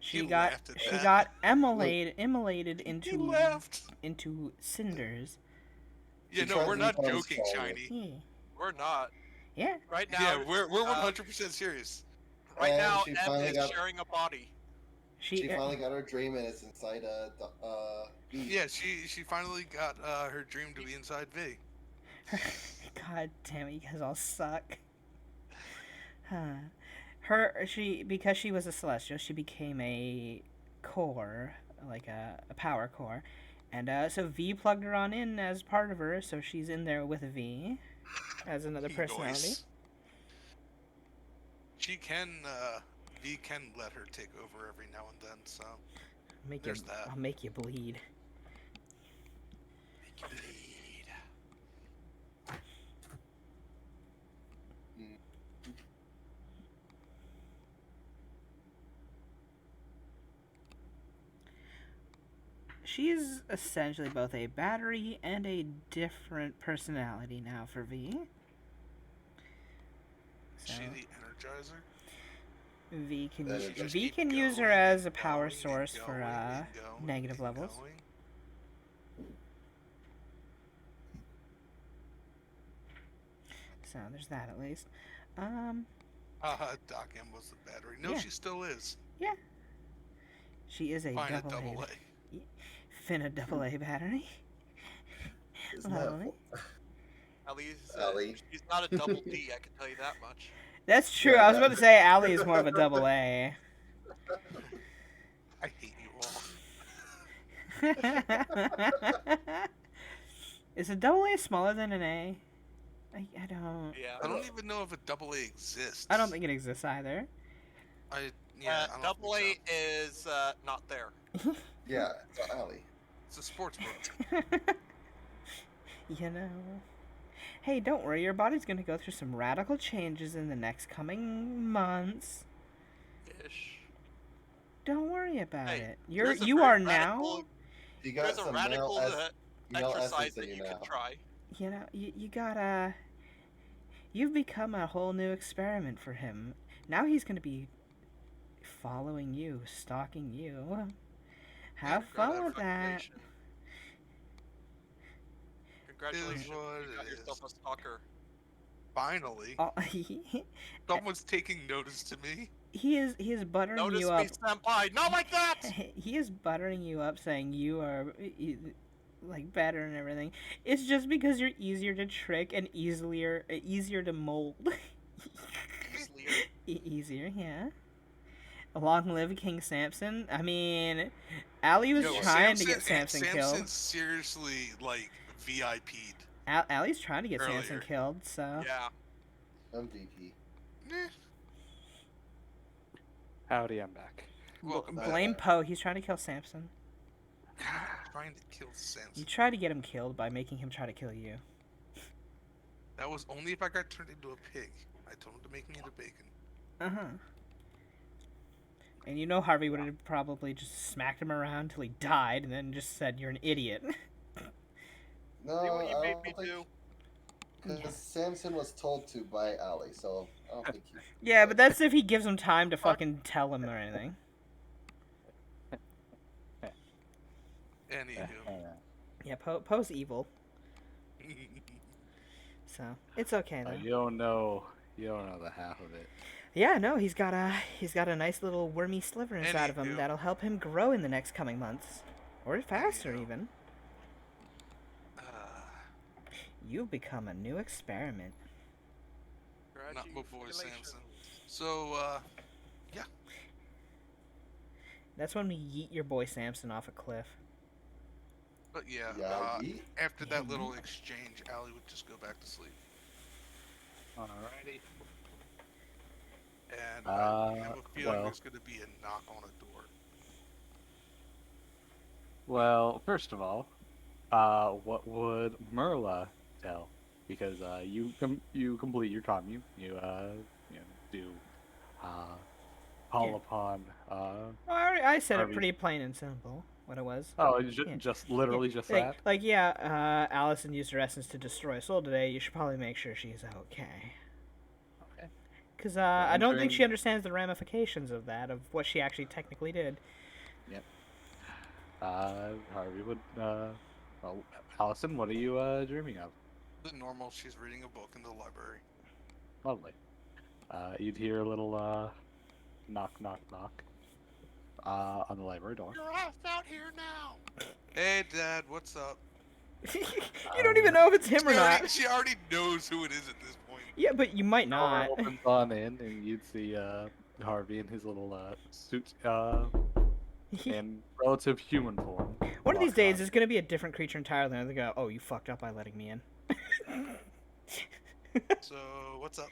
She He got laughed at she that. got immolated He into laughed. cinders. Yeah, She no, tried we're to not become joking, stronger. Shiny. Yeah. We're not. Yeah. Right now. Yeah, we're 100% serious. Right And now, she M finally is got- sharing a body. She finally got her dream, and it's inside V. Yeah, she finally got her dream to be inside V. God damn it, you guys all suck. Because she was a celestial, she became a core, like a power core, and so V plugged her on in as part of her, so she's in there with V as another personality. Nice. She can V can let her take over every now and then, so there's that. I'll make you bleed. Make you bleed. She's essentially both a battery and a different personality now for V. Is So she the Energizer? V can That She is just V keep can use her going as a and power going and source for going and going negative and levels. going. So there's that at least. Doc M was the battery. No, Yeah. she still is. She is a Find a double double A. A. Finn a double A battery. Isn't that Lovely. At least Allie. she's not a double D. I can tell you that much. That's true. Yeah, I was about that- to say Allie is more of a double A. I hate you all. Is a double A smaller than an A? I don't. Yeah. I don't even know if a double A exists. I don't think it exists either. I I don't double A think so. is not there. Yeah, it's Allie. It's a sports book. You know. Hey, don't worry. Your body's gonna go through some radical changes in the next coming months. Ish. Don't worry about Hey, it. there's a You very are radical- now. You got There's a some radical male exercise essence that in you you can now. try. You know. You gotta. You've become a whole new experiment for him. Now he's gonna be following you, stalking you. Have fun with that. Congratulations. Is what You got it yourself is. a stalker. Finally, Oh, someone's taking notice to me. he is buttering Notice you me, up. senpai. Not like that! He is buttering you up, saying you are like better and everything. It's just because you're easier to trick and easier to mold. Easier, yeah. Long live King Samson. I mean, Allie was trying to get Samson killed. Samson seriously like VIP'd. Allie's trying to get Samson Earlier. killed, so. Yeah. MVP. Eh, Howdy, I'm back. well, Blame Poe. He's trying to kill Samson. trying to kill Samson. You try to get him killed by making him try to kill you. That was only if I got turned into a pig. I told him to make me into bacon. Uh huh. And you know Harvey would have probably just smacked him around till he died, and then just said, "You're an idiot." No, See what you I made don't me think do? because Samson was told to by Allie, so I don't think he. Yeah, but that's if he gives him time to fucking tell him or anything. Anywho. Yeah, Poe's evil, so it's okay though. You don't know the half of it. Yeah, no, he's got a nice little wormy sliver inside of him Anywho. that'll help him grow in the next coming months, or faster Anywho. even. You've become a new experiment. Not my boy Congratulations. Samson. So, That's when we yeet your boy Samson off a cliff. but yeah, Yeah, yeet. after Yeah, that little exchange, Allie would just go back to sleep. Alrighty. And I have a feeling well. there's going to be a knock on a door. Well, first of all, what would Merla tell? Because you complete your commune. You do call upon. Well, I said it Harvey. pretty plain and simple what it was. Oh, it's Yeah. just literally just Like, that. like yeah, Allison used her essence to destroy a soul today. You should probably make sure she's okay. Okay. Because I don't think entering- she understands the ramifications of that, of what she actually technically did. Harvey would. Well, Allison, what are you dreaming of? The normal, she's reading a book in the library. Lovely. You'd hear a little knock, knock, knock on the library door. You're off out here now. Hey, Dad, what's up? You don't even know if it's him or not. She already knows who it is at this point. Yeah, but you might Door not. opens on in, and you'd see Harvey in his little suit in relative human form. One of these walk days, on. it's gonna be a different creature entirely, and they go, "Oh, you fucked up by letting me in." So, what's up?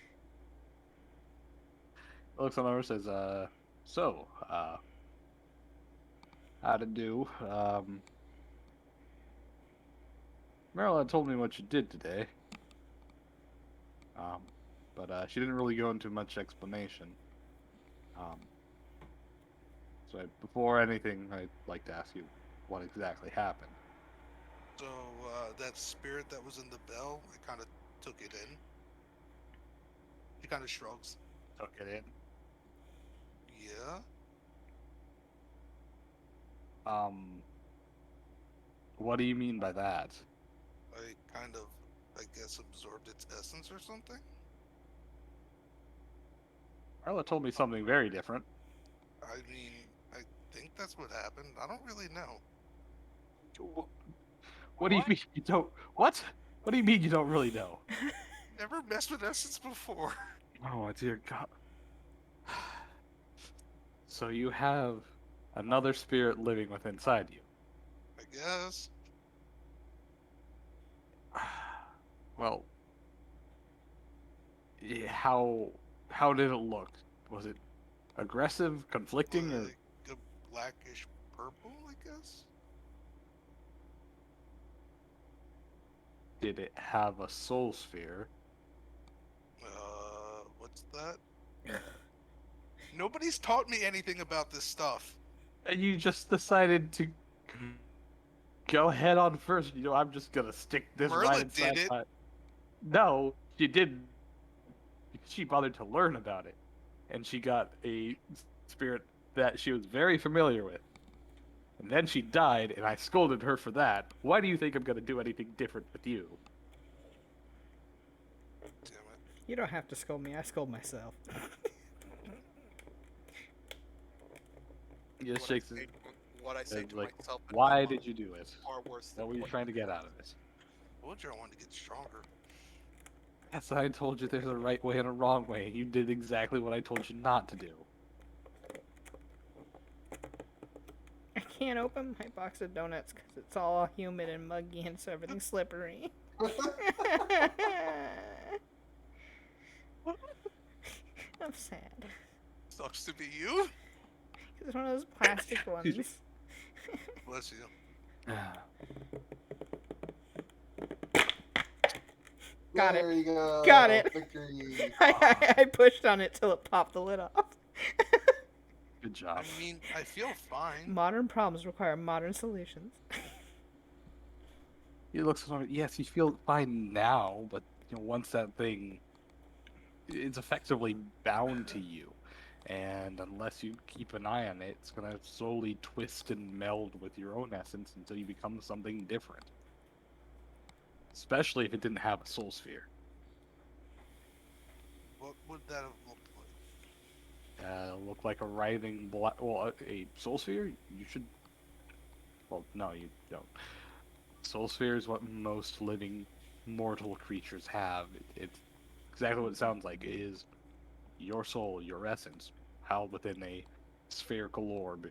Looks on over, says, how to do? Marilyn told me what you did today. But she didn't really go into much explanation. So before anything, I'd like to ask you what exactly happened. So, that spirit that was in the bell, I kind of took it in. He kind of shrugs. Took it in. Yeah? What do you mean by that? I kind of, I guess, absorbed its essence or something? Marla told me something very different. I mean, I think that's what happened. I don't really know. What do you mean you don't? What? What do you mean you don't really know? Never messed with essence before. Oh dear God. So you have another spirit living within inside you. I guess. Well, how did it look? Was it aggressive, conflicting, or Like a blackish purple, I guess. did it have a soul sphere? What's that? Nobody's taught me anything about this stuff. And you just decided to go head on first. I'm just gonna stick this Merla right inside did it. my... No, she didn't. She bothered to learn about it, and she got a spirit that she was very familiar with. And then she died, and I scolded her for that. Why do you think I'm gonna do anything different with you? Damn it. You don't have to scold me. I scold myself. He just What I shakes his say- What I say to like, myself. and why my did mom you do it? is far worse than What were you what trying to get out of it? I told you I wanted to get stronger. Yes, I told you there's a right way and a wrong way. You did exactly what I told you not to do. I can't open my box of donuts because it's all humid and muggy and so everything's slippery. I'm sad. Sucks to be you. It's one of those plastic Excuse me. ones. Bless you. Got there it. you go. Got it. Victory. I pushed on it till it popped the lid off. Good job. I mean, I feel fine. Modern problems require modern solutions. You look so yes, you feel fine now, but once that thing it's effectively bound to you. And unless you keep an eye on it, it's gonna slowly twist and meld with your own essence until you become something different. Especially if it didn't have a soul sphere. What would that have looked like? Look like a writhing black. Well, a soul sphere. You should. Well, no, you don't. Soul sphere is what most living mortal creatures have. It's exactly what it sounds like. It is your soul, your essence, held within a spherical orb,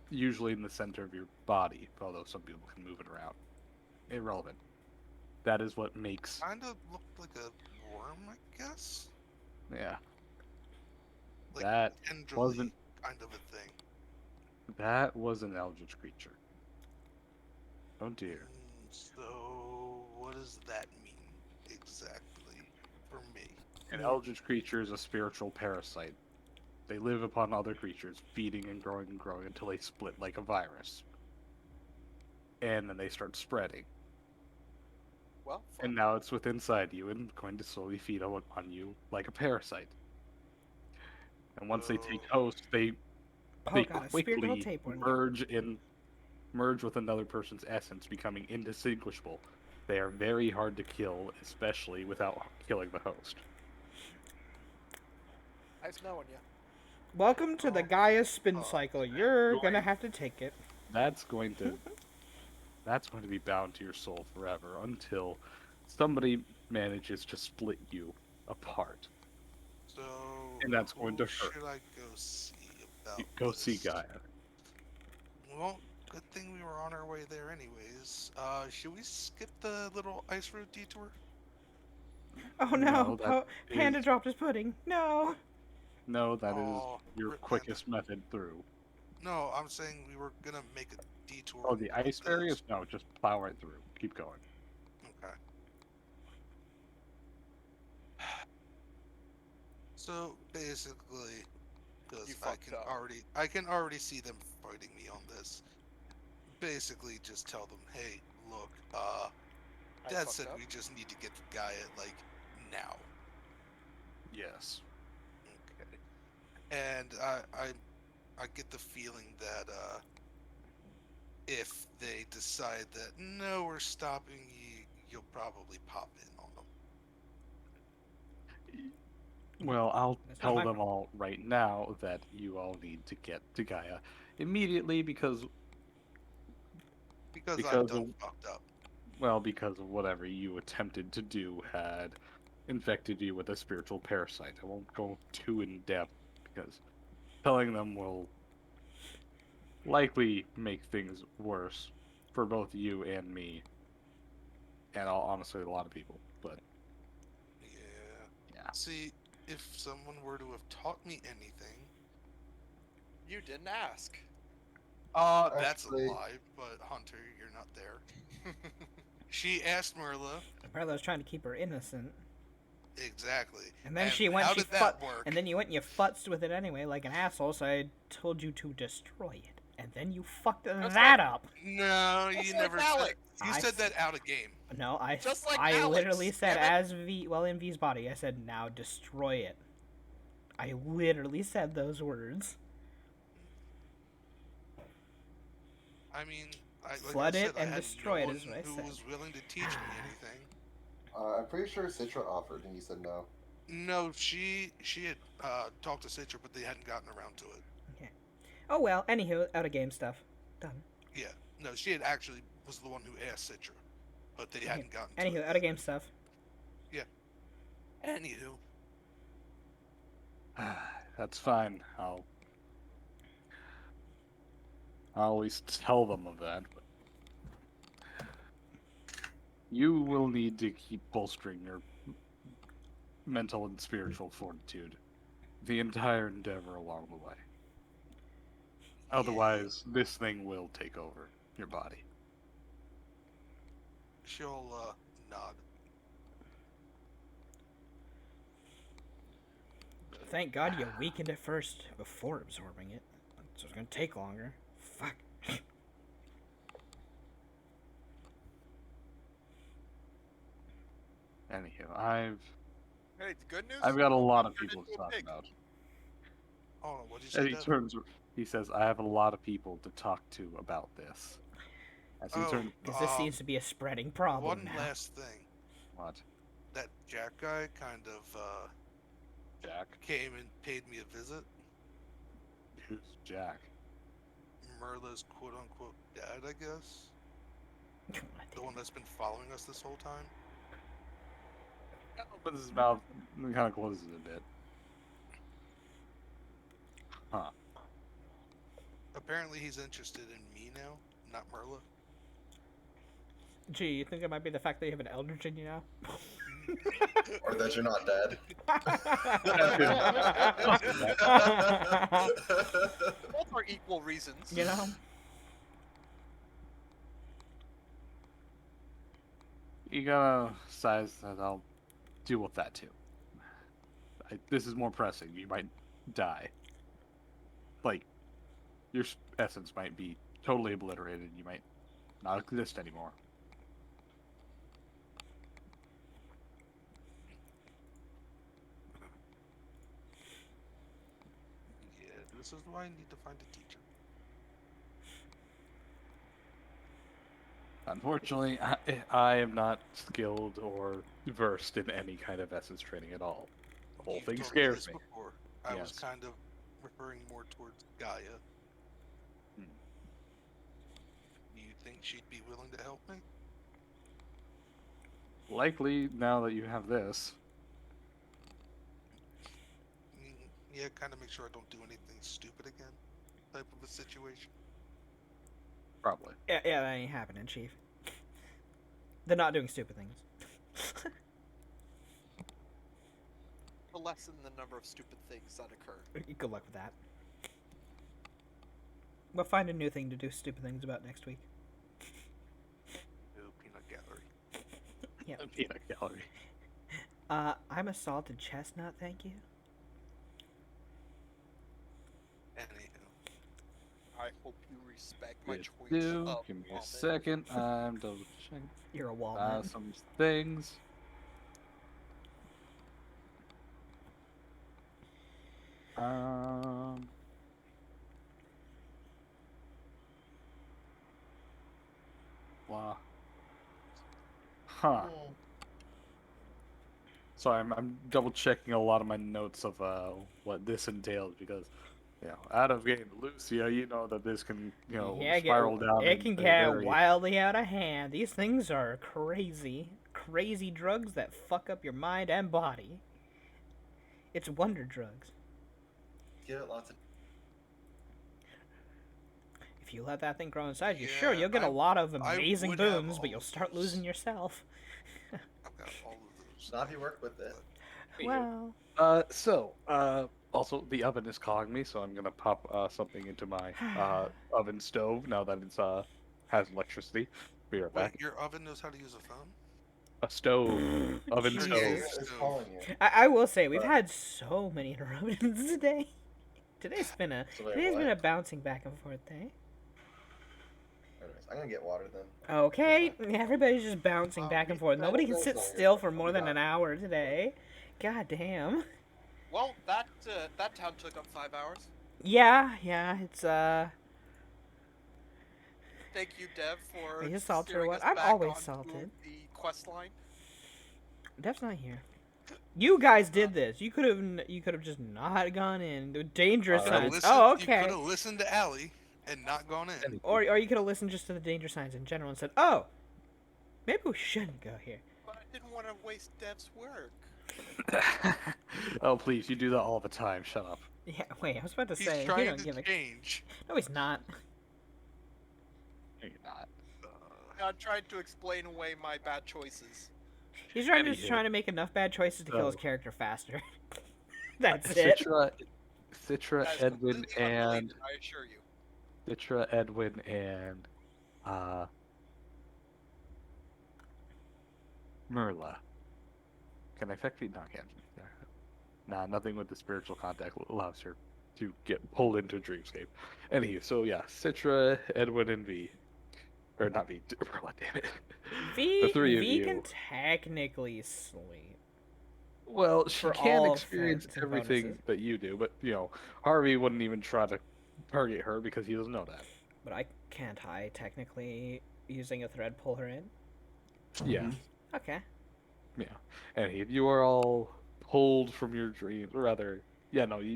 usually in the center of your body. Although some people can move it around. Irrelevant. That is what makes. Kind of looked like a worm, I guess. Yeah. Like That tendrily wasn't. kind of a thing. That was an eldritch creature. Oh dear. So, what does that mean exactly for me? An eldritch creature is a spiritual parasite. They live upon other creatures, feeding and growing until they split like a virus. And then they start spreading. Well, And now it's within inside you and going to slowly feed on you like a parasite. And once they take host, they Oh god, a spirit quickly tapeworm. merge with another person's essence, becoming indistinguishable. They are very hard to kill, especially without killing the host. nice knowing you. Welcome to the Gaia spin cycle. You're gonna have to take it. That's going to be bound to your soul forever until somebody manages to split you apart. So, And that's going to who hurt. should I go see about Go see this? Gaia. Well, good thing we were on our way there anyways. Should we skip the little ice road detour? Oh no! that Panda is- dropped his pudding. No. No, that is Oh, your rip quickest method through. No, I'm saying we were gonna make a detour. Oh, on the one of ice those. barriers? No, just plow right through. Keep going. Okay. So basically, because You I fucked can up. already see them fighting me on this. Basically, just tell them, hey, look, I Dad fucked said up. we just need to get the guy at like now. Yes. Okay. And I get the feeling that if they decide that no, we're stopping you, you'll probably pop in on them. Well, I'll That's not tell my them all right now that you all need to get to Gaia immediately because Because Because I'm of- done fucked up. because of whatever you attempted to do had infected you with a spiritual parasite. I won't go too in depth because telling them will likely make things worse for both you and me, and honestly a lot of people. But yeah. See, if someone were to have taught me anything, You didn't ask. that's a Actually- lie. But Hunter, you're not there. She asked Merla Marla was trying to keep her innocent. exactly. And then she went, How she did that fut- work? and then you went and you futzed with it anyway, like an asshole. So I told you to destroy it, and then you fucked that up. No, Just you like never Alex. said. You I said s- that out of game. No, Just like I Alex, literally said damn it. as V, well in V's body. I said now destroy it. I literally said those words. I mean, like Flood I it said, I and had destroy no it one is what I who said. was willing to teach me anything. I'm pretty sure Citra offered, and you said no. No, she had talked to Citra, but they hadn't gotten around to it. Oh well. Anywho, out of game stuff. Done. Yeah, no, she had actually was the one who asked Citra, but they hadn't gotten to Anywho, it. out of game stuff. Anywho, That's fine. I'll always tell them of that. But you will need to keep bolstering your mental and spiritual fortitude the entire endeavor along the way. Otherwise, this thing will take over your body. she'll nod. Thank God you weakened it first before absorbing it. So it's gonna take longer. Fuck. Anywho, Hey, the good news. I've got a lot of Turned people to into a talk pig. about. Oh, what did you And say? he Dev? turns. He says, "I have a lot of people to talk to about this." As he Oh, turns, Because this seems to be a spreading problem one now. last thing. what? That Jack guy kind of Jack? came and paid me a visit. Who's Jack? Merla's quote-unquote dad, I guess. The one that's been following us this whole time. Opens his mouth and kind of closes it a bit. Huh. Apparently he's interested in me now, not Merla. Gee, you think it might be the fact that you have an eldritch in you now? Or that you're not dead. Both are equal reasons. You know? You gotta size that. I'll deal with that too. This is more pressing. You might die. Like, your essence might be totally obliterated. You might not exist anymore. Yeah, this is why I need to find a teacher. Unfortunately, I am not skilled or versed in any kind of essence training at all. The whole You've thing told scares this me. Before. I was Yes. kind of referring more towards Gaia. Hmm. Do you think she'd be willing to help me? Likely, now that you have this. Yeah, kind of make sure I don't do anything stupid again. Type of a situation. Probably. Yeah, that ain't happening, Chief. They're not doing stupid things. To lessen the number of stupid things that occur. Good luck with that. We'll find a new thing to do stupid things about next week. No peanut gallery. Yeah. A peanut gallery. I'm a salted chestnut, thank you. Anywho. I hope you respect my Yes, choice do. of Give me a almond. second. I'm double checking You're a walnut. some things. Wow. Huh. So I'm double checking a lot of my notes of what this entails because out of getting loose, you know that this can, Yeah, spiral down it in can a get very. wildly out of hand. These things are crazy. Crazy drugs that fuck up your mind and body. It's wonder drugs. Give it lots of. If you let that thing grow inside you, sure, Yeah, you'll get a lot of I amazing would have booms, but all you'll of start those. losing yourself. I've got all of those. Not if you work with it. Well, Also the oven is calling me, so I'm gonna pop something into my oven stove now that it's has electricity. Be right Wait, back. your oven knows how to use a phone? A stove, oven Jesus. stove. It's calling you. I will say we've But- had so many interruptions today. Today's been a So wait, today's been what? a bouncing back and forth day. Anyways, I'm gonna get water then. Okay, everybody's just bouncing Wow, back and we- forth. Nobody can That's sit not your still fault. for more We than got an it. hour today. God damn. Well, that town took up 5 hours. Yeah, it's Thank you, Dev, for Are you salted or steering what? us I'm back always onto salted. the quest line. Dev's not here. You guys did this. You could have just not gone in. The dangerous You signs. Listen, Oh, You could okay. have listened to Allie and not gone in. Or you could have listened just to the danger signs in general and said, "Oh, maybe we shouldn't go here." But I didn't want to waste Dev's work. Oh please, you do that all the time. Shut up. Yeah, wait. I was about to He's say he trying don't to give a. change. No, he's not. No, you're not. I'm trying to explain away my bad choices. He's just Anywho. trying to make enough bad choices to kill his So- character faster. That's it. Citra, That is Edwin, completely and unrelated, I assure you. Citra, Edwin, and Merla. Can I effectively not can. Nah, nothing with the spiritual contact allows her to get pulled into Dreamscape. Anywho, so yeah, Citra, Edwin, and V. Or not V, Merla, damn it. The three of V you. can technically sleep. Well, she for can all experience effects and everything bonuses. that you do, but Harvey wouldn't even try to target her because he doesn't know that. But can't I technically using a thread pull her in? Yeah, Okay. yeah. And you are all pulled from your dreams, or rather,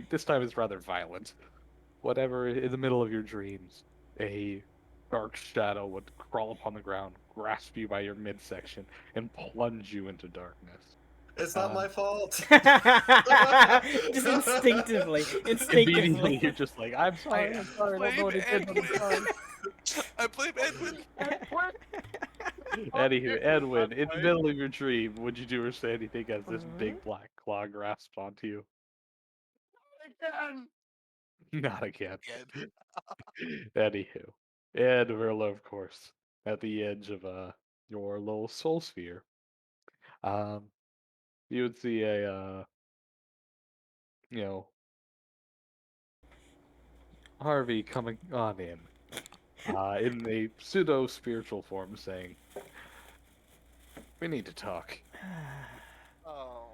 this time it's rather violent. Whatever, in the middle of your dreams, a dark shadow would crawl upon the ground, grasp you by your midsection, and plunge you into darkness. It's not my fault. Just instinctively. Immediately, you're just like, I'm sorry, I don't know what it did, but I'm Edwin. sorry. I blame Edwin. Anywho, Edwin, in the Right. middle of your dream, would you do or say anything as this Mhm. big black claw grasps onto you? Again! Not again. Again. Anywho, and Verla, of course, at the edge of your little soul sphere, um, you would see a you know, Harvey coming on in a pseudo spiritual form, saying, "We need to talk." Oh.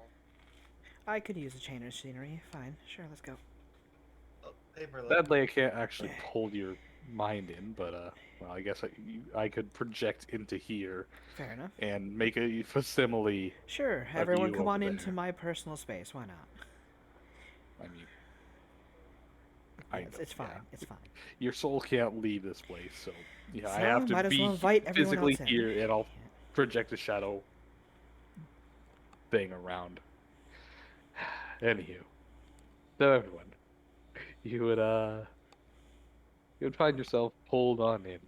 I could use a change of scenery. Fine. Sure, let's go. Oh, hey, Merlin. Sadly, I can't actually pull your mind in, but well, I guess I could project into here Fair enough. and make a facsimile. Sure, A everyone view come over on into there. my personal space. Why not? I mean, Yeah, I it's know, fine. yeah. It's fine. Your soul can't leave this place, so I So, have to might as be well invite everyone physically else in. here, and I'll project a shadow thing around. Anywho, so everyone, you would find yourself pulled on in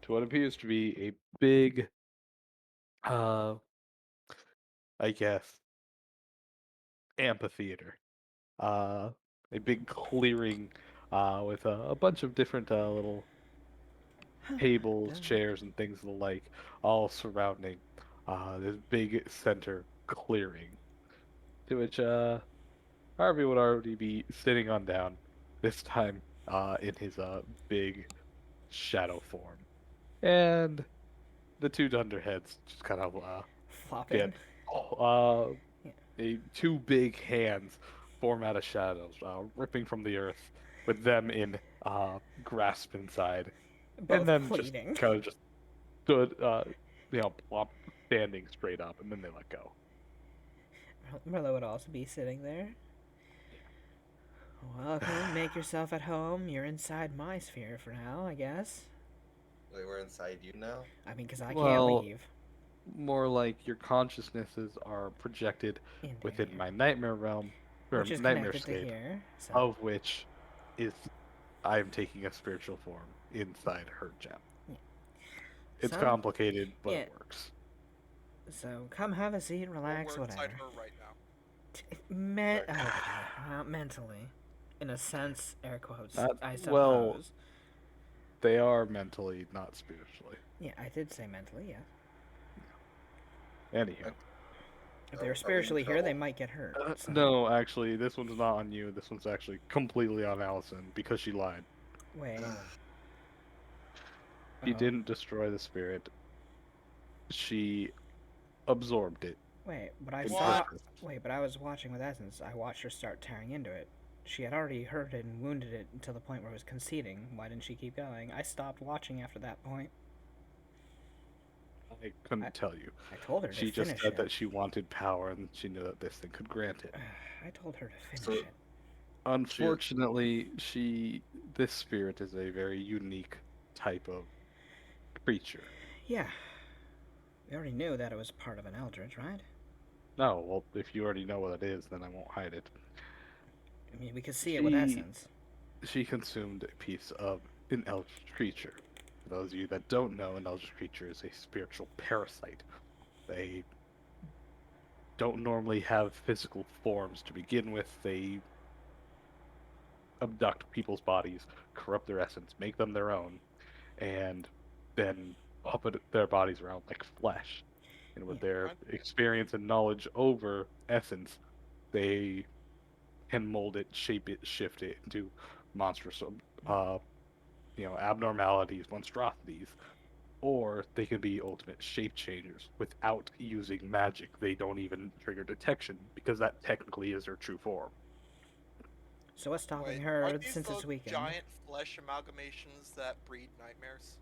to what appears to be a big, uh, I guess, amphitheater. A big clearing, with a bunch of different little tables, chairs, and things of the like, all surrounding this big center clearing, to which Harvey would already be sitting on down, this time in his big shadow form, and the two dunderheads just kind of Flop get in. two big hands form out of shadows, ripping from the earth, with them in grasp inside, Both and then pleading. just kind of just stood, plop, standing straight up, and then they let go. Merlot would also be sitting there. Welcome, make yourself at home. You're inside my sphere for now, I guess. Wait, we're inside you now? I mean, because I can't Well, leave. more like your consciousnesses are projected Into within here. my nightmare realm, or Which is nightmare connected to state, here. So. of which is I am taking a spiritual form inside her gem. Yeah. It's Some- complicated, but yeah. it works. So come have a seat, relax, We're inside whatever. her right now. Okay, mentally. In a sense, air quotes, I suppose. Well, they are mentally, not spiritually. Yeah, I did say mentally, yeah. Anyhow. If Are they we were in spiritually here, they trouble? might get hurt. So. No, actually, this one's not on you. This one's actually completely on Allison because she lied. Wait. She Oh. didn't destroy the spirit. She absorbed it. Wait, but I in saw. purpose. Wait, but I was watching with Essence. I watched her start tearing into it. She had already hurt it and wounded it until the point where it was conceding. Why didn't she keep going? I stopped watching after that point. I couldn't tell you. I told her to She finish just said it. that she wanted power and she knew that this thing could grant it. I told her to finish So- it. Unfortunately, this spirit is a very unique type of creature. Yeah. We already knew that it was part of an Eldritch, right? No, well, if you already know what it is, then I won't hide it. I mean, we could see it with She- Essence. She consumed a piece of an eldritch creature. For those of you that don't know, an eldritch creature is a spiritual parasite. They don't normally have physical forms to begin with. They abduct people's bodies, corrupt their essence, make them their own, and then puppet their bodies around like flesh. And with their experience and knowledge over essence, they can mold it, shape it, shift it into monstrous, abnormalities, monstrosities, or they can be ultimate shape changers without using magic. They don't even trigger detection because that technically is their true form. So what's stopping Wait, her are these since those it's weekend? giant flesh amalgamations that breed nightmares?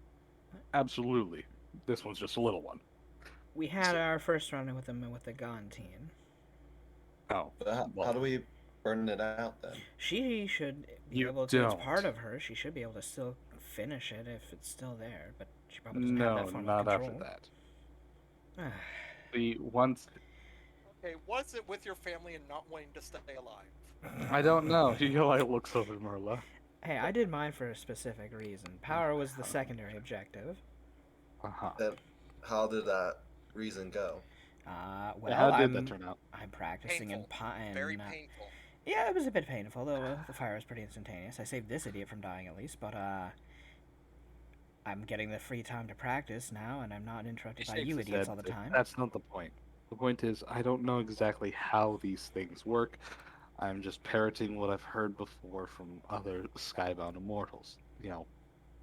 Absolutely. This one's just a little one. We had our first run with them with the Gontian. Oh. But how well, do we burn it out then? She should be You able to. It's don't. part of her. She should be able to still finish it if it's still there. But she probably doesn't have No, that form not of after control. that. Once Okay, was it with your family and not wanting to stay alive? I don't know. Eli looks over Merla. Hey, I did mine for a specific reason. Power was the secondary objective. Then how did that reason go? Well, How did I'm, that turn out? I'm practicing in Painful. Very painful. Yeah, it was a bit painful, though the fire was pretty instantaneous. I saved this idiot from dying at least, but I'm getting the free time to practice now, and I'm not interrupted by you idiots all the time. That's not the point. The point is, I don't know exactly how these things work. I'm just parroting what I've heard before from other skybound immortals.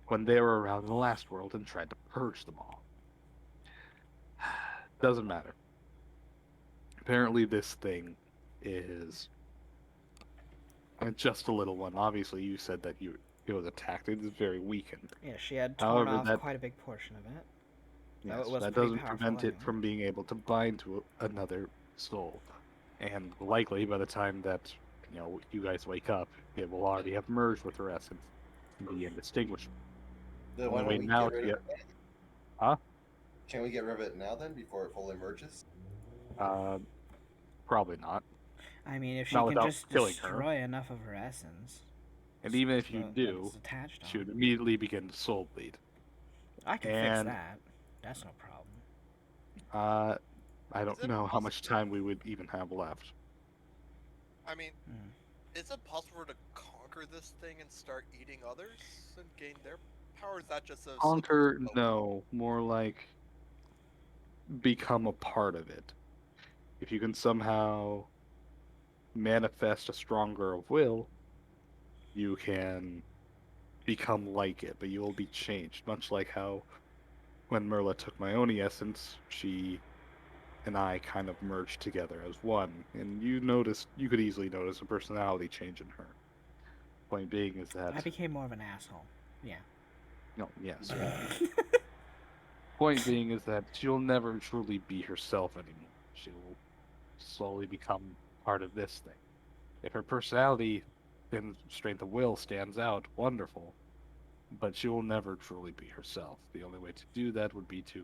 When they were around in the last world and tried to purge them all. Doesn't matter. Apparently this thing is just a little one. Obviously, you said that it was attacked. It is very weakened. Yeah, she had torn However, off quite a big portion of it. Yes, it was that pretty doesn't powerful prevent it anyway. from being able to bind to another soul. And likely by the time that you guys wake up, it will already have merged with her essence and be indistinguishable. Then why Only don't we now get rid to of it? Huh? Can we get rid of it now then before it fully merges? Probably not. I mean, if she Not can without just killing her. destroy enough of her essence. And even if you that do, it's attached she on. would immediately begin to soul bleed. I can fix and- that. That's no problem. I don't Is it know how possible- much time we would even have left. I mean, Hmm. is it possible to conquer this thing and start eating others and gain their power? Or is that just a Conquer, slippery slope? no. More like become a part of it. If you can somehow manifest a stronger of will, you can become like it, but you will be changed. Much like how when Merla took my Oni essence, she and I kind of merged together as one. And you could easily notice a personality change in her. Point being is that I became more of an asshole. Yeah. no, yes. Point being is that she'll never truly be herself anymore. She'll slowly become part of this thing. If her personality and strength of will stands out, wonderful. But she will never truly be herself. The only way to do that would be to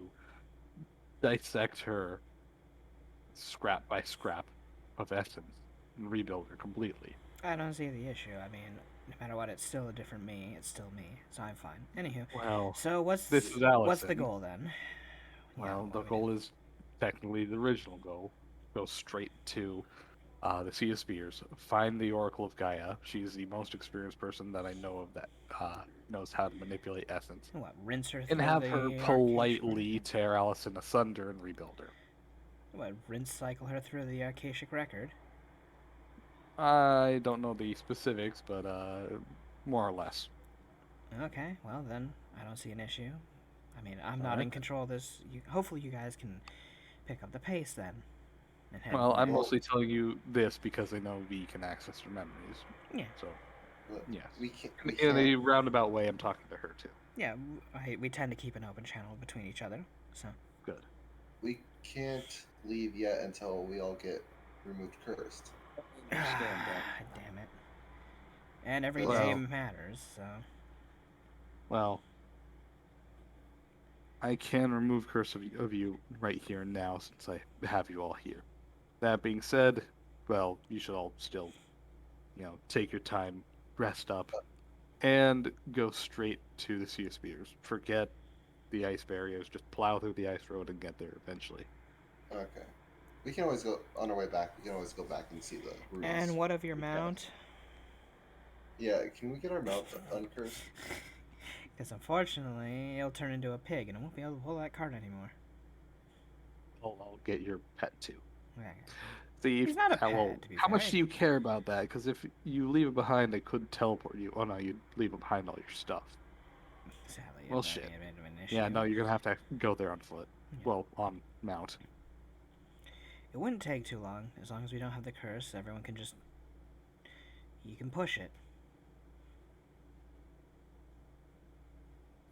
dissect her scrap by scrap of essence and rebuild her completely. I don't see the issue. I mean, no matter what, it's still a different me. It's still me, so I'm fine. Anywho, Well, so this is what's Allison. the goal then? Well, what the do we goal is technically the original goal. Go straight to the Sea of Spears. Find the Oracle of Gaia. She's the most experienced person that I know of that knows how to manipulate essence. do? What, rinse her And through have the her arcane politely record? tear Allison asunder and rebuild her. What, rinse cycle her through the Akashic record? I don't know the specifics, but more or less. Okay, well then, I don't see an issue. I mean, I'm not Alright. in control of this. Hopefully you guys can pick up the pace then. And head Well, I'm north. mostly telling you this because I know V can access her memories. Yeah. So, But yes. we can't. In a roundabout way, I'm talking to her too. Yeah, we tend to keep an open channel between each other, so. Good. We can't leave yet until we all get removed cursed. Understand that. Damn it. And every Well- day matters, so. Well, I can remove curse of you right here and now since I have you all here. That being said, well, you should all still, take your time, rest up, and go straight to the Sea of Spears. Forget the ice barriers. Just plow through the ice road and get there eventually. Okay. We can always go on our way back. We can always go back and see the ruins. And what of your We mount? Yeah, can we get our mount uncursed? Because unfortunately, it'll turn into a pig and I won't be able to pull that cart anymore. I'll get your pet too. Okay. See, He's not a well, pet, to be how much fair. do you care about that? Because if you leave it behind, I could teleport you. Oh no, you'd leave it behind all your stuff. Sadly, Well, it's shit. not even an issue. Yeah, no, you're gonna have to go there on foot. Yeah. Well, on mount. It wouldn't take too long. As long as we don't have the curse, everyone can just... You can push it.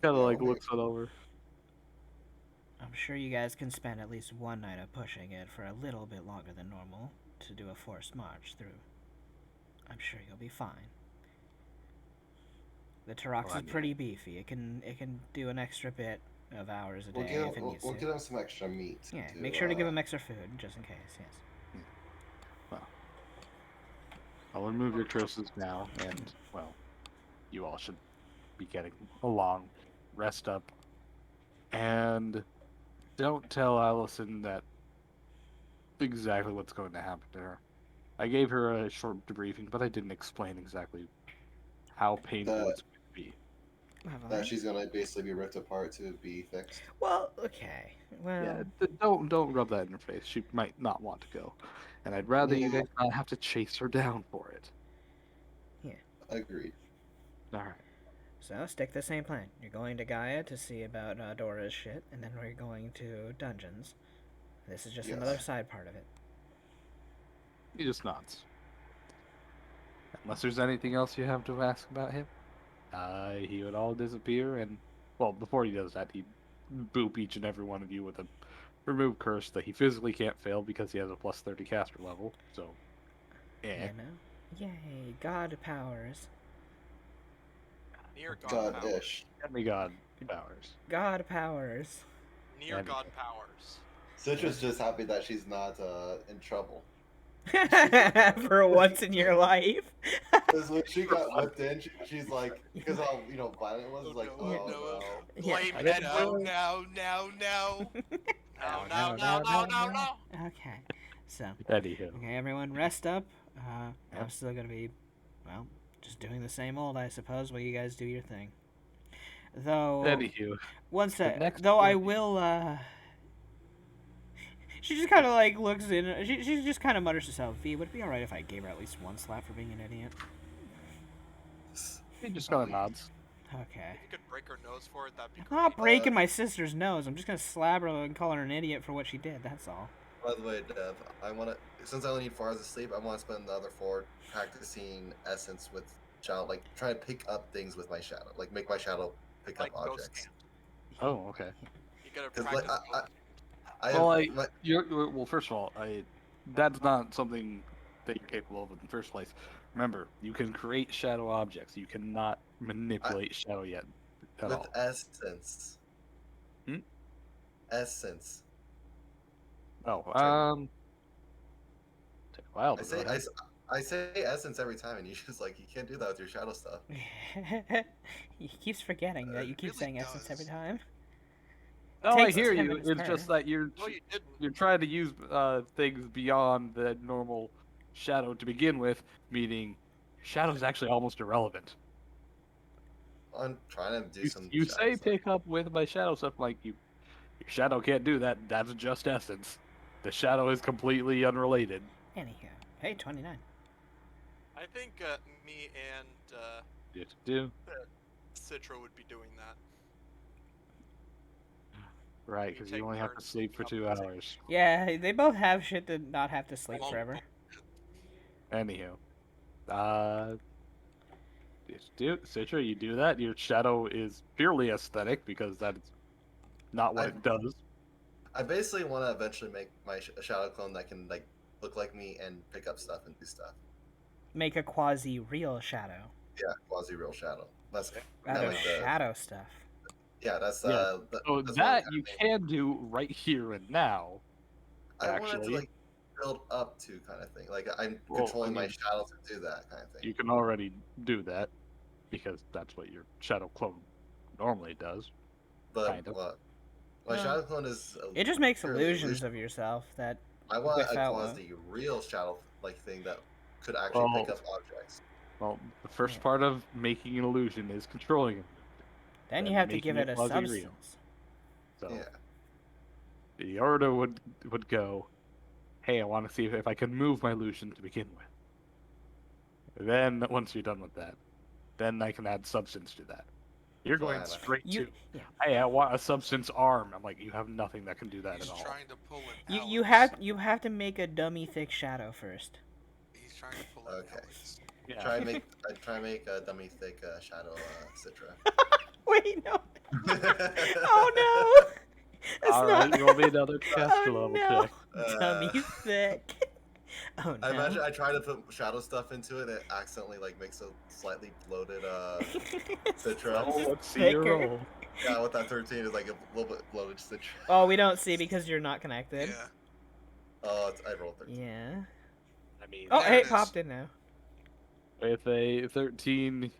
Kinda Yeah, like okay. looks it over. I'm sure you guys can spend at least one night of pushing it for a little bit longer than normal to do a forced march through. I'm sure you'll be fine. The Tarox I is mean- pretty beefy. It can do an extra bit of hours a We'll day give if it him, needs we'll to. give him some extra meat. Yeah, make sure to give him extra food just in case. Yes. I'll remove your curses now, and, well, you all should be getting along. Rest up. And don't tell Allison that exactly what's going to happen to her. I gave her a short debriefing, but I didn't explain exactly how painful That- it's going to be. That she's gonna basically be ripped apart to be fixed. Well, okay. Well, Yeah, don't rub that in her face. She might not want to go, and I'd rather you Yeah. guys not have to chase her down for it. Agreed. All right. so stick to the same plan. You're going to Gaia to see about Dora's shit, and then we're going to dungeons. This is just Yes. another side part of it. He just nods. Unless there's anything else you have to ask about him, he would all disappear, and, well, before he does that, he'd boop each and every one of you with a remove curse that he physically can't fail because he has a plus 30 caster level, so, You know? Yay, god powers. Near god powers. God-ish. Demigod powers. God powers. Near Yeah. god powers. Citra's just happy that she's not in trouble. For once in your life. Because when she got whipped in, she's like, because how violent it was, it's like, Oh, oh no. no. Yeah. Blame I didn't no, do it. no, no, no. No, No, no, no, no, no. Okay, so Anywho. okay, everyone, rest up. I'm Yep. still gonna be, well, just doing the same old, I suppose, while you guys do your thing. Though, Anywho. once the next though I one- will. She just kind of like looks in. She just kind of mutters to herself, "V, would it be all right if I gave her at least one slap for being an idiot?" He just kind of nods. Okay. If you could break her nose for it, that'd be I'm great. not breaking my sister's nose. I'm just gonna slap her and call her an idiot for what she did. That's all. By the way, Dev, I want to, since I only need 4 hours of sleep, I want to spend the other 4 practicing essence with shadow, like try to pick up things with my shadow, like make my shadow pick Like up ghost objects. camp. Oh, okay. You gotta 'Cause, practice. like, Well, well, first of all, that's not something that you're capable of in the first place. Remember, you can create shadow objects. You cannot manipulate shadow yet at With all. essence. Hmm? Essence. Oh, Trademark. take a while I to go say ahead. I say essence every time, and you just like you can't do that with your shadow stuff. He keeps forgetting that you keep really saying essence every does. time. Oh, I Takes hear 10 you. minutes It's per. just that you're No, you didn't. you're trying to use things beyond the normal shadow to begin with, meaning shadow's actually almost irrelevant. I'm trying to do You, some you shadow say stuff. pick up with my shadow stuff, like your shadow can't do that. That's just essence. The shadow is completely unrelated. Anywho, hey, 29. I think me and Do Citra would be doing that. right We because you take only have to turns sleep for picking 2 up the hours. Yeah, they both have shit to not have to sleep Well, forever. Anywho, uh, Citra, you do that. Your shadow is purely aesthetic because that's not what I it does. I basically want to eventually make my a shadow clone that can like look like me and pick up stuff and do stuff. Make a quasi real shadow Yeah, quasi real shadow. That's Yeah. out kind of of like the shadow stuff. yeah. That's Yeah. So that's what I'm that kind you of thinking. can do right here and now. I wanted to Actually, like build up to kind of thing. Like I'm well, I controlling my mean, shadow to do that kind of thing. you can already do that because that's what your shadow clone normally does. But Kind of. what my No. shadow clone is It just makes purely illusions illusion. of yourself that I want a without quasi real shadow like thing that could actually Well, pick up objects. well, the first Yeah. part of making an illusion is controlling an illusion, then you then have to making give it a quasi real. substance. So Yeah. the order would go, hey, I want to see if I can move my illusion to begin with. Then once you're done with that, then I can add substance to that. You're going Fine. straight You to, yeah. hey, I want a substance arm. I'm like, you have nothing that can do that He's at all. trying to pull an You Alex. have to make a dummy thick shadow first. He's trying to pull an Okay. Alex. Yeah. Try and make I try and make a dummy thick shadow Citra. Wait, no. Oh no. It's All not. right, roll me another caster Oh level no. check. Dummy thick. Oh I imagine no. I try to put shadow stuff into it and it accidentally like makes a slightly bloated Citra. Oh, let's see your Thicker. roll. Yeah, with that 13 is like a little bit bloated Citra. Oh, we don't see because you're not connected. Yeah. Oh, I rolled 13. Yeah. I mean, Oh, There hey, it it is. popped in now. with a 13,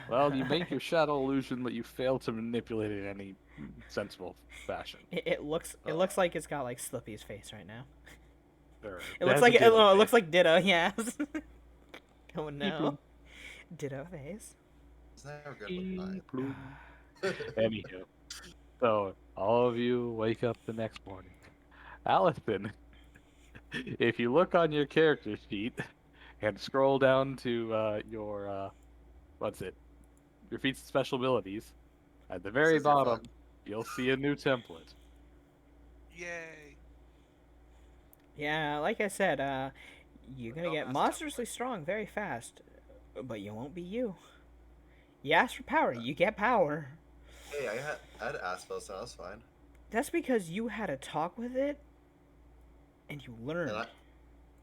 well, you make your shadow illusion, but you fail to manipulate it in any sensible fashion. It looks like it's got like Slippy's face right now. Or It looks has like a ditto it looks face. like Ditto. Yeah. Oh Beep no. boop, Ditto face. It's never good with mine. beep boop. Anywho, so all of you wake up the next morning. Allison, if you look on your character sheet and scroll down to your what's it? Your feats and special abilities. At the very Says you're bottom, fucked. you'll see a new template. Yay. Yeah, like I said, you're gonna get Dumbass monstrously strong very fast, but you won't be you. You ask for power, you get power. Hey, I had Aspel, so that was fine. That's because you had a talk with it, and you learned.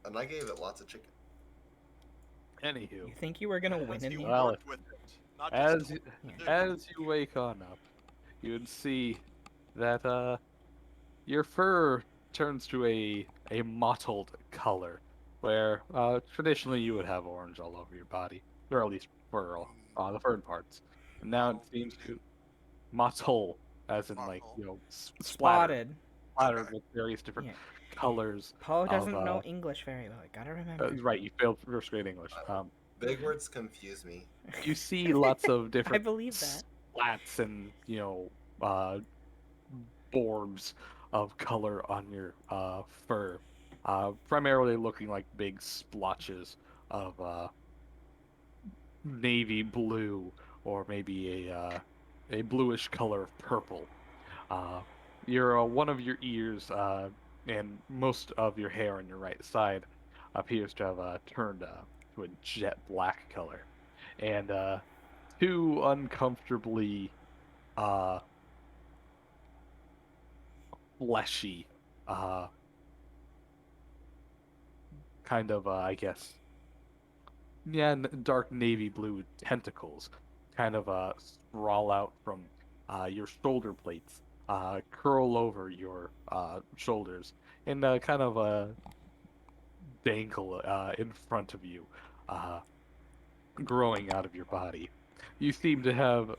And I gave it lots of chicken. Anywho, You think you were gonna win Because in you the Well, worked with it, not just as you wake on up, you would see that your fur turns to a mottled color, where traditionally you would have orange all over your body, or at least fur, the furred parts. And now it seems to mottle, as in like Mottle. splattered, spotted. Okay. with various different Yeah. colors. Poe doesn't of, know English very well. Gotta remember. right, you failed first grade English. Big words confuse me. You see lots of I different believe that. slats and borbs of color on your fur, primarily looking like big splotches of navy blue or maybe a bluish color of purple. One of your ears and most of your hair on your right side appears to have turned to a jet black color, and two uncomfortably uh, fleshy, kind of I guess dark navy blue tentacles kind of sprawl out from your shoulder plates, curl over your shoulders, and kind of dangle in front of you, uh, growing out of your body. You seem to have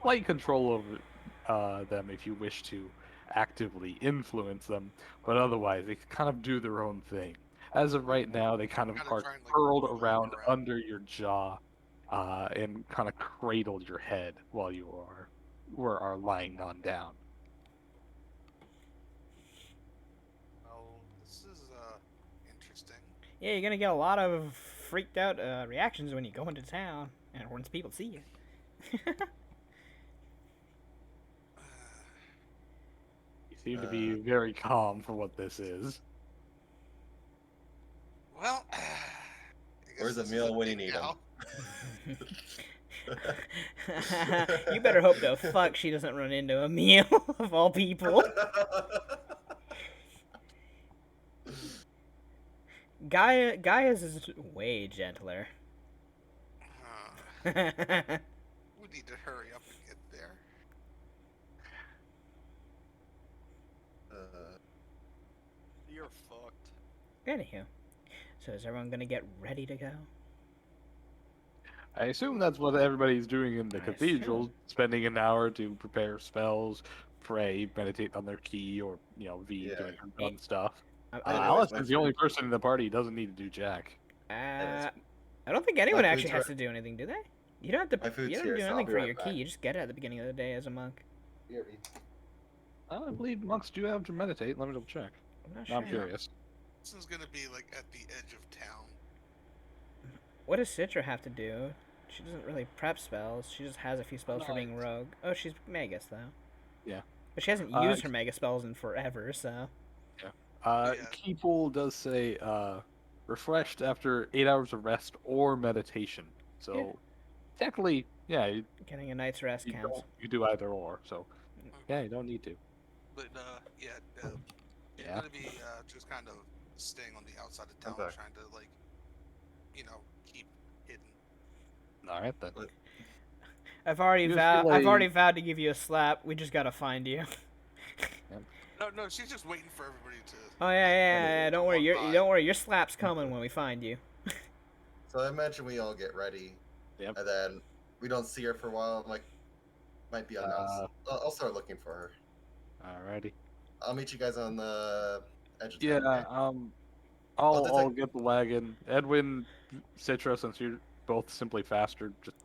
slight control over them if you wish to actively influence them, but otherwise they kind of do their own thing. As of right now, they kind of Kinda are try and, like, curled move 'em around around. under your jaw, and kind of cradle your head while you are lying on down. Well, this is interesting. Yeah, you're gonna get a lot of freaked out reactions when you go into town and once people see you. You seem to be very calm for what this is. Well, I guess Where's the this is meal a when you big need 'em? gal. You better hope to fuck she doesn't run into a meal of all people. Gaia's is way gentler. We need to hurry up and get there. You're fucked. Anywho, so is everyone gonna get ready to go? I assume that's what everybody's doing in the I cathedral, assume. spending an hour to prepare spells, pray, meditate on their key, or V Yeah. doing her gun stuff. Anyways, Allison's the only person in the party who doesn't need to do jack. I don't think anyone My actually food's has to do anything, do they? You don't have My to. food's You don't here, do so I'll anything be for right your back. key. You just get it at the beginning of the day as a monk. I believe monks do have to meditate. Let me double check. I'm not Now I'm sure. curious. This is gonna be like at the edge of town. What does Citra have to do? She doesn't really prep spells. She just has a few spells for being rogue. Oh, she's Magus though. Yeah. But she hasn't used her Mega spells in forever, so. Yeah. Key pool does say refreshed after 8 hours of rest or meditation. So Yeah. technically, yeah, Getting a night's rest counts. you do either or. So yeah, you don't need to. But yeah, you're Yeah. gonna be just kind of staying on the outside of town, back. trying to like, keep hidden. All right then. I've already You vowed. feel I've like- already vowed to give you a slap. We just gotta find you. No, she's just waiting for everybody to. Oh yeah. Don't worry. Walk by. Don't worry. Your slap's coming when we find you. So I imagine we all get ready, Yep. and then we don't see her for a while. Like, might be announced. I'll start looking for her. Alrighty. I'll meet you guys on the edge of Yeah. town. I'll get the wagon. Edwin, Citra, since you're both simply faster, just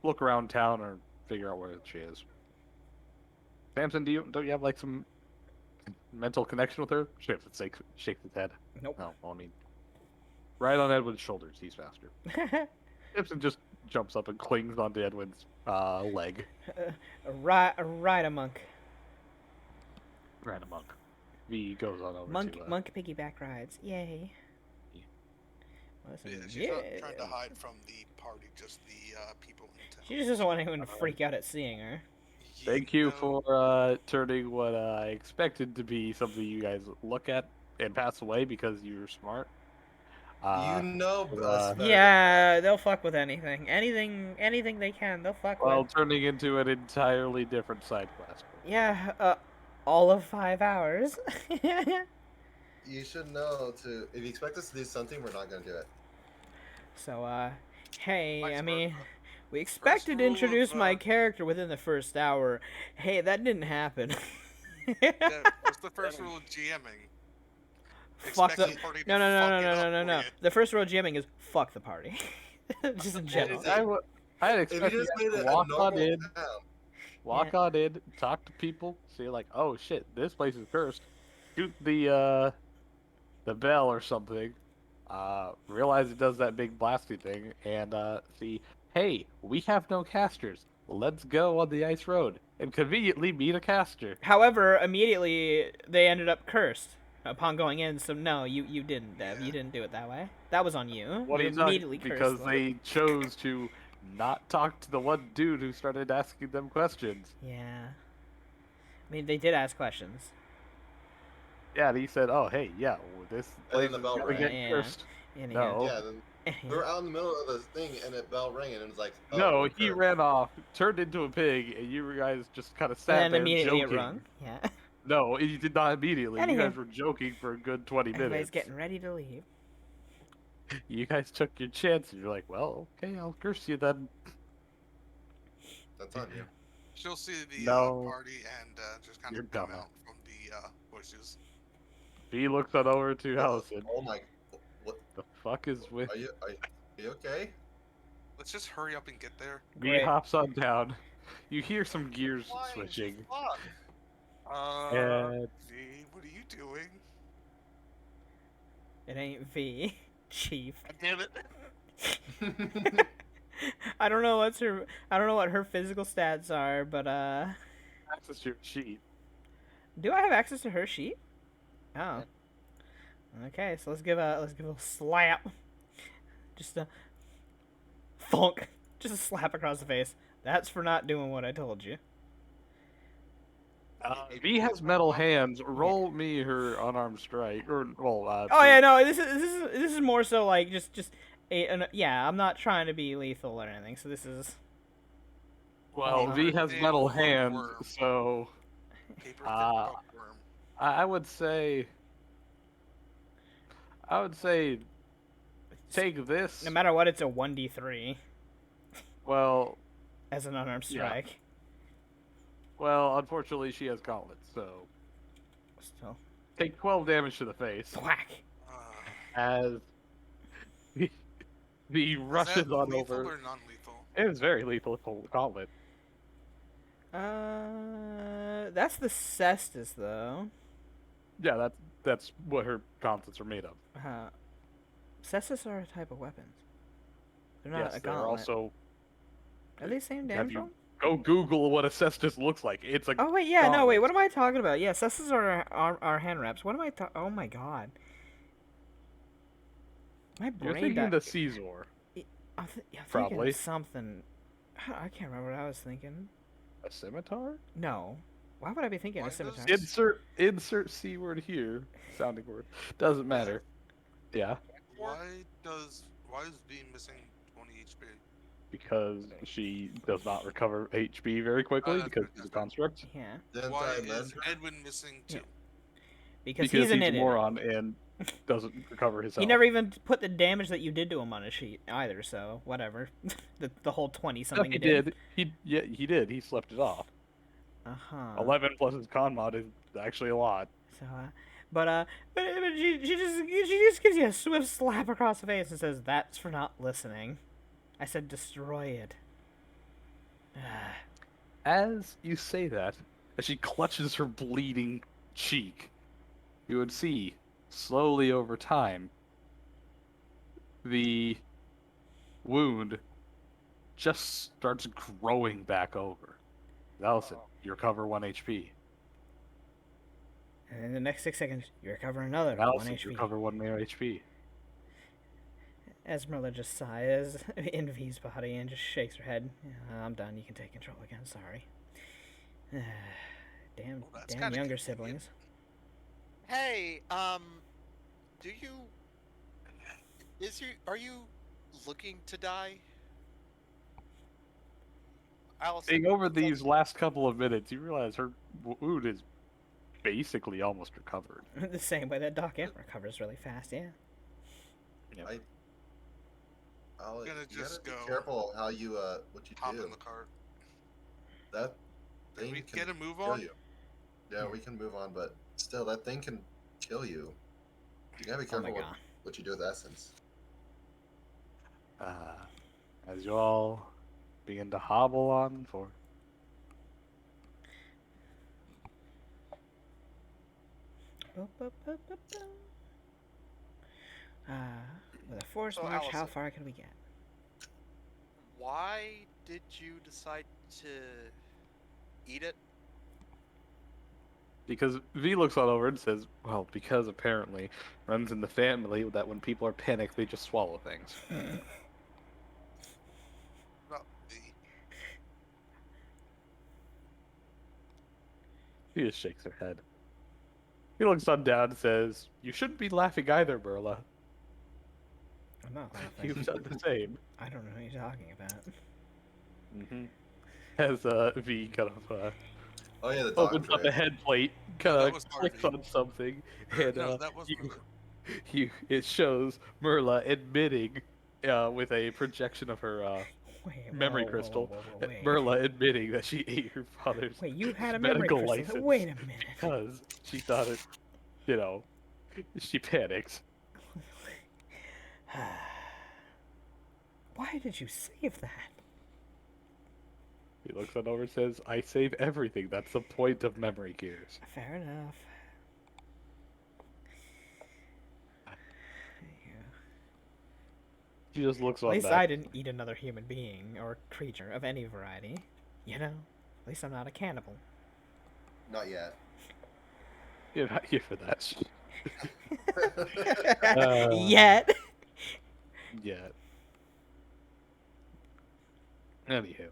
look around town or figure out where she is. Samson, don't you have like some mental connection with her? Shakes his head. Nope. No, I mean, right on Edwin's shoulders. He's faster. Samson just jumps up and clings onto Edwin's leg. Ride a monk. Right a monk. V goes on over Monk to monk piggyback rides. Yay. Yeah. Listen, Yeah, she's not trying to hide from the party, just the people in town. She just doesn't want anyone to freak out at seeing her. Thank you for turning what I expected to be something you guys look at and pass away because you're smart. You know us better. Yeah, they'll fuck with anything. Anything they can, they'll fuck Well, with. turning into an entirely different side quest. Yeah, all of 5 hours. You should know to. If you expect us to do something, we're not gonna do it. So, hey, Mike's I mean, hard, we expected to rule introduce of, my character within the first hour. Hey, that didn't happen. That's the first rule of GMing. Fuck the. Expect the party to No. fuck it up for you. The first rule of jamming is fuck the party. Just in general. I had If you expected just you made to it a walk on normal in, town, on in, talk to people, see like, oh shit, this place is cursed. Shoot the bell or something. Realize it does that big blasty thing, and see, hey, we have no casters. Let's go on the ice road and conveniently meet a caster. However, immediately they ended up cursed upon going in. So no, you didn't, Dev. Yeah. You didn't do it that way. That was on you. What are You you talking? immediately cursed Because them. they chose to not talk to the one dude who started asking them questions. Yeah. I mean, they did ask questions. Yeah, and he said, "Oh, hey, yeah, well, this And place then the is bell gonna rang. get Yeah. cursed." And No. yeah, then We were out in the middle of the thing, and it bell rang, and it was like, oh, No, we're he curved. ran off, turned into a pig, and you guys just kind of And sat then there immediately it joking. rung. Yeah. No, he did not immediately. You Anywho. guys were joking for a good 20 Everybody's minutes. getting ready to leave. You guys took your chance, and you're like, well, okay, I'll curse you then. That's on you. She'll see the No. party and just kind You're of come dumb. out from the bushes. He looks on over to Allison. Oh my! What? The fuck is with? Are you okay? Let's just hurry up and get there. V Great. hops on down. You hear some gears Flying switching. fuck. And V, what are you doing? It ain't V, Chief. Damn it! I don't know what her physical stats are, but access to your sheet. do I have access to her sheet? Oh. Okay, so let's give a slap. Just a thunk. Just a slap across the face. That's for not doing what I told you. V has metal hands. Roll me her unarmed strike, or well. Oh yeah, no, this is more so like just yeah. I'm not trying to be lethal or anything. So this is. Well, V has Damn metal hookworm. hands, so Paper thin Ah. hookworm. I would say. Take this. No matter what, it's a 1d3 Well, as an unarmed Yeah. strike. well, unfortunately, she has gauntlets, so Still, take 12 damage to the face whack. as the Is rushes that on lethal over. or non-lethal? It is very lethal gauntlet. That's the cestus though. Yeah, that's what her gauntlets are made of. Cestus are a type of weapons. They're not Yes, a they're gauntlet. also. Are they same Have damage you- roll? Go Google what a cestus looks like. It's a. Oh wait, yeah, no, wait. gauntlet. What am I talking about? Yeah, cestus are hand wraps. What am I? Oh my god. My You're brain. thinking died. the Caesar. I'm Probably. thinking something. I can't remember what I was thinking. A scimitar? No. Why would I be thinking Why of scimitar? does- Insert C word here. Sounding word. Doesn't matter. Yeah. Why is V missing 20 HP? Because she does not recover HP very quickly that's because right, she's a that's right. construct. Yeah, Didn't Why I is mention? Edwin missing 2? because Because he's an he's a idiot. moron and doesn't recover his He health. never even put the damage that you did to him on his sheet either. So whatever. the whole 20 No, something he you did. did. He did. He slept it off. 11 plus his con mod is actually a lot. So, but she just gives you a swift slap across the face and says, "That's for not listening." I said, "Destroy it." As you say that, as she clutches her bleeding cheek, you would see, slowly over time, the wound just starts growing back over. Allison, you recover 1 HP. And in the next 6 seconds, you recover another 1 Allison, you HP. recover 1 more HP. Esmeralda just sighs in V's body and just shakes her head. "Yeah, I'm done. You can take control again. Sorry." Damn, Well, that's damn kinda younger convenient. siblings. Hey, do you? Are you looking to die? Allison, Seeing over these last couple of minutes, you realize her wound is basically almost recovered. The same way that Doc Ant recovers really fast. Yeah. I'm gonna You just gotta go be careful how you what you Hop do. in the cart. That Can thing we can get a move kill on? you. Yeah, we can move on, but still, that thing can kill you. You gotta be Oh my careful god. what you do with essence. As you all begin to hobble on for. With a forced So, march, how Allison. far can we get? why did you decide to eat it? Because V looks all over and says, well, because apparently runs in the family that when people are panicked, they just swallow things. Not V. She just shakes her head. He looks on down and says, you shouldn't be laughing either, Merla. I'm not laughing. You've done the same. I don't know what you're talking about. Mm-hmm. As V kind of Oh yeah, the dog opens up a trail. head plate, No, kind that of was clicks Harvey. on something, and No, that was it shows Merla admitting, with a projection of her Wait, memory crystal, wait. Merla admitting that she ate her father's Wait, you had a memory medical crystal. license Wait a minute. because she thought it, you know, she panics. Why did you save that? He looks on over and says, "I save everything. That's the point of memory gears." Fair enough. She just looks At on least back. I didn't eat another human being or creature of any variety. You know? At least I'm not a cannibal. Not yet. You're not here for that. Yet. Yeah. Anywho.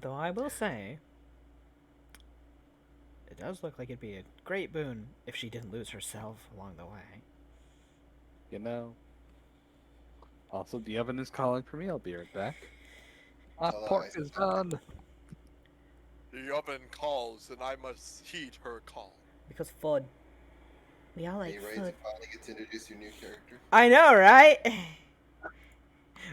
Though I will say, it does look like it'd be a great boon if she didn't lose herself along the way. You know. Also, the oven is calling for me. I'll be right back. Hot Hello, pork I- is done. The oven calls, and I must heed her call. Because fud. We all Are like you ready fud. to finally get to introduce your new character? I know, right?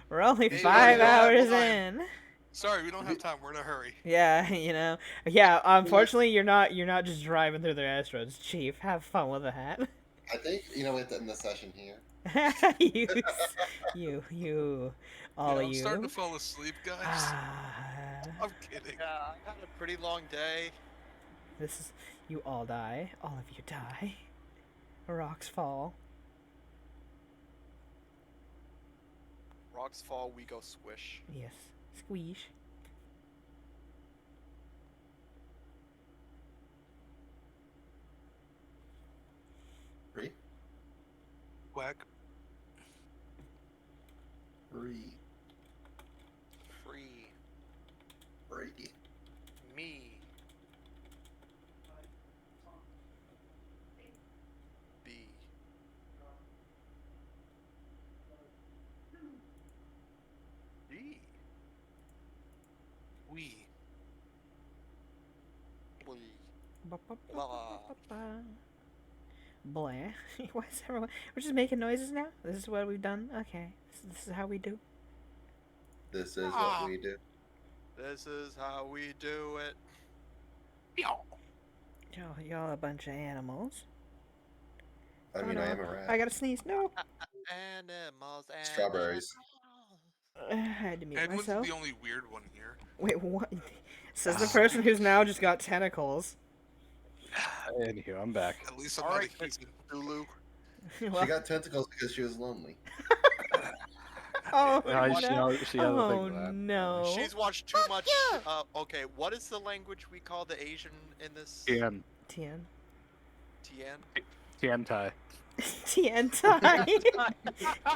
We're only Hey, 5 we don't have hours time. in. Sorry, we don't have time. We're in a hurry. Yeah, you know. Yeah, unfortunately you're not just driving through the asteroids, Chief. Have fun with that. I think we have to end the session here. you, all Yeah, of I'm you. starting to fall asleep, guys. Ah, I'm kidding. Yeah, I had a pretty long day. this is you all die. All of you die. Rocks fall. Rocks fall, we go swish. Yes, squeeze. Three? Whack. Three. Free. Three. Me. B. D. We. We. Ba-ba-ba-ba-ba-ba. Blah. Why is everyone? We're just making noises now. This is what we've done. Okay, this is how we do. This is what we do. This is how we do it. Y'all a bunch of animals. I mean, Oh, I no. am a rat. I gotta sneeze. No. Animals. Strawberries. I had to mute Edwin's myself. the only weird one here. Wait, what? Says the person who's now just got tentacles. Anywho, I'm back. At least I'm All not right, a human. Lulu. Well, She got tentacles because she was lonely. oh No, no! she has a Oh thing for that. no! She's watched too much. yeah. Okay, what is the language we call the Asian in this? Tian. Tien. Tien? Tian Tai. Tien Tai.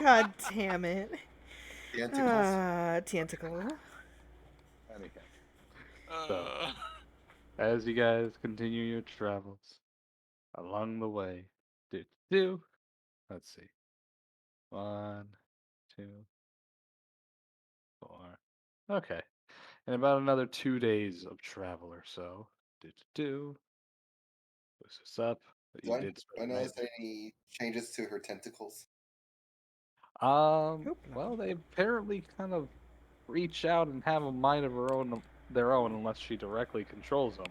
God damn it. Tentacles. Tentacle. Anywho. As you guys continue your travels along the way, let's see, 1, 2, 4. Okay, in about another 2 days of travel or so, boost this up. But you Do did I spend the night. notice any changes to her tentacles? Hope not. Well, they apparently kind of reach out and have a mind of their own, unless she directly controls them.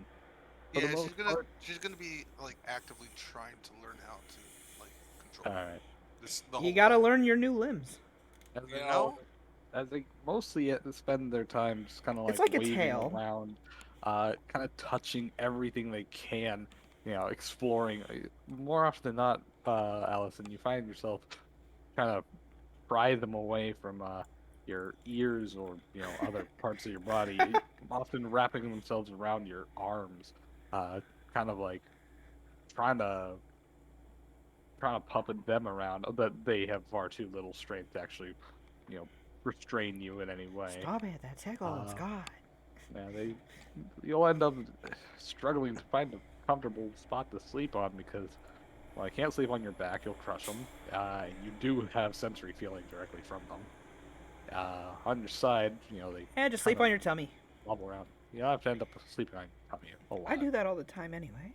For the Yeah, most part. she's gonna be like actively trying to learn how to like control All right. this. You gotta learn your new limbs. As You they know? as they mostly spend their time just kind of It's like like a waving tail. around, kind of touching everything they can, exploring. More often than not, Allison, you find yourself kind of pry them away from your ears or other parts of your body, often wrapping themselves around your arms, kind of like trying to puppet them around, but they have far too little strength to actually, restrain you in any way. Stop it! That tickles. God. Yeah, you'll end up struggling to find a comfortable spot to sleep on because Well, I can't sleep on your back. You'll crush them. You do have sensory feeling directly from them. On your side, they Just sleep kinda on your tummy. wobble around. You have to end up sleeping on your tummy a lot. I do that all the time anyway.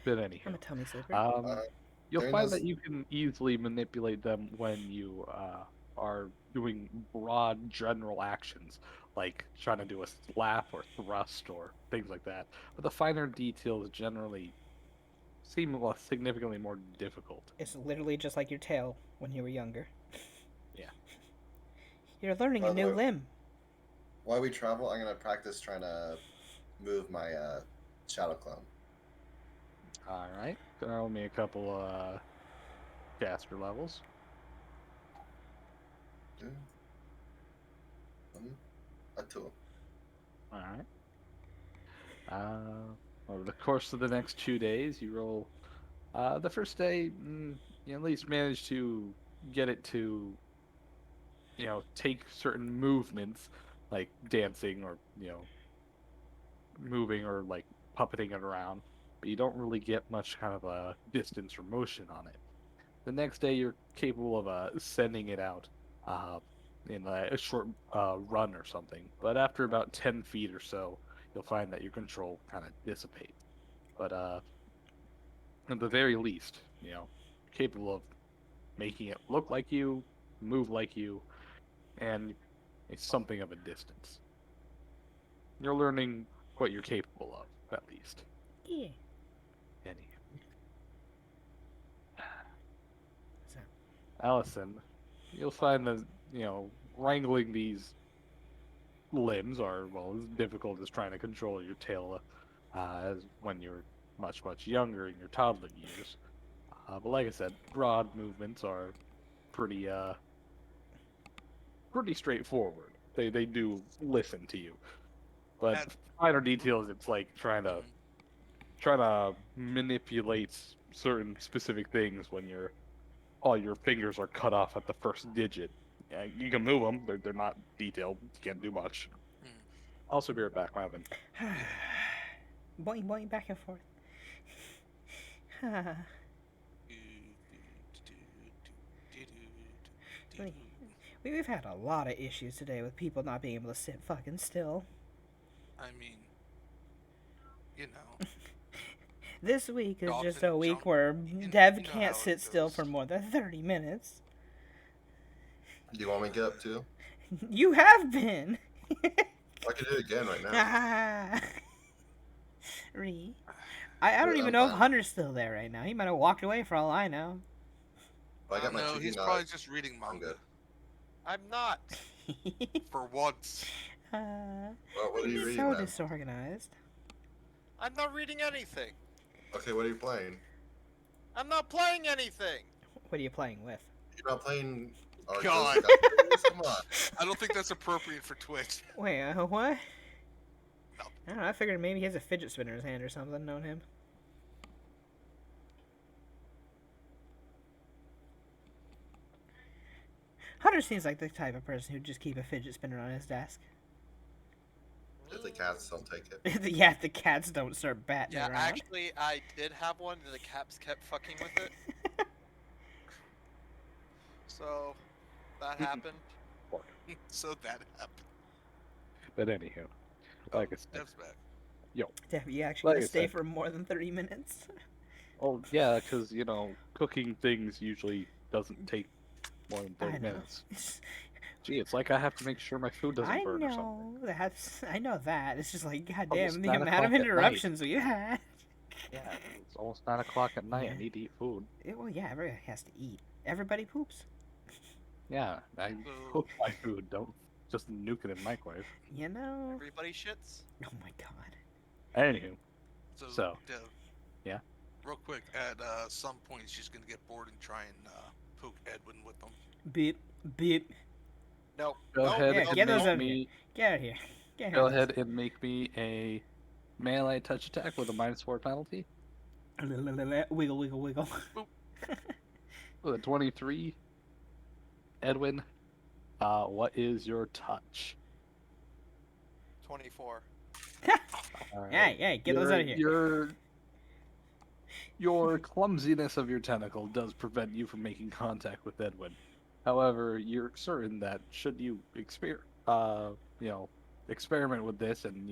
But anyhow, I'm a tummy sleeper. you'll during find those- that you can easily manipulate them when you are doing broad general actions, like trying to do a slap or thrust or things like that. But the finer details generally seem significantly more difficult. It's literally just like your tail when you were younger. Yeah. You're learning By a the new way- limb. While we travel, I'm gonna practice trying to move my shadow clone. All right. Gonna roll me a couple caster levels. Yeah. A two. All right. Over the course of the next 2 days, you roll. The first day, you at least manage to get it to, take certain movements, like dancing or, moving or like puppeting it around, but you don't really get much kind of a distance or motion on it. The next day, you're capable of sending it out uh, in a short run or something, but after about 10 feet or so, you'll find that your control kind of dissipates. But at the very least, capable of making it look like you, move like you, and it's something of a distance. You're learning what you're capable of, at least. Yeah. Any. So, Allison, you'll find that, wrangling these limbs are, well, as difficult as trying to control your tail as when you're much, much younger in your toddler years. But like I said, broad movements are pretty straightforward. They do listen to you, but And- finer details, it's like trying to manipulate certain specific things when all your fingers are cut off at the first digit. Yeah, you can move them; they're not detailed. You can't do much. Also, be right back, Marvin. boing boing back and forth. We've had a lot of issues today with people not being able to sit fucking still. I mean, you know, This week is just a Dolphin week jump. where You Dev know can't how it sit still goes. for more than 30 minutes. Do you want me to get up too? You have been. I can do it again right now. Ah. I don't Yeah, even I'm know if fine. Hunter's still there right now. He might have walked away for all I know. I got my no, chicken he's nut. probably just reading I'm manga good. I'm not. for once. Well, what are you He's reading so then? disorganized. I'm not reading anything. Okay, what are you playing? I'm not playing anything. What are you playing with? You're not playing. God. Gunslingers? Come on. I don't think that's appropriate for Twitch. Wait, what? No. I don't know. I figured maybe he has a fidget spinner in his hand or something. Knowing him. Hunter seems like the type of person who'd just keep a fidget spinner on his desk. If the cats don't take it. Yeah, if the cats don't start batting Yeah, around. actually, I did have one, and the cats kept fucking with it. So, that happened. So that happened. But anywho, like I said, Dev's back. Dev, you actually Like gonna I stay said. for more than 30 minutes? oh yeah, because cooking things usually doesn't take more than I 30 know. minutes. Gee, it's like I have to make sure my food doesn't I burn or something. know I know that. It's just like, Almost goddamn, the 9 amount of o'clock at night. interruptions we had. Yeah, it's almost 9 o'clock at night. Yeah. I need to eat food. Well, yeah, everybody has to eat. Everybody poops. Yeah, I So, cook my food. Don't just nuke it in the microwave. You know. Everybody shits. Oh my god. Anywho, so, So. Dev. Yeah? Real quick, at some point, she's gonna get bored and try and poke Edwin with them. Beep beep. No. go no, ahead yeah, and get those make out of me. Get out of here. Get Go out of here. ahead and make me a melee touch attack with a -4 penalty. Wiggle, wiggle, wiggle. With a 23. Edwin, what is your touch? 24. All Yeah, yeah, get those out of here. Your clumsiness of your tentacle does prevent you from making contact with Edwin. However, you're certain that should you you know, experiment with this and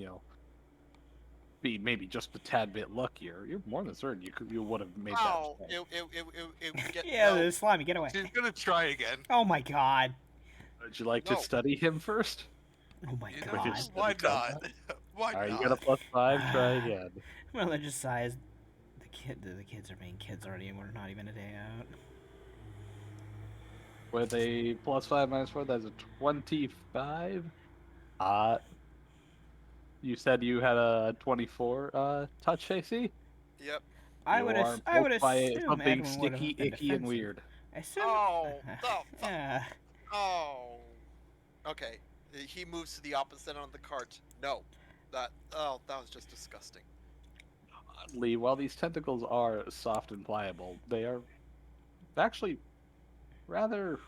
be maybe just a tad bit luckier, you're more than certain you would have made that Oh, mistake. it get Yeah, no. the slimy, get away. She's gonna try again. Oh my god. Would you like No. to study him first? Oh my You Would god. you know, study why not? combat? Why Alright, you not? got a +5, try again. Well, I just sighs. The kids are being kids already, and we're not even a day out. With a +5 -4, that's a 25. Uh, you said you had a 24 touch AC? Yep. I You would are I would poked by assume something Edwin would sticky, have been icky, and defensive. weird. I assume. Oh, yeah. oh. Okay. He moves to the opposite end of the cart. No. That was just disgusting. Oddly, while these tentacles are soft and pliable, they are actually rather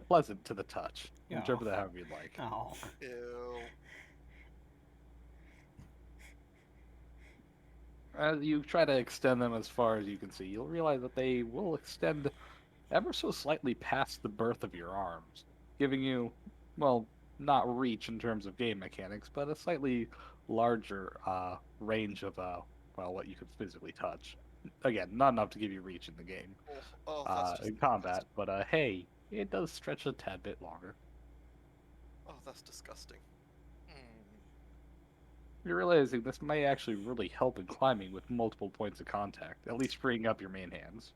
pleasant to the touch. Oh. Interpret that however you'd like. Oh. Ew. As you try to extend them as far as you can see, you'll realize that they will extend ever so slightly past the birth of your arms, giving you, well, not reach in terms of game mechanics, but a slightly larger range of, well, what you could physically touch. Again, not enough to give you reach in the game, That's just in combat, but hey, it does stretch a tad bit longer. Oh, that's disgusting. You're realizing this may actually really help in climbing with multiple points of contact, at least freeing up your main hands.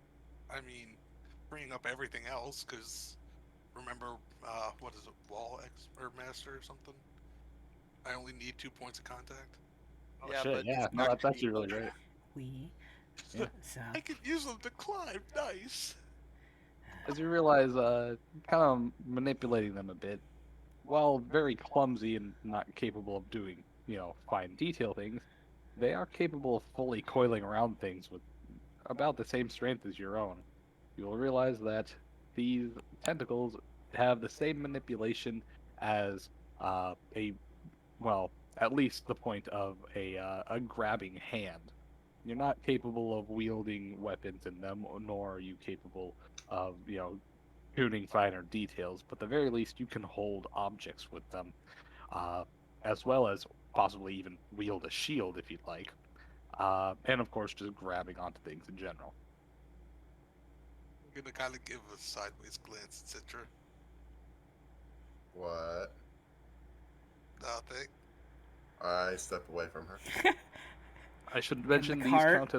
I mean, bringing up everything else, because remember, what is it, wall or master or something? I only need 2 points of contact. Oh Yeah, shit, but yeah, it's no, not that's gonna actually be- really great. We. Yeah. I could use them to climb. Nice. As you realize, kind of manipulating them a bit, while very clumsy and not capable of doing, fine detail things, they are capable of fully coiling around things with about the same strength as your own. You will realize that these tentacles have the same manipulation as well, at least the point of a grabbing hand. You're not capable of wielding weapons in them, nor are you capable of, tuning finer details, but at the very least you can hold objects with them, as well as possibly even wield a shield if you'd like, and of course just grabbing onto things in general. I'm gonna kind of give a sideways glance at Citra. What? Nothing. I step away from her. I should mention these cart.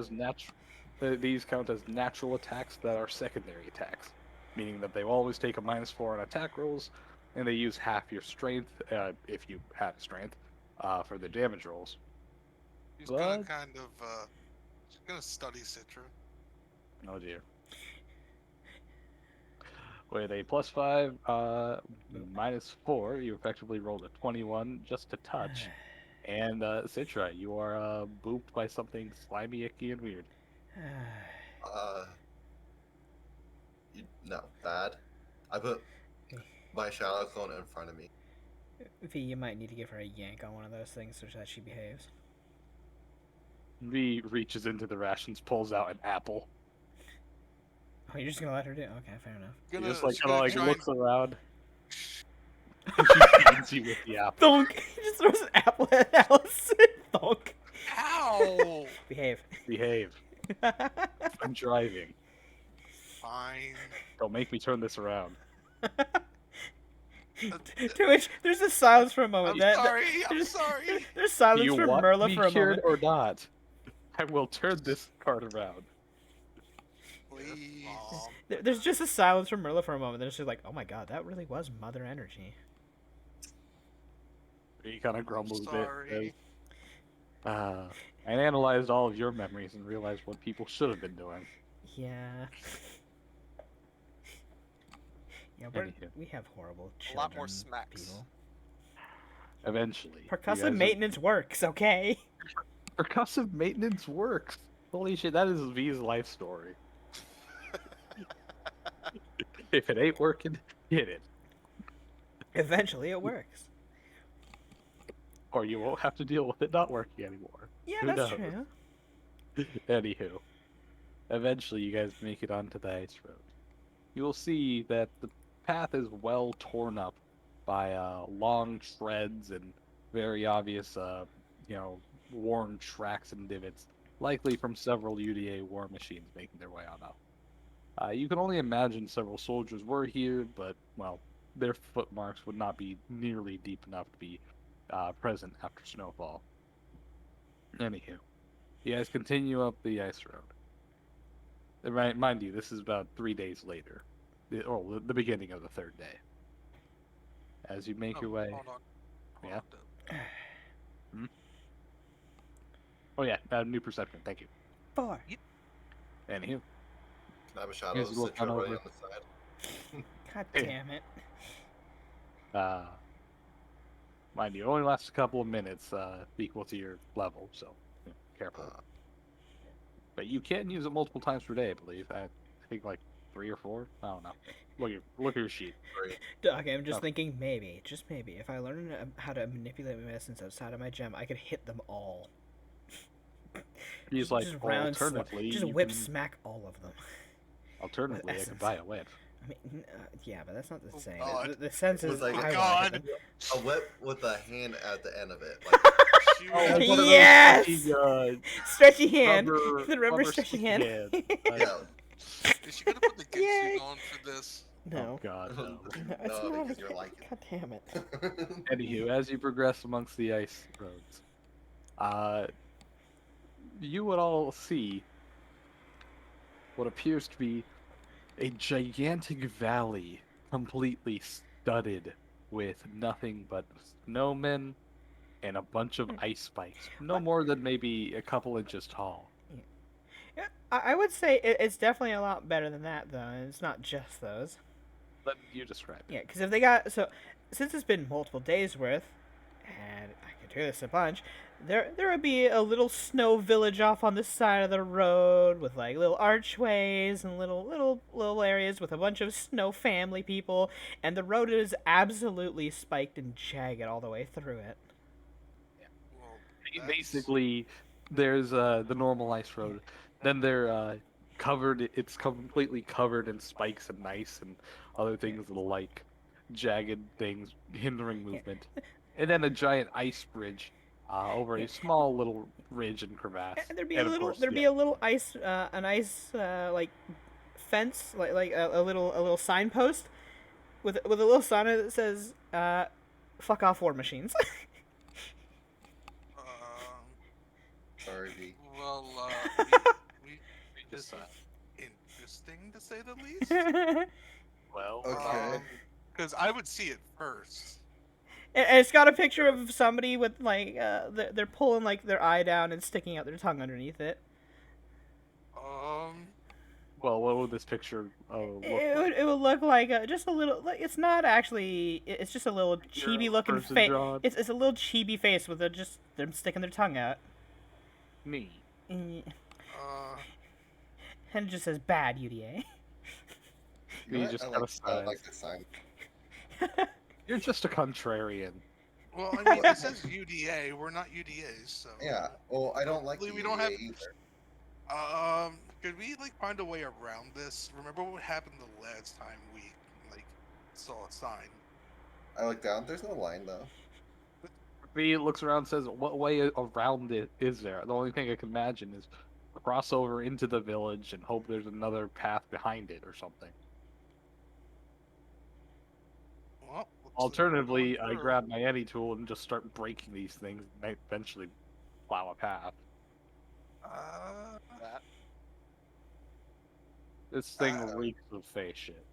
these count as natural attacks that are secondary attacks, meaning that they always take a -4 on attack rolls, and they use half your strength, if you have strength, for the damage rolls. She's gonna What? kind of, she's gonna study Citra. Oh dear. With a +5, -4, you effectively rolled a 21 just to touch. And Citra, you are booped by something slimy, icky, and weird. No, bad. I put my shadow clone in front of me. V, you might need to give her a yank on one of those things so that she behaves. V reaches into the rations, pulls out an apple. Oh, you're just gonna let her do it? Okay, fair enough. He Gonna, just like she's kind of gonna like try looks and, around. And she feeds you with the apple. Thunk! He just throws an apple at Allison. Thunk. Ow! Behave. Behave. I'm driving. Fine. Don't make me turn this around. To which there's a silence for a moment. I'm sorry. I'm sorry. There's Do silence you from want Merla me for a cured moment. or not? I will turn this cart around. Please. There's just a silence from Merla for a moment. Then it's just like, oh my god, that really was mother energy. He kind of grumbles a Sorry. bit. I analyzed all of your memories and realized what people should have been doing. Yeah. Yeah, Anywho. we have horrible A lot more children, smacks. people. Eventually. you Percussive guys maintenance works, okay? Percussive maintenance works. Holy shit, that is V's life story. If it ain't working, hit it. Eventually it works. Or you won't have to deal with it not working anymore. Yeah, Who that's knows? true. Anywho, eventually you guys make it onto the ice road. You will see that the path is well torn up by long treads and very obvious, worn tracks and divots, likely from several UDA war machines making their way on up. You can only imagine several soldiers were here, but, well, their footmarks would not be nearly deep enough to be present after snowfall. Anywho, you guys continue up the ice road. Mind you, this is about 3 days later, the beginning of the third day. As you make your way, Hold on. Yeah. on. oh yeah, new perception. Thank you. 4. Anywho, Can I have a shot Here's of a look Citro on running over. on the side? God Yeah. damn it. Mind you, it only lasts a couple of minutes, equal to your level, so careful. But you can use it multiple times per day, I believe. I think like 3 or 4. I don't know. Look at your sheet. Okay, I'm just Oh. thinking maybe, just maybe, if I learn how to manipulate my medicines outside of my gem, I could hit them all. He's like, alternatively, just you whip can- smack all of them. Alternatively, I could essence. buy a whip. I mean, yeah, but that's not the Oh, same. God. The sense It is was like, I oh, wanna hit God. them. A whip with a hand at the end of it. Like, Shoot. Oh, one of those Yes! fucking, Stretchy hand. rubber- The rubber rubber stretchy sticky hand. hand. yeah. Is she gonna put the Yay. Ginsu on for this? No. Oh god, no. No, it's No, not. because you're like it. God damn it. Anywho, as you progress amongst the ice roads, you would all see what appears to be a gigantic valley completely studded with nothing but snowmen and a bunch of ice spikes, no more than maybe a couple inches tall. Yeah, I would say it's definitely a lot better than that, though, and it's not just those. Let you describe it. Yeah, because if they got since it's been multiple days worth, and I could do this a bunch, there would be a little snow village off on the side of the road with like little archways and little areas with a bunch of snow family people, and the road is absolutely spiked and jagged all the way through it. Well, that's- Basically, there's the normal ice road. Then they're covered. It's completely covered in spikes and ice and other things like jagged things hindering movement. And then a giant ice bridge over a small little ridge and crevasse. And there'd be And of course, a little ice an ice like fence like a little signpost with a little sign that says "fuck off war machines." Um, Sorry, V. well, we this is interesting to say the least. well, Okay. Because I would see it first. And it's got a picture of somebody with like they're pulling like their eye down and sticking out their tongue underneath it. well, what would this picture look like? It would look like just a little like it's not actually it's just a little chibi looking person face. drawn? It's a little chibi face with just them sticking their tongue out. Me. And Uh, it just says bad UDA. You just I gotta like, I sigh. like the sign. You're just a contrarian. well, I mean, this is UDA. We're not UDAs, so. Yeah. Well, I don't like We the don't EA have- either. Could we like find a way around this? Remember what happened the last time we like saw a sign? I look down. There's no line though. V looks around and says, what way around it is there? The only thing I can imagine is cross over into the village and hope there's another path behind it or something. Well, looks like we're Alternatively, going I through. grab my Yeti tool and just start breaking these things and eventually plow a path. That This thing reeks of face shit.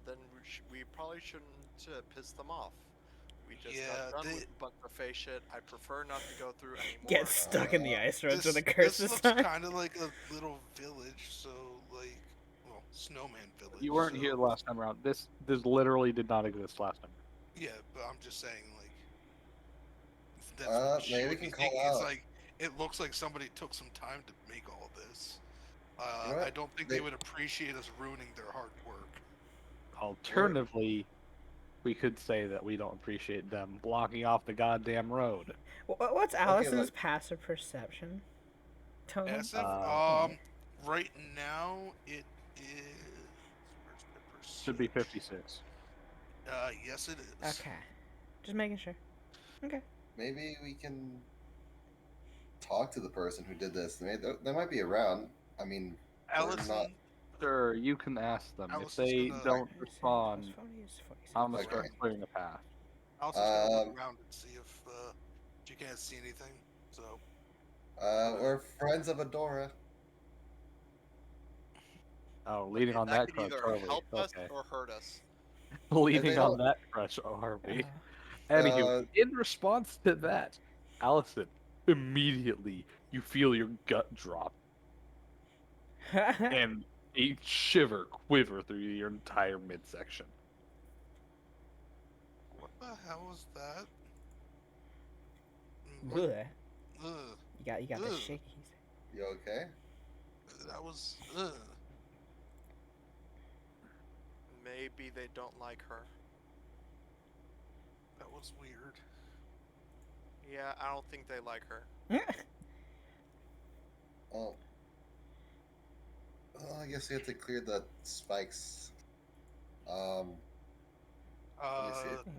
then we probably shouldn't piss them off. We just Yeah, got done they- with a bunch of face shit. I prefer not to go through anymore. Get stuck in the ice roads with a curse this this looks time. kind of like a little village, so like, well, snowman village. You weren't so, here the last time around. This literally did not exist last time. Yeah, but I'm just saying, like, that's what Maybe we should can be call thinking. It's out. like it looks like somebody took some time to make all this. You know what? I don't think they would appreciate us ruining their hard work. Alternatively, we could say that we don't appreciate them blocking off the goddamn road. What's Allison's look. passive perception? Total. Passive. Uh, Right now it is. Where's my Should be percentage? 56. Yes, it is. Okay. Just making sure. Okay. Maybe we can talk to the person who did this. They might be around. I mean, we're not. Allison. Sure, you can ask them. If Allison's they gonna don't respond, I'm gonna Okay. start clearing a path. Allison's gonna look around and see if she can't see anything. So We're friends of Adora. Oh, leading on that that could crush, either are we? help us Okay. or hurt us. Leading they on don't- that crush, are we? Uh, Anywho, in response to that, Allison, immediately you feel your gut drop and a shiver quiver through your entire midsection. what the hell was that? Ugh. Ugh, You got the Ugh. shakies. You okay? that was. Maybe they don't like her. That was weird. Yeah, I don't think they like her. Well, I guess we have to clear the spikes. Let me see.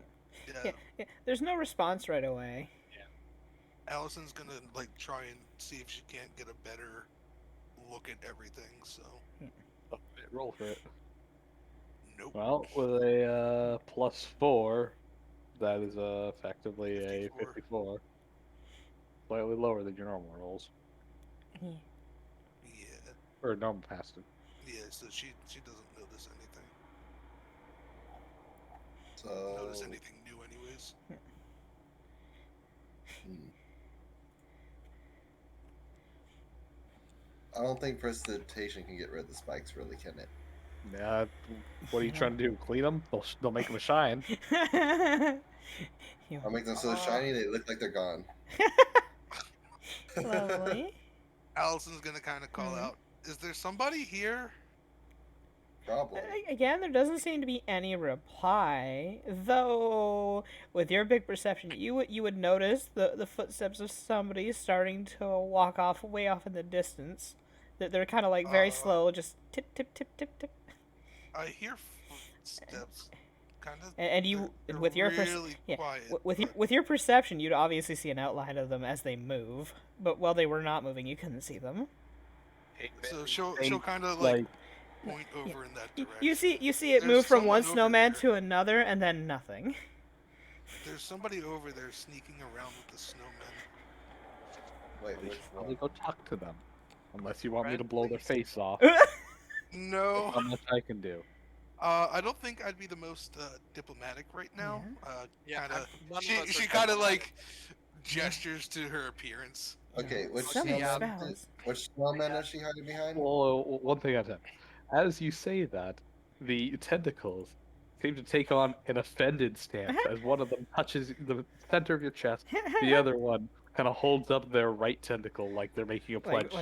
Yeah. Yeah. There's no response right away. Allison's gonna like try and see if she can't get a better look at everything. So Roll for it. nope. Well, with a +4, that is effectively a 54. 54. Slightly lower than your normal rolls. Yeah. Yeah. Or normal passive. Yeah. So she doesn't notice anything. So, Notice anything new, anyways. I don't think precipitation can get rid of the spikes, really, can it? Yeah, what are you trying to do? Clean them? They'll make them shine. I'll make them so shiny they look like they're gone. Lovely. Allison's gonna kind of call out. Is there somebody here? Probably. Again, there doesn't seem to be any reply, though. With your big perception, you would notice the footsteps of somebody starting to walk off way off in the distance. That they're kind of like very slow, just tip tip tip tip tip. I hear footsteps. Kind of. And you, with your really quiet. with your perception, you'd obviously see an outline of them as they move. But while they were not moving, you couldn't see them. So she'll kind of like point over in that direction. You see it There's move from one someone over snowman there. to another, and then nothing. There's somebody over there sneaking around with the snowmen. Wait, You which should probably one? go talk to them. Unless you want me to Friend, blow their please. face off. No. How much I can do. I don't think I'd be the most diplomatic right now. Yeah, Kinda, none of she us are kind of diplomatic. like gestures to her appearance. Okay, which Some snowman? spells. Which snowman is she hiding behind? Well, one thing at a time. As you say that, the tentacles seem to take on an offended stance as one of them touches the center of your chest. The other one kind of holds up their right tentacle like they're making a pledge,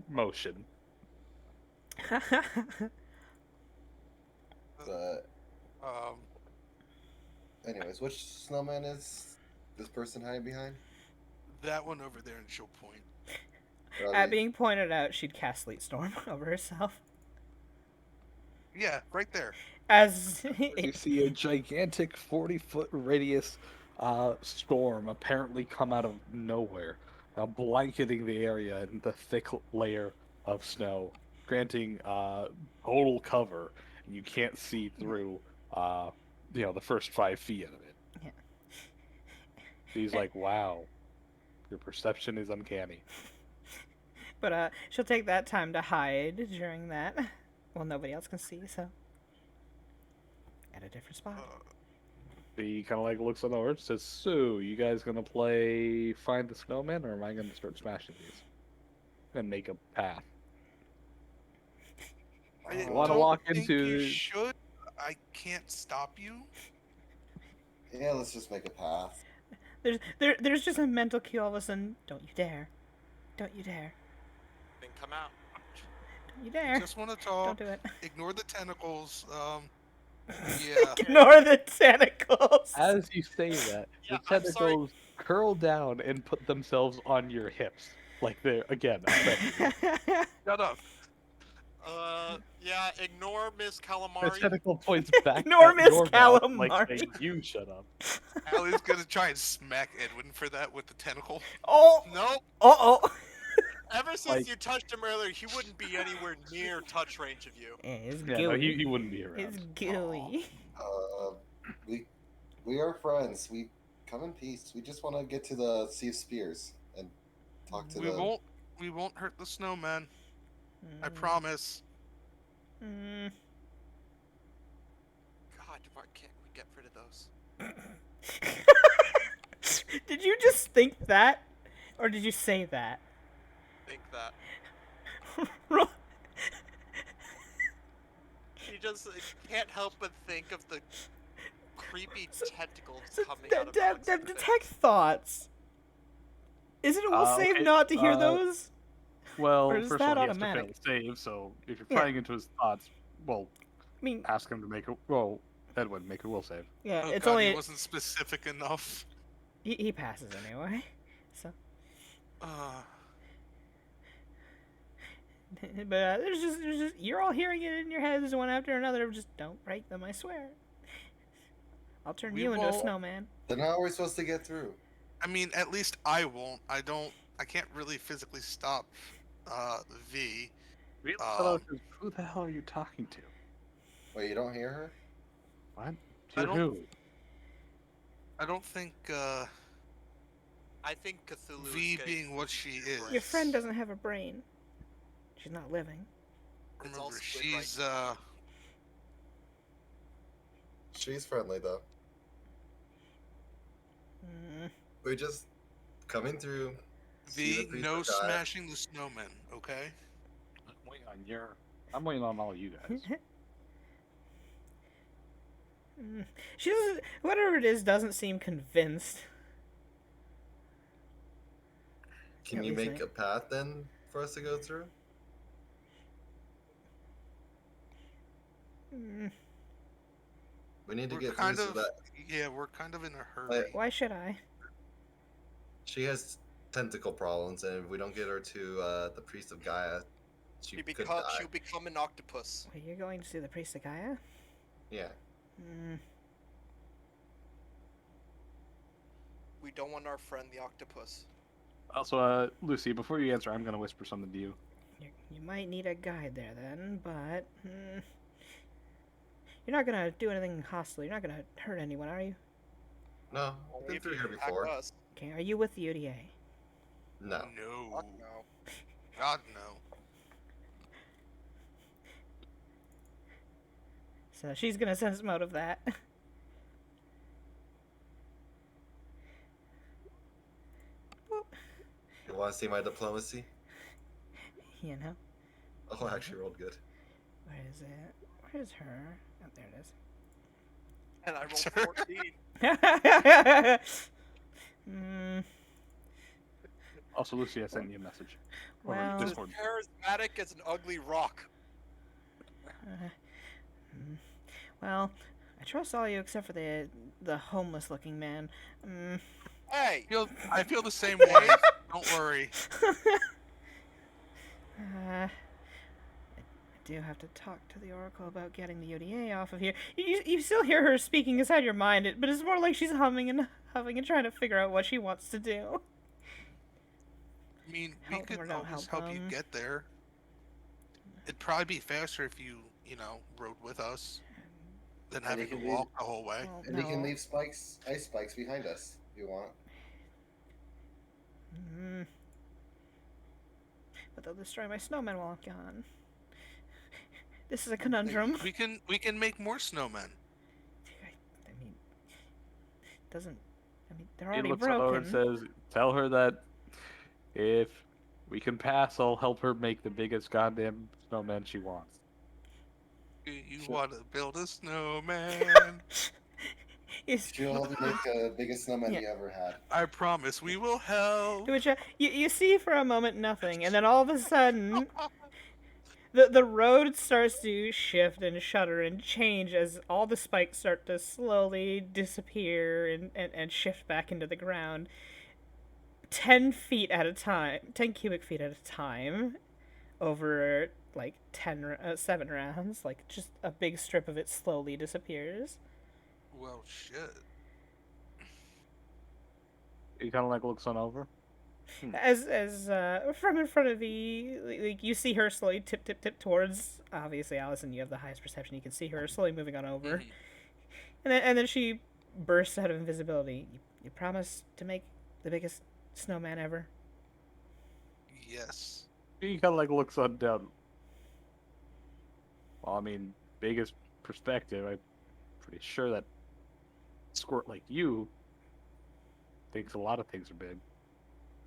motion. But Um, anyways, which snowman is this person hiding behind? that one over there, and she'll point. Are At they- being pointed out, she'd cast Sleet Storm over herself. Yeah, right there. As You see a gigantic 40-foot radius storm apparently come out of nowhere, blanketing the area in the thick layer of snow, granting total cover. You can't see through, the first 5 feet of it. Yeah. He's like, "Wow, your perception is uncanny." But she'll take that time to hide during that. Well, nobody else can see, so at a different spot. He kind of like looks on over and says, "So, you guys gonna play Find the Snowman, or am I gonna start smashing these and make a path?" I wanna don't walk think into- You should. I can't stop you. Yeah, let's just make a path. There's just a mental cue all of a sudden. Don't you dare! Don't you dare! Then come out. Don't you dare! Just want to talk. Don't do it. Ignore the tentacles. Yeah. Ignore the tentacles. As you say that, Yeah, the I'm sorry. tentacles curl down and put themselves on your hips. Like they're, again, affecting you. Shut up. Yeah, ignore Miss The Calamari. tentacle points back Ignore at Miss your mouth, like Calamari. saying, you shut up. Allie's gonna try and smack Edwin for that with the tentacle. Oh. Nope. Oh. Ever since Like- you touched him earlier, he wouldn't be anywhere near touch range of you. It's Yeah, gooey. no, he wouldn't be around. It's gooey. We are friends. We come in peace. We just want to get to the Sea of Spears and talk to them. We won't hurt the snowman. I promise. Mm. God, why can't we get rid of those? Did you just think that? Or did you say that? Think that. He just can't help but think of the creepy tentacles coming out of Alex's face. Detect thoughts. Is it a will save okay, not to hear those? Well, Or is first that of all, he has to automatic? fail save, so if you're Yeah. prying into his thoughts, well, I mean, ask him to make a, well, Edwin, make a will save. yeah, Oh it's God, only he wasn't specific enough. he passes anyway. So, but there's just you're all hearing it in your heads one after another. Just don't break them, I swear. I'll turn We you into a won't. snowman. Then how are we supposed to get through? I mean, at least I won't. I can't really physically stop V. Really? Who the hell are you talking to? Wait, you don't hear her? What? I To don't- who? I don't think I think Cthulhu is V getting... being what she is. Your friend doesn't have a brain. She's not living. It's all Remember, split right she's She's friendly though. Mm. We're just coming through. see V. the priest No of God. smashing the snowman. Okay. I'm waiting on all you guys. She doesn't. Whatever it is, doesn't seem convinced. Can At you least make I- a path then for us to go through? Mm. We need to We're get through kind so of that yeah, we're kind of in a hurry. Why should I? she has tentacle problems, and if we don't get her to the priest of Gaia, she could die. She'll become an octopus. Wait, you're going to see the priest of Gaia? Yeah. Mm. We don't want our friend the octopus. Also, Lucy, before you answer, I'm going to whisper something to you. You might need a guide there then, but you're not gonna do anything hostile. You're not gonna hurt anyone, are you? No, Only been if through you here attack before. us. Okay, are you with the UDA? No. No. Fuck no. God no. So she's gonna sense motive that. You want to see my diplomacy? You know? Oh, I actually rolled good. Where is it? Where's her? Oh, there it is. And I rolled Sure. 14. Also, Lucy, I sent you a message. Over Well- As Discord. charismatic as an ugly rock. Well, I trust all you except for the homeless-looking man. Hey! I feel the same way. Don't worry. I do have to talk to the Oracle about getting the UDA off of here. You still hear her speaking inside your mind, but it's more like she's humming and huffing and trying to figure out what she wants to do. I mean, Help we them or could don't always help help you them. get there. It'd probably be faster if you rode with us than And having you to can leave- walk the whole way. Well, And you can no. leave ice spikes behind us if you want. But they'll destroy my snowman while I'm gone. This is a conundrum. We can make more snowmen. I mean, doesn't. I mean, they're He already looks at her broken. and says, tell her that if we can pass, I'll help her make the biggest goddamn snowman she wants. You want to build a snowman? It's- She'll help you make the biggest snowman Yeah. you ever had. I promise we will help. Which you see for a moment nothing, and then all of a sudden, the road starts to shift and shudder and change as all the spikes start to slowly disappear and shift back into the ground. 10 feet at a time, 10 cubic feet at a time, over like 7 rounds. Like, just a big strip of it slowly disappears. Well, shit. He kind of like looks on over. As from in front of the, like, you see her slowly tip towards, obviously, Allison, you have the highest perception, you can see her slowly moving on over. Mhm. And then she bursts out of invisibility. You promise to make the biggest snowman ever? Yes. He kind of like looks on down. Well, I mean, biggest perspective. I'm pretty sure that squirt like you thinks a lot of things are big.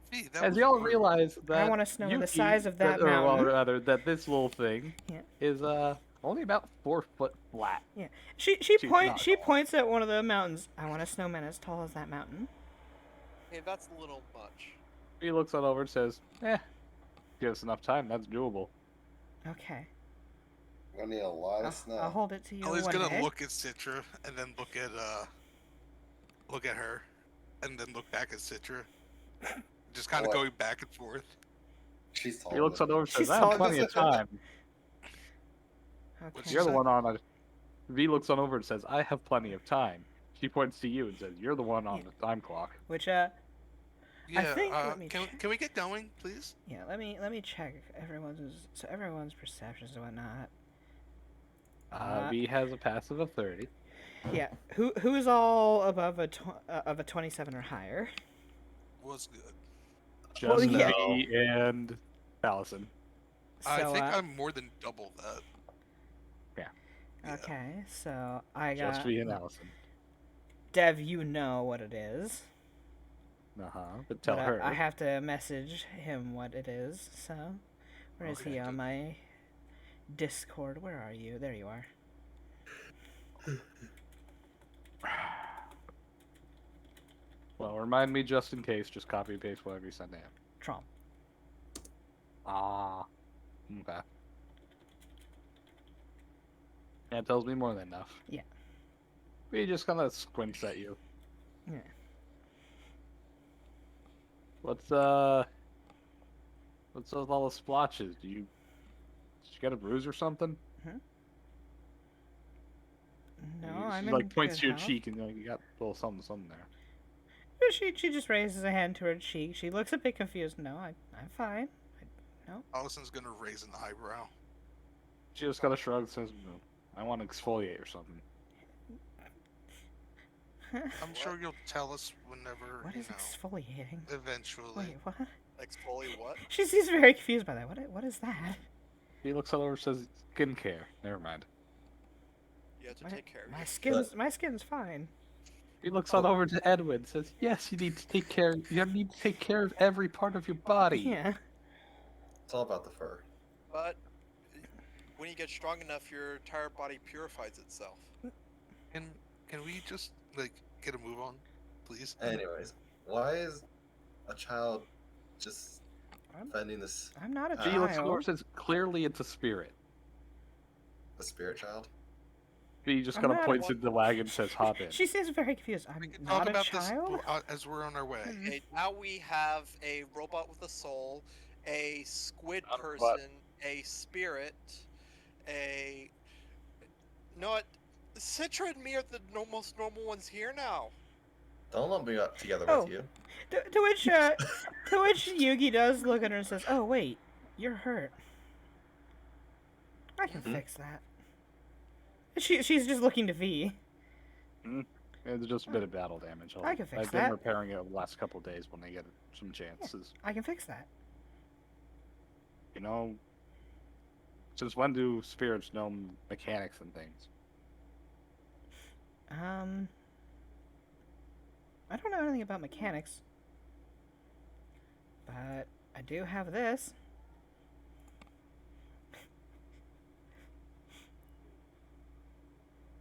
Fee, that As was y'all rude. realize that I want a snow the Yuki, size of that or well, mountain. rather, that this little thing Yeah. is only about 4 foot flat. Yeah. She's She not tall. points at one of the mountains. I want a snowman as tall as that mountain. Hey, that's a little much. He looks on over and says, give us enough time, that's doable. Okay. We're gonna need a lot of snow. I'll hold it to you Ellie's one gonna day. look at Citra and then look at her, and then look back at Citra. Just kind of What? going back and forth. She's tall. He looks on over and She's says, I taller have plenty than of time. Okay. You're the say? one on it. V looks on over and says, I have plenty of time. She points to you and says, you're the one on the time clock. Which Yeah. think- let me Can we get going, please? yeah, let me check everyone's perceptions and whatnot. V has a passive of 30. Yeah. Who is all above of a 27 or higher? Was good. Well, Just yeah. V and Allison. I So, think I'm more than double that. Yeah. okay. So I Just got V and Allison. Dev. You know what it is. But tell But her. I have to message him what it is. So where is Okay, he on good. my Discord? Where are you? There you are. Well, remind me just in case. Just copy and paste whatever you send to him. Trump. Okay. That tells me more than enough. Yeah. He just kind of squints at you. Yeah. What's with all the splotches? Did you get a bruise or something? No, She, I'm she in like points good to your health. cheek and you got a little something there. She just raises a hand to her cheek. She looks a bit confused. No, I'm fine. Allison's gonna raise an eyebrow. She just kind of shrugs and says, "No, I want to exfoliate or something." I'm sure you'll tell us whenever, What you is know, exfoliating? eventually. Wait, what? Exfoliate what? She's very confused by that. What is that? He looks all over and says, "Skincare." Never mind. You have to What? take care of My yourself. my skin's fine. He looks on over to Edwin and says, "Yes, you need to take care. You need to take care of every part of your body." Yeah. It's all about the fur. But when you get strong enough, your entire body purifies itself. Can we just like get a move on, please? Anyways, why is a child just I'm- finding this I'm not a He looks on over and child. says, "Clearly, it's a spirit." a spirit child? He just I'm kind of not a- points at the wagon and says, "Hop in." She seems very confused. I'm We can not talk a about child. this as we're on our way. Okay, now we have a robot with a soul, a squid Not a robot. person, a spirit, a. You know what? Citra and me are the most normal ones here now. Don't lump me up together Oh. with you. To which Yugi does look at her and says, "Oh wait, you're hurt. I can Mhm. fix that." She's just looking to V. It's just a bit of battle damage. I can fix I've been that. repairing it the last couple of days when they get some chances. I can fix that. You know, since when do spirits know mechanics and things? I don't know anything about mechanics, but I do have this.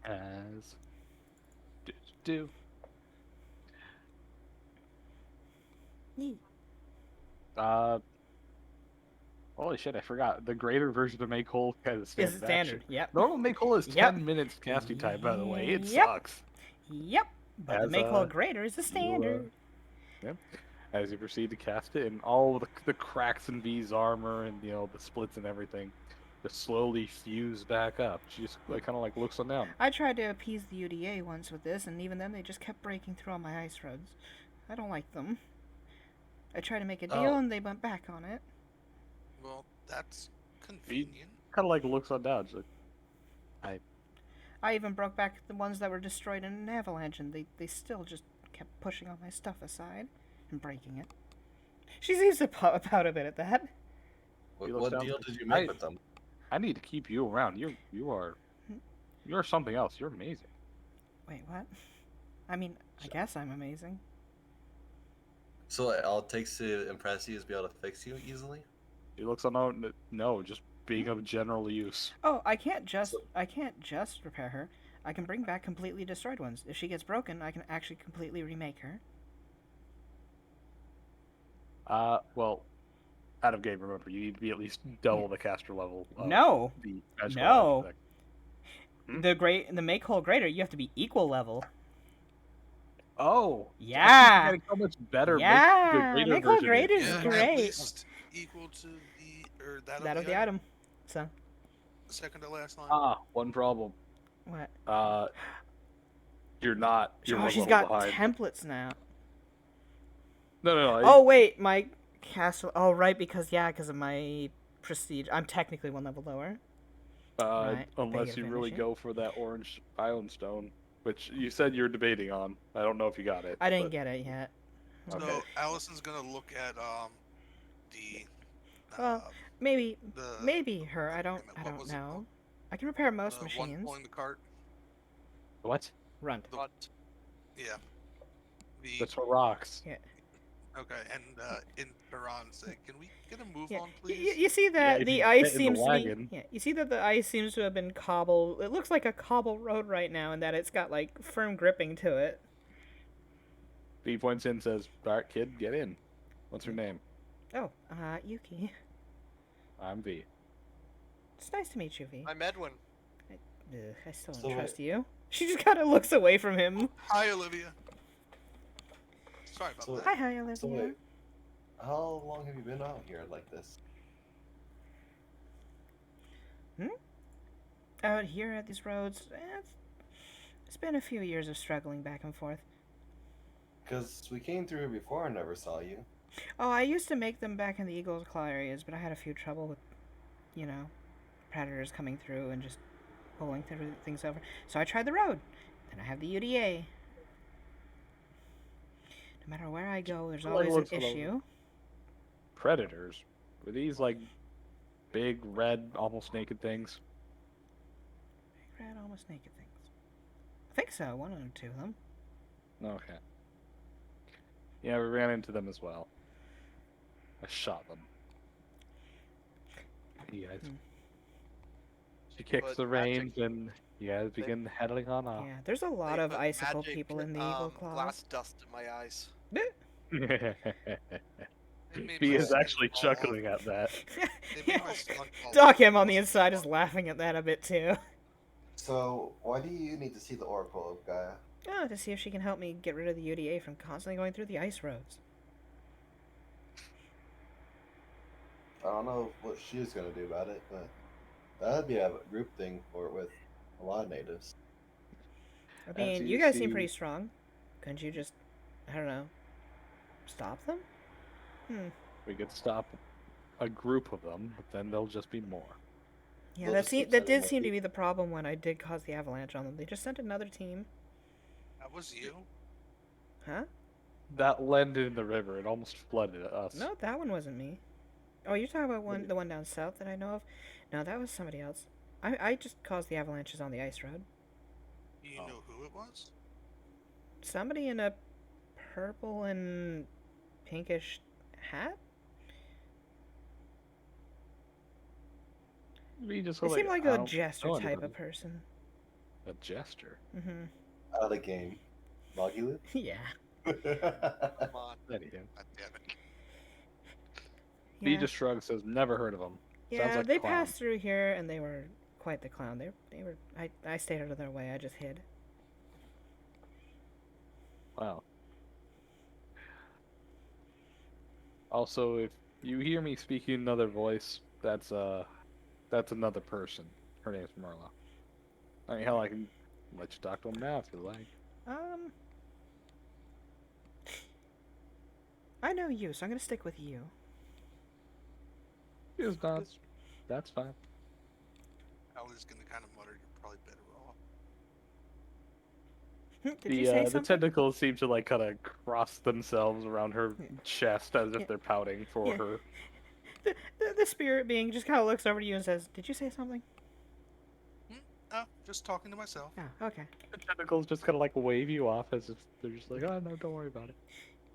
As do. Yee. Holy shit, I forgot. The greater version of Make Whole has Is standard standard? action. Yep. Normal Make Whole is Yep. 10 minutes casting time, by the way. It Yep. sucks. Yep. But the As, make whole greater is the you, standard. Yep. As you proceed to cast it, and all of the cracks in V's armor and the splits and everything just slowly fuse back up. She just kind of looks on down. I tried to appease the UDA once with this, and even then they just kept breaking through all my ice roads. I don't like them. I tried to make a deal, and they went back on it. Well, that's convenient. Kind of looks on down. She's like, I even broke back the ones that were destroyed in an avalanche, and they still just kept pushing all my stuff aside and breaking it. She seems to pout a bit at that. What deal did you make with them? I need to keep you around. You're something else. You're amazing. Wait, what? I mean, I guess I'm amazing. So all it takes to impress you is be able to fix you easily? He looks on no, just being of general use. Oh, I can't just repair her. I can bring back completely destroyed ones. If she gets broken, I can actually completely remake her. Well, out of game, remember, you need to be at least double the caster level. No. The No. aspect. The make whole greater, you have to be equal level. Oh. Yeah. Getting so much better. Yeah. Make whole greater is Yeah, great. at least equal to that of the item. So. Second to last line. One problem. What? You're not. You're one she's level got behind. templates now. No. Oh wait, my castle. Oh right, because of my prestige, I'm technically one level lower. Right, Unless you really go for that orange ion stone, which you said you're debating on. I don't know if you got it. I didn't get it yet. So Okay. Allison's gonna look at the. Maybe her. I don't know. I can repair most machines. One pulling the cart. What? Runt. Yeah. That's for rocks. Yeah. Okay, and in Iran's sake, can we get a move on, please? You see that the ice seems to be. Yeah. You see that the ice seems to have been cobbled. It looks like a cobble road right now, and that it's got firm gripping to it. V points in, says, "Alright, kid, get in. What's your name?" Oh, Yuki. I'm V. It's nice to meet you, V. I'm Edwin. I still don't trust you. She just kind of looks away from him. Hi, Olivia. Sorry about that. Hi, Olivia. So wait, how long have you been out here like this? Out here at these roads, it's been a few years of struggling back and forth. Because we came through here before and never saw you. Oh, I used to make them back in the Eagle's Claw areas, but I had a few trouble with, predators coming through and just pulling things over. So I tried the road. Then I have the UDA. No matter where I go, there's always an issue. Predators? Were these big, red, almost naked things? Big, red, almost naked things. I think so. One or two of them. Okay. Yeah, we ran into them as well. I shot them. You guys. She kicks the reins and you guys begin heading on off. Yeah, there's a lot of icicle people in the Eagle Claws. Glass dust in my eyes. He is actually chuckling at that. Doc M on the inside is laughing at that a bit too. So, why do you need to see the Oracle of Gaia? Oh, to see if she can help me get rid of the UDA from constantly going through the ice roads. I don't know what she's gonna do about it, but that'd be a group thing with a lot of natives. I mean, you guys seem pretty strong. Couldn't you just, I don't know, stop them? We could stop a group of them, but then there'll just be more. Yeah, that did seem to be the problem when I did cause the avalanche on them. They just sent another team. That was you? Huh? That landed in the river. It almost flooded us. No, that one wasn't me. Oh, you're talking about the one down south that I know of? No, that was somebody else. I just caused the avalanches on the ice road. You know who it was? Somebody in a purple and pinkish hat? We just They seem like a jester type of person. A jester? Mm-hmm. Out of the game. Loggy Yeah. Come on. Anyhow. God damn it. B Yeah, just shrugs, says, "Never heard of them." Sounds yeah. like a They clown. passed through here, and they were quite the clown. They were. I stayed out of their way. I just hid. Wow. Also, if you hear me speaking another voice, that's another person. Her name's Marla. I mean, hell, I can let you talk to him now if you like. Um, I know you, so I'm gonna stick with you. It's not. That's fine. Ellie's gonna kind of mutter, "You're probably better off." Did you say The something? tentacles seem to like kind of cross themselves around her chest as if Yeah. they're pouting for Yeah. her. The spirit being just kind of looks over to you and says, "Did you say something?" Oh, just talking to myself. Oh, okay. The tentacles just kind of like wave you off as if they're just like, "Oh no, don't worry about it."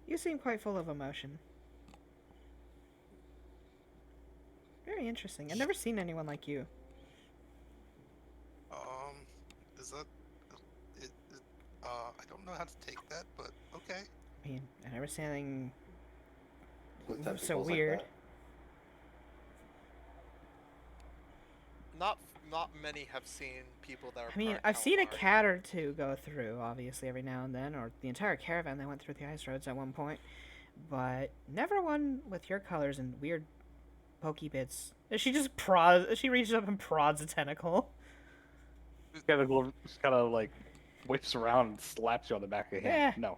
You seem quite full of emotion. Very interesting. I've never seen anyone like you. Is that I don't know how to take that, but okay. I mean, I've never seen anything With so tentacles weird. Like Not many have seen people that are. I mean, part I've seen a calamari. cat or two go through, obviously, every now and then, or the entire caravan that went through the ice roads at one point, but never one with your colors and weird pokey bits. She just prods. She reaches up and prods a tentacle. Tentacle just kind of like whips around and slaps you on the back of the hand. Eh. No.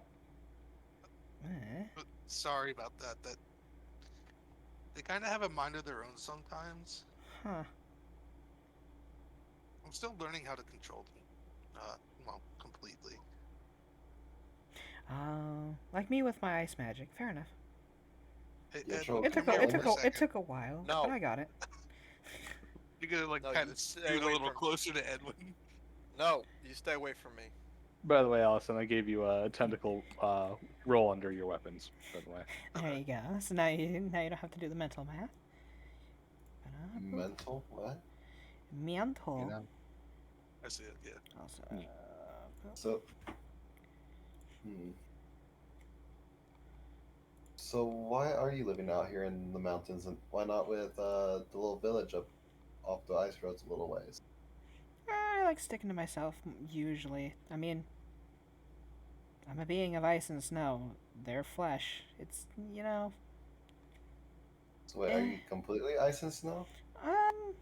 But sorry about that. That they kind of have a mind of their own sometimes. Huh. I'm still learning how to control them. Well, completely. Like me with my ice magic. Fair enough. Hey, Yeah, Ed, sure. look It took at me it for took a it second. took a while, No. but I got it. You're gonna like No, kind you of stay scoot a away little from- closer to Edwin. No, you stay away from me. By the way, Allison, I gave you a tentacle roll under your weapons. By the way. There you go. So now you don't have to do the mental math. mental? What? Mental. You know? I see it. Yeah. Also, So. So why are you living out here in the mountains, and why not with the little village up off the ice roads a little ways? I like sticking to myself usually. I mean, I'm a being of ice and snow. They're flesh. It's So wait, are you completely ice and snow? um,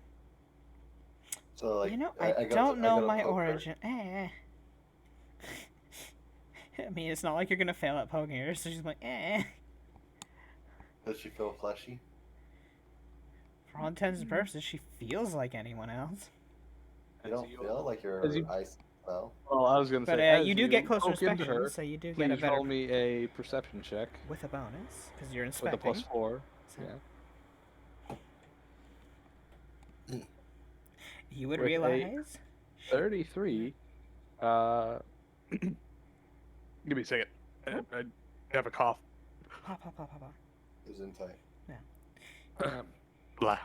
So like, I got don't to- know gotta my poke her. origin. I mean, it's not like you're gonna fail at poking her, so she's like, Does she feel fleshy? For all intents and purposes, she feels like anyone else. You don't feel like you're as you- ice well? Well, I was gonna But say, as you do get closer poke into inspection, her, so you do get a please better roll me a perception check with a bonus because you're with a inspecting. +4. So Yeah. you would With a- realize. 33. Give me a second. I have a cough. Pop, pop, pop, pop, pop. Who's in tight? Blah.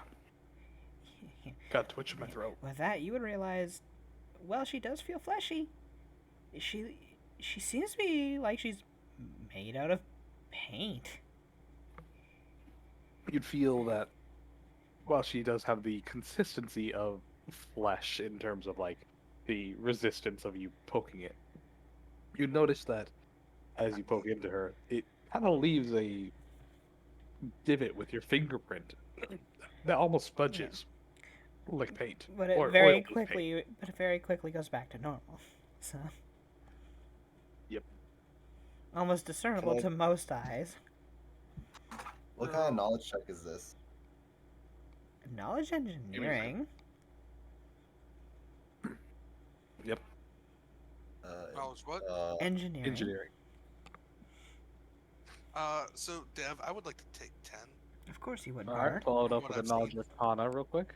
Got a twitch in my throat. With that, you would realize, well, she does feel fleshy. She seems to be like she's made out of paint. You'd feel that while she does have the consistency of flesh in terms of like the resistance of you poking it, you'd notice that as you poke into her, it kind of leaves a divot with your fingerprint that almost smudges like paint. But it or very oil with paint. quickly goes back to normal. So. Yep. Almost discernible Can I- to most eyes. What kind of knowledge check is this? Knowledge engineering. Yep. Knowledge what? Engineering. Engineering. So Dev, I would like to take 10. Of course you would, All right. Bard. Follow it up What with a I've knowledge seen. arcana real quick.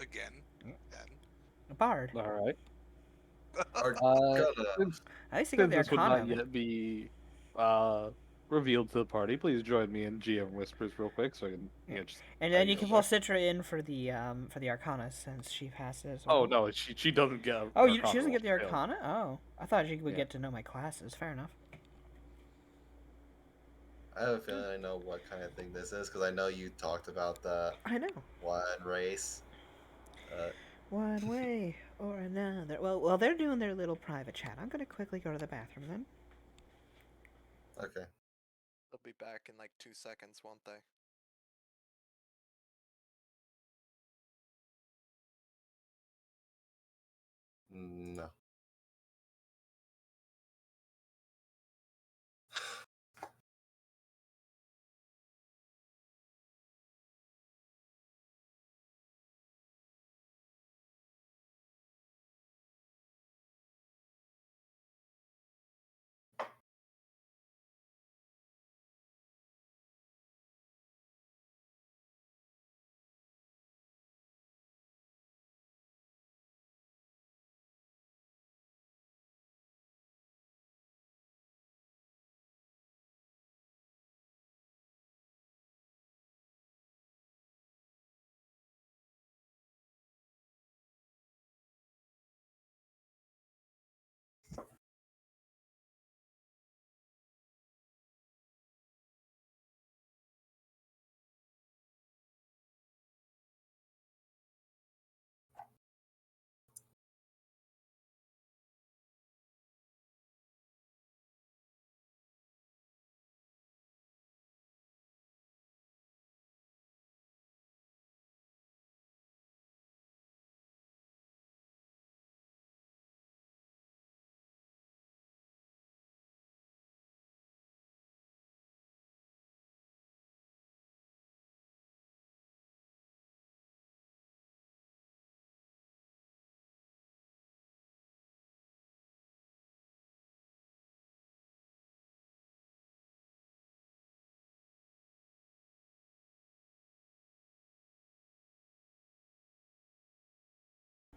Again. Yep. 10. A Bard. All right. Arcana. I used to get Since the this would Arcana. not of it. yet be revealed to the party, please join me in GM Whispers real quick so I can just. And then you go can pull check. Citra in for the Arcana since she passes. Oh no, she doesn't get. Oh, she Arcana doesn't get the rolls, failed. Arcana? Oh. I thought she would Yeah. get to know my classes. Fair enough. I have a feeling I know what kind of thing this is because I know you talked about the I know. one race. One way or another. Well, they're doing their little private chat. I'm gonna quickly go to the bathroom then. Okay. They'll be back in like 2 seconds, won't they? No.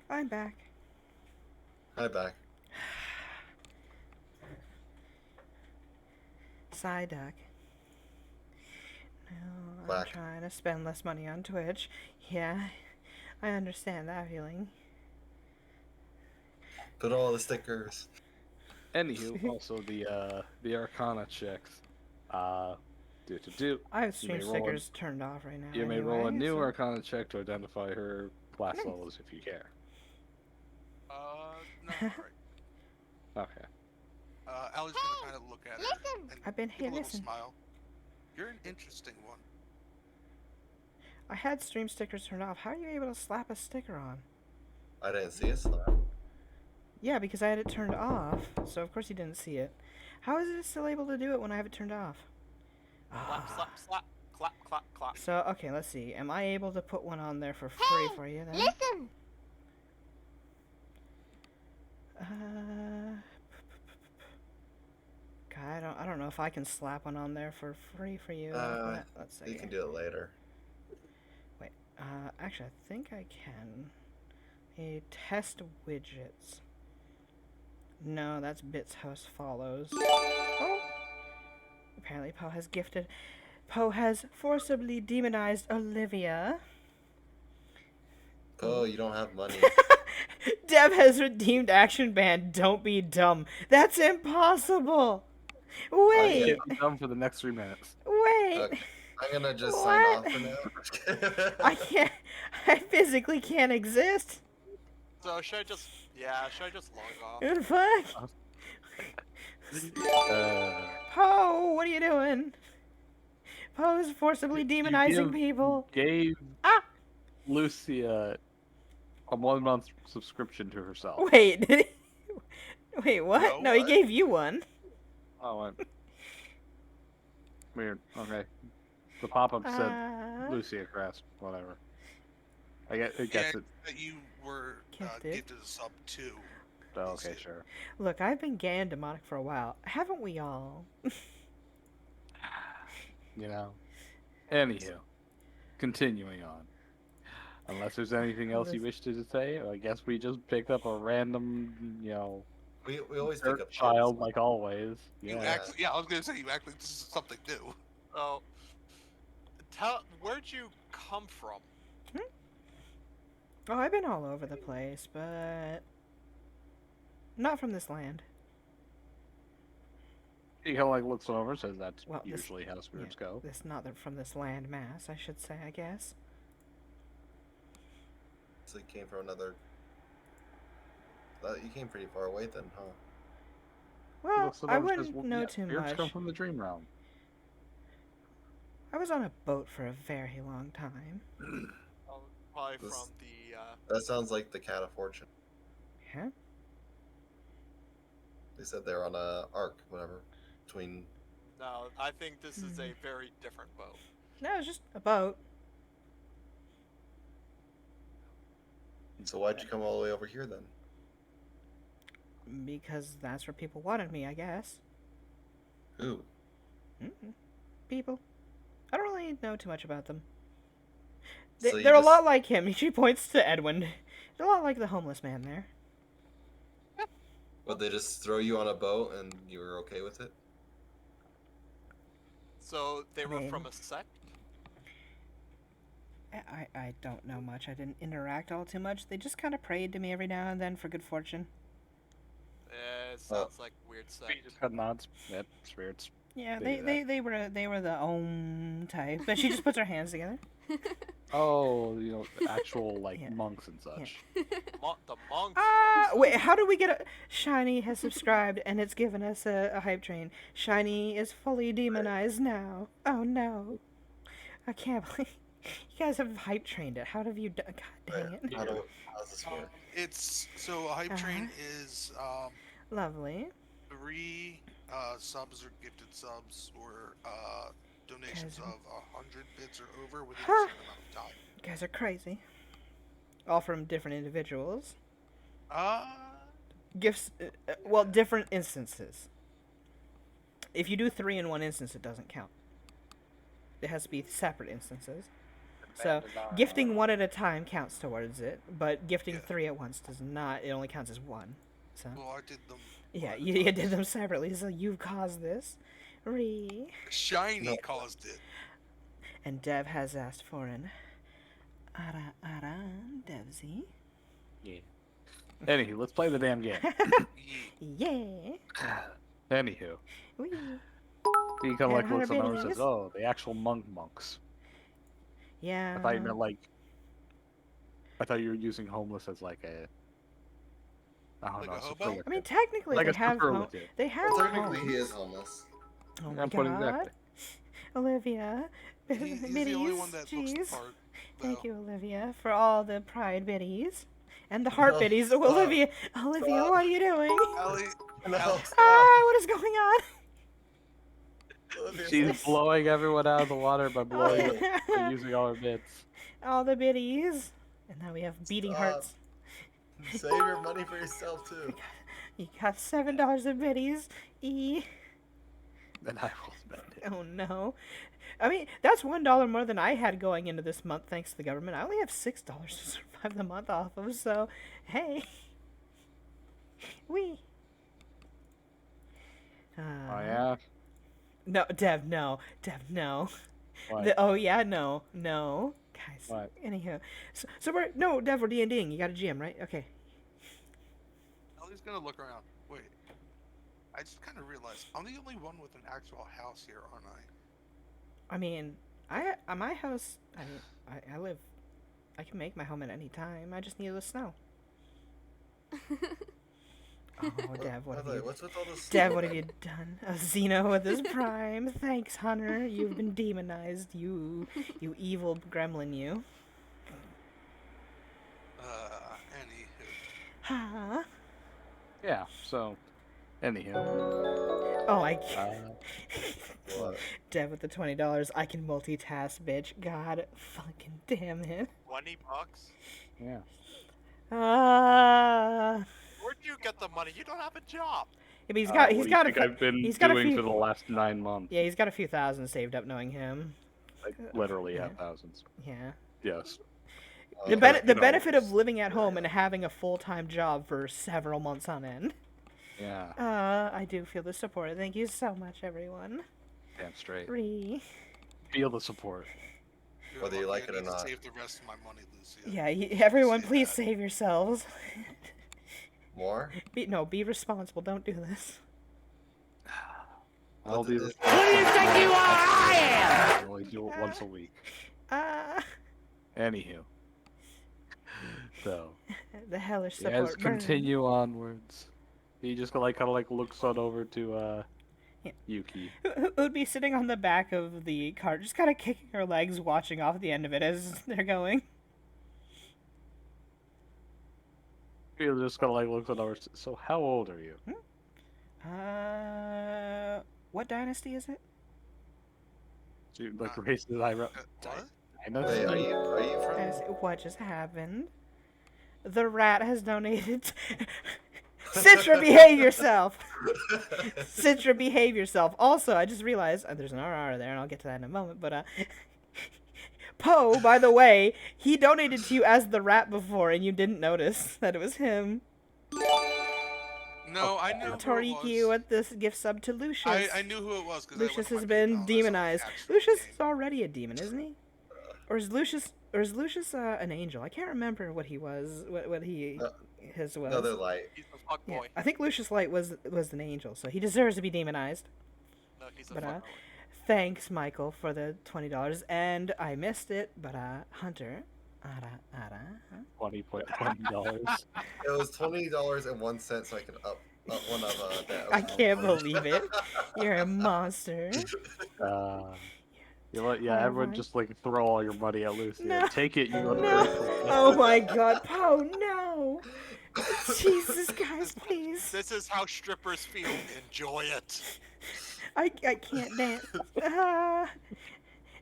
I'm back. Hi, back. Psyduck. No, I'm Quack. trying to spend less money on Twitch. Yeah, I understand that feeling. Put all the stickers. Anywho, also the Arcana checks. Do. I have You may stream roll stickers turned off right now. You may roll a anyway, new so- Arcana check to identify her class Nice. levels if you care. No, alright. Okay. Allie's gonna kind of look at her and I've been give here, a little listen. smile. You're an interesting one. I had stream stickers turned off. How are you able to slap a sticker on? I didn't see it slap. Yeah, because I had it turned off, so of course you didn't see it. How is it still able to do it when I have it turned off? Slap, slap, slap, clap, clap, clap. So, okay, let's see. Am I able to put one on there for free for you then? Listen. God, I don't know if I can slap one on there for free for you. Let's see. You can do it later. Wait, actually, I think I can. A test widgets. No, that's Bits Host Follows. Oh! Apparently Poe has forcibly demonized Olivia. Oh, you don't have money. Deb has redeemed action band. Don't be dumb. That's impossible. Wait. Can't be done for the next 3 minutes. Wait. Okay. I'm gonna just What? sign off for now. I can't. I physically can't exist. So should I just log off? What the fuck? Poe, what are you doing? Poe's forcibly demonizing people. Gave Ah! Lucia a 1-month subscription to herself. Wait, did he? Wait, what? No, he what? gave you one. Oh, what? Weird. Okay. The pop-up said Lucia Crest. Whatever. I get it. Gets Yeah, it. that you were Gifted. gifted a sub too. Oh, okay, sure. Look, I've been gay and demonic for a while. Haven't we all? You know. Anywho, continuing on. Unless there's anything else you wish to say, I guess we just picked up a random, we always pick up child kids. like always. You Yeah. actually, yeah, I was gonna say you act like this is something new. Oh, where'd you come from? Oh, I've been all over the place, but not from this land. He kind of like looks over and says, "That's Well, this- usually how spirits yeah, go." This not from this land mass, I should say, I guess. So you came from another. You came pretty far away then, huh? He Well, looks it I over and says, wouldn't "Well, know yeah, too spirits much. come from the dream realm." I was on a boat for a very long time. Probably This- from the. That sounds like the Cat of Fortune. Huh? They said they're on a arc, whatever, between. No, I think this is a very different boat. No, it was just a boat. So why'd you come all the way over here then? Because that's where people wanted me, I guess. Who? People. I don't really know too much about them. So you They're a just- lot like him. She points to Edwin. They're a lot like the homeless man there. Would they just throw you on a boat and you were okay with it? So they were mean- from a sect? I don't know much. I didn't interact all too much. They just kind of prayed to me every now and then for good fortune. It sounds like a weird sect. He just had nods. Yep, spirits. Yeah, They do they were the type. But she just puts her hands together. Oh, actual like Yeah. monks and such. The monks. Ah, wait, how do we get a... Shiny has subscribed, and it's given us a hype train. Shiny is fully demonized now. Oh, no. I can't believe... You guys have hype trained it. How have you done... God dang it. How does this work? It's so a hype train is Lovely. 3 subs or gifted subs or donations of 100 bits or over within a certain amount of time. You guys are crazy. All from different individuals. Gifts... well, different instances. If you do 3 in one instance, it doesn't count. It has to be separate instances. So, gifting 1 at a time counts towards it, but gifting Yeah. 3 at once does not. It only counts as 1. So, Well, I did them. yeah, you did them separately, so you've caused this. Shiny No. caused it. And Dev has asked for an Ara Devsy. Yeah. Anywho, let's play the damn game. Ye- Yeah. Anywho, Wee. he kind of like And looks over and Harbies. says, "Oh, the actual monks." Yeah. I thought you meant like. I thought you were using homeless as like a. I don't Like know. a hobo? superlative. I mean, technically, Like they a have superlative. they have Well, technically, homes. he is homeless. Oh Yeah, my but god. exactly. Olivia. He's the only one that looks the Jeez. part. Thank though. you, Olivia, for all the pride biddies. And the heart No, biddies. stop. Olivia, Olivia, Stop. what are you doing? Ellie, No, Ellie, stop. Ah, what is going on? She's blowing everyone out of the water by blowing by using all her bits. All the biddies. And now we have beating Stop. hearts. Save your money for yourself too. You got $7 of biddies. E. Then I will spend it. Oh no. I mean, that's $1 more than I had going into this month thanks to the government. I only have $6 to survive the month off of, so hey. Wee. Oh yeah. No, Dev, no. Dev, no. What? Oh yeah, no. No. Guys. What? Anywho. So we're no, Dev, we're D&Ding. You got a GM, right? Okay. Ellie's gonna look around. Wait. I just kind of realized I'm the only one with an actual house here, aren't I? I mean, my house, I live, I can make my home at any time. I just need the snow. Oh, Dev, what have you What's with all this? Dev, what have you done? Xeno with his prime. Thanks, Hunter. You've been demonized. You evil gremlin, you. Anywho. Ha. Yeah. So, anywho. Oh, I What? Dev with the $20. I can multitask, bitch. God fucking damn it. $20? Yeah. Where'd you get the money? You don't have a job. Yeah, but he's What got do you a think cou- I've been he's got a doing few- for the last 9 months. yeah, he's got a few thousand saved up knowing him. I literally Yeah. have thousands. Yeah. Yes. The Okay. the benefit of living at home and having a full-time job for several months on end. Yeah. I do feel the support. Thank you so much, everyone. Damn straight. Feel the support. You're Whether you lucky like I it or need to not. Save the rest of my money, Lucia. Yeah, everyone, Say please that. save yourselves. More? Be responsible. Don't do this. I'll do this. Who do you think you are? I I only do it once a week. Ah, Anywho. So, the hellish you support. guys continue onwards. He just kind of like looks on over to Yeah. Yuki. Who would be sitting on the back of the cart, just kind of kicking her legs, watching off the end of it as they're going. He just kind of like looks on over. So, how old are you? What dynasty is it? She like raises his eyebrow. What? Wait, are you from? Dynasty. What just happened? The rat has donated. Citra, behave yourself. Citra, behave yourself. Also, I just realized there's an RR there, and I'll get to that in a moment. But Poe, by the way, he donated to you as the rat before, and you didn't notice that it was him. No, I knew who it Toriki was. with this gift sub to Lucius. I knew who it was because Lucius has been demonized. Lucius is already a demon, isn't he? Or is Lucius an angel? I can't remember what he was. What he his was. No, they're light. He's a fuck Yeah, boy. I think Lucius Light was an angel, so he deserves to be demonized. No, he's a But, fuck boy. Thanks, Michael, for the $20, and I missed it. But Hunter, $20.20. It was $20.01, so I can up one of that. I can't believe it. You're a monster. You let everyone just like throw all your money at Lucy. No. Take it, you No. ungrateful. Oh my God, Poe, no. Jesus, guys, please. This is how strippers feel. Enjoy it. I can't dance.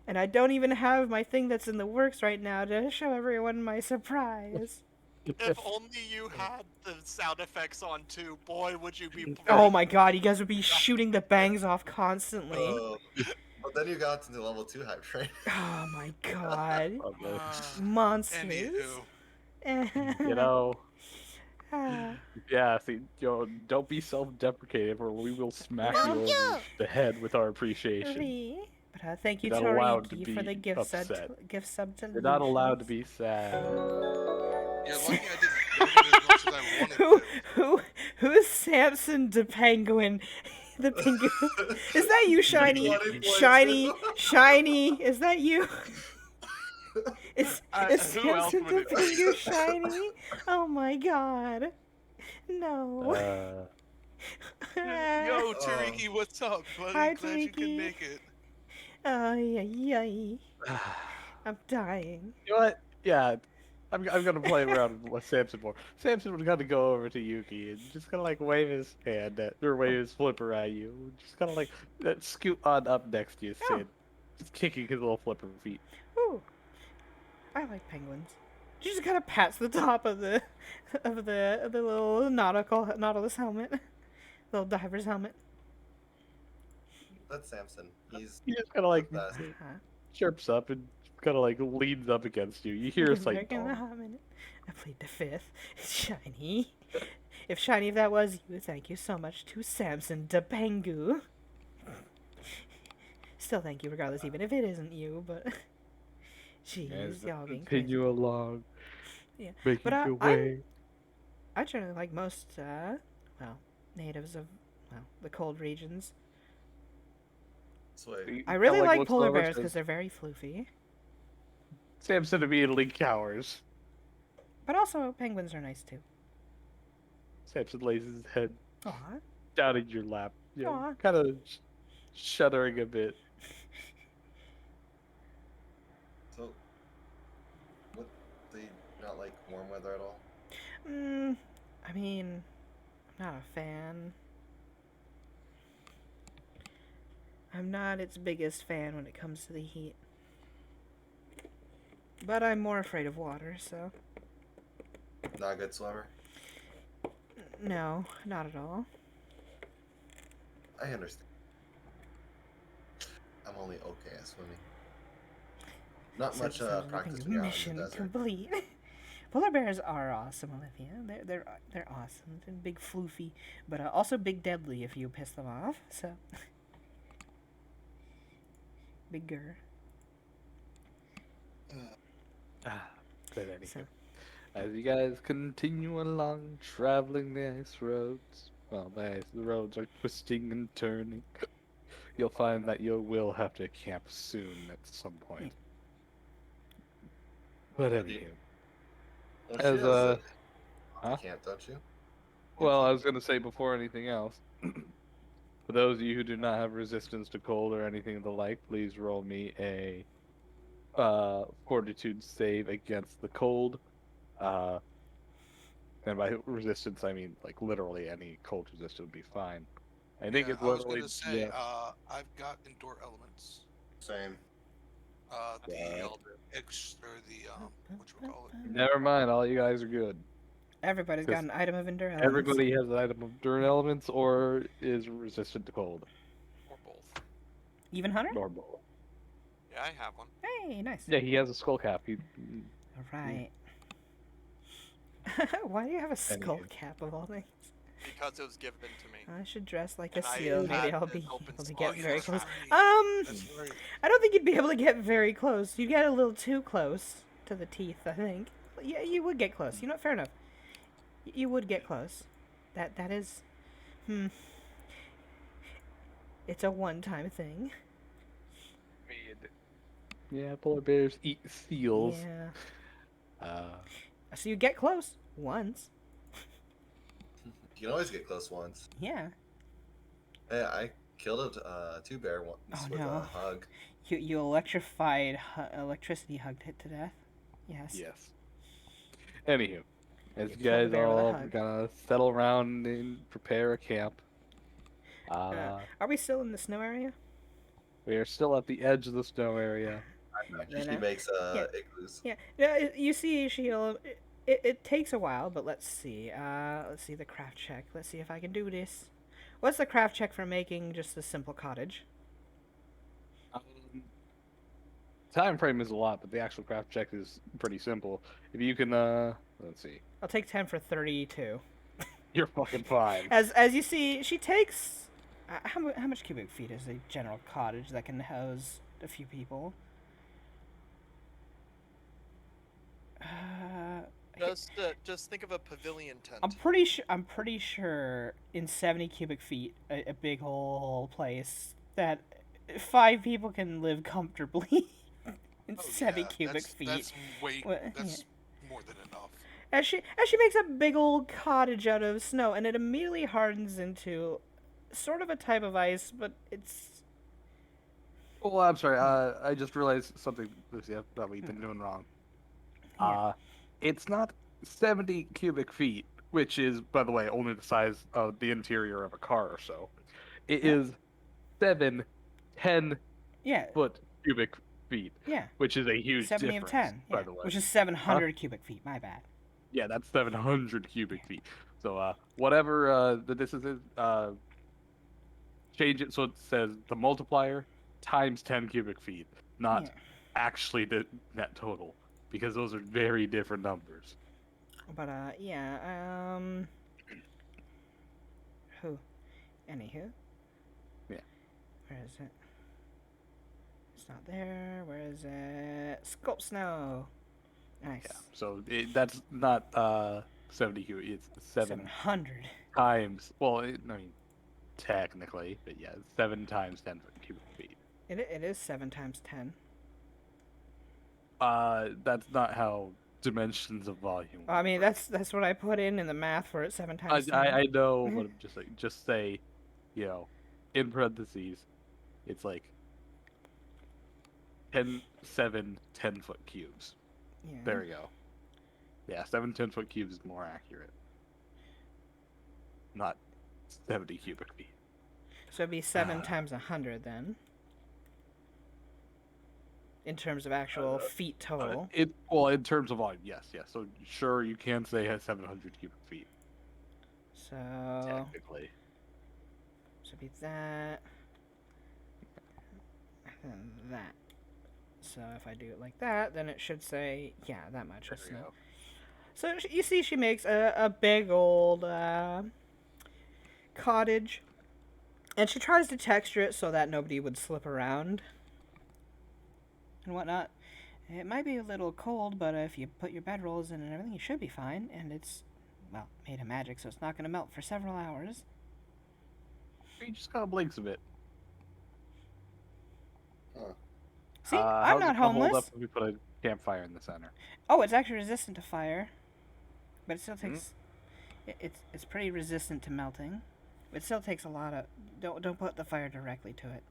And I don't even have my thing that's in the works right now to show everyone my surprise. If only you had the sound effects on too, boy, would you be. Oh my God, you guys would be shooting the bangs off constantly. But then you got to the level 2 hype train. Oh my God. Okay. Monsters. Anywho, You know, Ah. yeah, see, don't be self-deprecative or we will smack you over the head with our appreciation. Really? But thank you, You're not allowed to Toriki, for be the gift sub upset. to You're not allowed to Lucius. be sad. you're lucky I didn't donate as much as I wanted to. Who's Samson the Penguin? The penguin. Is that you, Shiny? 20 points. Shiny, is that you? Is Who else Samson would the it be? Penguin Shiny? Oh my God. No. Yo, Tariki, what's up, buddy? Hi, Glad you Tariki. could make it. Ay. I'm dying. You know what? Yeah, I'm gonna play around with Samson more. Samson would kind of go over to Yuki and just kind of like wave his hand or wave his flipper at you. Just kind of like scoot on up next to you, Oh. Sid. Just kicking his little flipper feet. Ooh. I like penguins. She just kind of pats the top of the little Nautilus helmet, little diver's helmet. That's Samson. He's He just kind of like the best. chirps up and kind of like leans up against you. You hear a sight American call. Hot Minute. I played the fifth. Shiny. If that was you, thank you so much to Samson Depengu. Still thank you regardless, even if it isn't you, but jeez, y'all being crazy. Continue along. Yeah. Making But, your way. I generally like most, natives of, the cold regions. Sweet. I really Kinda like looks polar over bears to because they're very floofy. Samson immediately cowers. But also, penguins are nice too. Samson lays his head Aw. down in your lap. Aw. Kind of shuddering a bit. So, what? Do you not like warm weather at all? I mean, I'm not a fan. I'm not its biggest fan when it comes to the heat. But I'm more afraid of water, so. Not a good swimmer? No, not at all. I understand. I'm only okay at swimming. Not This much episode of practice Looking when you're out in Mission the desert. complete. Polar bears are awesome, Olivia. They're awesome. They're big floofy, but also big deadly if you piss them off. So bigger. But anyway, So as you guys continue along, traveling the ice roads, well, the roads are twisting and turning. you'll find that you will have to camp soon at some point. But Have you- anywho, Well, as she has huh? a camp, don't you? Well, I was gonna say before anything else, for those of you who do not have resistance to cold or anything of the like, please roll me a fortitude save against the cold. And by resistance, I mean like literally any cold resistance would be fine. I think Yeah, it's I was literally gonna say, yeah. I've got endure elements. Same. The Yeah. what you call it? Never mind, all you guys are good. Everybody's got an item of endure elements. Everybody has an item of enduring elements or is resistant to cold. Or both. Even Hunter? Or both. Yeah, I have one. Hey, nice. Yeah, he has a skull cap. All right. Why do you have a skull cap of all things? Because it was given to me. I should dress like a And I seal. Maybe had I'll an be open able to spot. get Oh, yeah, very that's close. right. That's right. I don't think you'd be able to get very close. You'd get a little too close to the teeth, I think. Yeah, you would get close. You know, fair enough. You would get close. That is, it's a one-time thing. Yeah, polar bears eat seals. Yeah. So you get close once. You can always get close once. Yeah. Hey, I killed a two bear once Oh, with no. a hug. You electrified electricity hugged it to death. Yes. Yes. Anywho, as You you killed the guys bear with a all hug. gonna settle around and prepare a camp, Are we still in the snow area? we are still at the edge of the snow area. Then, She makes yeah. igloos. Yeah. Yeah. You see, she'll. It takes a while, but let's see. Let's see the craft check. Let's see if I can do this. What's the craft check for making just a simple cottage? Time frame is a lot, but the actual craft check is pretty simple. If you can, let's see, I'll take 10 for 32. you're fucking fine. As you see, she takes. How much cubic feet is a general cottage that can house a few people? Just think of a pavilion tent. I'm pretty sure in 70 cubic feet, a big whole place that 5 people can live comfortably in Oh, 70 yeah, cubic feet. That's That's more than enough. As she makes a big old cottage out of snow, and it immediately hardens into sort of a type of ice, but it's Oh, I'm sorry. I just realized something, Lucia, that we've been doing wrong. Yeah. It's not 70 cubic feet, which is, by the way, only the size of the interior of a car or so. It is 10 yeah, foot cubic feet, yeah. which is a huge 70 difference, of 10, by yeah, the way. which is 700 cubic feet. My bad. Yeah, that's 700 cubic feet. So, whatever the distance is, change it so it says the multiplier times 10 cubic feet, not Yeah. actually the net total, because those are very different numbers. But yeah. Who? Anywho. Yeah. Where is it? It's not there. Where is it? Sculpt snow. Nice. Yeah. So that's not 70 cubic. It's 700. times. Well, I mean, technically, but yeah, 7 times 10 cubic feet. It is 7 times 10. That's not how dimensions of volume. I mean, that's what I put in the math for it. 7 times 10. I know, but I'm just say, in parentheses, it's like 10, 7, 10-foot cubes. Yeah. There we go. Yeah, 7 10-foot cubes is more accurate. Not 70 cubic feet. So it'd be 7 times 100 then. In terms of actual feet total. Well, in terms of volume, yes. So sure, you can say it has 700 cubic feet. So Technically. it'd be that. And that. So if I do it like that, then it should say, yeah, that much of There we snow. go. So you see she makes a big old cottage. And she tries to texture it so that nobody would slip around. And whatnot. It might be a little cold, but if you put your bedrolls in and everything, you should be fine. And it's, well, made of magic, so it's not going to melt for several hours. You just gotta blinks a bit. See, I'm how's not it gonna hold up homeless. if we put a campfire in the center? Oh, it's actually resistant to fire, but it still Hmm? takes. It's pretty resistant to melting. It still takes a lot of. Don't put the fire directly to it.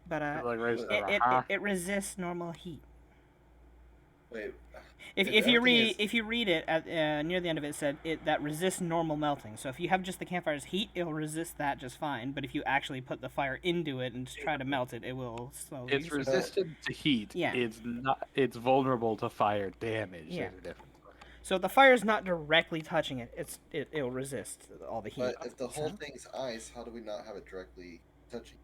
But Like raise it resists normal heat. Wait. If you everything read if you read it at near the end of it, it said that resists normal melting. So if you have just the campfire's heat, it'll resist that just fine. But if you actually put the fire into it and try to melt it, it will slowly. It's resistant to heat. Yeah. It's not. It's vulnerable to fire damage. Yeah. There's a difference. So if the fire's not directly touching it, it'll resist all the heat. But if the whole So- thing's ice, how do we not have it directly touching?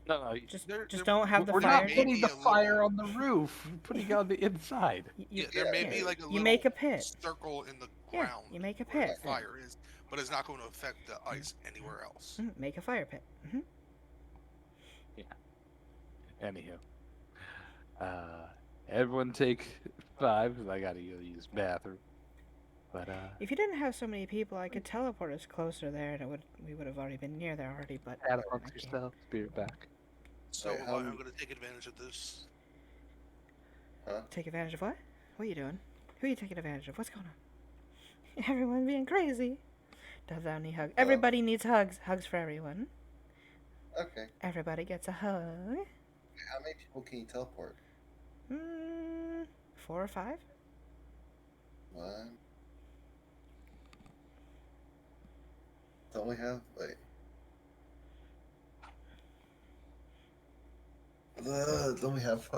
No, Just There- just there- don't have the we're fire. not putting Maybe the a little- fire on the roof. We're putting it on the inside. Yeah, there may be like a You little make a pit. circle in the Yeah, ground. you make a where the pit. fire is, but it's not going to affect the ice anywhere else. Make a fire pit. Anywho, everyone take 5 because I gotta go use the bathroom. But If you didn't have so many people, I could teleport us closer there, and we would have already been near there already. But add I amongst can't. yourself, spirit back. So Wait, how I'm many- going to take advantage of this. Take advantage of what? What are you doing? Who are you taking advantage of? What's going on? Everyone being crazy. Does that need hugs? Everybody needs hugs. Hugs for everyone. Okay. Everybody gets a hug. How many people can you teleport? 4 or 5? One. Don't we have wait? Don't we have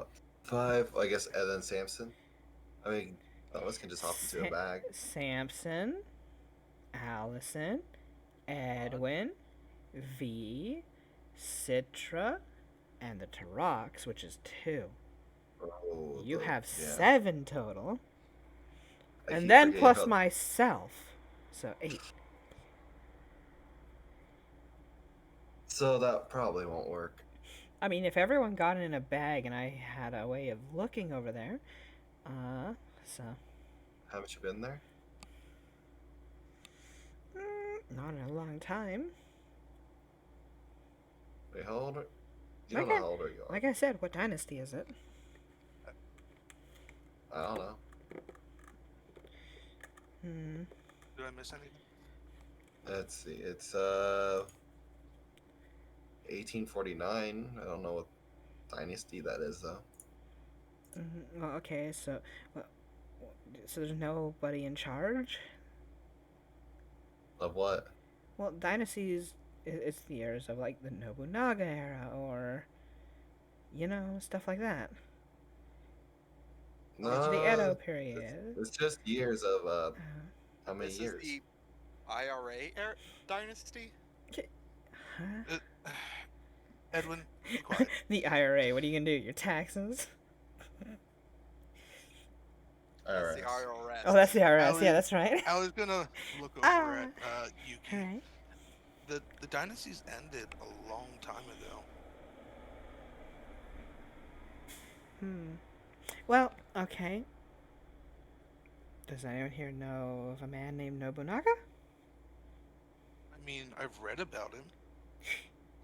5? I guess Ed and Samson. I mean, some of us can just hop into a bag. Samson, Allison, Edwin, V, Citra, and the Tarox, which is 2. Oh, You have yeah. 7 total. I And keep then forgetting plus how- myself. So 8. So that probably won't work. I mean, if everyone got it in a bag and I had a way of looking over there, so Haven't you been there? not in a long time. Wait, how old are you? Like Don't know I- how old are you? Are. Like I said, what dynasty is it? I don't know. Did I miss anything? Let's see. It's 1849. I don't know what dynasty that is though. Well, okay, so there's nobody in charge. Of what? Well, dynasties, it's the eras of like the Nobunaga era or, stuff like that. Or the Edo period. It's just years of how many This years? is the IRA dynasty. Huh? Edwin, be quiet. The IRA. What are you gonna do? Your taxes? All That's right. the IRS. Oh, that's the IRS. Alex- Yeah, that's right. I was gonna look over Ah. at Yuki. All right. The dynasties ended a long time ago. Well, okay. Does anyone here know of a man named Nobunaga? I mean, I've read about him.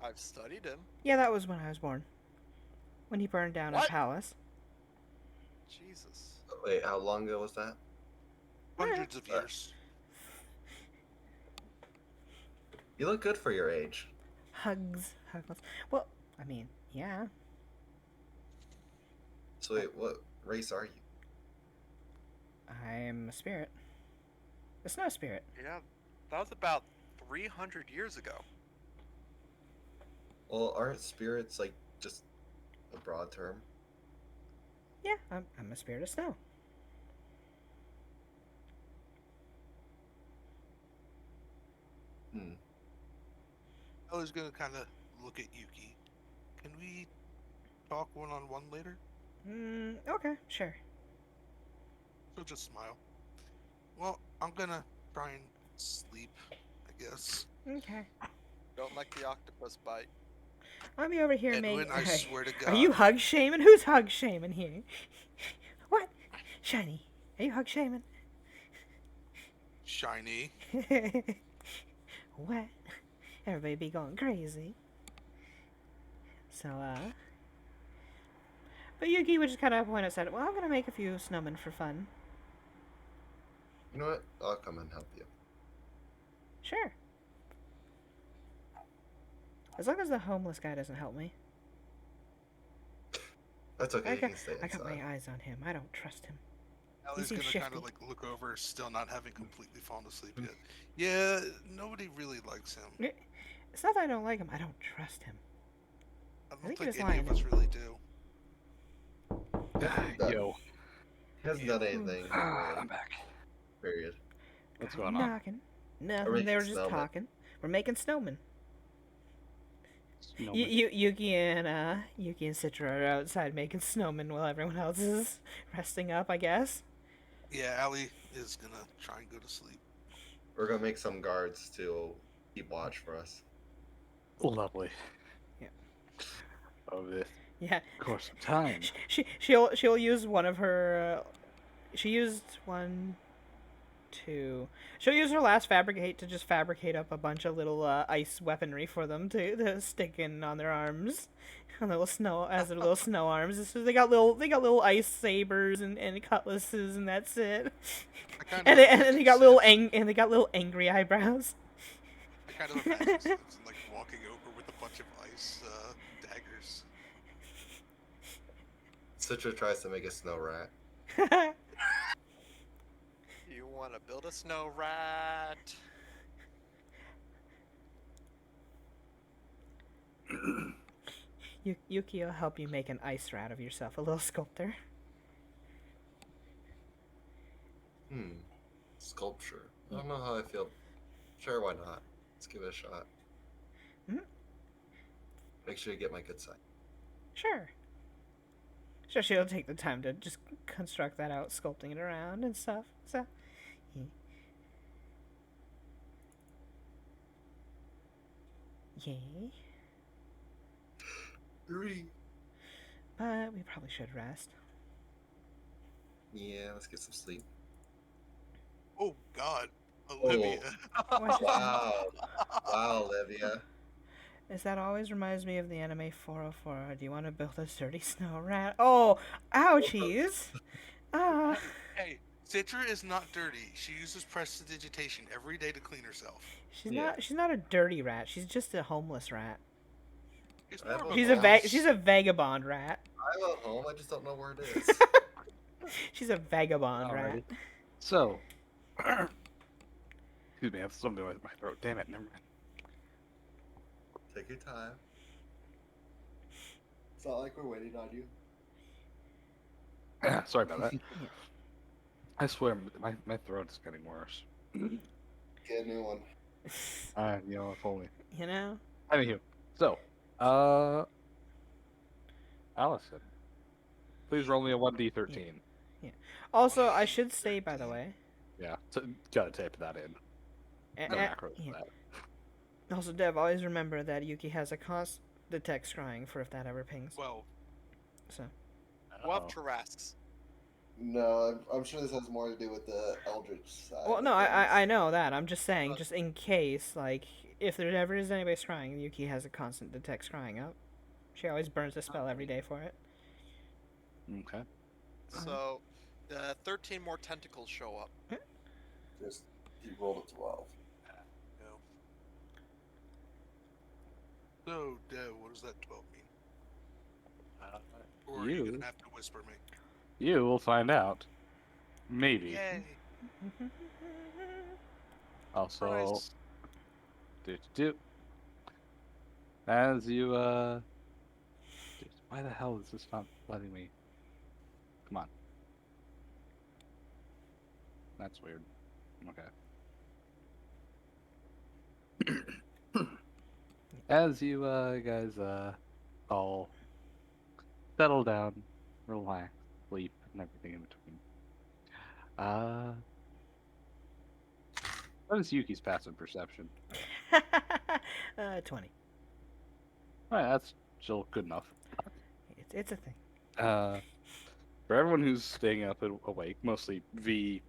I've studied him. Yeah, that was when I was born. When he burned down a What? palace. Jesus. Wait, how long ago was that? Hundreds of years. You look good for your age. Hugs. Hugs. Well, I mean, yeah. So wait, what race are you? I'm a spirit. A snow spirit. Yeah, that was about 300 years ago. Well, aren't spirits like just a broad term? Yeah, I'm a spirit of snow. Hmm. I was gonna kind of look at Yuki. Can we talk one-on-one later? Okay, sure. So just smile. Well, I'm gonna try and sleep, I guess. Okay. Don't like the octopus bite. I'll be over here Edwin, making. I swear to God. Are you hug shaming? Who's hug shaming here? What? Shiny, are you hug shaming? Shiny? What? Everybody be going crazy. So, but Yuki would just kind of point aside, well, I'm going to make a few snowmen for fun. You know what? I'll come and help you. Sure. As long as the homeless guy doesn't help me. That's okay. I You got, can stay I got inside. my eyes on him. I don't trust him. Allie's seems gonna kind shifty. of like look over, still not having completely fallen asleep yet. Yeah, nobody really likes him. It's not that I don't like him. I don't trust him. I think don't he think was any lying of us to really do. Yo, He hasn't done anything. I'm Really. back. Period. What's Come going on? knocking. Nothing. making They were just snowmen. talking. We're making snowmen. Snowman. Yuki and Citra are outside making snowmen while everyone else is resting up, I guess. Yeah, Allie is gonna try and go to sleep. We're gonna make some guards to keep watch for us. Lovely. Yeah. Over this Yeah. course of time. She'll use one of her. She used one, two. She'll use her last fabricate to just fabricate up a bunch of little ice weaponry for them to stick in on their arms, on their little snow arms. So they got little ice sabers and cutlasses, and that's it. And they got little angry eyebrows. I kind of imagine Simpson like walking over with a bunch of ice daggers. Citra tries to make a snow rat. You want to build a snow rat? Yuki will help you make an ice rat of yourself, a little sculptor. Sculpture. I don't know how I feel. Sure, why not? Let's give it a shot. Mhm. Make sure you get my good side. Sure. Sure, she'll take the time to just construct that out, sculpting it around and stuff. So, yay. But we probably should rest. Yeah, let's get some sleep. Oh God, Olivia. Wow. Wow, Olivia. Is that always reminds me of the anime 404. Do you want to build a sturdy snow rat? Oh, ouchies! Ah. Hey, Citra is not dirty. She uses prestidigitation every day to clean herself. She's not a dirty rat. She's just a homeless rat. It's I have more a of She's a she's a vagabond rat. I'm at home. I just don't know where it is. She's a vagabond rat. Alrighty. So, excuse me, I have something with my throat. Damn it, never mind. Take your time. It's not like we're waiting on you. Sorry about that. I swear, my throat's getting worse. Get a new one. You know, if only. You know? Anywho, so, Allison, please roll me a 1d13. Also, I should say, by the way. Yeah, gotta tape that in. No macros for that. Also, Dev, always remember that Yuki has a const detect scrying for if that ever pings. well. So. We'll have Uh-oh. Tarrasques. No, I'm sure this has more to do with the Eldritch side. Well, of no, things. I know that. I'm just saying, just in case, like, if there ever is anybody scrying, Yuki has a constant detect scrying up. She always burns a spell every day for it. Okay. So, 13 more tentacles show up. Just you rolled a 12. No. So, Dev, what does that 12 mean? Or are you You gonna have to whisper me? you will find out. Maybe. Yay! Also, as you why the hell is this not letting me? Come on. That's weird. Okay. As you guys all settle down, relax, sleep, and everything in between. What is Yuki's passive perception? 20. Alright, that's still good enough. It's a thing. For everyone who's staying up and awake, mostly V,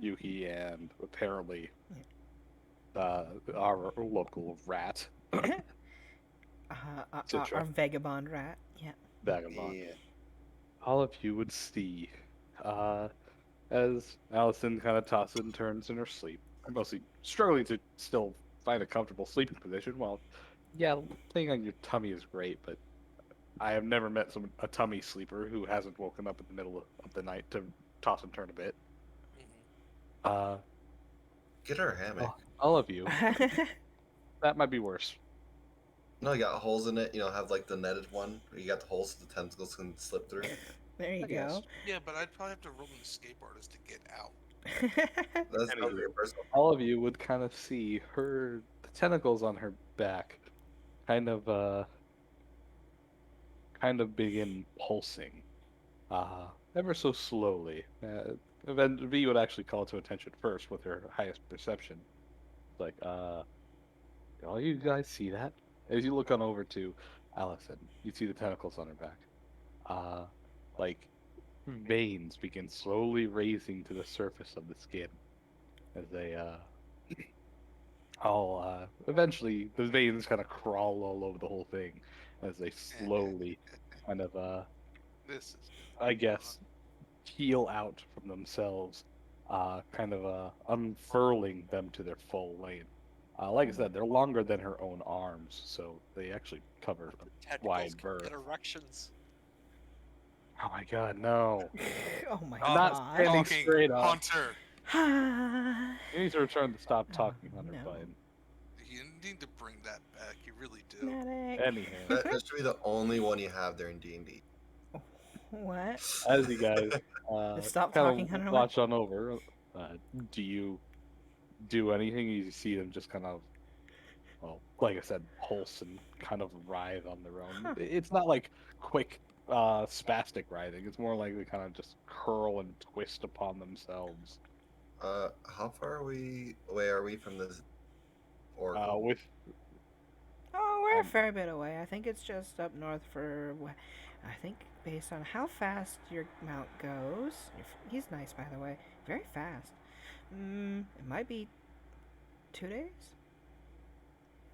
Yuki, and apparently our local rat. Our vagabond rat. Yeah. Vagabond. Yeah. All of you would see, as Allison kind of tosses and turns in her sleep, mostly struggling to still find a comfortable sleeping position. While, yeah, laying on your tummy is great, but I have never met a tummy sleeper who hasn't woken up in the middle of the night to toss and turn a bit. Uh, Get her a hammock. all of you, that might be worse. No, you got holes in it. You know, have like the netted one where you got the holes so the tentacles can slip through. There you I guess. go. Yeah, but I'd probably have to roll an escape artist to get out. That's Anywho, probably your personal. all of you would kind of see the tentacles on her back, kind of begin pulsing, ever so slowly. Then V would actually call to attention first with her highest perception. Like, all you guys see that? As you look on over to Allison, you see the tentacles on her back. Like veins begin slowly raising to the surface of the skin as they all eventually the veins kind of crawl all over the whole thing as they slowly kind of This is I guess peel out from themselves, kind of unfurling them to their full length. Like I said, they're longer than her own arms, so they actually cover a Tentacles wide can berth. get erections. Oh my god, no. Oh my I'm Not god. standing talking straight up. Hunter. You need to return to stop Oh, talking on her no. button. You need to bring that back. You really do. Medic. Anyhow, That should be the only one you have there in D&D. What? as you guys Stop kind talking, of Hunter. watch on over, do you do anything? You see them just kind of, well, like I said, pulse and kind of writhe on their own. Huh. It's not like quick, spastic writhing. It's more like they kind of just curl and twist upon themselves. How far away are we from this oracle? With Oh, we're a fair bit away. I think it's just up north for. I think based on how fast your mount goes. He's nice, by the way. Very fast. It might be 2 days.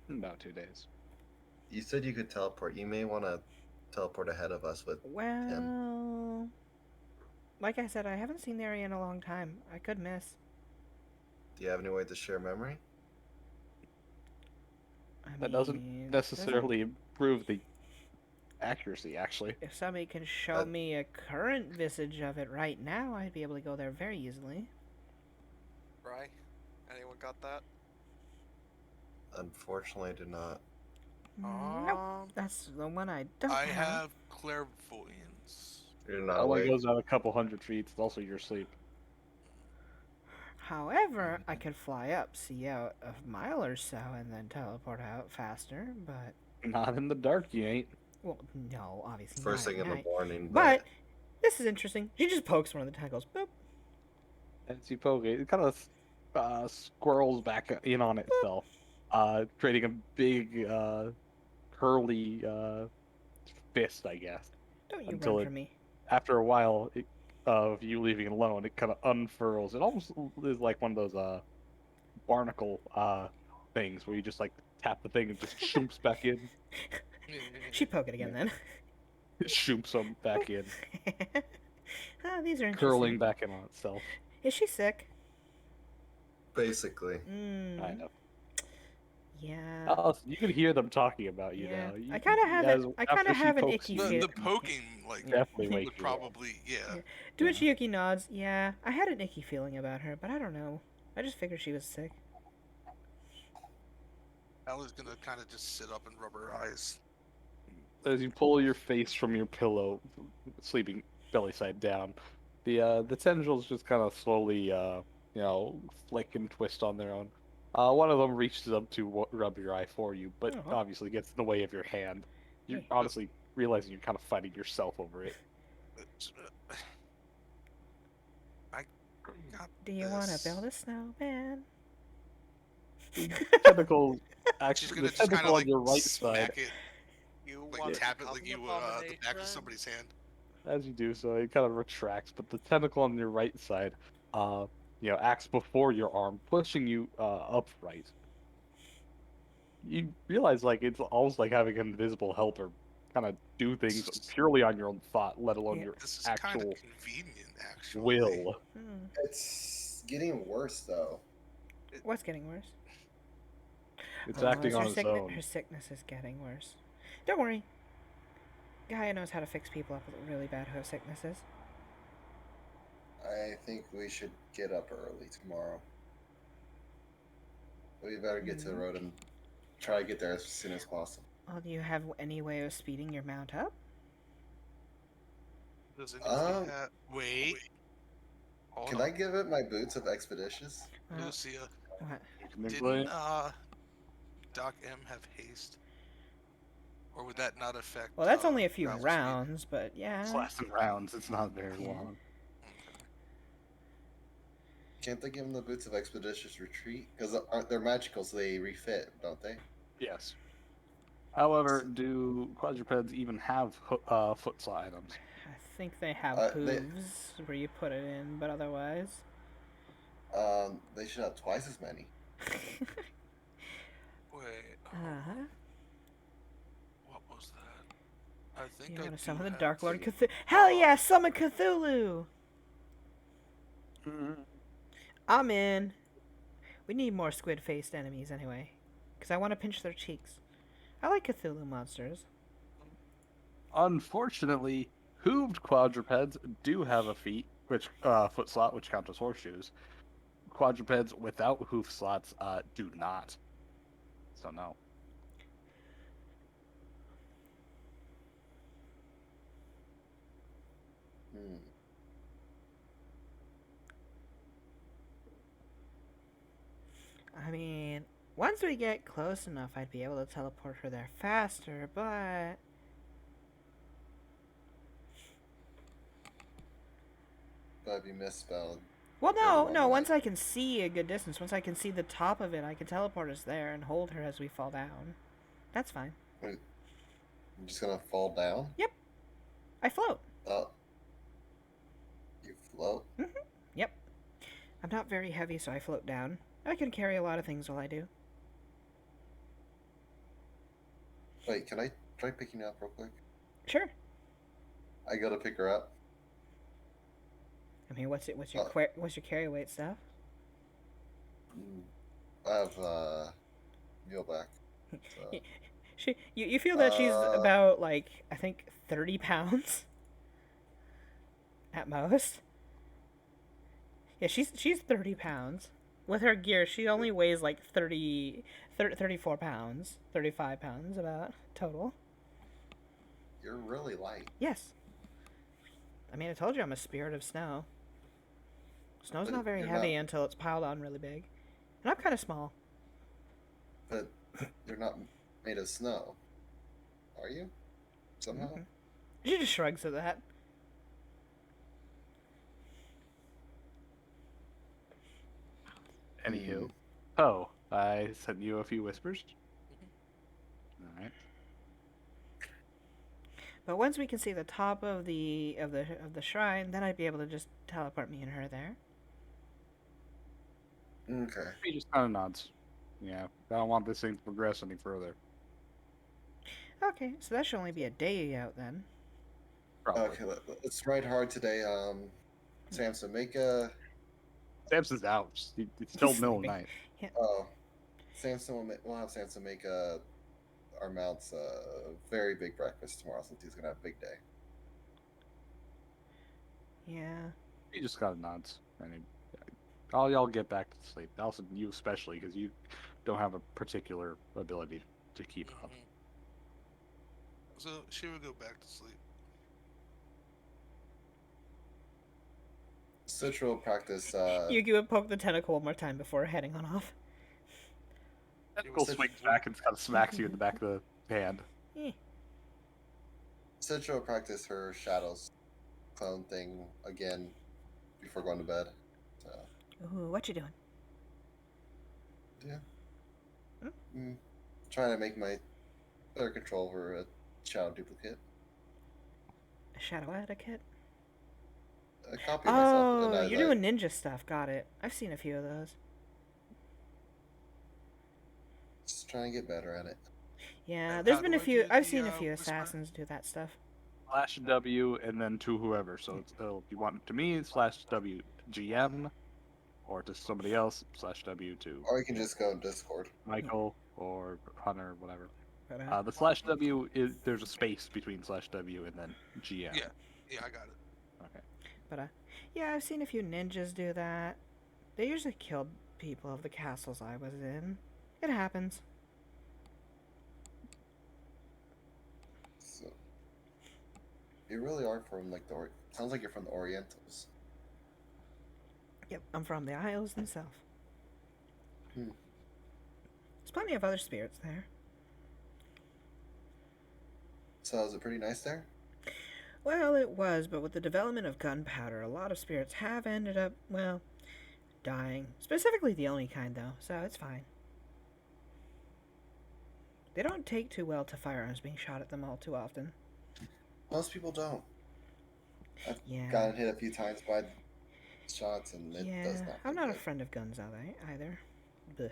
about 2 days. You said you could teleport. You may want to teleport ahead of us with Well, like I said, I haven't seen the area in a long time. I could miss. Do you have any way to share memory? That doesn't necessarily improve the accuracy, actually. If somebody can show me a current visage of it right now, I'd be able to go there very easily. Right? Anyone got that? Unfortunately, I do not. Nope. That's the one I don't I have. have clairvoyance. You're not Only awake. goes out a couple hundred feet. It's also your sleep. However, I could fly up, see out a mile or so, and then teleport out faster, but... Not in the dark, you ain't. Well, no, obviously First not thing at in the night. morning. But, this is interesting. She just pokes one of the tentacles. Boop. As you poke it, it kind of squirrels back in on itself, creating a big, curly fist, I guess. Don't you Until run it- from me. After a while of you leaving it alone, it kind of unfurls. It almost is like one of those barnacle things where you just like tap the thing and just shoops back in. She poke it again, then. It shoops them back in, These are interesting. curling back in on itself. Is she sick? Basically. I know. Yeah. Allison, you can hear them talking about you Yeah. now. I kind of have as- it. I kind after of she have an pokes icky you, feel. The poking, like, definitely wake would you up. probably, yeah. Duichiyuki nods. Yeah, I had an icky feeling about her, but I don't know. I just figured she was sick. Ella's gonna kind of just sit up and rub her eyes. As you pull your face from your pillow, sleeping belly side down, the tendrils just kind of slowly, flick and twist on their own. One of them reaches up to rub your eye for you, but Uh-huh. obviously gets in the way of your hand. You're Hey. honestly realizing you're kind of fighting yourself over it. I got Do you want to this. build a snowman? Tentacle, She's actually, gonna the just kind tentacle of on like your right smack side. it, You like want tap to it like come you upon the me, back of friend? somebody's hand. As you do so, it kind of retracts, but the tentacle on your right side, acts before your arm, pushing you upright. you realize like it's almost like having an invisible helper kind of do things purely on your own thought, let alone Yeah. your This is kind actual of convenient, actually. will. Hmm. It's getting worse though. What's getting worse? It's Oh, acting is her on its sickness? own. Her sickness is getting worse. Don't worry. Gaia knows how to fix people up with really bad sicknesses. I think we should get up early tomorrow. We better get to the road and try to get there as soon as possible. Well, do you have any way of speeding your mount up? Does anybody have... Wait. Hold Can on. I give it my boots of expeditious? Lucia, What? didn't Doc M have haste? Or would that not affect... Well, that's only a few travel rounds, but yeah. It's less than rounds. It's not very Yeah. long. speed? Can't they give them the boots of expeditious retreat? Because they're magical, so they refit, don't they? Yes. However, do quadrupeds even have foot slot items? I think they have They- hooves where you put it in, but otherwise. They should have twice as many. Wait, Uh-huh. what was that? I think You I want to do summon the have Dark Lord two. Cthulhu. Hell yeah, summon Cthulhu! I'm in. We need more squid-faced enemies anyway. Because I want to pinch their cheeks. I like Cthulhu monsters. Unfortunately, hooved quadrupeds do have a foot slot, which count as horseshoes. Quadrupeds without hoof slots do not. So no. Hmm. I mean, once we get close enough, I'd be able to teleport her there faster, but... That'd be misspelled. Well, no, Never no, mind. once I can see a good distance, once I can see the top of it, I can teleport us there and hold her as we fall down. That's fine. I'm just gonna fall down? I float. Oh. You float? Yep. I'm not very heavy, so I float down. I can carry a lot of things while I do. Wait, can I try picking you up real quick? Sure. I gotta pick her up. I mean, what's your carry weight stuff? I have meal back. So. You feel that she's about, like, I think 30 pounds at most. Yeah, she's 30 pounds. With her gear, she only weighs like 34 pounds, 35 pounds about total. You're really light. Yes. I mean, I told you I'm a spirit of snow. Snow's But not very you're heavy not- until it's piled on really big. And I'm kind of small. But you're not made of snow. Are you? Somehow? Mhm. She just shrugs at that. Anywho. Oh, I sent you a few whispers. Alright. But once we can see the top of the shrine, then I'd be able to just teleport me and her there. Okay. He just kind of nods. Yeah, I don't want this thing to progress any further. Okay, so that should only be a day out then. Probably. Okay, let's ride hard today. Samson, make a... Samson's out. It's still He's middle of sleeping. night. Oh. Samson, we'll have Samson make our mounts a very big breakfast tomorrow since he's going to have a big day. Yeah. He just kind of nods. And all y'all get back to sleep. Also, you especially, because you don't have a particular ability to keep up. So she would go back to sleep. Citra will practice... Yugi would poke the tentacle one more time before heading on off. Tentacle swings back and kind of smacks you in the back of the hand. Citra will practice her shadows clone thing again before going to bed. So, Ooh, what you doing? trying to make my better control over a shadow duplicate. A shadow etiquette? A copy of myself. Oh, and you're doing ninja stuff. Got it. I've seen a few of those. Just trying to get better at it. Yeah, And there's how been do a I few. do I've the, seen a few whisper? assassins do that stuff. /W and then to whoever. So if you want it to me, /W GM, or to somebody else, /W to Or you can just go in Discord. Michael or Hunter, whatever. But, The /W is there's a space between /W and then GM. Yeah, I got it. Okay. but yeah, I've seen a few ninjas do that. They usually killed people of the castles I was in. It happens. So you really are from like the sounds like you're from the Orientals. Yep, I'm from the Isles themselves. Hmm. There's plenty of other spirits there. So is it pretty nice there? Well, it was, but with the development of gunpowder, a lot of spirits have ended up, well, dying. Specifically the only kind, though, so it's fine. They don't take too well to firearms being shot at them all too often. Most people don't. I've Yeah. gotten hit a few times by shots, and it does not. I'm feel not a good. friend of guns either. Blech.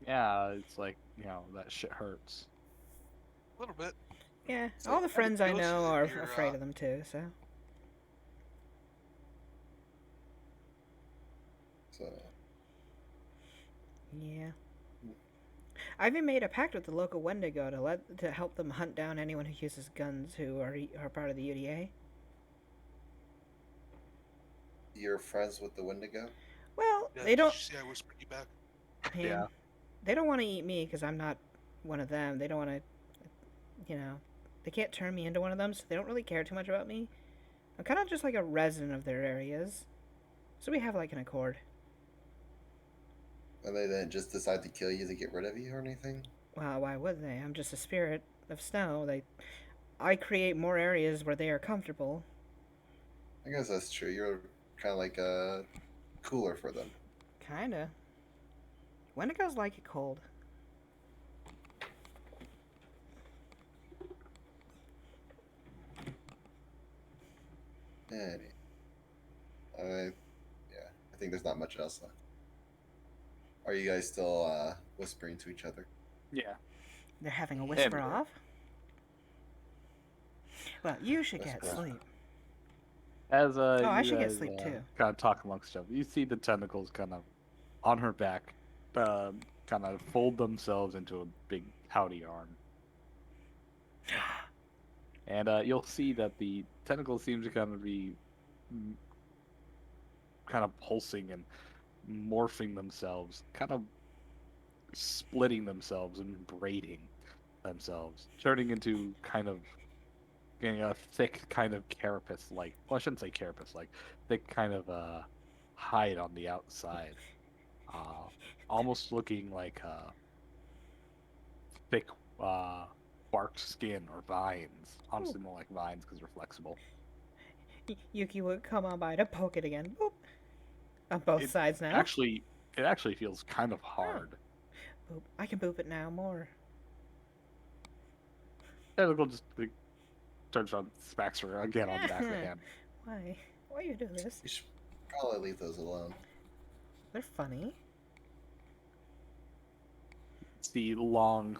Yeah, it's like, that shit hurts. A little bit. Yeah, So, all the friends I goes know if are you're, afraid of them too, so. So Yeah. I even made a pact with the local Wendigo to help them hunt down anyone who uses guns who are part of the UDA. you're friends with the Wendigo? Well, Yeah, they don't. Did you see I whispered you back? Man, Yeah. They don't want to eat me because I'm not one of them. They don't want to, they can't turn me into one of them, so they don't really care too much about me. I'm kind of just like a resident of their areas, so we have like an accord. And they didn't just decide to kill you to get rid of you or anything? Well, why would they? I'm just a spirit of snow. I create more areas where they are comfortable. I guess that's true. You're kind of like a cooler for them. Kinda. Wendigos like it cold. Yeah. I think there's not much else left. Are you guys still whispering to each other? Yeah. They're having a whisper Anyway. off. Well, you should get Whisper. sleep. As I you should get guys, sleep, too. kind of talk amongst each other, you see the tentacles kind of on her back, kind of fold themselves into a big howdy arm. And you'll see that the tentacles seem to kind of be kind of pulsing and morphing themselves, kind of splitting themselves and braiding themselves, turning into kind of getting a thick kind of carapace-like. Well, I shouldn't say carapace-like. Thick kind of hide on the outside, almost looking like thick bark skin or vines. Honestly, more like vines because they're flexible. Yuki would come on by to poke it again. Boop. On both It sides now. It actually feels kind of hard. Boop. I can boop it now more. Tentacle just turns around, smacks her again on the back of the hand. Why? Why you do this? You should probably leave those alone. They're funny. It's the long,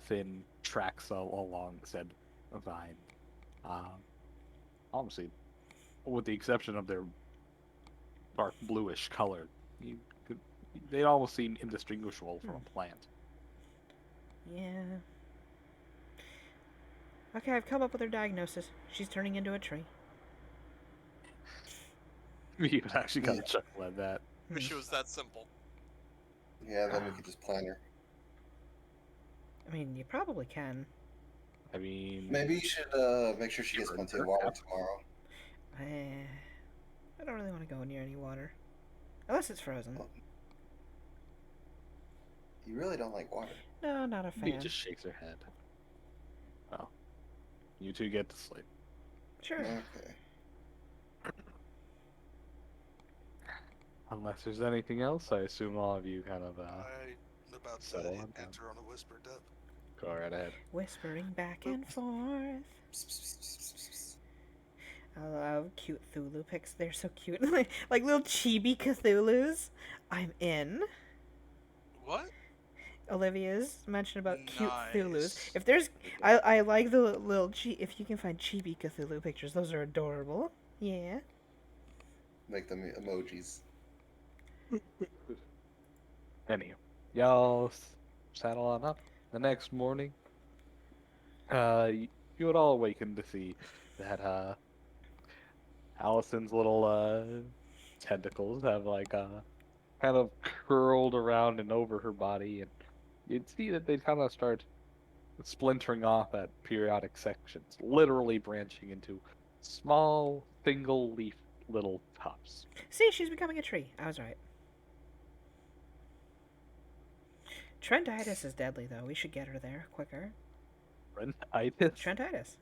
thin tracks along said vine. Honestly, with the exception of their dark bluish color, they almost seem indistinguishable from a plant. Yeah. Okay, I've come up with her diagnosis. She's turning into a tree. You would actually kind of chuckle at that. Wish it was that simple. Yeah, then we could just plan her. I mean, you probably can. I mean, Maybe you should make sure she gets plenty of water tomorrow. I don't really want to go near any water. Unless it's frozen. You really don't like water. No, not a he fan. just shakes her head. Well, you two get to sleep. Sure. Okay. Unless there's anything else, I assume all of you kind of I'm about to settle on down. enter on a whisper depth. Go right ahead. Whispering back and forth. I love cute Cthulhu pics. They're so cute. like little chibi Cthulhus. I'm in. What? Olivia's mentioned about cute Cthulhu's. Nice. If there's, I like the little if you can find chibi Cthulhu pictures, those are adorable. Yeah. Make them emojis. Anyhow, y'all saddle on up. The next morning, you would all awaken to see that Allison's little tentacles have like kind of curled around and over her body, and you'd see that they kind of start splintering off at periodic sections, literally branching into small single leaf little tops. See, she's becoming a tree. I was right. Trentitis is deadly, though. We should get her there quicker. Rhinitis? Trentitis.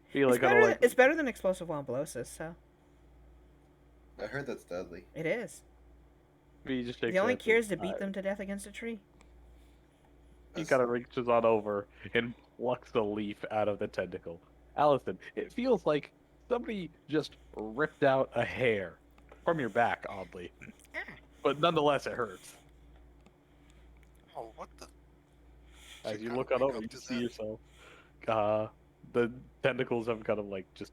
Feel It's like better, it's better than explosive wombolysis, so. I heard that's deadly. It is. you just shake The only your head cure is to and, beat them to death against a tree. He kind of reaches on over and plucks the leaf out of the tentacle. Allison, it feels like somebody just ripped out a hair from your back, oddly. But nonetheless, it hurts. Oh, what the? As Should you kinda look on wake over, up you to see that. yourself. The tentacles have kind of like just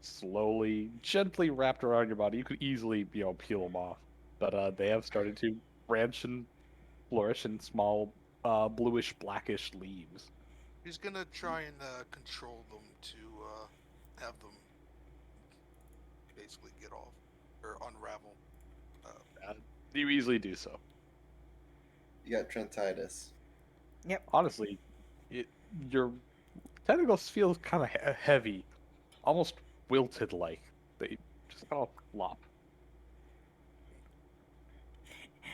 slowly, gently wrapped around your body. You could easily, peel them off. But they have started to branch and flourish in small, bluish, blackish leaves. He's gonna try and control them to have them basically get off or unravel. You easily do so. You got Trentitis. Honestly, your tentacles feel kind of heavy, almost wilted like. They just kind of flop.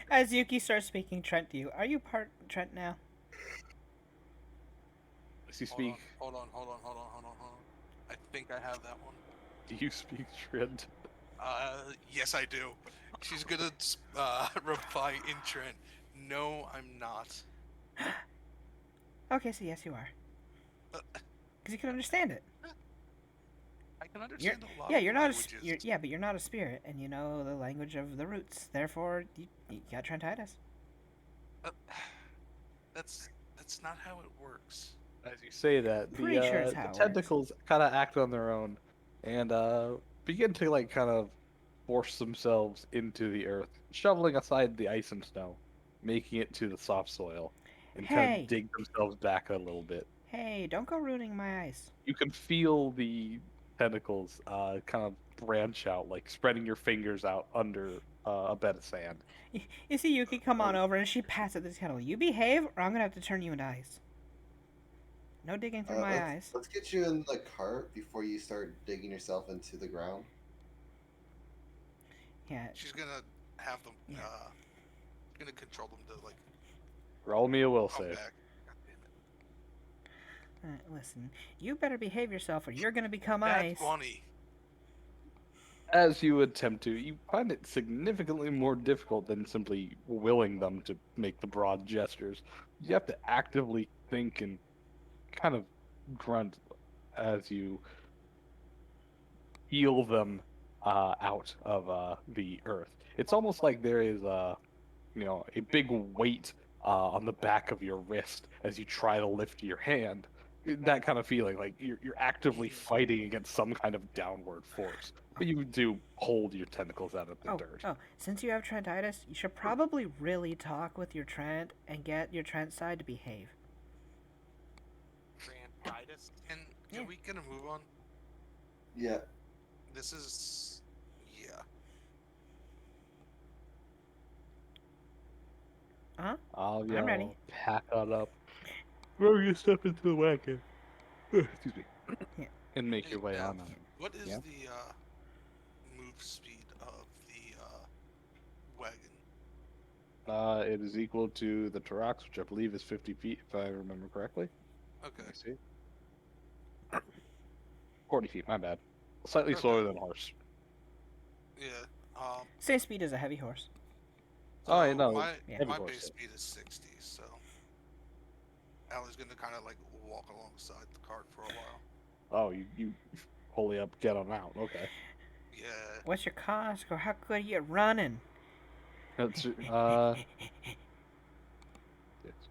As Yuki starts speaking Trent to you, are you part Trent now? As you speak, Hold on. I think I have that one. do you speak Trent? Yes, I do. She's gonna reply in Trent. No, I'm not. Okay, so yes, you are. Because you can understand it. I can understand a lot. Yeah, of you're not. languages. But you're not a spirit, and you know the language of the roots. Therefore, you got Trentitis. That's not how it works. As you say that, Pretty sure it's how the it works. tentacles kind of act on their own and begin to like kind of force themselves into the earth, shoveling aside the ice and snow, making it to the soft soil, and kind Hey. of dig themselves back a little bit. Hey, don't go ruining my ice. You can feel the tentacles kind of branch out, like spreading your fingers out under a bed of sand. You see Yuki come on over, and she pats at this kettle. You behave, or I'm gonna have to turn you into ice. No digging through my eyes. Let's get you in the cart before you start digging yourself into the ground. Yeah. She's gonna have them. Yeah. Gonna control them to like Roll me a will come save. back. God damn it. Listen, you better behave yourself, or you're gonna become That's ice. funny. As you attempt to, you find it significantly more difficult than simply willing them to make the broad gestures. You have to actively think and kind of grunt as you peel them out of the earth. It's almost like there is a big weight on the back of your wrist as you try to lift your hand. That kind of feeling, like you're actively fighting against some kind of downward force. But you do hold your tentacles out of the dirt. Oh, since you have Trentitis, you should probably really talk with your Trent and get your Trent side to behave. Trentitis. Can we get a move on? Yeah. This is I'm Y'all ready. pack on up. Throw your stuff into the wagon. Excuse me. Yeah. And make your way Now, on. What is Yeah. the move speed of the wagon? It is equal to the Tarax, which I believe is 50 feet, if I remember correctly. Okay. Let me see. 40 feet, my bad. Slightly Okay. slower than a horse. Yeah. Same speed as a heavy horse. Oh, I know. My Yeah. my Heavy base horse, speed is 60, so Allie's gonna kind of like walk alongside the cart for a while. Oh, you pull up, get on out. Okay. Yeah. What's your cost, or how good are you at running? That's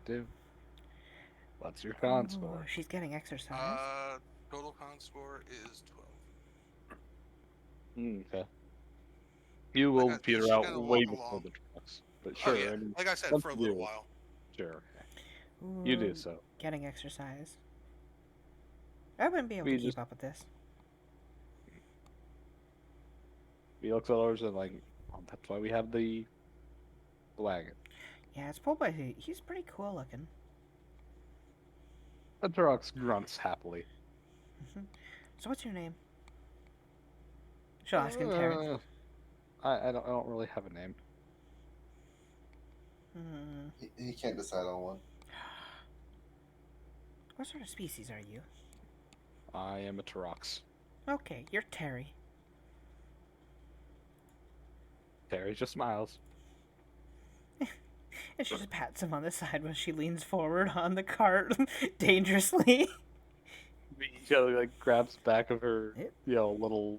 do. What's your con Ooh, score? she's getting exercise. Total con score is 12. Okay. You Like will peter she's out gonna way walk before along. the trucks. But Oh sure, yeah, I mean, like I said, once for a you little do, while. sure, okay. You Ooh, do so. getting exercise. I wouldn't be able We to just keep up with this. he looks at ours and like, oh, that's why we have the wagon. Yeah, it's pulled by he's pretty cool looking. The trucks grunts happily. So what's your name? She'll ask in Terran. I don't really have a name. He can't decide on one. What sort of species are you? I am a Tarox. Okay, you're Terry. Terry just smiles. And she just pats him on the side when she leans forward on the cart dangerously. She like grabs back of her, Yep. little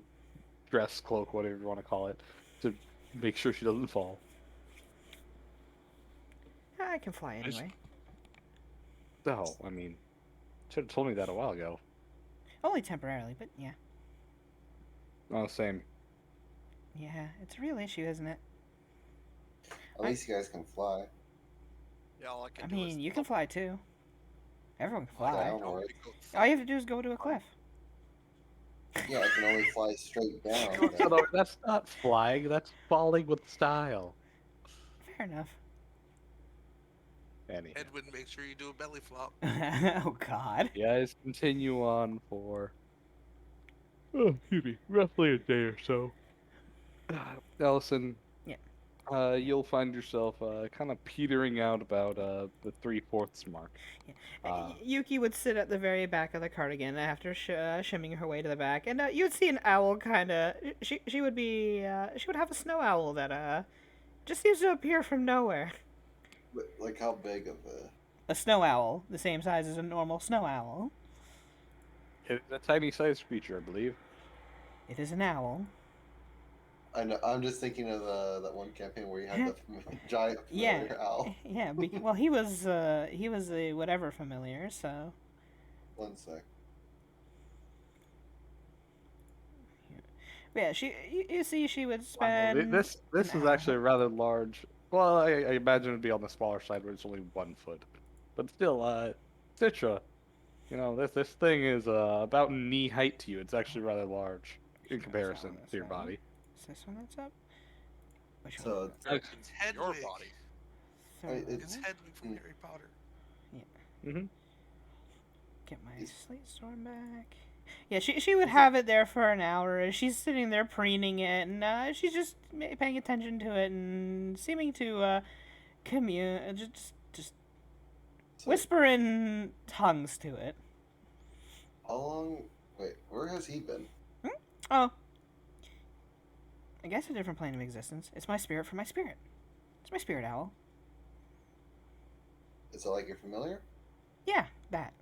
dress cloak, whatever you want to call it, to make sure she doesn't fall. I can fly anyway. Oh, I mean, should have told me that a while ago. Only temporarily, but yeah. Oh, same. Yeah, it's a real issue, isn't it? At least you guys can fly. Yeah, all I can I do is mean, you can fly too. Everyone can Yeah, fly. don't worry. All you have to do is go to a cliff. Yeah, I can only fly straight down. Shut up, that's not flying, that's falling with style. Fair enough. Anyhow. Edwin, make sure you do a belly flop. Oh God. You guys continue on for, excuse me, roughly a day or so. Allison, Yeah. You'll find yourself kind of petering out about the 3/4 mark. Yuki would sit at the very back of the cart again after shimming her way to the back, and you would see an owl kind of. She would have a snow owl that just seems to appear from nowhere. But, like, how big of A snow owl, the same size as a normal snow owl. It's a tiny-sized creature, I believe. It is an owl. I know. I'm just thinking of that one campaign where you had the giant Yeah. familiar owl. Yeah. Well, he was a whatever familiar, so. One sec. Yeah, you see, she would spend. This is actually rather large. Well, I imagine it'd be on the smaller side where it's only 1 foot. But still, Citra, this thing is about knee height to you. It's actually rather large in comparison to your body. Is this one that's up? Which one? So It's Hedwig. your body. Third. It's Hedwig from Harry Potter. Mm-hmm. Get my slate storm back. Yeah, she would have it there for an hour. And she's sitting there preening it, and she's just paying attention to it and seeming to just whisper in tongues to it. how long? Wait, where has he been? Oh, I guess a different plane of existence. It's my spirit for my spirit. It's my spirit owl. Is it like you're familiar? Yeah, that.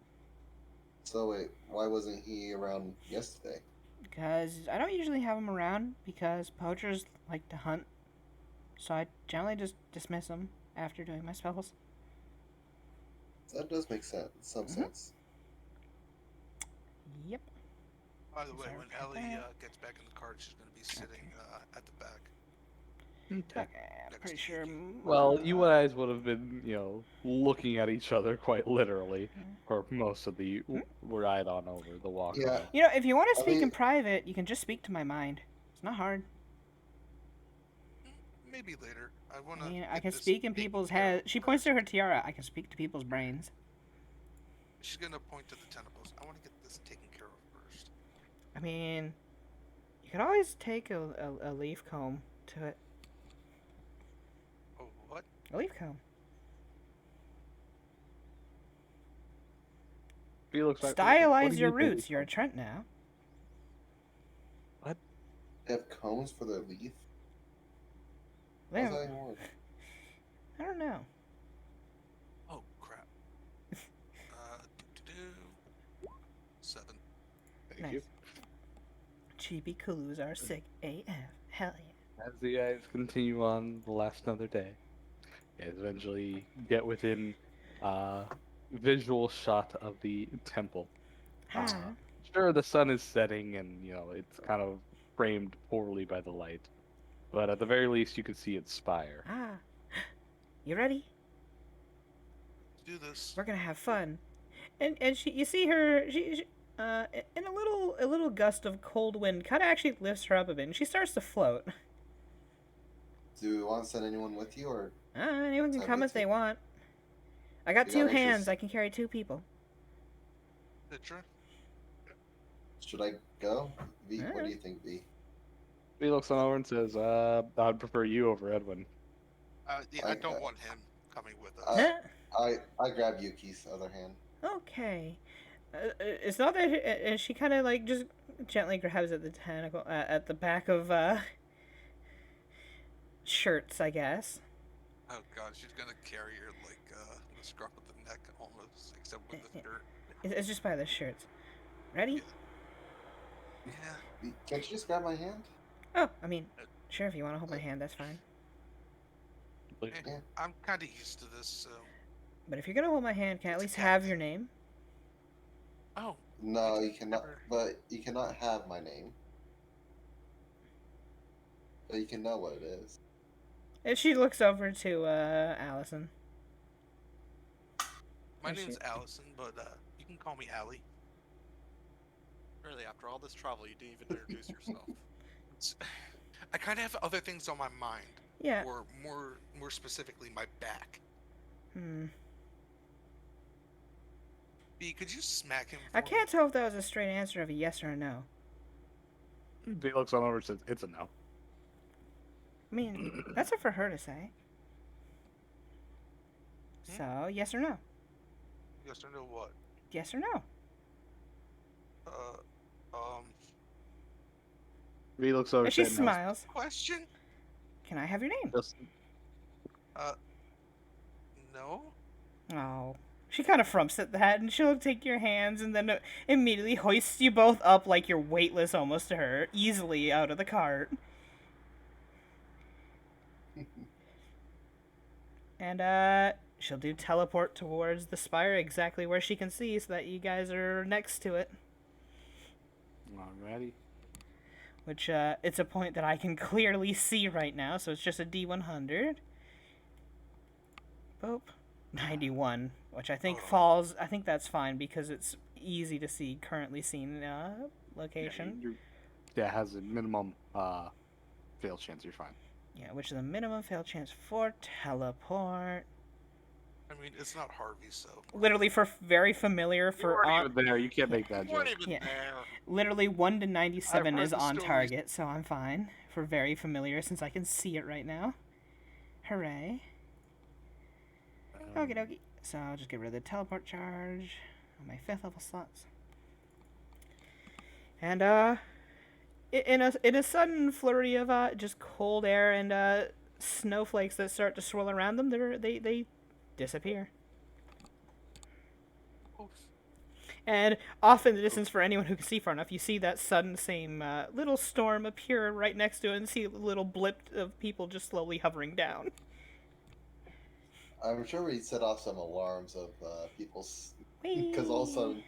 So wait, why wasn't he around yesterday? Because I don't usually have them around because poachers like to hunt. So I generally just dismiss them after doing my spells. That does make sense. Some sense. Yep. By the way, Sorry when about Ellie that. gets back in the cart, she's going to be sitting at the back. Okay. I'm Next pretty to sure. Yuki. Well, you guys would have been, looking at each other quite literally for most of the ride on over, the walk Yeah. on. You know, if you want to I speak in mean- private, you can just speak to my mind. It's not hard. Maybe later. I want to. I mean, I can speak in people's heads. She points to her tiara. I can speak to people's brains. She's going to point to the tentacles. I want to get this taken care of first. I mean, you could always take a leaf comb to it. Oh, what? A leaf comb. He looks like, what Stylize do your you think? roots. You're a Trent now. They have combs for their leaf? They How's have- that even work? I don't know. Oh, crap. Do-do-do. 7. Thank Nice. you. Chibi Kulus are sick AF. Hell yeah. As you guys continue on the last another day, you guys eventually get within visual shot of the temple. Ah. Sure, the sun is setting, and it's kind of framed poorly by the light, but at the very least, you can see its spire. Ah. You ready? Do this. We're gonna have fun. And you see her, she in a little gust of cold wind, kind of actually lifts her up a bit, and she starts to float. Do we want to send anyone with you, or Anyone can Time come to if they take- want. I got You two gotta make sure hands. s- I can carry 2 people. Citra? should I go? V, what Alright. do you think, V? He looks on over and says, "I'd prefer you over Edwin." Yeah, I don't want him coming with us. I grab Yuki's other hand. Okay. It's not that she kind of like just gently grabs at the tentacle at the back of shirts, I guess. Oh god, she's gonna carry her like the scruff of the neck almost, except with the shirt. It's just by the shirts. Ready? Yeah. V, can't you just grab my hand? Oh, I mean, sure. If you want to hold my hand, that's fine. I'm kind of used to this, so. But if you're gonna hold my hand, can I at least have your name? Oh. No, you cannot. Never. But you cannot have my name. But you can know what it is. And she looks over to Allison. My Oh, name's shit. Allison, but you can call me Allie. Really, after all this travel, you didn't even introduce yourself. I kind of have other things on my mind, Yeah. or more specifically, my back. B, could you smack him? I for can't tell if that was a straight answer of a yes or a no. He looks on over and says, "It's a no." I mean, that's up for her to say. So, yes or no? Me? Yes or no? What? Yes or no? He looks over And she and says, smiles. Question? Can I have your name? "Just No. Oh. She kind of frumps at that, and she'll take your hands and then immediately hoists you both up like you're weightless almost to her, easily out of the cart. And, she'll do teleport towards the spire exactly where she can see so that you guys are next to it. Alrighty. Which, it's a point that I can clearly see right now, so it's just a D100. Boop. 91, which I think falls, I think that's fine because it's easy to see currently seen location. Yeah, it has a minimum fail chance. You're fine. Yeah, which is the minimum fail chance for teleport. I mean, it's not Harvey, so. Literally for very familiar for You're even there. You can't make that You weren't joke. even Yeah. there. literally 1 to 97 I've read is the on stories. target, so I'm fine. For very familiar since I can see it right now. Hooray. Okie dokie. So I'll just get rid of the teleport charge on my 5th level slots. And in a sudden flurry of just cold air and snowflakes that start to swirl around them, they disappear. Oof. And off in the distance, for anyone who can see far enough, you see that sudden same little storm appear right next to it, and see a little blip of people just slowly hovering down. I'm sure we set off some alarms of people's Whee! because all of a sudden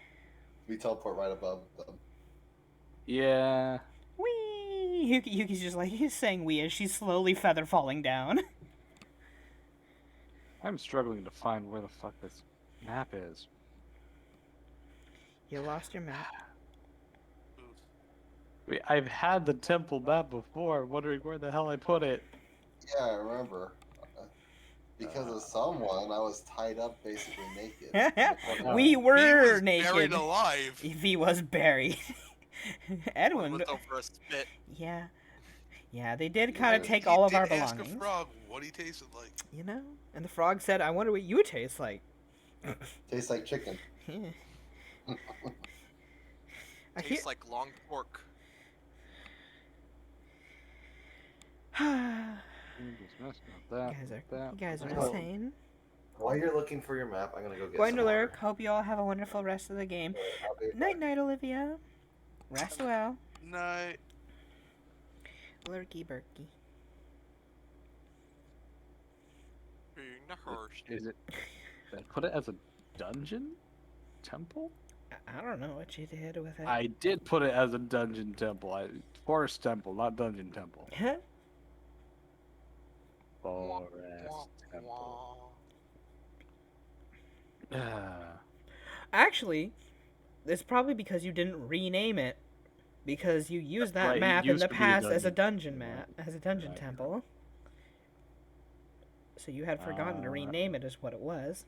we teleport right above them. Yeah. Whee! Yuki's just like, he's saying wee as she's slowly feather falling down. I'm struggling to find where the fuck this map is. You lost your map. I've had the temple map before, wondering where the hell I put it. Yeah, I remember. Because of someone, I was tied up basically naked. We He were was naked. buried alive. He was buried. Edwin. Went over a spit. Yeah. Yeah, they did kind of Yeah. take He all of did our ask belongings. a frog what he tasted like. You know? And the frog said, I wonder what you taste like. Tastes like chicken. Yeah. I hear... Tastes like long pork. You guys are insane. While you're looking for your map, I'm gonna go get Going some to water. lurk. Hope you all have a wonderful rest of the game. I'll be Night night, Olivia. Rest well. Night. Lurky Berkey. being the host. Is it? Did I put it as a dungeon temple? I don't know what you did with it. I did put it as a dungeon temple. Forest temple, not dungeon temple. Forest temple. Actually, it's probably because you didn't rename it. Because you used that Right, it map in used the to be a past as a dungeon. dungeon map, as a dungeon Right. temple. So you had forgotten to rename it as what it was.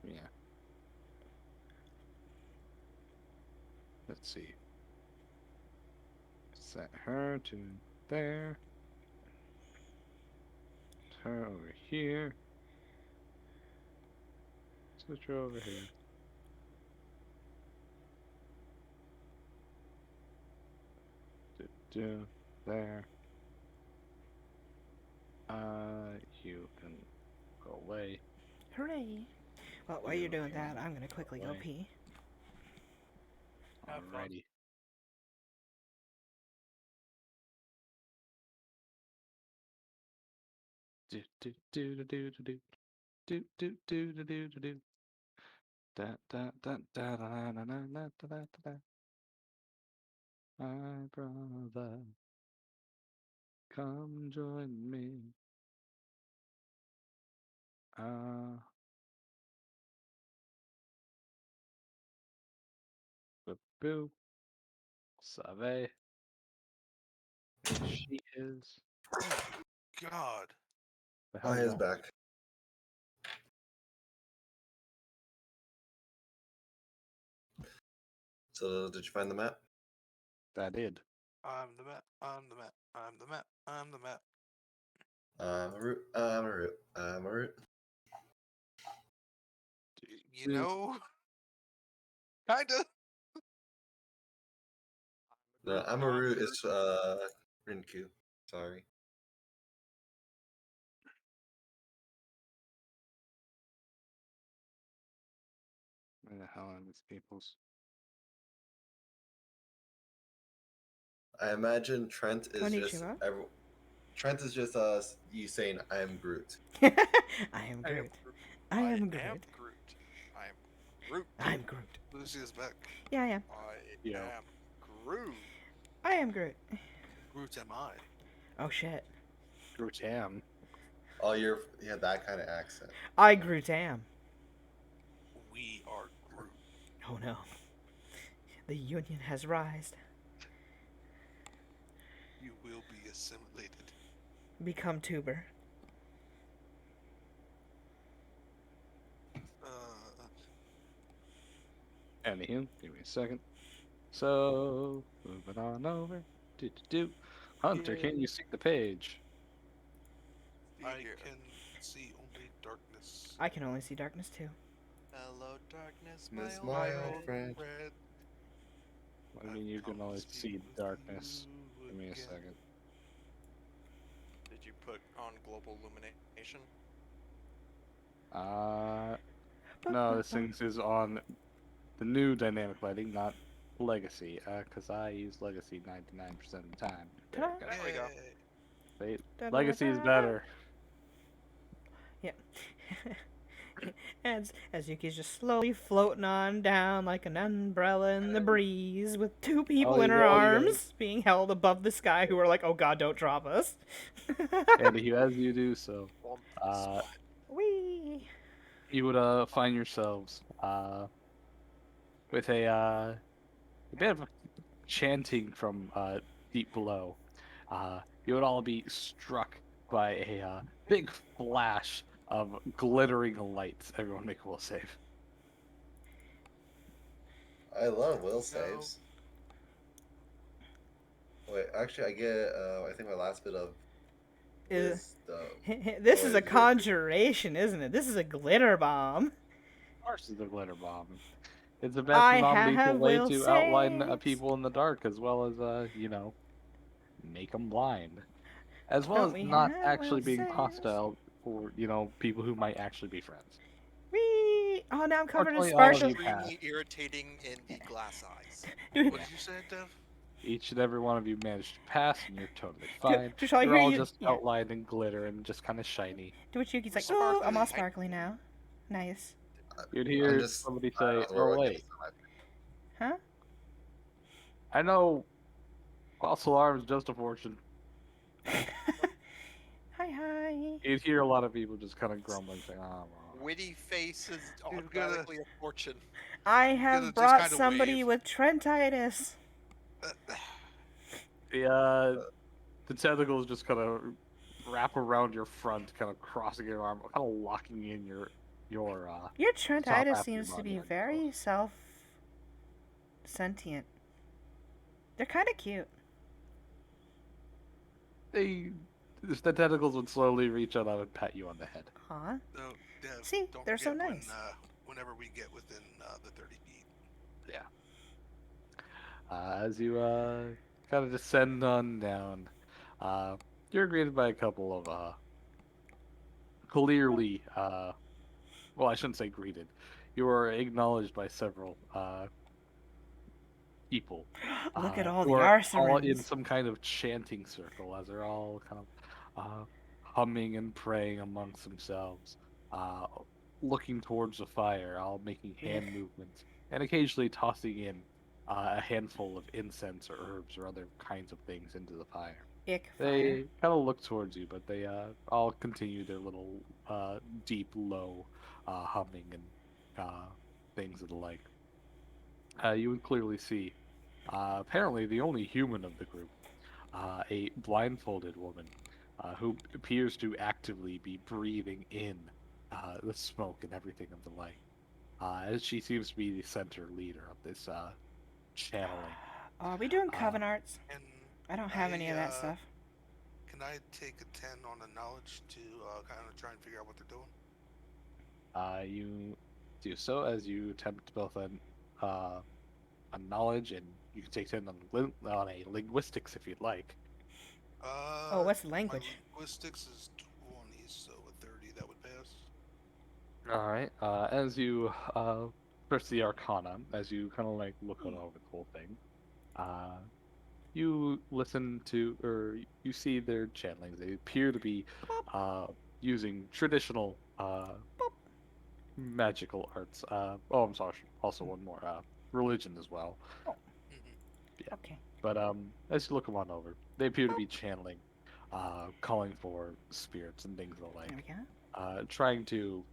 Yeah. Let's see. Set her to there. Her over here. Switch her over here. There. You can go away. Hooray! Well, while you're doing that, I'm gonna quickly go pee. Have fun. Alrighty. Do do do do do do do do do do do do do. Da da da da da da da da da da da. My brother, come join me. Boo. Save. She is. God. The hell Oh, is his that? back. So, did you find the map? That did. I'm the map. I'm the map. I'm the map. I'm the map. I'm a root. I'm a root. I'm a root. You know, kinda. No, I'm a root is Rinku. Sorry. Where the hell are these peoples? I imagine Trent is just Konnichiwa. Trent is just you saying I am Groot. I am I am Groot. Groot. I am Groot. Groot. I am Groot. I'm Groot. Lucy is back. Yeah, I am. I Yo. am Groot. I am Groot. Groot am I. Oh shit. Grutam. Oh, you had that kind of accent. I Groot am. We are Groot. Oh no. The union has rised. You will be assimilated. Become tuber. Anywho, give me a second. So, moving on over. Do. Hunter, can you see the page? I can see only darkness. I can only see darkness too. Hello, darkness, Miss my my old old friend. Red. What do you mean you can only see darkness? Give me a second. Did you put on global illumination? No, this thing is on the new dynamic lighting, not Legacy, because I use Legacy 99% of the time. Ta-da. There we go. Wait, Da-da-da. Legacy is better. Yeah. as Yuki's just slowly floating on down like an umbrella in the breeze with two people in her arms being held above the sky who are like, oh god, don't drop us. And as you do so, Whee! you would find yourselves with a bit of chanting from deep below. You would all be struck by a big flash of glittering lights. Everyone make a will save. I love will saves. Wait, actually, I get. I think my last bit of wisdom. This is a conjuration, isn't it? This is a glitter bomb. Of course, it's a glitter bomb. It's the best non-lethal way will to outline saves. people in the dark, as well as make them blind, as well Don't as we not have actually will being saves? hostile for people who might actually be friends. Whee! Oh, now I'm covered in Fortunately, all of sparkles. you have. Extremely irritating in the glass eyes. What did you say, Dev? Each and every one of you managed to pass, and you're totally fine. Just all I You're hear all you. just Yeah. outlined in glitter and just kind of shiny. To which Yuki's We're like, "Oh, I'm all sparkly. sparkly now. Nice." You'd I'm hear just somebody I say, don't know "Oh where we're wait, Huh? I know false alarm is just a fortune." Hi. You'd hear a lot of people just kind of grumbling, saying, "Oh, well." Witty face is You're gonna, automatically a fortune. I you're gonna have just brought kind of somebody wave. with Trentitis. The tentacles just kind of wrap around your front, kind of crossing your arm, kind of locking in your Your top Trentitis half of your seems to body. be very self-sentient. They're kind of cute. The tentacles would slowly reach out and pat you on the head. Aw. So, Dev, See, don't they're so forget nice. whenever we get within the 30 feet. Yeah. As you kind of descend on down, you're greeted by a couple of clearly, well, I shouldn't say greeted. You are acknowledged by several people Look at all who the are all in Arcerins. some kind of chanting circle as they're all kind of humming and praying amongst themselves, uh, looking towards the fire, all making hand movements, and occasionally tossing in a handful of incense or herbs or other kinds of things into the fire. Ick They fire. kind of look towards you, but they all continue their little deep, low humming and things of the like. You would clearly see, apparently the only human of the group, a blindfolded woman who appears to actively be breathing in the smoke and everything of the like, as she seems to be the center leader of this channeling. Are we doing Uh, coven arts? And I don't have any of that stuff. Can I take a 10 on the knowledge to kind of try and figure out what they're doing? You do so as you attempt both a knowledge, and you can take 10 on a linguistics if you'd like. Oh, what's the language? My linguistics is 20, so a 30 that would pass. All right. As you first the Arcana, as you kind of like look over the whole thing, you listen to or you see their channelings. They appear to be using traditional magical arts. Oh, I'm sorry. Also, one more religion as well. Mm-hmm. Okay. But as you look them on over, they appear to be channeling, calling for spirits and things of the There we like, go. trying to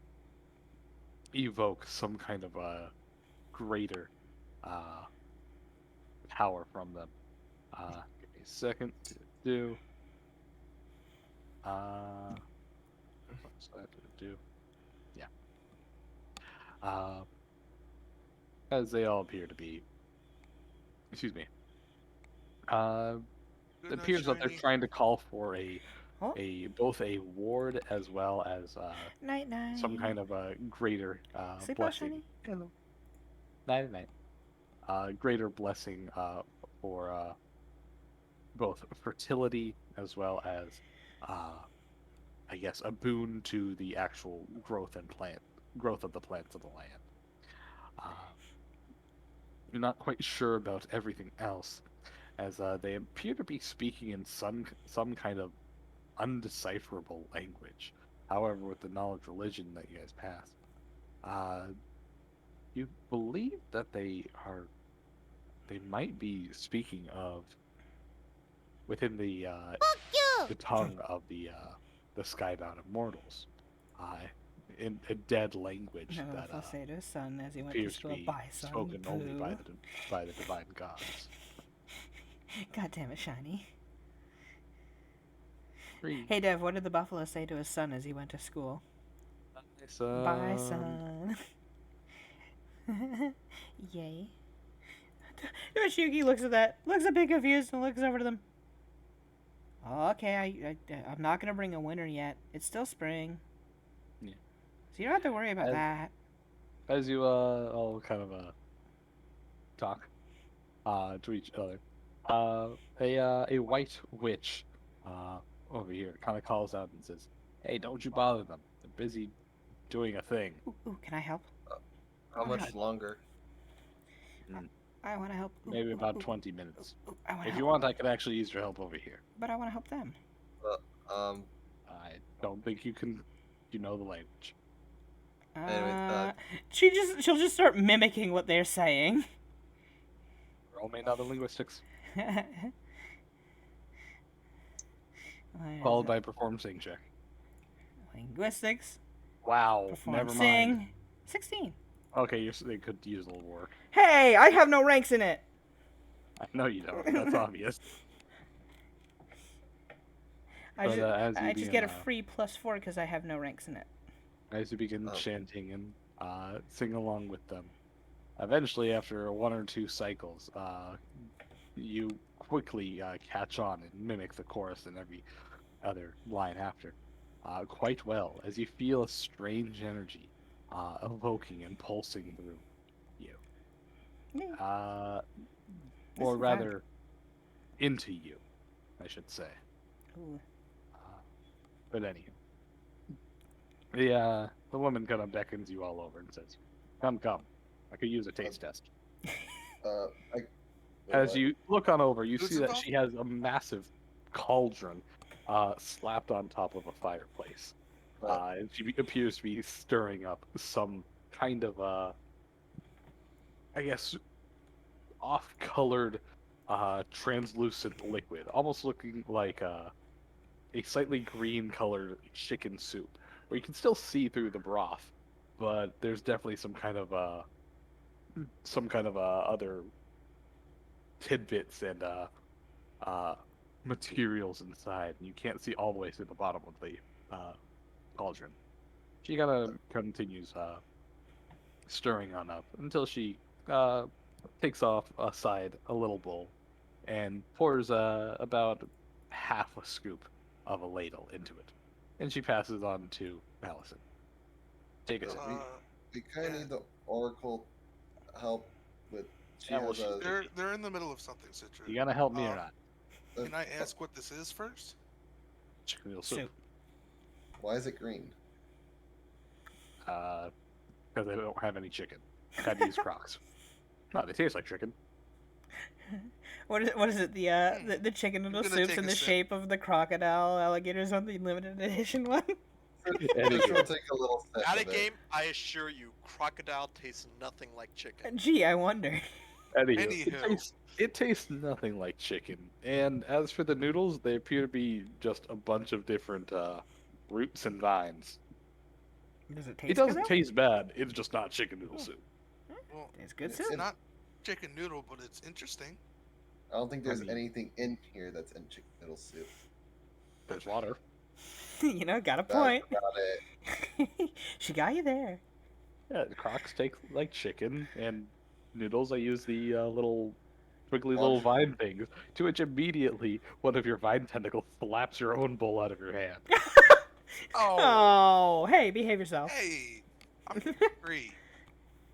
evoke some kind of a greater power from them. Give me a second to do. What's that to do? Yeah. As they all appear to be. Excuse me. It Good night, appears that they're Shiny. trying to call for Oh, both a ward as well as night night. some kind of a greater Sleep well, blessing. Shiny. Hello. Night night. Greater blessing for both fertility as well as I guess a boon to the actual growth of the plants of the land. Uh, you're not quite sure about everything else, as they appear to be speaking in some kind of undecipherable language. However, with the knowledge religion that you guys passed, you believe that they might be speaking of within the tongue of the skybound immortals, in a dead language No, that I'll say to his son as he went to appears to school. be Bye, son. spoken only Boo. by the divine gods. God damn it, Shiny. Three. Hey, Dev, what did the buffalo say to his son as he went to school? Bye, son. Yay. Yoshiyuki looks at that, looks a bit confused, and looks over to them. Okay, I'm not gonna bring a winter yet. It's still spring. Yeah. So you don't have to worry about that. As you all kind of talk to each other, a white witch over here kind of calls out and says, "Hey, don't you bother them. They're busy doing a thing." Ooh, can I help? How much longer? I want to help. Ooh, Maybe ooh, about ooh, 20 minutes. ooh, I want to If help. you want, I could actually use your help over here. But I want to help them. I don't think you can. You know the language. Anyway, She'll just start mimicking what they're saying. Roll me another linguistics, What is followed it? by perform sing check. Linguistics. Wow, Perform never sing. mind. 16. Okay, they could use a little work. Hey, I have no ranks in it. I know you don't. That's obvious. I But, as you just begin, get a free +4 because I have no ranks in it. As you begin chanting and sing along with them, eventually, after 1 or 2 cycles, you quickly catch on and mimic the chorus and every other line after quite well, as you feel a strange energy evoking and pulsing through you. Or rather, into you, I should say. Ooh. But anywho, the woman kind of beckons you all over and says, "Come, I could use a taste test." As you look on over, you see that she has a massive cauldron slapped on top of a fireplace. And she appears to be stirring up some kind of, I guess, off-colored, translucent liquid, almost looking like a slightly green-colored chicken soup, where you can still see through the broth, but there's definitely some kind of other tidbits and materials inside, and you can't see all the way to the bottom of the cauldron. She kind of continues stirring on up until she takes off aside a little bowl and pours about half a scoop of a ladle into it, and she passes on to Allison. Take a sip. We kind of need the Oracle help with. They're in the middle of something, Citra. You gonna help me or not? Can I ask what this is first? Chicken noodle soup. Why is it green? Because they don't have any chicken. I had to use Crocs. No, they taste like chicken. What is it? The chicken noodle soup's in the shape of the crocodile alligators on the limited edition one. Just will take a little sip Out of of it. game, I assure you, crocodile tastes nothing like chicken. Gee, I wonder. Anywho. It tastes nothing like chicken. And as for the noodles, they appear to be just a bunch of different roots and vines. Does it taste It doesn't good? taste bad. It's just not chicken noodle soup. Well, It's good it's soup. not chicken noodle, but it's interesting. I don't think there's anything in here that's in chicken noodle soup. There's water. You know, got a That's point. about it. She got you there. Yeah, the Crocs take like chicken, and noodles, I use the little twiggly little vine things, to which immediately one of your vine tentacles slaps your own bowl out of your hand. Oh, hey, behave yourself. Hey, I'm free.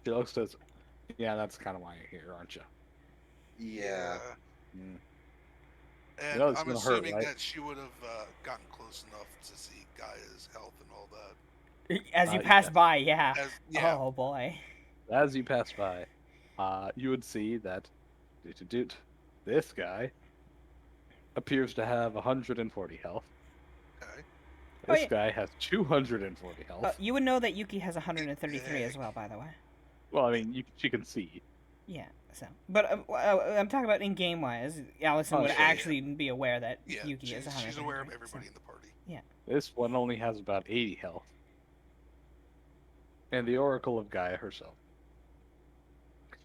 She looks says, "Yeah, that's kind of why you're here, aren't you?" Yeah. Mm. And You know it's I'm gonna hurt, assuming right? that she would have gotten close enough to see Gaia's health and all that. As you pass yes. by, yeah. Yeah. Oh boy. As you pass by, you would see that this guy appears to have 140 health. Okay. This guy has 240 health. You would know that Yuki has 133 as well, by the way. Well, I mean, she can see. Yeah. So, but I'm talking about in game wise. Allison would sure, actually be aware that Yeah, Yuki is 133. she's aware of everybody in the party. Yeah. This one only has about 80 health. And the Oracle of Gaia herself.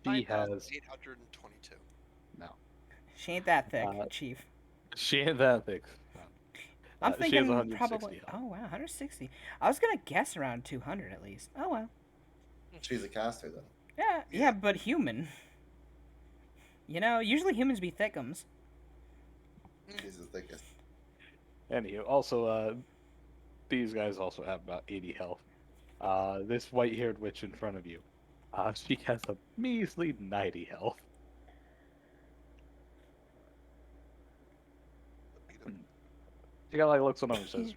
She has 822. no. She ain't that thick, Chief. She ain't that thick. No. I'm She has thinking 160 probably. health. Oh wow, 160. I was gonna guess around 200 at least. Oh well. She's a caster then. Yeah, but human. You know, usually humans be thickums. She's the thickest. Anywho, also, these guys also have about 80 health. This white-haired witch in front of you, she has a measly 90 health. She kind of like looks on over and says,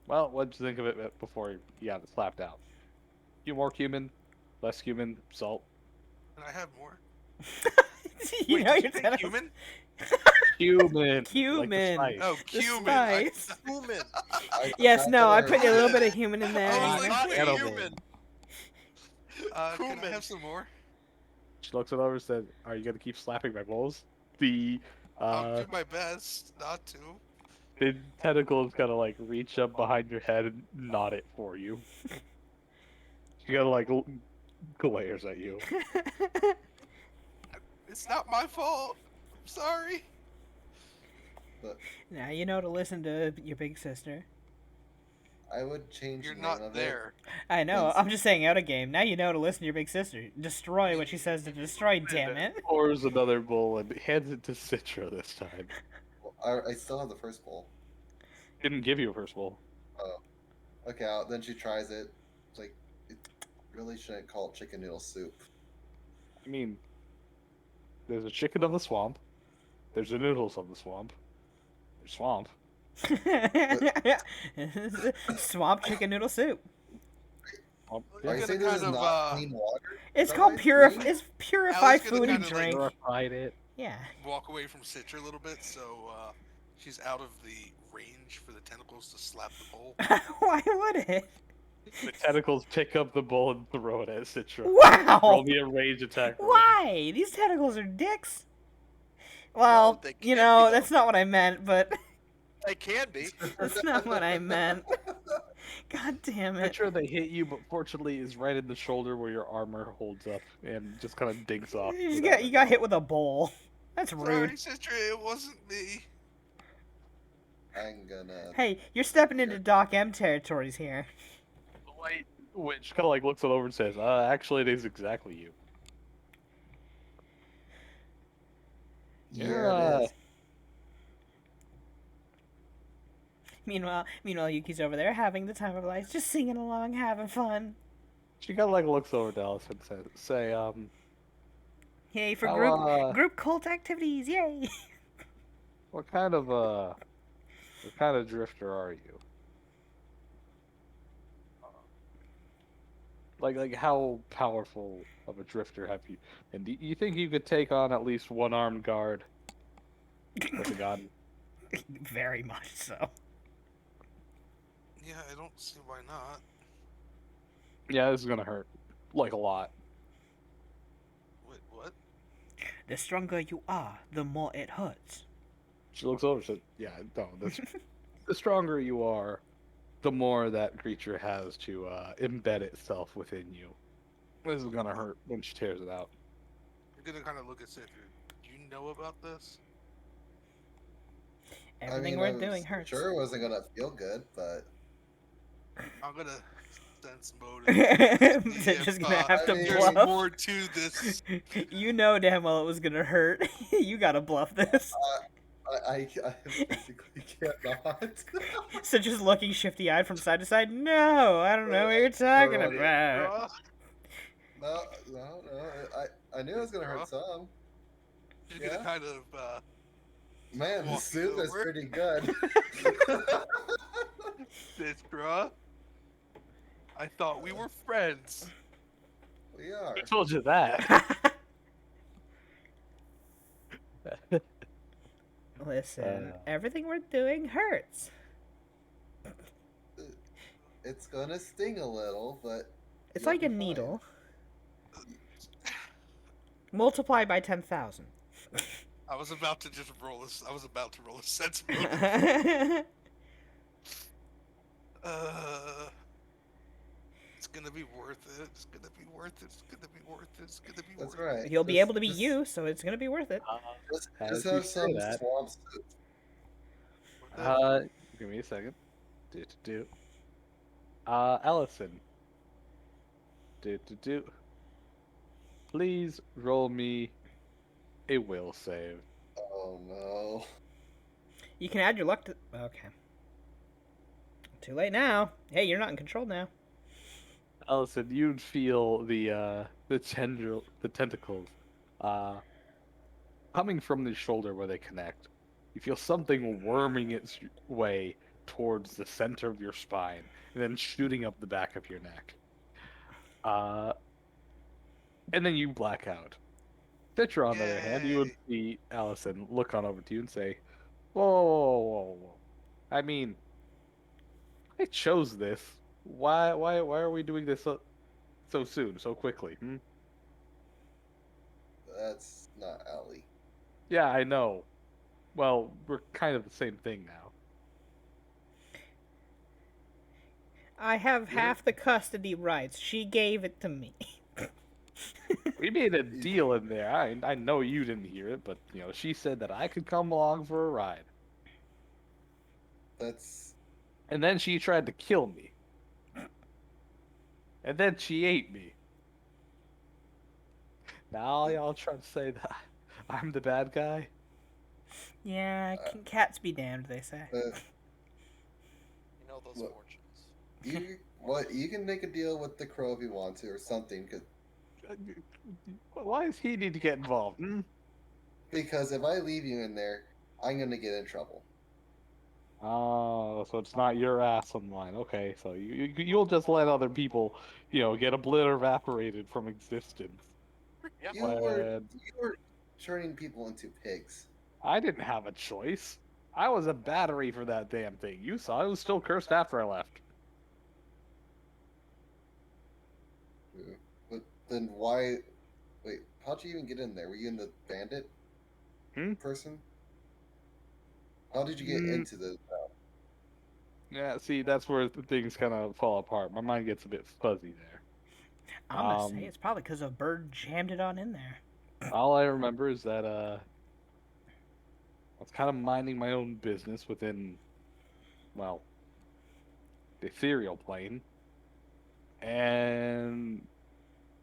"Well, what'd you think of it before you got it slapped out? You more human, less human, salt?" And I have more. You Wait, know did your you say tentacles. human? Human. Cumin. Like the spice. Oh, The cumin. I, spice. Human. Yes, no, I thought put a little bit of human in there. I was you like, know? wait, Edible. Human. can I Cumin. have some more? She looks it over and says, "Are you gonna keep slapping my balls?" I'll do my best not to. The tentacles kind of like reach up behind your head and nod it for you. She kind of like glares at you. It's not my fault. I'm sorry. Now you know to listen to your big sister. I would change You're the name not of there. I know. Yes. I'm just saying out of game. Now you know to listen to your big sister. Destroy what she says to destroy. Damn it. Pours another bowl and hands it to Citra this time. it. I still have the first bowl. Didn't give you a first bowl. Oh, okay. Then she tries it. It's like it really shouldn't call it chicken noodle soup. I mean, there's a chicken of the swamp. There's the noodles of the swamp. There's swamp. Swamp chicken noodle soup. Swamp. Are You're you gonna saying this is kind of, not clean water? It's Is that called why it's purify. green? It's purified gonna food and kinda, like, drink. Purified it. Yeah. walk away from Citra a little bit, so she's out of the range for the tentacles to slap the bowl. Why would it? The tentacles pick up the bowl and throw it at Citra. Wow. Roll me a rage attack. roll. Why? These tentacles are dicks. Well, they you can't know, be, though. that's not what I meant, but They can be. that's not what I meant. God damn it. Citra, they hit you, but fortunately is right in the shoulder where your armor holds up and just kind of digs off. You got hit with a bowl. That's Sorry, rude. Citra, it wasn't me. I'm gonna. Hey, you're stepping into Doc M territories here. The White Witch kind of like looks it over and says, actually, it is exactly you. Here it is. Meanwhile, Yuki's over there having the time of life, just singing along, having fun. She kind of like looks over to Alice and say, Yay for How, group cult activities! Yay! what kind of drifter are you? Like how powerful of a drifter have you? And do you think you could take on at least one armed guard with a gun? Very much so. Yeah, I don't see why not. Yeah, this is gonna hurt. Like a lot. Wait, what? The stronger you are, the more it hurts. She looks over and says, yeah, no, the stronger you are, the more that creature has to embed itself within you. This is gonna hurt when she tears it out. You're gonna kind of look at Citra. Do you know about this? Everything I we're was doing hurts. Sure, it wasn't gonna feel good, but I'm gonna sense motive. They're just gonna have to There's bluff. more to this. You know damn well it was gonna hurt. You gotta bluff this. I physically cannot. So just looking shifty-eyed from side to side. No, I don't know what you're talking Right. about. Bruh, No. I knew it was gonna hurt some. She's Yeah. gonna kind of Man, the Walk soup is over. pretty good. Citra. I thought we were friends. We are. I told you that. Listen, everything we're doing hurts. It's gonna sting a little, but It's you'll like be a fine. needle. Multiply by 10,000. I was about to just roll this. I was about to roll a sense motive. It's gonna be worth it. It's gonna be worth it. It's gonna be worth it. It's gonna be That's worth it. right. You'll be Just- able to be just- you, so it's gonna be worth it. Just As have you say some that- swamp soup. Give me a second. Allison. Please roll me a will save. Oh no. You can add your luck to. Okay. Too late now. Hey, you're not in control now. Allison, you'd feel the tentacles coming from the shoulder where they connect. You feel something worming its way towards the center of your spine and then shooting up the back of your neck. And then you black out. Citra, on the other hand, you would Yay. see Allison look on over to you and say, "Whoa, whoa, whoa, whoa, whoa. I mean, I chose this. Why are we doing this so soon, so quickly? Hmm? That's not Allie. Yeah, I know. Well, we're kind of the same thing now. I have You're- half the custody rights. She gave it to me. We made a deal in there. I know you didn't hear it, but she said that I could come along for a ride, That's and then she tried to kill me, and then she ate me. Now y'all trying to say that I'm the bad guy? Yeah, cats be damned, they say. You know those Look. fortunes. you can make a deal with the crow if you want to or something, Why does he need to get involved? Hmm? because if I leave you in there, I'm gonna get in trouble. Oh, so it's not your ass on the line. Okay, so you'll just let other people, get evaporated from existence. Yeah. You were When you were turning people into pigs. I didn't have a choice. I was a battery for that damn thing. You saw it was still cursed after I left. But then why? Wait, how'd you even get in there? Were you in the bandit person? How did you get Mm, into the? yeah, see, that's where things kind of fall apart. My mind gets a bit fuzzy there. I'm gonna say it's probably because a bird jammed it on in there. All I remember is that I was kind of minding my own business within, well, the ethereal plane, and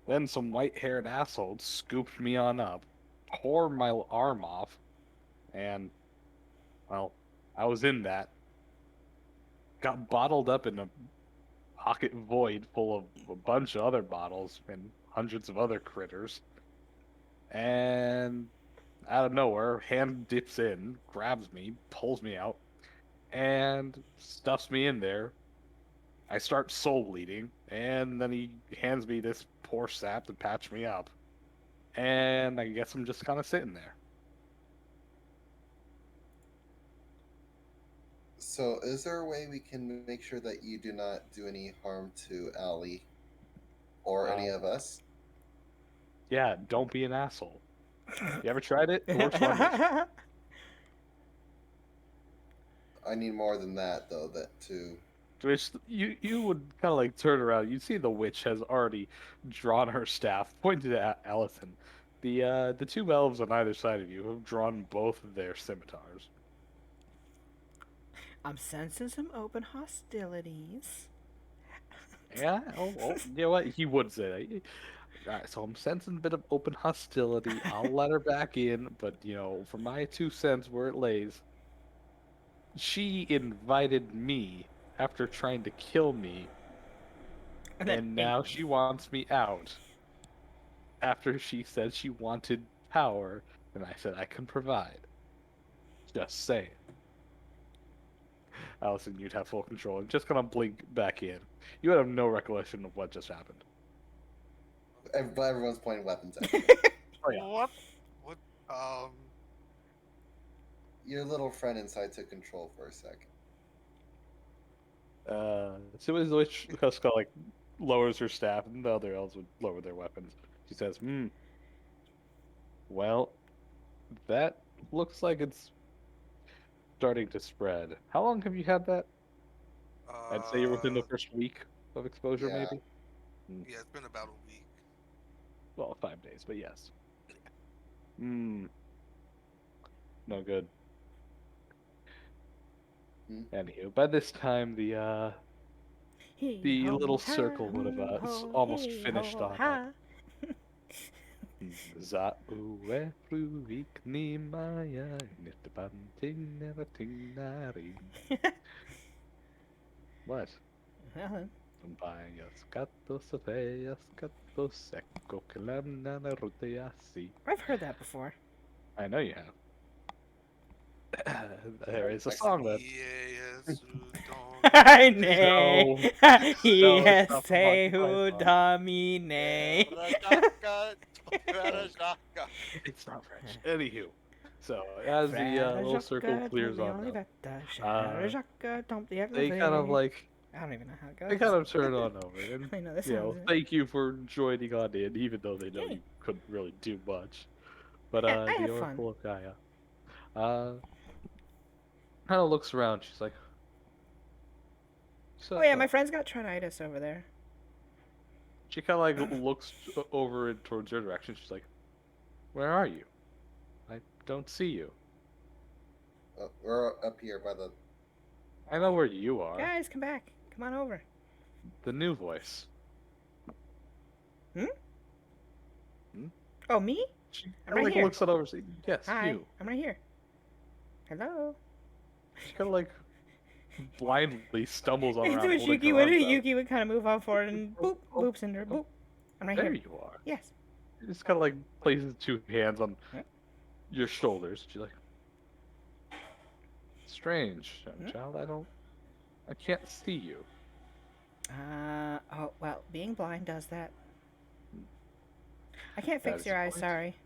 then some white-haired asshole scooped me on up, tore my arm off, and, well, I was in that. Got bottled up in a pocket void full of a bunch of other bottles and hundreds of other critters. And out of nowhere, hand dips in, grabs me, pulls me out, and stuffs me in there. I start soul bleeding, and then he hands me this poor sap to patch me up. And I guess I'm just kind of sitting there. So, is there a way we can make sure that you do not do any harm to Allie or any of us? Yeah, don't be an asshole. You ever tried it? It works wonders. I need more than that, though. That too. Which you would kind of like turn around. You see the witch has already drawn her staff, pointed at Allison. The two elves on either side of you have drawn both of their scimitars. I'm sensing some open hostilities. Yeah. Oh, you know what? He would say that. Alright, so I'm sensing a bit of open hostility. I'll let her back in, but for my 2 cents where it lays, she invited me after trying to kill me, And then and ate now me. she wants me out after she said she wanted power, and I said I can provide. Just saying. Allison, you'd have full control and just kind of blink back in. You would have no recollection of what just happened. But everyone's pointing weapons at you. Oh, yeah. What? Your little friend inside took control for a second. As soon as the witch just kind of like lowers her staff, and the other elves would lower their weapons. She says, well, that looks like it's starting to spread. How long have you had that? I'd say you're within the first week of exposure, Yeah. maybe? Yeah, it's been about a week. Well, 5 days, but yes. No good. Anywho, by this time, the little circle would have almost finished on up. Za ue fruik ni maya nitabanting narating naring. What? Bayas katos feas katos secco calamna naruteasi. I've heard that before. I know you have. There is a song that. Yes, I nay. No, Yes, stop the say Monty who Python. domine. Frarajaka. It's not French. Anywho, so as the little circle clears on them, they kind of like I don't even know how it goes. they kind of turn on over and I know this you know sounds. thank you for joining on in, even though they know Yay. you couldn't really do much. But Yeah, I the had fun. Oracle of Gaia, kind of looks around. She's like, so, Oh yeah, my friend's got trinitis over there. She kind of like looks over towards your direction. She's like, "Where are you? I don't see you. We're up here by the. I know where you are." Guys, come back. Come on over. The new voice. Oh, me? She I'm kind right of like here. looks it over. Saying, yes, Hi, you. I'm right here. Hello. She kind of like blindly stumbles on around. So holding Yuki her would arms out. Yuki would kind of move off forward and boop, Oh, boops into her. Boop. I'm right There here. you are. Yes. She just kind of like places two hands on Huh? your shoulders. She's like, strange, young Hmm? child. I can't see you. Oh, well, being blind does that. I can't That fix is your eyes, quite- sorry.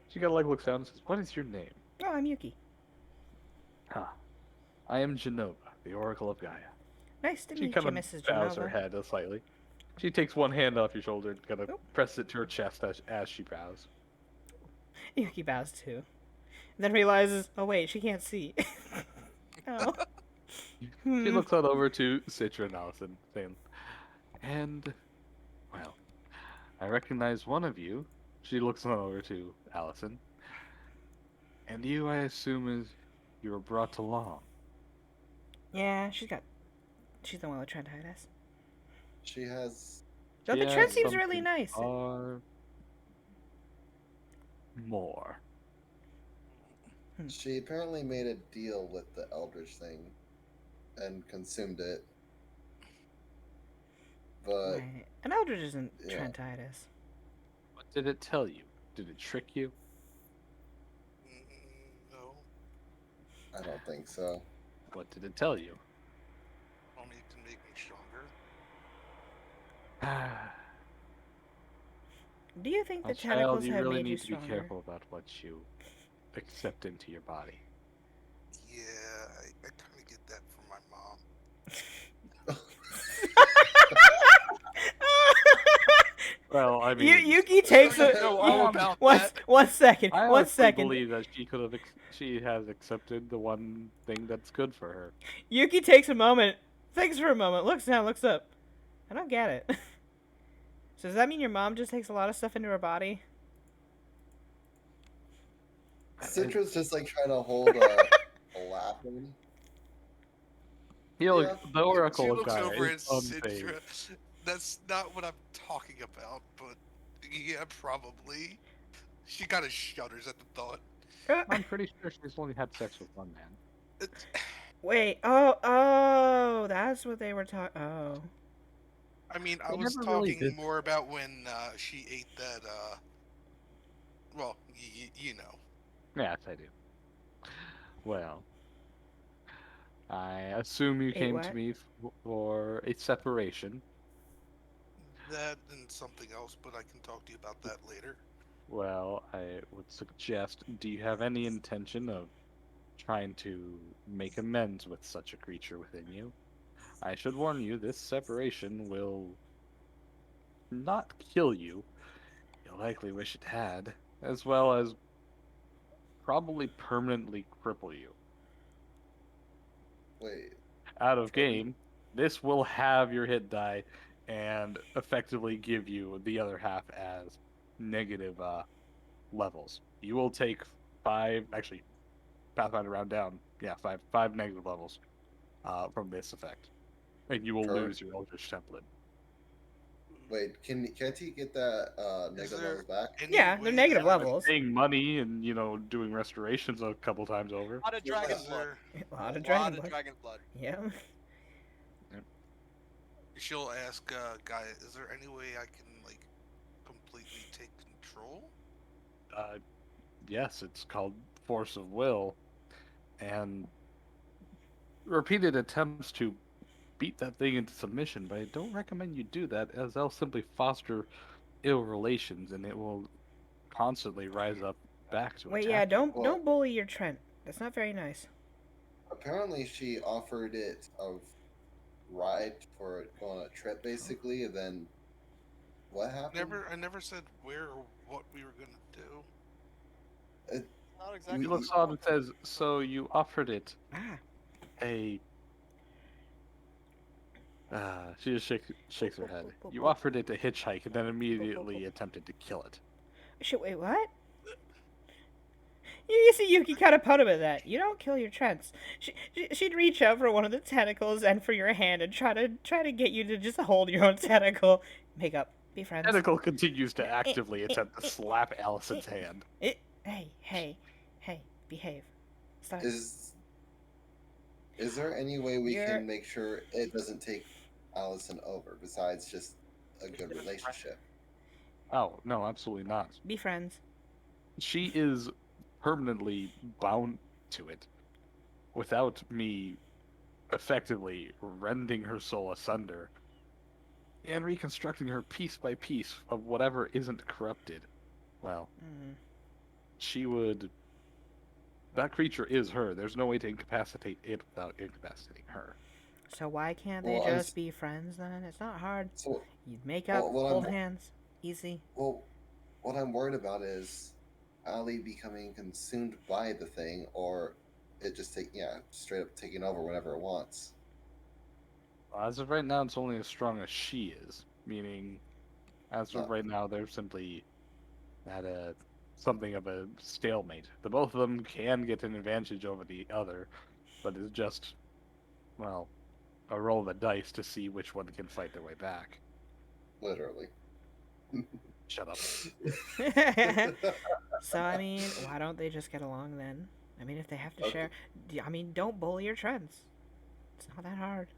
She kind of like looks down and says, "What is your name?" Oh, I'm Yuki. I am Genova, the Oracle of Gaia. Nice to She meet kind you, of Mrs. bows her Genova. head slightly. She takes one hand off your shoulder and kind of Oop. presses it to her chest as she bows. Yuki bows too. Then realizes, oh wait, she can't see. Oh. She looks on over to Citra and Allison, saying, and, well, I recognize one of you. She looks on over to Allison. And you, I assume, you were brought along. Yeah, she's the one with trinitis. She has. No, the She trend has seems really something nice. far more. She apparently made a deal with the Eldritch thing, and consumed it. But Right. An Eldritch isn't yeah. trinitis. What did it tell you? Did it trick you? No, I don't think so. What did it tell you? only to make me stronger. Do you think the My child, tentacles you have really made you need to be stronger? careful about what you accept into your body. Yeah, I kind of get that from my mom. Well, I mean, Yuki takes You a know all about one, that. one second. I One honestly second. believe that she has accepted the one thing that's good for her. Yuki takes a moment, thinks for a moment, looks down, looks up. I don't get it. So does that mean your mom just takes a lot of stuff into her body? Citra's just like trying to hold a laugh in. The Yeah. Oracle She of looks Gaia over at is unfazed. Citra. That's not what I'm talking about, but yeah, probably. She kind of shudders at the thought. I'm pretty sure she's only had sex with one man. It's, Wait, oh, that's what they were talking. Oh. I mean, I They was never really talking did. more about when she ate that. Well, you know. Yes, I do. Well, I assume you Ate came what? to me for a separation. That and something else, but I can talk to you about that later. Well, I would suggest, do you have any intention of trying to make amends with such a creature within you? I should warn you, this separation will not kill you. You'll likely wish it had, as well as probably permanently cripple you. Wait. Out of game, this will have your hit die and effectively give you the other half as negative levels. You will take 5, actually, Pathfinder round down, yeah, 5 negative levels from this effect. And you will Per- lose your Eldritch template. Can't he get that negative there levels back? Any Yeah, they're way negative that I- levels. Paying money and, doing restorations a couple times over. A lot of dragon Is blood. there- A lot of A dragon lot of blood. dragon blood. Yeah. She'll ask Gaia, is there any way I can like completely take control? Yes, it's called Force of Will. And repeated attempts to beat that thing into submission, but I don't recommend you do that, as they'll simply foster ill relations, and it will constantly rise up back to Wait, attack. yeah, don't Well- don't bully your Trent. That's not very nice. Apparently, she offered it a ride for going on a trip, basically, and then what happened? I never said where or what we were gonna do. Not He exactly. looks what on and says, "So you offered it Ah, a." She just shakes her head. You offered it a hitchhike, and then immediately attempted to kill it. wait, what? You see Yuki kind of put him at that. You don't kill your Trents. She'd reach out for one of the tentacles and for your hand and try to get you to just hold your own tentacle. Make up. Be friends. Tentacle continues to actively attempt to slap Allison's hand. Hey, behave. Stop. Is there any way we You're- can make sure it doesn't take Allison over besides just a good relationship? Oh, no, absolutely not. Be friends. She is permanently bound to it without me effectively rending her soul asunder and reconstructing her piece by piece of whatever isn't corrupted. Well, Mm. she would. That creature is her. There's no way to incapacitate it without incapacitating her. So why can't they Well, I was- just be friends then? It's not hard. So, You'd make up, Well, hold hands, easy. well, what I'm worried about is Ali becoming consumed by the thing, or it just straight up taking over whenever it wants. As of right now, it's only as strong as she is. Meaning, as of Oh. right now, they're simply at something of a stalemate. The both of them can get an advantage over the other, but it's just, well, a roll of the dice to see which one can fight their way back. Literally. Shut up. So, I mean, why don't they just get along then? I mean, if they have to Okay. share. I mean, don't bully your Trents. It's not that hard.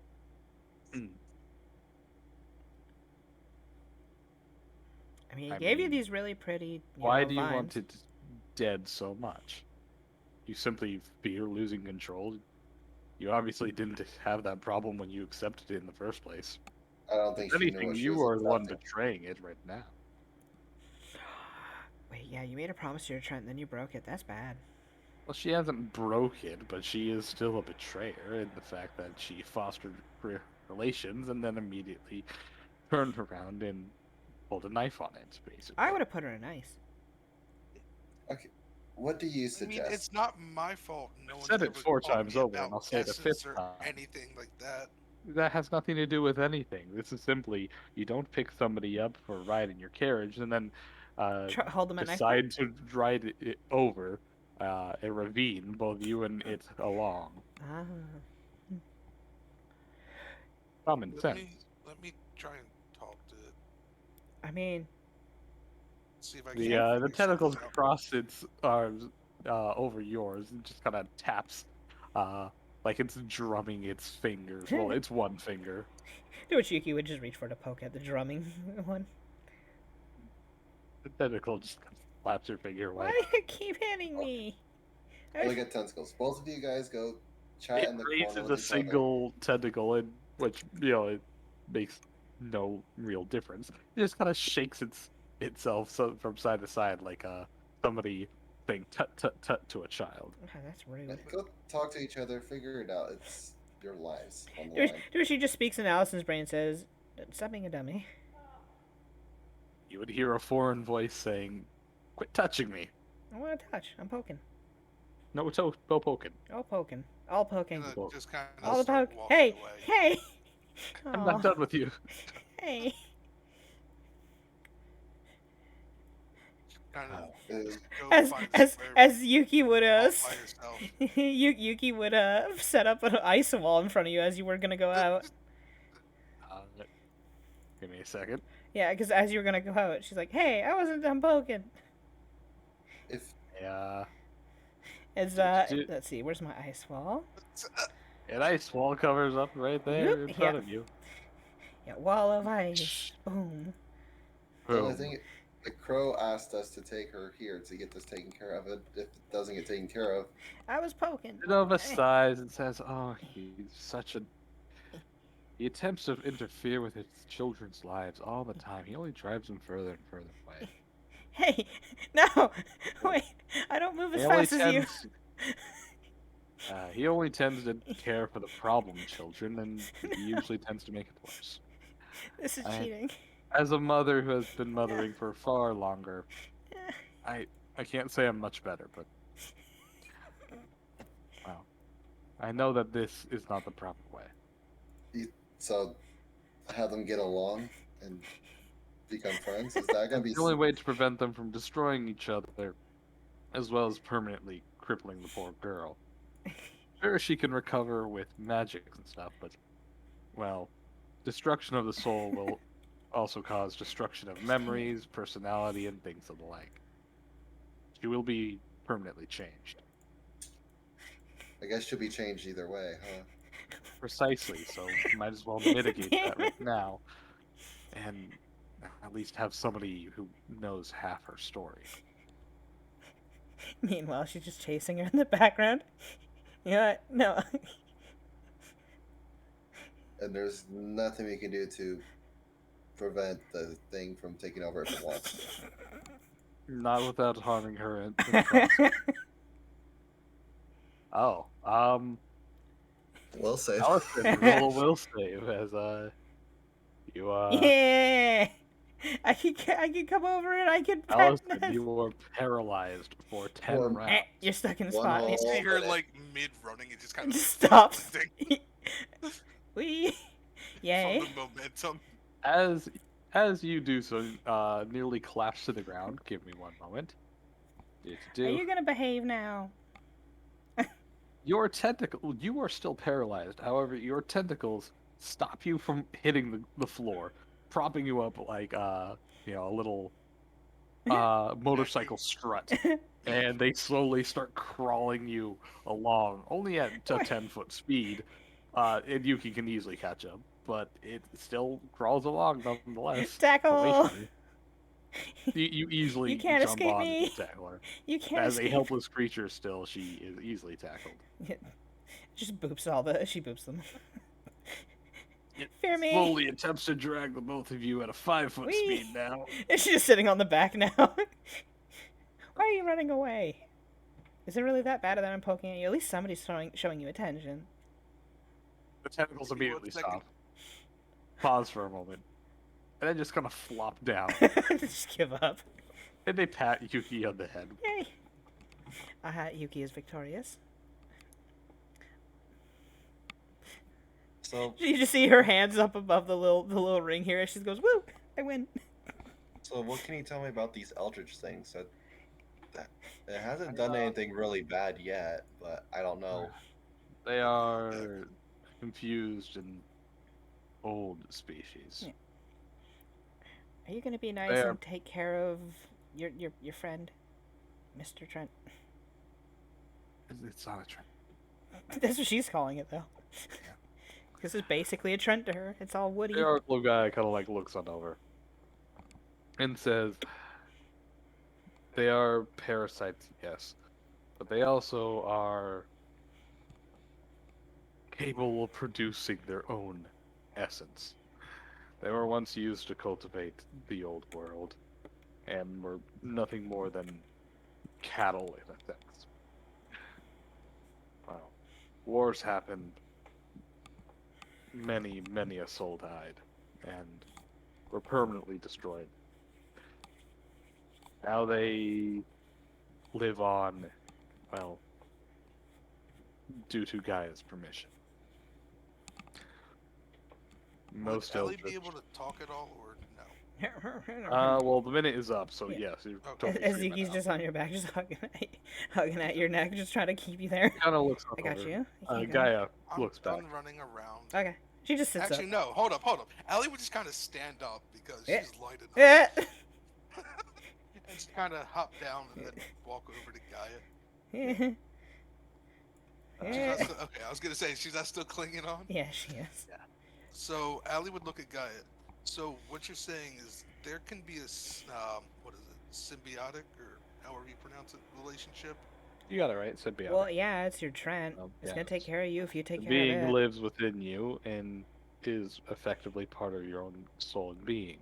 I mean, he I gave you mean, these really pretty. Why do you vines. want it dead so much? You simply fear losing control? You obviously didn't have that problem when you accepted it in the first place. I don't think If she knew anything, what she you was are the one accepting. betraying it right now. Wait, yeah, you made a promise to your Trent, then you broke it. That's bad. Well, she hasn't broke it, but she is still a betrayer in the fact that she fostered relations and then immediately turned around and pulled a knife on it, basically. I would have put her in ice. Okay. What do you I mean, suggest? it's not my fault. No one's said it ever 4 taught times me over, and about I'll say it a essence 5th or time. anything like that. That has nothing to do with anything. This is simply, you don't pick somebody up for a ride in your carriage and then Hold them at knife decide to ride it over a ravine, both you and it along. Ah. Common sense. Let me try and talk to it. I mean, See if I can. The figure tentacles something out. cross its arms over yours and just kind of taps, like it's drumming its fingers. Well, it's one finger. do what Yuki would just reach for to poke at the drumming one. The tentacle just kind of slaps your finger away. Why do you keep hitting me? Look at tentacles. Both of you guys go chat It in the corner raises with a each single tentacle, which it makes no real difference. It just kind of shakes itself from side to side like somebody saying tut tut tut to a child. Okay, that's other. rude. Go talk to each other. Figure it out. It's your lives on the Dude, line. dude, she just speaks in Allison's brain and says, "Stop being a dummy." You would hear a foreign voice saying, "Quit touching me! I want to touch. I'm poking. No poking." All poking. All poking. And Well, I just kind All of the start poke. walking Hey, away. hey. I'm Aw, not done with you. Hey. Kind of Uh, go As find as somewhere as Yuki would all by yourself. Yuki would set up an ice wall in front of you as you were gonna go out. Give me a second. Yeah, because as you were gonna go out, she's like, "Hey, I wasn't done poking." if Yeah. It's Dude. let's see, where's my ice wall? An ice wall covers up right there Yep, in front yeah. of you. Yeah, wall of ice. Boom. the only Boom. thing, the crow asked us to take her here to get this taken care of. If it doesn't get taken care of, I was poking. Nova sighs and says, "Oh, he's such a He attempts to interfere with his children's lives all the time. He only drives them further and further away. Hey, no, wait, I don't move as He only fast as you. tends, he only tends to care for the problem children, and he usually tends to make it worse. This is I- cheating. As a mother who has been mothering for far longer, I can't say I'm much better, but well, I know that this is not the proper way. So, have them get along and become friends. Is that gonna be The only way to prevent them from destroying each other, as well as permanently crippling the poor girl. Sure, she can recover with magic and stuff, but, well, destruction of the soul will also cause destruction of memories, personality, and things of the like. She will be permanently changed. I guess she'll be changed either way, huh? Precisely, so might as well mitigate that right now, and at least have somebody who knows half her story. Meanwhile, she's just chasing her in the background. You know what? No. And there's nothing we can do to prevent the thing from taking over if it wants to. Not without harming her in the process. Oh, We'll save. Allison, roll a will save as you Yeah. I can come over and I can pet Allison, this. you were paralyzed for 10 Or- rounds. You're stuck in a One spot. whole- You see her minute. like mid running and just kind of Just stops. from Wee. Yay. the momentum. As you do so, nearly collapse to the ground. Give me one moment. Are you gonna behave now? Your tentacle, you are still paralyzed. However, your tentacles stop you from hitting the floor, propping you up like a little motorcycle strut, and they slowly start crawling you along, only at a 10-foot speed. And Yuki can easily catch up, but it still crawls along nonetheless. Tackle. away from you. You easily You can't jump escape on me. and tackle her. You can't As a escape. helpless creature, still she is easily tackled. Just boops all the. She boops them. It Fear me. slowly attempts to drag the both of you at a 5-foot Whee! speed now. And she's just sitting on the back now. Why are you running away? Is it really that bad that I'm poking at you? At least somebody's showing you attention. The tentacles Give me 1 immediately second. stop. Pause for a moment. And then just kind of flop down. Just give up. And they pat Yuki on the head. Yay. Yuki is victorious. So, You just see her hands up above the little ring here as she goes, woo, I win. so what can you tell me about these Eldritch things? It hasn't done anything really bad yet, but I don't know. They are confused and old species. Yeah. Are you gonna be nice They are- and take care of your friend, Mr. Trent? It's not a trend. That's what she's calling it, though. This is basically a Trent to her. It's all woody. The Oracle guy kind of like looks on over and says, they are parasites, yes, but they also are capable of producing their own essence. They were once used to cultivate the old world, and were nothing more than cattle in a sense. Well, wars happened. Many a soul died, and were permanently destroyed. Now they live on, well, due to Gaia's permission. Would Ellie Eldritch- be able to talk at all, or no? well, the minute is up, so Yeah. yes. You're Okay. totally As free Yuki's now. just on your back, just hugging at your neck, just trying to keep you there. Kind of looks I got over. you. You keep going. Gaia I'm looks done back. running around. Okay. She just sits Actually, up. no. Hold up. Ellie would just kind of stand up because Yeah. she's light enough, Yeah. and just kind of hop down and then walk over to Gaia. Yeah. She's Yeah. not still, okay, I was gonna say she's not still clinging on. Yeah, she is. So Allie would look at Gaia. So what you're saying is there can be a what is it, symbiotic or however you pronounce it, relationship. You got it right. Said be Well, yeah, it's your Trent. Oh, It's yeah, gonna take care of you if you take The care of being it. lives within you, and is effectively part of your own soul and being.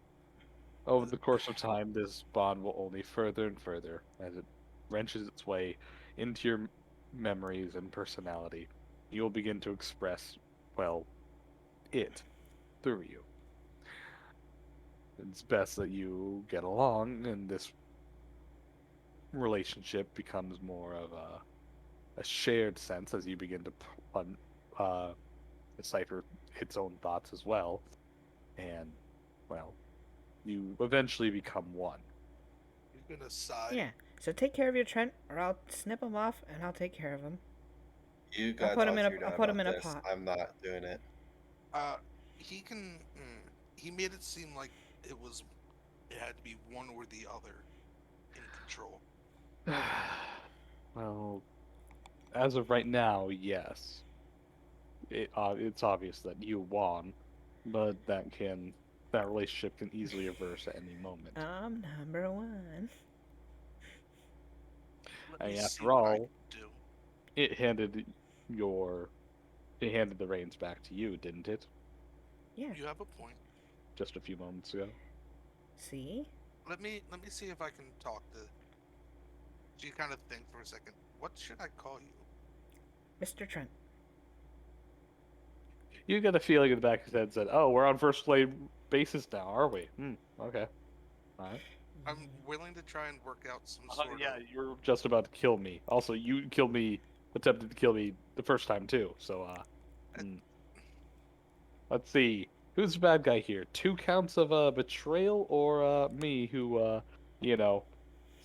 Over the course of time, this bond will only further and further as it wrenches its way into your memories and personality. You'll begin to express, well, it through you. It's best that you get along, and this relationship becomes more of a shared sense as you begin to uh, decipher its own thoughts as well. And, well, you eventually become one. He's gonna sigh. Yeah. So take care of your Trent, or I'll snip him off and I'll take care of him. You gotta put talk him in to a- your dad I'll put him about in a this. pot. I'm not doing it. He can. He made it seem like it had to be one or the other in control. Well, as of right now, yes. It's obvious that you won, but that relationship can easily reverse at any moment. I'm number one. Let me see After what I all, can do. it handed the reins back to you, didn't it? Yeah. You have a point. Just a few moments ago. See? Let me see if I can talk to. So you kind of think for a second. What should I call you? Mr. Trent. You get a feeling in the back of his head said, "Oh, we're on first name basis now, are we?" Okay. All right. I'm willing to try and work out some sort Yeah, of. you're just about to kill me. Also, you attempted to kill me the first time too. So, let's see. Who's the bad guy here? 2 counts of betrayal, or me, who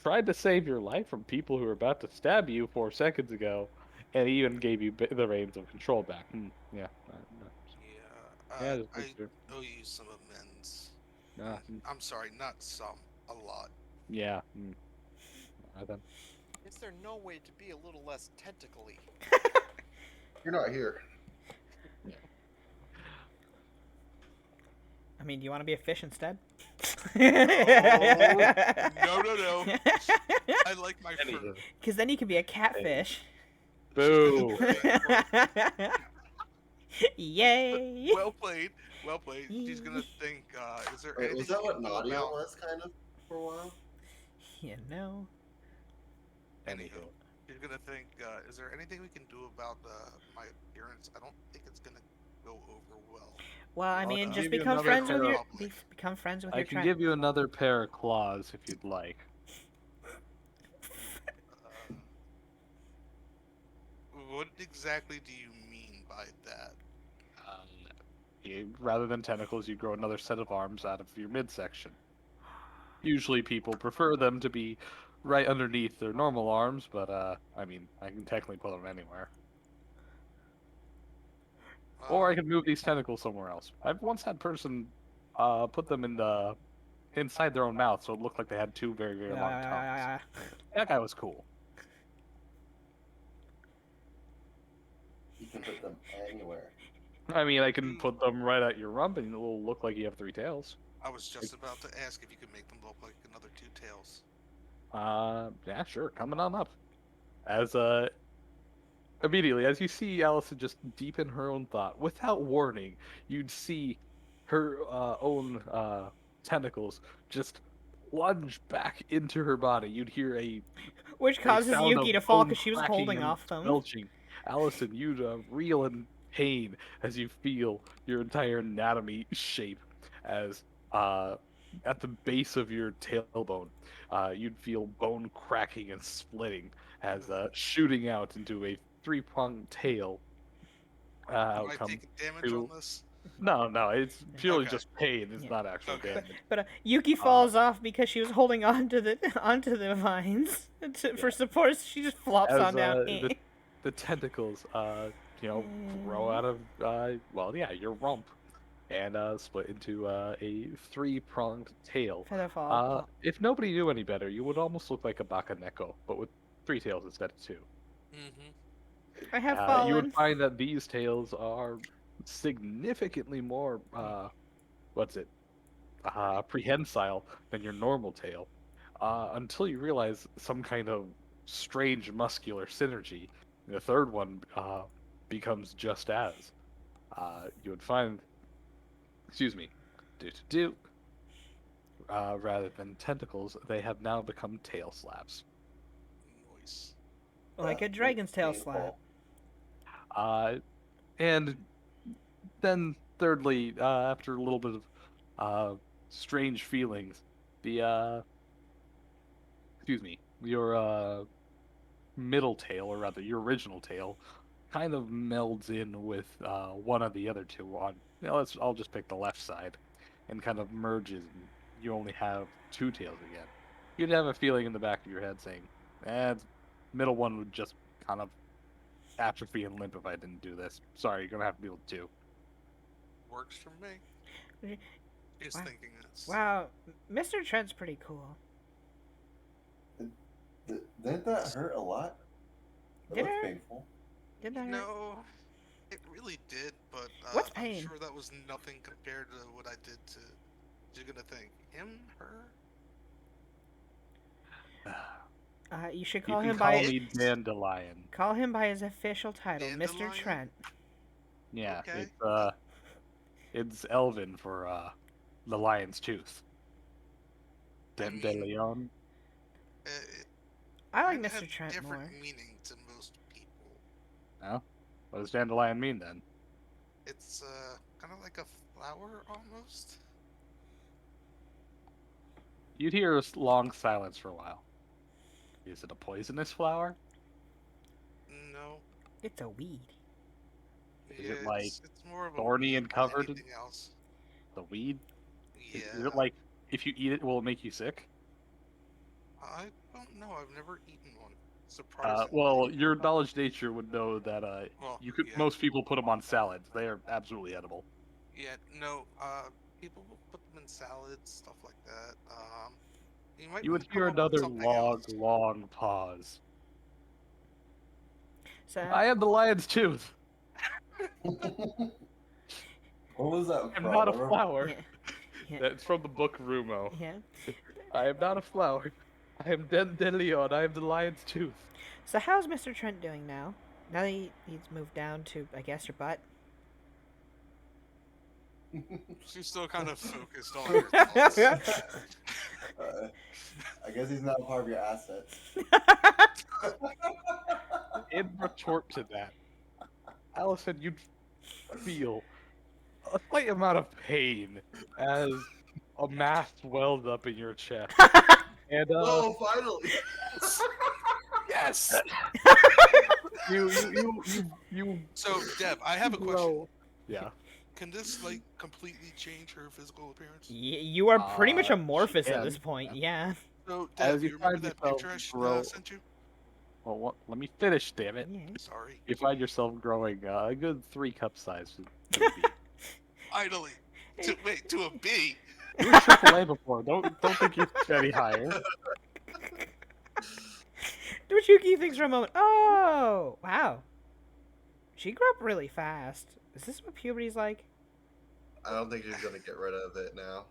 tried to save your life from people who were about to stab you 4 seconds ago, and even gave you the reins of control back. Yeah. Yeah, just I make sure. owe you some amends. Ah, I'm sorry, not some, a lot. yeah. All right then. Is there no way to be a little less tentacly? You're not here. I mean, do you want to be a fish instead? No. I like my fruit. Anywho. Because then you can be a catfish. Boo. Yay! Well played. Well played. She's gonna think. Is there Wait, anything was that we what can do Nadia about? was kind of for a while? You know. Anywho, she's gonna think. Is there anything we can do about my appearance? I don't think it's gonna go over well. Well, I Well, I mean, can just give you become another friends with pair your of- become friends with I your can Trent. give you another pair of claws if you'd like. What exactly do you mean by that? Rather than tentacles, you grow another set of arms out of your midsection. Usually, people prefer them to be right underneath their normal arms, but I mean, I can technically put them anywhere. Or I can move these tentacles somewhere else. I've once had a person put them inside their own mouth, so it looked like they had 2 very, very long tongues. That guy was cool. You can put them anywhere. I mean, I can put them right at your rump, and it'll look like you have 3 tails. I was just about to ask if you could make them look like another 2 tails. Yeah, sure. Coming on up. As immediately, as you see Allison just deep in her own thought, without warning, you'd see her own tentacles just plunge back into her body. You'd hear Which a causes sound Yuki of to fall bone because she was cracking holding and off them. belching. Allison, you'd reel in pain as you feel your entire anatomy shape as at the base of your tailbone, you'd feel bone cracking and splitting as shooting out into a 3-pronged tail. Am I taking damage on this? No, it's purely Okay. just pain. It's Yeah. not actual Okay. damage. But Yuki falls off because she was holding onto the vines for support. She just flops As on down. the tentacles, grow out of your rump, and split into a 3-pronged tail. Feather fall. If nobody knew any better, you would almost look like a bakaneko, but with 3 tails instead of 2. Mm-hmm. I have You fallen. would find that these tails are significantly more, prehensile than your normal tail, until you realize some kind of strange muscular synergy. The third one becomes just as. You would find excuse me, do. Rather than tentacles, they have now become tail slaps. Noise. Like a That dragon's looks tail painful. slap. And then thirdly, after a little bit of strange feelings, the excuse me, your middle tail, or rather your original tail, kind of melds in with one of the other two on. I'll just pick the left side, and kind of merges, and you only have two tails again. You'd have a feeling in the back of your head saying, the middle one would just kind of atrophy and limp if I didn't do this. Sorry, you're gonna have to deal with two. Works for me. Just Wow. thinking this. Wow, Mr. Trent's pretty cool. Didn't that hurt a lot? It Did looked it? painful. Did that hurt? No, it really did, but What's I'm pain? sure that was nothing compared to what I did to. You're gonna think him, her. You should You call can him call by me Dandelion. call him by his official title, Mr. Dandelion? Trent. Yeah, Okay. it's Elven for the lion's tooth. I mean- Dandelion. It I like kinda Mr. has Trent different more. meaning to most people. No? What does dandelion mean then? It's kind of like a flower almost. You'd hear a long silence for a while. Is it a poisonous flower? No. It's a weed. Is it, like, it's more of a thorny weed and than covered? anything else? The weed? Yeah. Is it like, if you eat it, will it make you sick? I don't know. I've never eaten one. Surprisingly. Well, your knowledge nature would know that Well, you could. yeah. Most people put them on salads. They are absolutely edible. Yeah, no, people will put them in salads, stuff like that. You might You would wanna hear come up with another something long, else. long pause. So I am the lion's tooth. What was that I'm from? not a I remember- flower. yeah, yeah, That's from the book Rumo. yeah. I am not a flower. I am Dandelion. I am the lion's tooth. So how's Mr. Trent doing now? Now that he's moved down to, I guess, your butt. She's still kind of focused on her thoughts. I guess he's not part of your assets. In retort to that, Allison, you'd feel a slight amount of pain as a mass welled up in your chest. And Oh, finally! Yes. you So, Deb, I have a question. Yeah. Can this like completely change her physical appearance? You are pretty much She amorphous at can, this point. Yeah. So, As Deb, you you remember find that yourself picture I grow- sent you? Well, let me finish, damn it. Yeah. Sorry. You find yourself growing a good 3 cup size to a bee. Idly. Wait, to a bee? You were AAA before. Don't think you're any higher. Dochuki thinks for a moment, oh, wow. She grew up really fast. Is this what puberty's like? I don't think she's gonna get rid of it now.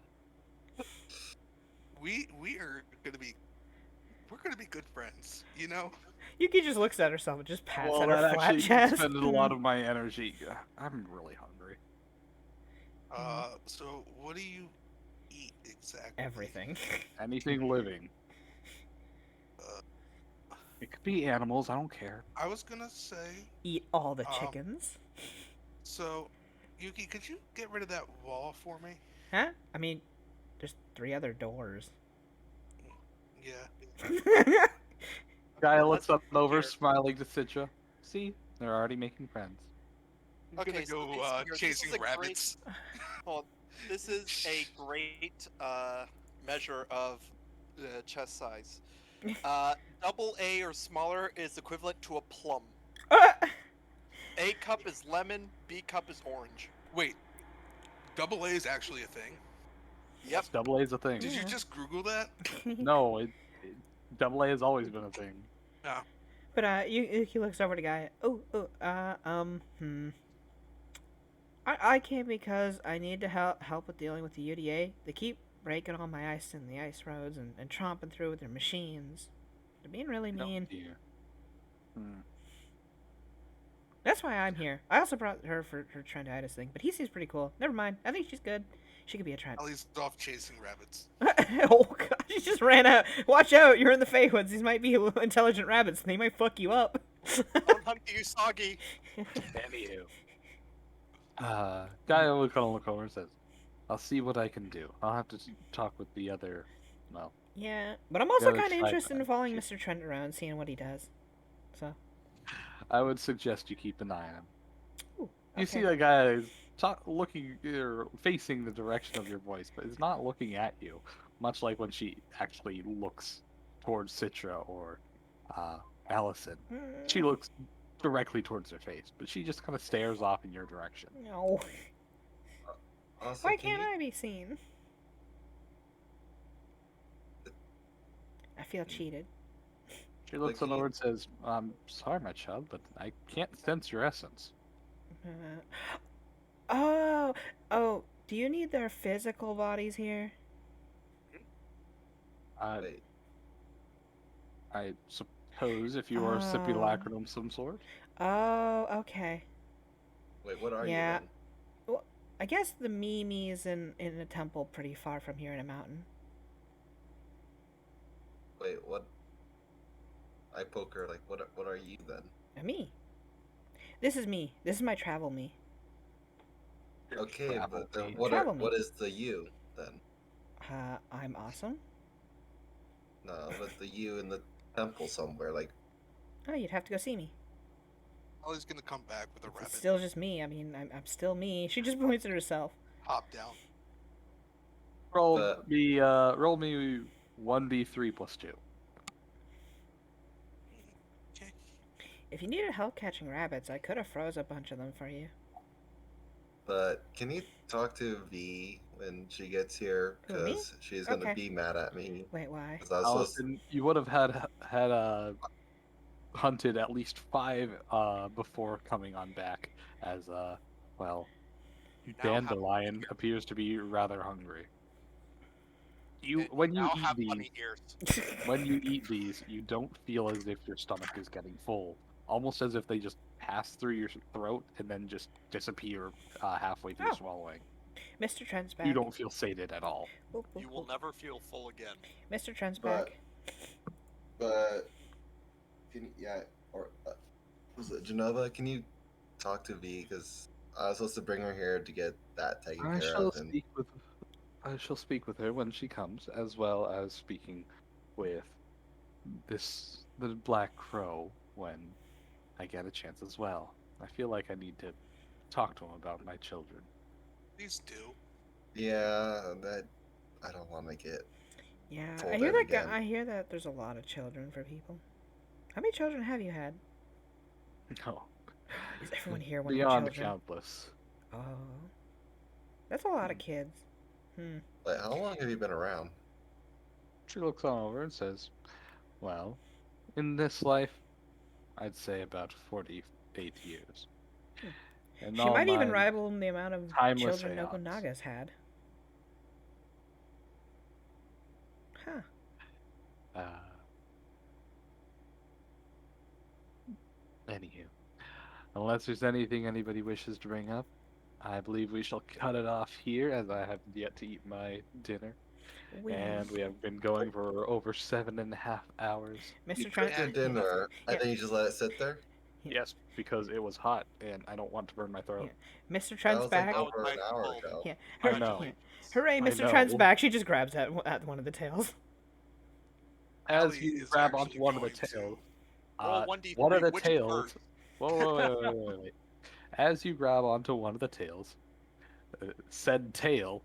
We are gonna be. We're gonna be good friends, you know. Yuki just looks at herself and just pats Well, at her that flat actually chest. expended a lot of my energy. I'm really hungry. So what do you eat exactly? Everything. Anything living. It could be animals. I don't care. I was gonna say. Eat all the Um, chickens. So, Yuki, could you get rid of that wall for me? Huh? I mean, there's 3 other doors. Yeah. Guy looks up Let's over, hear. smiling to Citra. See, they're already making friends. He's Okay, gonna so go basically, this is chasing a great- rabbits. Well, this is a great measure of chest size. Double A or smaller is equivalent to a plum. A cup is lemon, B cup is orange. Wait, double A is actually a thing. Yep. Double A is a thing. Did you Yeah. just Google that? No, double A has always been a thing. But Yuki looks over to Guy. I came because I need to help with dealing with the UDA. They keep breaking all my ice in the ice roads and tromping through with their machines. They're being really mean. Oh, dear. That's why I'm here. I also brought her for her Trenditis thing, but he seems pretty cool. Never mind. I think she's good. She could be a Trent. Ellie's off chasing rabbits. Oh god, she just ran out. Watch out, you're in the Feywoods. These might be intelligent rabbits, and they might fuck you up. Don't hunt you, Soggy. Anywho. Guy will kind of look over and says, I'll see what I can do. I'll have to talk with the other, well, Yeah, but I'm also Yeah, kind of that's interested in fine. following Mr. Trent around, seeing what he does. So, I would suggest you keep an eye on him. ooh, You see okay. that guy is looking or facing the direction of your voice, but is not looking at you, much like when she actually looks towards Citra or Allison. She looks directly towards her face, but she just kind of stares off in your direction. No. Also, Why can can't you- I be seen? I feel cheated. She looks Like, on over and says, "I'm sorry, my child, but I can't sense your essence." Oh, do you need their physical bodies here? Wait, I suppose if you are a simulacrum of some sort. Oh, okay. wait, what are Yeah. you Well, I guess the Mimi is in a temple pretty far from here in a mountain. then? Wait, what? I poke her, like, what are you then? Me. This is me. This is my travel me. Okay, Travel but then me. Travel me. what is the you then? I'm awesome. No, but the you in the temple somewhere, like, Oh, you'd have to go see me. Ellie's gonna come back with a It's rabbit. still just me. I mean, I'm still me. She just points at herself. Hop down. Roll But- me 1d3 plus 2. Okay. If you needed help catching rabbits, I could have froze a bunch of them for you. but can you talk to V when she gets here? Who, me? Because she's gonna Okay. be mad at me. Wait, why? 'Cause I was supposed Allison, you would have had hunted at least 5 before coming on back, as well, have- Dandelion appears to be rather hungry. And When you now eat have these, bunny ears. when you eat these, you don't feel as if your stomach is getting full. Almost as if they just pass through your throat and then just disappear halfway through Oh. swallowing. Mr. Trent's back. You don't feel sated at all. Whoop, whoop, You will whoop. never feel full again. Mr. Trent's But- back. But can yeah, or was it Genova? Can you talk to V? Because I was supposed to bring her here to get that taken I care shall of. And speak with her when she comes, as well as speaking with the Black Crow when I get a chance as well. I feel like I need to talk to him about my children. Please do. yeah, that I don't want to get. Yeah, Told I hear it that. again. I hear that there's a lot of children for people. How many children have you had? No, Is everyone here one of the beyond children? countless. Oh, that's a lot of kids. Like, how long have you been around? She looks on over and says, "Well, in this life, I'd say about 48 years." And She all might even my rival the amount of timeless children seance. Nobunaga's had. Huh. Anywho, unless there's anything anybody wishes to bring up, I believe we shall cut it off here, as I have yet to eat my dinner, and we have been going for over 7.5 hours. Mr. You cooked Trent. your dinner, and Yeah. then you just let it sit there. Yeah. Yes, because it was hot, and I don't want to burn my throat. Mr. That Trent's was back. like over Oh, an hour my ago. Yeah. I know. Yeah. Hooray, I Mr. Trent's know. back. She just grabs at one of the tails. As Ellie you is grab actually onto one of the going to- tails, Roll 1d3. one of the which tails. bird? Wait. As you grab onto one of the tails, said tail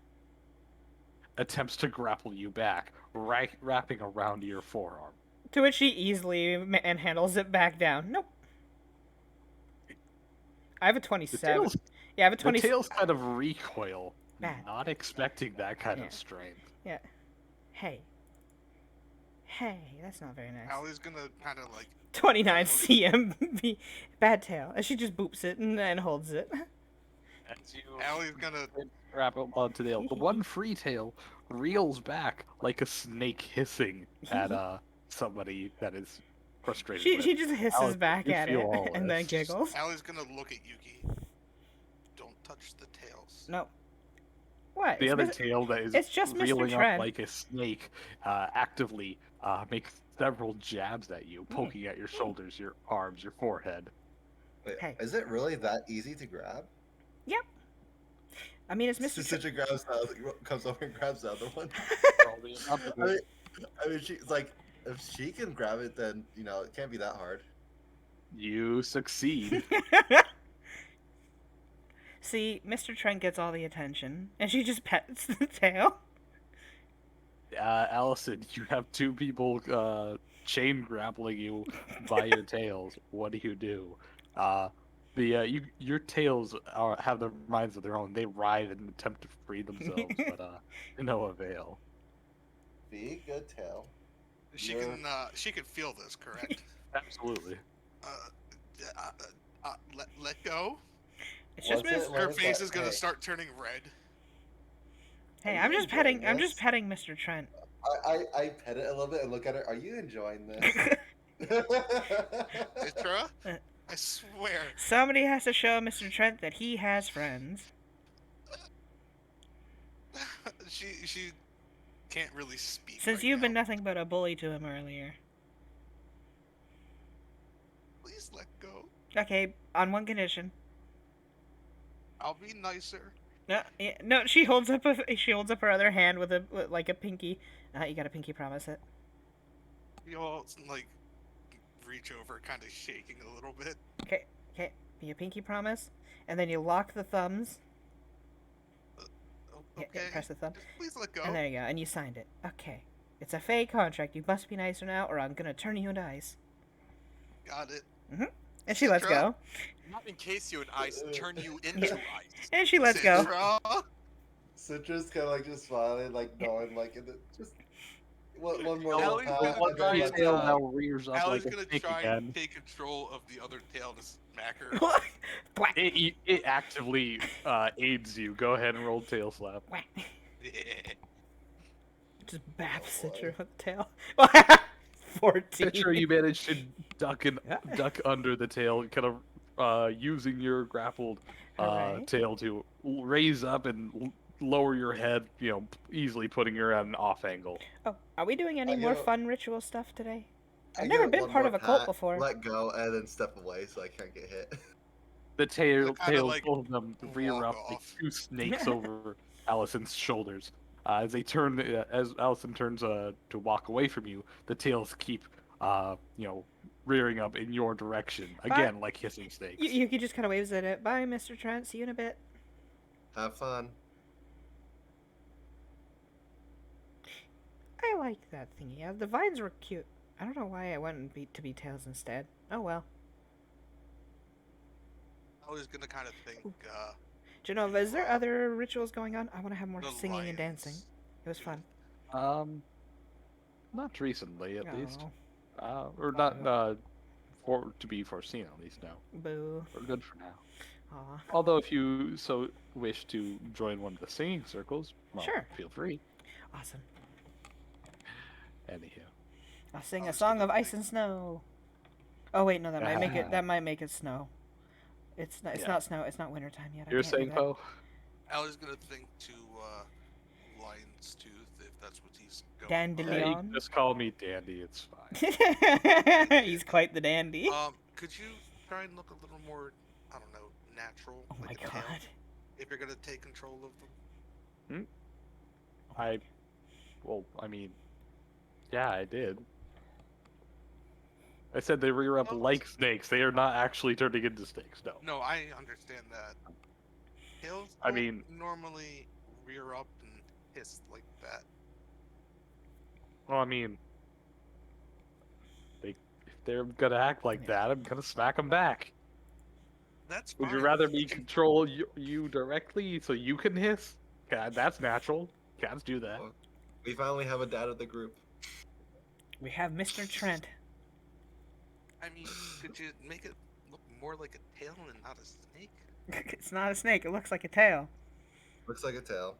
attempts to grapple you back, wrapping around your forearm. To which she easily handles it back down. Nope. I have a The 27. tails, Yeah, I have a the 20. tails kind of recoil, Bad. not expecting that kind Yeah. of strength. Hey. Hey, that's not very nice. Allie's gonna kind of like 29 CMB. Bad tail. And she just boops it and holds it. As you Allie's gonna wrap up onto the tail, the one free tail reels back like a snake hissing at somebody that is frustrated She with. just hisses Alex, back you at feel it all and then this. giggles. Allie's gonna look at Yuki. Don't touch the tails. No. What? The It's other Mis- tail that is it's just Mr. reeling up Trent. like a snake actively makes several jabs at you, poking at your shoulders, your arms, your forehead. Wait, Hey. is it really that easy to grab? Yep. I mean, it's Mr. Sister Trent. grabs comes over and grabs the other one. Probably about to I mean, she's like, if she can grab it, then it can't be that hard. You succeed. See, Mr. Trent gets all the attention, and she just pets the tail. Allison, you have two people chain grappling you by your tails. What do you do? Your tails have their minds of their own. They writhe and attempt to free themselves, but to no avail. Be good tail. She can feel this, correct? Absolutely. Let go. It's just What's Miss. it? What Her is face that? is gonna Hey. start turning red. Hey, Are I'm you just petting. enjoying I'm just this? petting Mr. Trent. I pet it a little bit and look at her. Are you enjoying this? Itra, I swear. Somebody has to show Mr. Trent that he has friends. She can't really speak. Since right you've been now. nothing but a bully to him earlier. Please let go. Okay, on one condition. I'll be nicer. No, she holds up her other hand with like a pinky. You got a pinky promise it. You'll like reach over, kind of shaking a little bit. Okay, be a pinky promise, and then you lock the thumbs. Okay. Yeah, press the thumb. Just please let go. And there you go, and you signed it. Okay. It's a fake contract. You must be nicer now, or I'm gonna turn you into ice. Got it. And she lets go. Not encase you in ice, turn you into ice. And she lets go. Citra. Citrus kind of like just smiling, like knowing, like just one more Ellie's little gonna pat. One and then, try guy's like, tail now rears up Allie's like a gonna snake try again. and take control of the other tail to smack her. Whack. It actively aids you. Go ahead and roll tail slap. Whack. Yeah. Just baps Oh, at boy. her with the tail. 14. Picture you managed to duck Yeah. under the tail, kind of using your grappled Hooray. tail to raise up and lower your head, easily putting her at an off angle. Oh, are we doing any I more go- fun ritual stuff today? I I've never give it been one part more of a cult pat, before. Let go and then step away so I can't get hit. The Kinda tails, like both of them rear walk up like off. two snakes over Allison's shoulders. As they turn, as Allison turns to walk away from you, the tails keep, rearing up in your direction again, like hissing snakes. Yuki just kind of waves at it. Bye, Mr. Trent. See you in a bit. Have fun. I like that thingy. Yeah, the vines were cute. I don't know why I went to be tails instead. Oh well. I was gonna kind of think. Genova, is there other rituals going on? I want to have more The singing and dancing. lions. It was fun. Not recently, at least. Oh, Or not to be foreseen, at least. No, boo. we're good for now. Aw. Although, if you so wish to join one of the singing circles, well, Sure. feel free. Awesome. Anywho, I'll sing I a was song gonna of ice and snow. Oh wait, no, that might make it. Ah. That might make it snow. It's not. It's Yeah. not snow. It's not wintertime yet. you're I can't do saying, that. Poe? I was gonna think to Lion's Tooth if that's what he's going. Dandelion. You can just call me Dandy. It's fine. He's quite the dandy. Could you try and look a little more, I don't know, natural? Oh my like a tail, god. if you're gonna take control of them. I mean, yeah, I did. I said they rear up Oh, like snakes. They are not actually turning into snakes. No. No, I understand that. Tails I don't mean- normally rear up and hiss like that. Well, I mean, if they're gonna act like Yeah. that, I'm gonna smack them back. That's Would fine. you rather me control you directly so you can hiss? God, that's natural. Cats do that. We finally have a dad of the group. We have Mr. Trent. I mean, could you make it look more like a tail and not a snake? It's not a snake. It looks like a tail. Looks like a tail.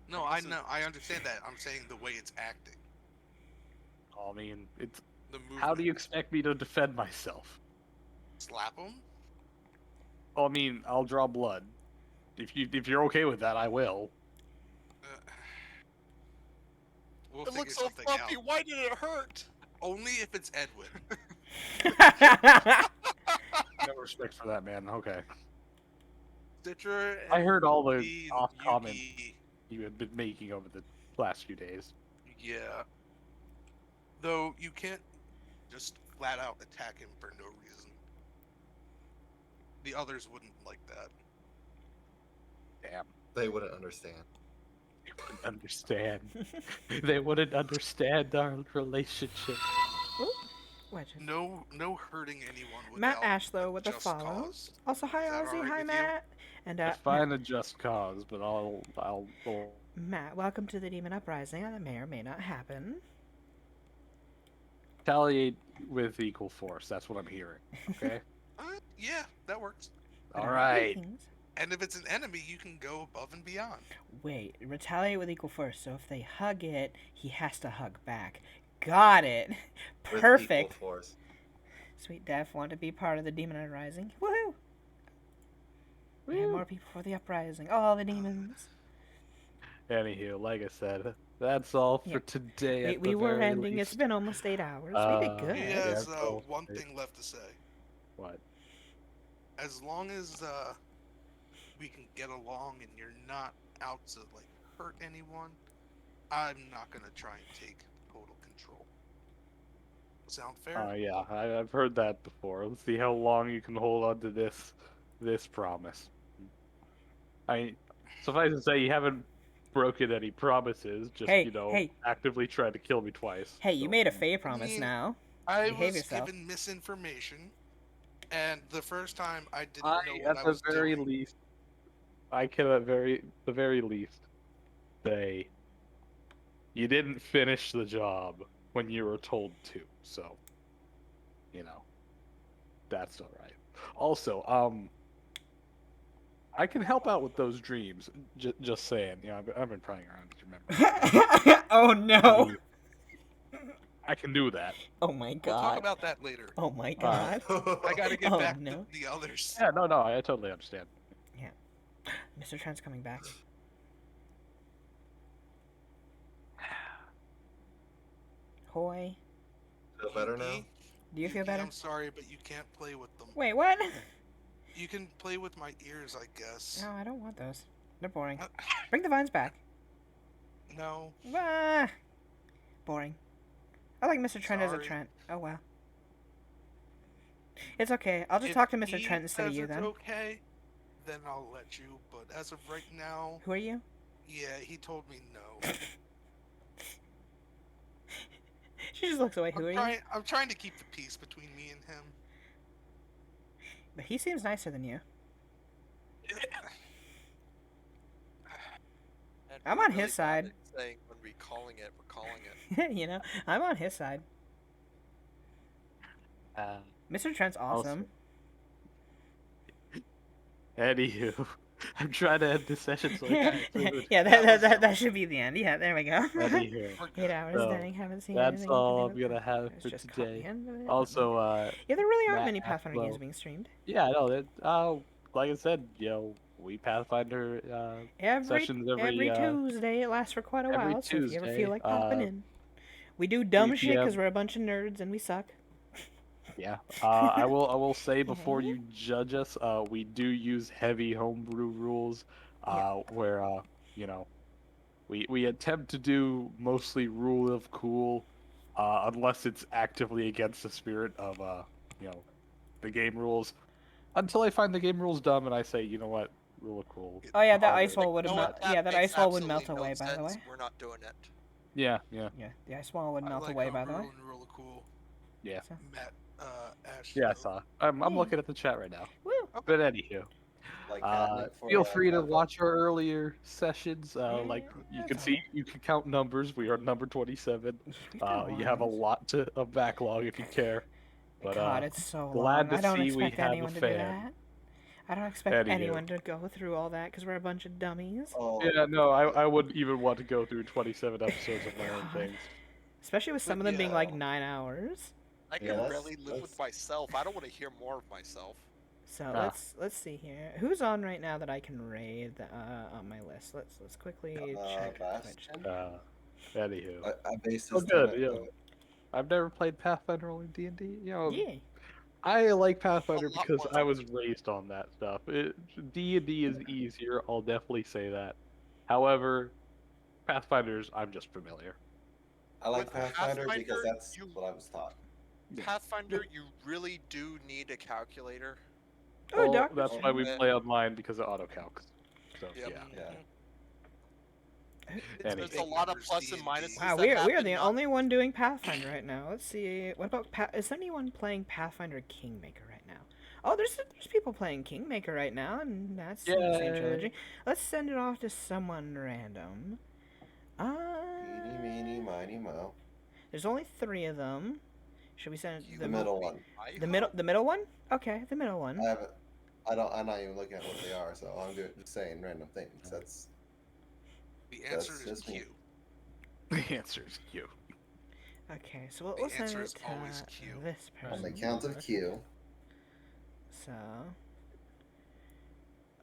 No, I know. I understand that. I'm saying the way it's acting. I mean, it's The movement. How do you expect me to defend myself? Slap him? Well, I mean, I'll draw blood. If you're okay with that, I will. We'll It figure looks so something fluffy. out. Why did it hurt? Only if it's Edwin. No respect for that, man. Okay. Citra and I heard all the Yuki and off comments Yugi, you have been making over the last few days. yeah. Though you can't just flat out attack him for no reason. The others wouldn't like that. Damn. They wouldn't understand. They wouldn't understand. They wouldn't understand our relationship. Wedges. No hurting anyone without Matt Ashlow with the just follow. cause. Also, hi Is that Ozzy, alright hi with you? Matt, and I find a just cause, but I'll Matt, welcome to the Demon Uprising. That may or may not happen. retaliate with equal force. That's what I'm hearing. Okay. Yeah, that works. All right. Greetings. And if it's an enemy, you can go above and beyond. Wait, retaliate with equal force. So if they hug it, he has to hug back. Got it. With Perfect. equal force. Sweet Def want to be part of the Demon Uprising. Woohoo! We have more people for the uprising. All the demons. Anywho, like I said, that's all for Yeah. today. We were ending. It's been almost 8 hours. We did good. He Yeah, has so- one thing left to say. What? As long as we can get along and you're not out to like hurt anyone, I'm not gonna try and take total control. Sound fair? Yeah, I've heard that before. Let's see how long you can hold on to this promise. Suffice to say, you haven't broken any promises. Just Hey. actively tried to kill me twice. Hey, you so- made a Fae promise mean, now. I behave was yourself. given misinformation, and the first time I didn't know At what I the was very doing. least, I can at the very least say you didn't finish the job when you were told to. So, that's all right. Also, I can help out with those dreams. Just saying, I've been prying around. Remember? Oh no! I can do that. Oh my We'll talk god! about that later. Oh my god! I gotta get Oh, back no. to the others. Yeah, no, I totally understand. Mr. Trent's coming back. Hoy, Feel better now? Yuki, do you feel Yuki, better? I'm sorry, but you can't play with them. Wait, what? You can play with my ears, I guess. No, I don't want those. They're boring. Bring the vines back. No. Ah, boring. I like Mr. Trent as a Sorry. Trent. Oh well. It's okay. I'll just If talk to Mr. he Trent instead of says you it's then. okay, then I'll let you. But as of right now, Who are you? yeah, he told me no. She just looks away. Who are you? I'm trying to keep the peace between me and him. But he seems nicer than you. And I'm we're on his really bad side. at saying when we're calling it. You know, I'm on his side. Mr. Trent's awesome. Anywho, I'm trying to end this session so I can conclude. Yeah, that should be the end. Yeah, there we go. Anywho, 8 hours, So, dang, haven't seen that's anything. all I'm gonna have It's for just caught the today. end of it. Also, Yeah, there really aren't Matt many Pathfinder games Ashlow. being streamed. yeah, no, like I said, we Pathfinder sessions Every Tuesday. It lasts for quite a every while, so if you ever feel like Tuesday, popping in. We do dumb 3 shit because PM. we're a bunch of nerds and we suck. Yeah. I will say before you judge us, we do use heavy homebrew rules, where we attempt to do mostly rule of cool, unless it's actively against the spirit of the game rules. Until I find the game rules dumb and I say, you know what, rule of cool. Oh yeah, that I'll ice do it. wall would You have know melt. what? Yeah, that makes ice wall would absolutely melt away. no By the way. sense. We're not doing it. Yeah. Yeah, the ice wall would I melt like away. By the way. Homebrew and Real Cool. Yeah. So, Matt, Ash. Yeah, I saw. I'm Yeah. looking at the chat right now. woo. But anywho. Like catnip for, Feel free to Papa. watch our earlier sessions. Like you that's can all see, you can count numbers. We are number 27. We've done You have a ones. lot of backlog if you care. But God, it's so glad long. to I don't see we expect have a anyone to do fan. that. I don't expect Anywho. anyone to go through all that because we're a bunch of dummies. Oh, Yeah, no, I wouldn't even want to go through 27 episodes of my own God. things. Especially with some of But them being yeah. like 9 hours. I can Yeah, barely live with myself. I don't want to hear more of myself. So Ah. let's see here. Who's on right now that I can raid on my list? Let's quickly check Twitch. Bastion. Anywho. I based Oh, this good. thing Yeah. on- I've never played Pathfinder or D&D. Yeah. I like Pathfinder A lot because more I was raised on that stuff. D&D is easier. I'll definitely say that. However, Pathfinders, I'm just familiar. I like With Pathfinder because Pathfinder, that's you- what I was taught. Pathfinder, you really do need a calculator. Oh, Well, Doctor. that's why we play online because of autocalcs. So Yep. yeah. Yeah. Anyway. There's a lot of Numbers, plus and D&D. minuses. Wow, that we are happen the not- only one doing Pathfinder right now. Let's see. What about is anyone playing Pathfinder Kingmaker right now? Oh, there's people playing Kingmaker right now, and that's in the same Yay. trilogy. Let's send it off to someone random. Eeny, meeny, miny, mo. There's only 3 of them. Should we send The middle one. the middle one? Okay, the middle one. I haven't. I'm not even looking at what they are, so I'm just saying random things. That's The answer That's is just me. Q. The answer is Q. Okay, so we'll The send answer it is to always Q. this person. on the count of Q. So,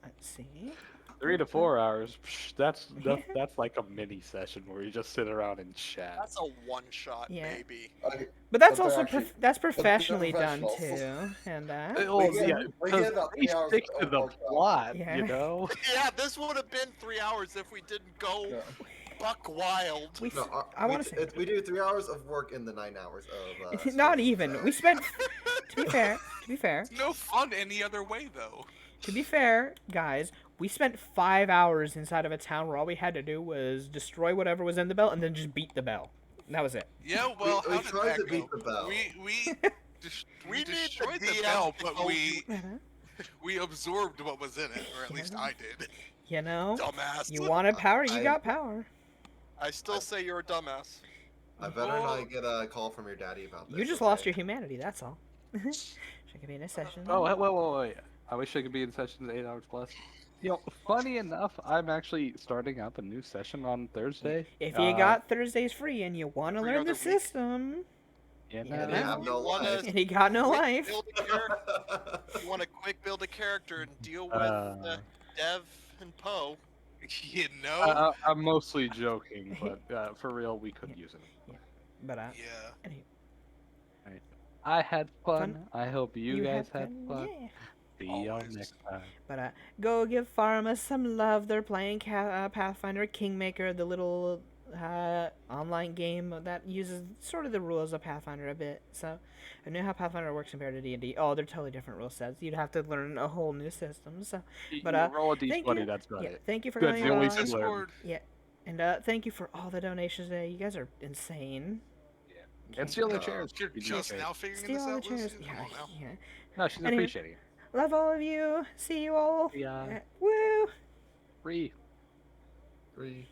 let's see. 3 to 4 hours. That's like a mini session where you just sit around and chat. That's a one shot, Yeah. baby. Okay, But that's But they're also actually- that's they're professionally done professionals. too, and Oh, We get- yeah, we because get about they 3 hours stick to of the work done. plot, Yeah. you know. Yeah, this would have been 3 hours if we didn't go Yeah. buck wild. we. No, I want to say we do 3 hours of work in the 9 hours of. not stream, even. so- We spent. To be fair, It's no fun any other way, though. guys, we spent 5 hours inside of a town where all we had to do was destroy whatever was in the bell and then just beat the bell. That was it. Yeah, well, we how did tried that to go? beat the bell. We We need the destroyed the DM bell, to but tell we absorbed what was in it, or at least I did. You know, Dumbass. you wanted power, you I- got power. I still say you're a dumbass. I better Oh. not get a call from your daddy about this. You just lost your humanity. That's all. She could be in a session. Oh, wait. I wish I could be in sessions 8 hours plus. You know, funny enough, I'm actually starting up a new session on Thursday. If you got Thursdays free and you want to Every learn the other week. system, Yeah, you no, And know, you have no wanna- life. and he got no Quick life. build a character- you want to quick build a character and deal with Dev and Poe. You know? I'm mostly joking, but for real, we could use it. But Yeah. I had fun. I hope you guys had fun. Yeah. See y'all Always. next time. But go give Pharma some love. They're playing Pathfinder Kingmaker, the little online game that uses sort of the rules of Pathfinder a bit. So I know how Pathfinder works compared to D&D. Oh, they're totally different rule sets. You'd have to learn a whole new system. So, but You roll a thank d20, you. that's about Yeah, it. thank you for That's coming the only on. thing. Discord. And thank you for all the donations today. You guys are insane. And steal the Uh, chairs. You're Be just okay. now figuring Steal this all the out, chairs. Lucy? Yeah, Come on now. yeah. No, she's Anyway. appreciating it. Love all of you. See you all. Yeah. Woo. Free. 3.